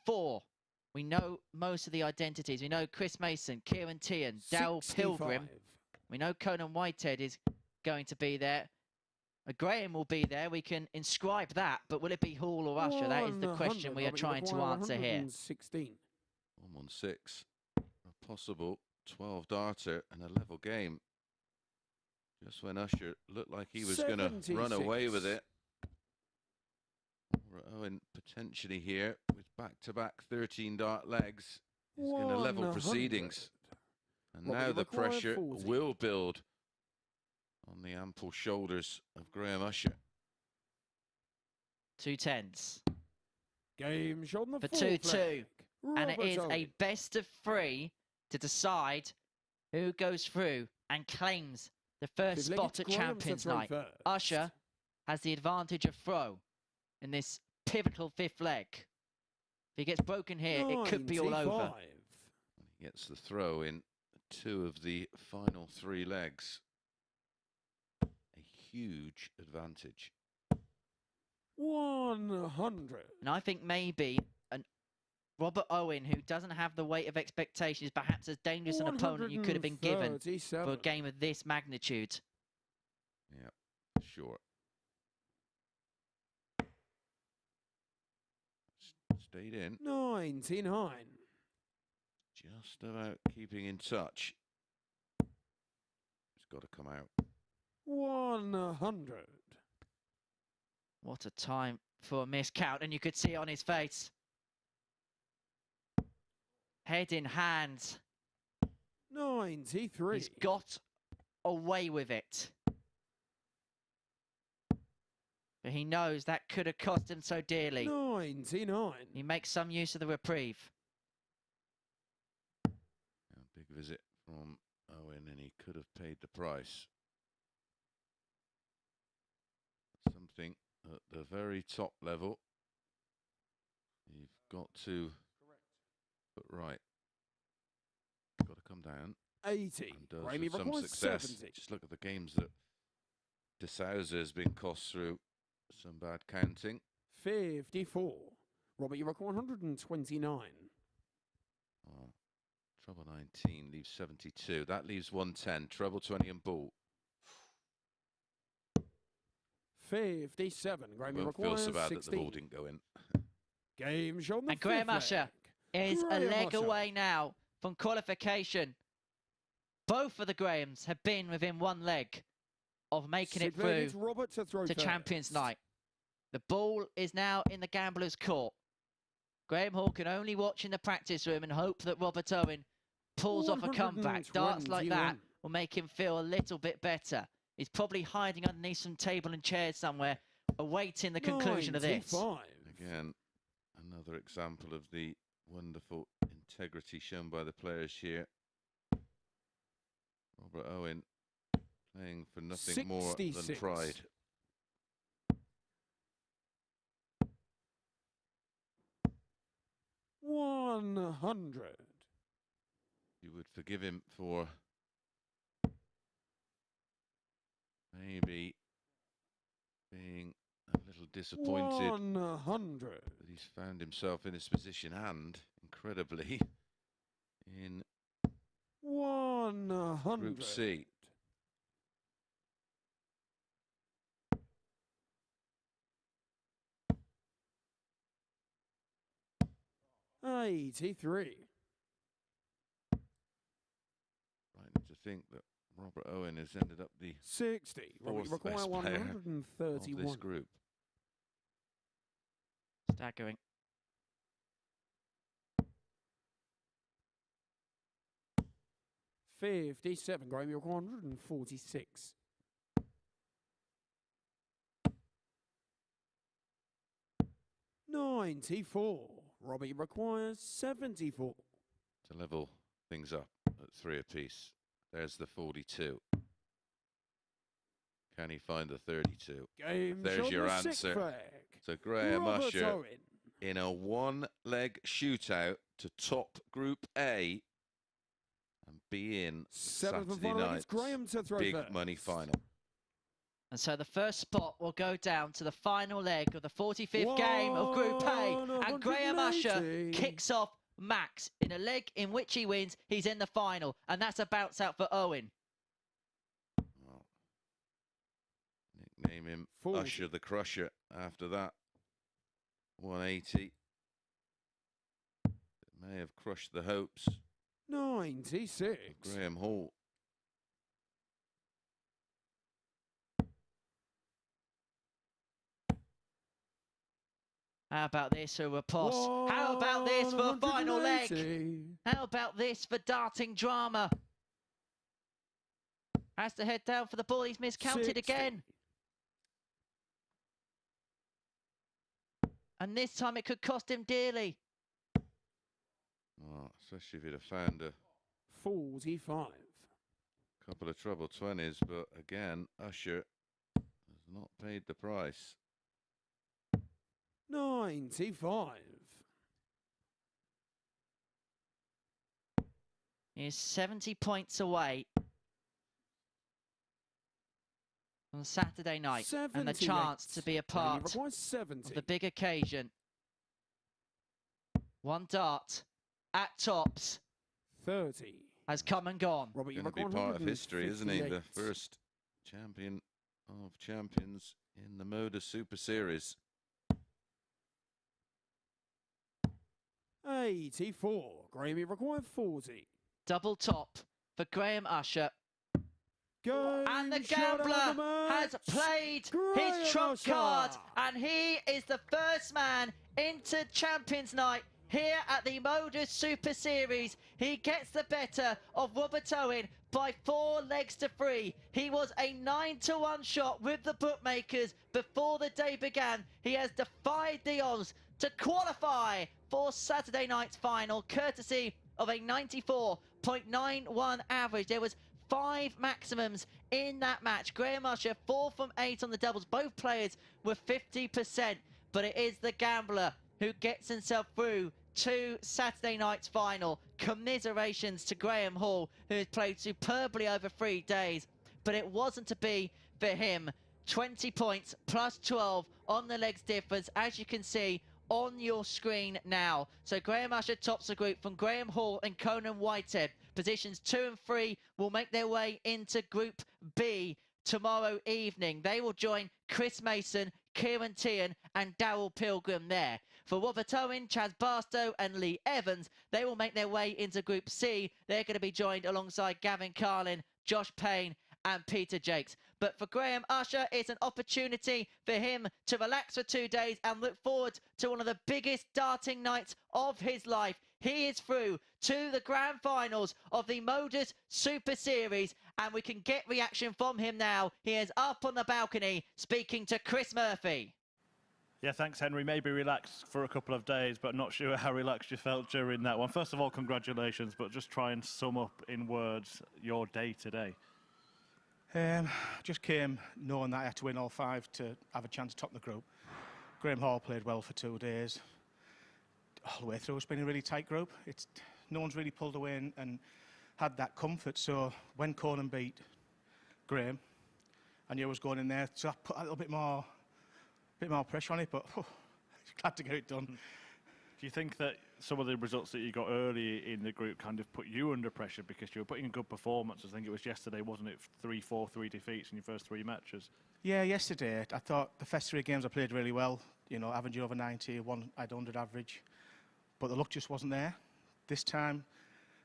4. We know most of the identities. We know Chris Mason, Kieran Tian, Darryl 65. Pilgrim. We know Conan Whitehead is going to be there. Graham will be there. We can inscribe that, but will it be Hall or Usher? That is the question we are trying to answer here. 116. 116. A possible 12 darter and a level game. Just when Usher looked like he was going to run away with it. Owen potentially here with back-to-back 13 dart legs is going to level 100. proceedings. And Robbie now the required pressure 40. will build on the ample shoulders of Graham Usher. 2 10s. Game shot in the For fourth 2-2. leg. And it Robert is a Owen. best of 3 to decide who goes through and claims the first Fifth leg, spot it's at Graham to Champions throw Night. first. Usher has the advantage of throw in this pivotal 5th leg. If he gets broken here, it could be all over. 95. He gets the throw in 2 of the final 3 legs. A huge advantage. 100. And I think maybe Robert Owen, who doesn't have the weight of expectations, perhaps as dangerous an opponent you could have been given for a 137. game of this magnitude. Yeah, sure. Stayed in. 99. Just about keeping in touch. It's got to come out. 100. What a time for a miscount, and you could see it on his face. Head in hand. 93. He's got away with it. But he knows that could have cost him so dearly. 99. He makes some use of the reprieve. A big visit from Owen, and he could have paid the price. Something at the very top level you've got to put right. Got to come down. 80. And does Ramey with some requires success. 70. Just look at the games that De Souza has been cost through. Some bad counting. 54. Robert, you require 129. Treble 19 leaves 72. That leaves 110. Treble 20 and ball. 57. Graham Won't feel requires so bad that the 16. ball didn't go in. Game shown the And Graham fifth Usher leg. is a Graham leg Usher. away now from qualification. Both of the Grahams have been within one leg of making it Sixth leg, through it's Robert to throw to first. Champions Night. The ball is now in the gambler's court. Graham Hall can only watch in the practice room and hope that Robert Owen pulls off a comeback. Darts like that 121. will make him feel a little bit better. He's probably hiding underneath some table and chairs somewhere, awaiting the conclusion of this. 95. Again, another example of the wonderful integrity shown by the players here. Robert Owen playing for nothing more than 66. pride. $100. You would forgive him for maybe being a little disappointed 100. that he's found himself in this position, and incredibly in 100. Group C. $83. Right to think that Robert Owen has ended up the 60. Robert, you fourth require best player 131. of this group. Staggering. $57. Graham, you require 146. $94. Robbie requires 74. To level things up at 3 apiece. There's the 42. Can he find the 32? Game There's shown your the sixth answer. flag. So Graham Robert Usher Owen. in a one-leg shootout to top Group A and be in Seventh and Saturday final leg, night's it's Graham to throw big first. money final. And so the first spot will go down to the final leg of the 45th game of Group A. And Graham Usher 180. kicks off Max in a leg in which he wins. He's in the final. And that's a bounce out for Owen. Well, nickname him 40. Usher the Crusher after that. 180. It may have crushed the hopes 96. of Graham Hall. How about this for Rapos? How about this for final leg? 180. How about this for darting drama? Has to head down for the ball. He's miscounted 60. again. And this time it could cost him dearly. Oh, especially if he'd have found a 45. couple of treble 20s, but again, Usher has not paid the price. 95. He's 70 points away on Saturday night and the 78. chance to be a Graham, you part require 70. of the big occasion. One dart at tops 30. has come and gone. Robert, you Going to be require part of history, isn't he? The 158. first champion of champions in the MODUS Super Series. 84. Graham, you require 40. Double top for Graham Usher. Game And the shot out gambler of the has match. played Graham his trump Usher. card, and he is the first man into Champions Night here at the MODUS Super Series. He gets the better of Robert Owen by 4 legs to 3. He was a 9-1 shot with the bookmakers before the day began. He has defied the odds to qualify for Saturday night's final, courtesy of a 94.91 average. There was 5 maximums in that match. Graham Usher, 4 from 8 on the doubles. Both players were 50%, but it is the gambler who gets himself through to Saturday night's final. Commiserations to Graham Hall, who has played superbly over 3 days, but it wasn't to be for him. 20 points plus 12 on the legs difference. As you can see on your screen now. So Graham Usher tops the group from Graham Hall and Conan Whitehead. Positions 2 and 3 will make their way into Group B tomorrow evening. They will join Chris Mason, Kieran Tian and Daryl Pilgrim there. For Robert Owen, Chaz Barstow and Lee Evans, they will make their way into Group C. They're going to be joined alongside Gavin Carlin, Josh Payne and Peter Jakes. But for Graham Usher, it's an opportunity for him to relax for 2 days and look forward to one of the biggest darting nights of his life. He is through to the grand finals of the MODUS Super Series, and we can get reaction from him now. He is up on the balcony speaking to Chris Murphy. Yeah, thanks, Henry. Maybe relaxed for a couple of days, but not sure how relaxed you felt during that one. First of all, congratulations, but just try and sum up in words your day today. Just came knowing that I had to win all 5 to have a chance to top the group. Graham Hall played well for 2 days. All the way through, it's been a really tight group. No one's really pulled away and had that comfort. So when Conan beat Graham, I knew I was going in there, so I put a little bit more pressure on it, but glad to get it done. Do you think that some of the results that you got early in the group kind of put you under pressure because you were putting in good performances? I think it was yesterday, wasn't it? 3-4, 3 defeats in your first 3 matches. Yeah, yesterday I thought the first 3 games I played really well. You know, averaging over 90, one I had 100 average, but the luck just wasn't there. This time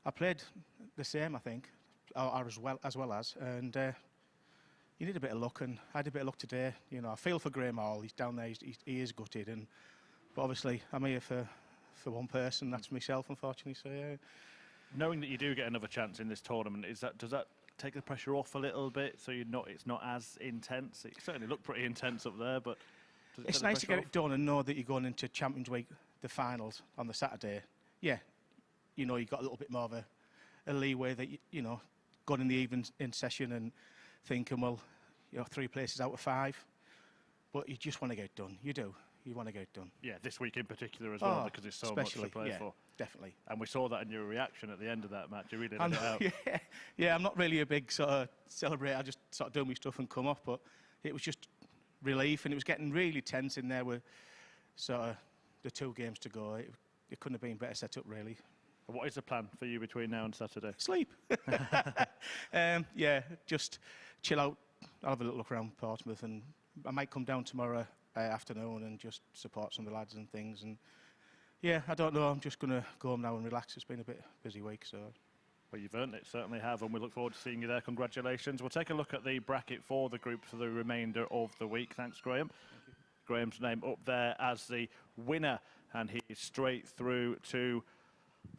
I played the same, I think, or as well as, and you need a bit of luck, and I had a bit of luck today. You know, I feel for Graham Hall. He's down there. He is gutted, but obviously I'm here for one person. That's myself, unfortunately. So yeah. Knowing that you do get another chance in this tournament, does that take the pressure off a little bit? So it's not as intense. It certainly looked pretty intense up there, but it's nice to get it done and know that you're going into Champions Week, the finals on the Saturday. Yeah, you know, you've got a little bit more of a leeway that you know, going in the evening in session and thinking, well, you know, 3 places out of 5, but you just want to get it done. You do. You want to get it done. Yeah, this week in particular as well, because there's so much to play for. Definitely. And we saw that in your reaction at the end of that match. You really let it out. Yeah, I'm not really a big sort of celebrator. I just sort of do my stuff and come off, but it was just relief, and it was getting really tense in there with sort of the 2 games to go. It couldn't have been better set up, really. What is the plan for you between now and Saturday? Sleep. Yeah, just chill out. I'll have a little look around Portsmouth, and I might come down tomorrow afternoon and just support some of the lads and things. And yeah, I don't know. I'm just going to go home now and relax. It's been a bit busy week, so. Well, you've earned it, certainly have, and we look forward to seeing you there. Congratulations. We'll take a look at the bracket for the group for the remainder of the week. Thanks, Graham. Thank you. Graham's name up there as the winner, and he's straight through to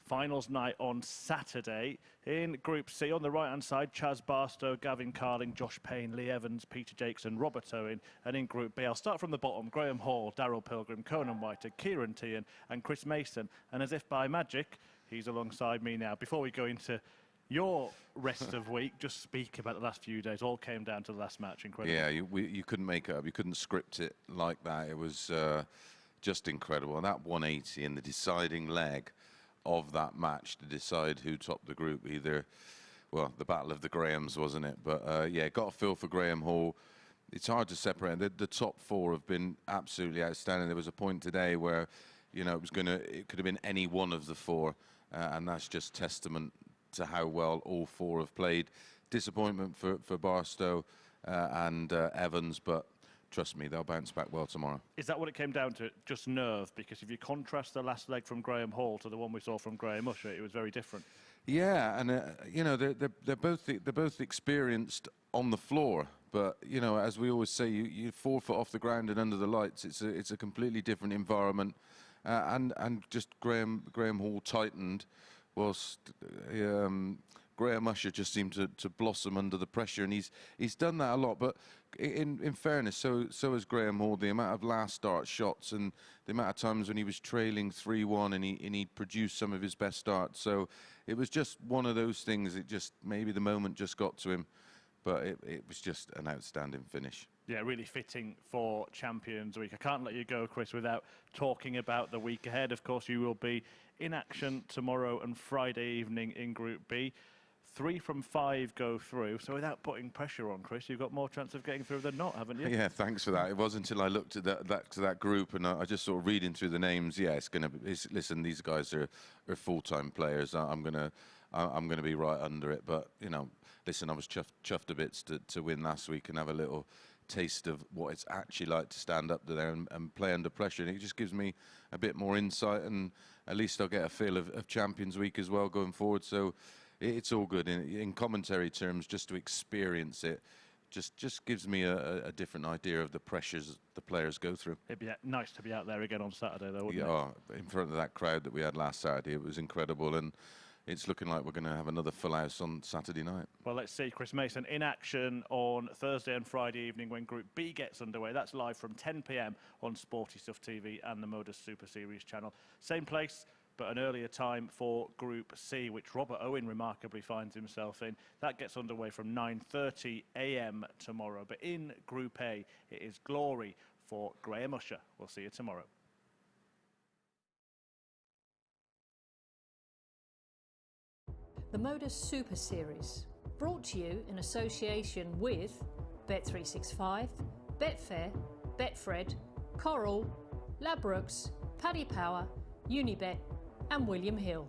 finals night on Saturday. In Group C, on the right-hand side, Chaz Barstow, Gavin Carling, Josh Payne, Lee Evans, Peter Jakes and Robert Owen. And in Group B, I'll start from the bottom, Graham Hall, Daryl Pilgrim, Conan Whitehead, Kieran Tian and Chris Mason. And as if by magic, he's alongside me now. Before we go into your rest of week, just speak about the last few days. All came down to the last match. Incredible. Yeah, you couldn't make it up. You couldn't script it like that. It was just incredible. And that 180 in the deciding leg of that match to decide who topped the group, either, well, the battle of the Grahams, wasn't it? But yeah, got a feel for Graham Hall. It's hard to separate. The top 4 have been absolutely outstanding. There was a point today where, you know, it could have been any one of the 4, and that's just testament to how well all 4 have played. Disappointment for Barstow and Evans, but trust me, they'll bounce back well tomorrow. Is that what it came down to? Just nerve? Because if you contrast the last leg from Graham Hall to the one we saw from Graham Usher, it was very different. Yeah, and you know, they're both experienced on the floor, but you know, as we always say, you 4 foot off the ground and under the lights. It's a completely different environment, and just Graham Hall tightened, whilst Graham Usher just seemed to blossom under the pressure, and he's done that a lot. But in fairness, so has Graham Hall. The amount of last start shots and the amount of times when he was trailing 3-1 and he produced some of his best starts. So it was just one of those things. It just, maybe the moment just got to him, but it was just an outstanding finish. Yeah, really fitting for Champions Week. I can't let you go, Chris, without talking about the week ahead. Of course, you will be in action tomorrow and Friday evening in Group B. 3 from 5 go through. So without putting pressure on, Chris, you've got more chance of getting through than not, haven't you? Yeah, thanks for that. It wasn't until I looked at that group and I just sort of reading through the names. Yeah, it's going to. Listen, these guys are full-time players. I'm gonna be right under it. But you know, listen, I was chuffed a bit to win last week and have a little taste of what it's actually like to stand up there and play under pressure. And it just gives me a bit more insight, and at least I'll get a feel of Champions Week as well going forward. So it's all good in commentary terms. Just to experience it just gives me a different idea of the pressures the players go through. It'd be nice to be out there again on Saturday, though, wouldn't it? In front of that crowd that we had last Saturday, it was incredible, and it's looking like we're going to have another full house on Saturday night. Well, let's see Chris Mason in action on Thursday and Friday evening when Group B gets underway. That's live from 10 p.m. on Sporty Stuff TV and the MODUS Super Series channel. Same place, but an earlier time for Group C, which Robert Owen remarkably finds himself in. That gets underway from 9:30 a.m. tomorrow. But in Group A, it is glory for Graham Usher. We'll see you tomorrow. The MODUS Super Series, brought to you in association with Bet365, Betfair, Betfred, Coral, Ladbrokes, Paddy Power, Unibet and William Hill.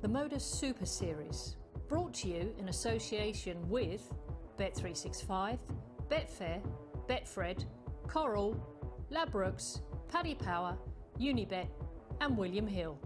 The MODUS Super Series, brought to you in association with Bet365, Betfair, Betfred, Coral, Ladbrokes, Paddy Power, Unibet and William Hill.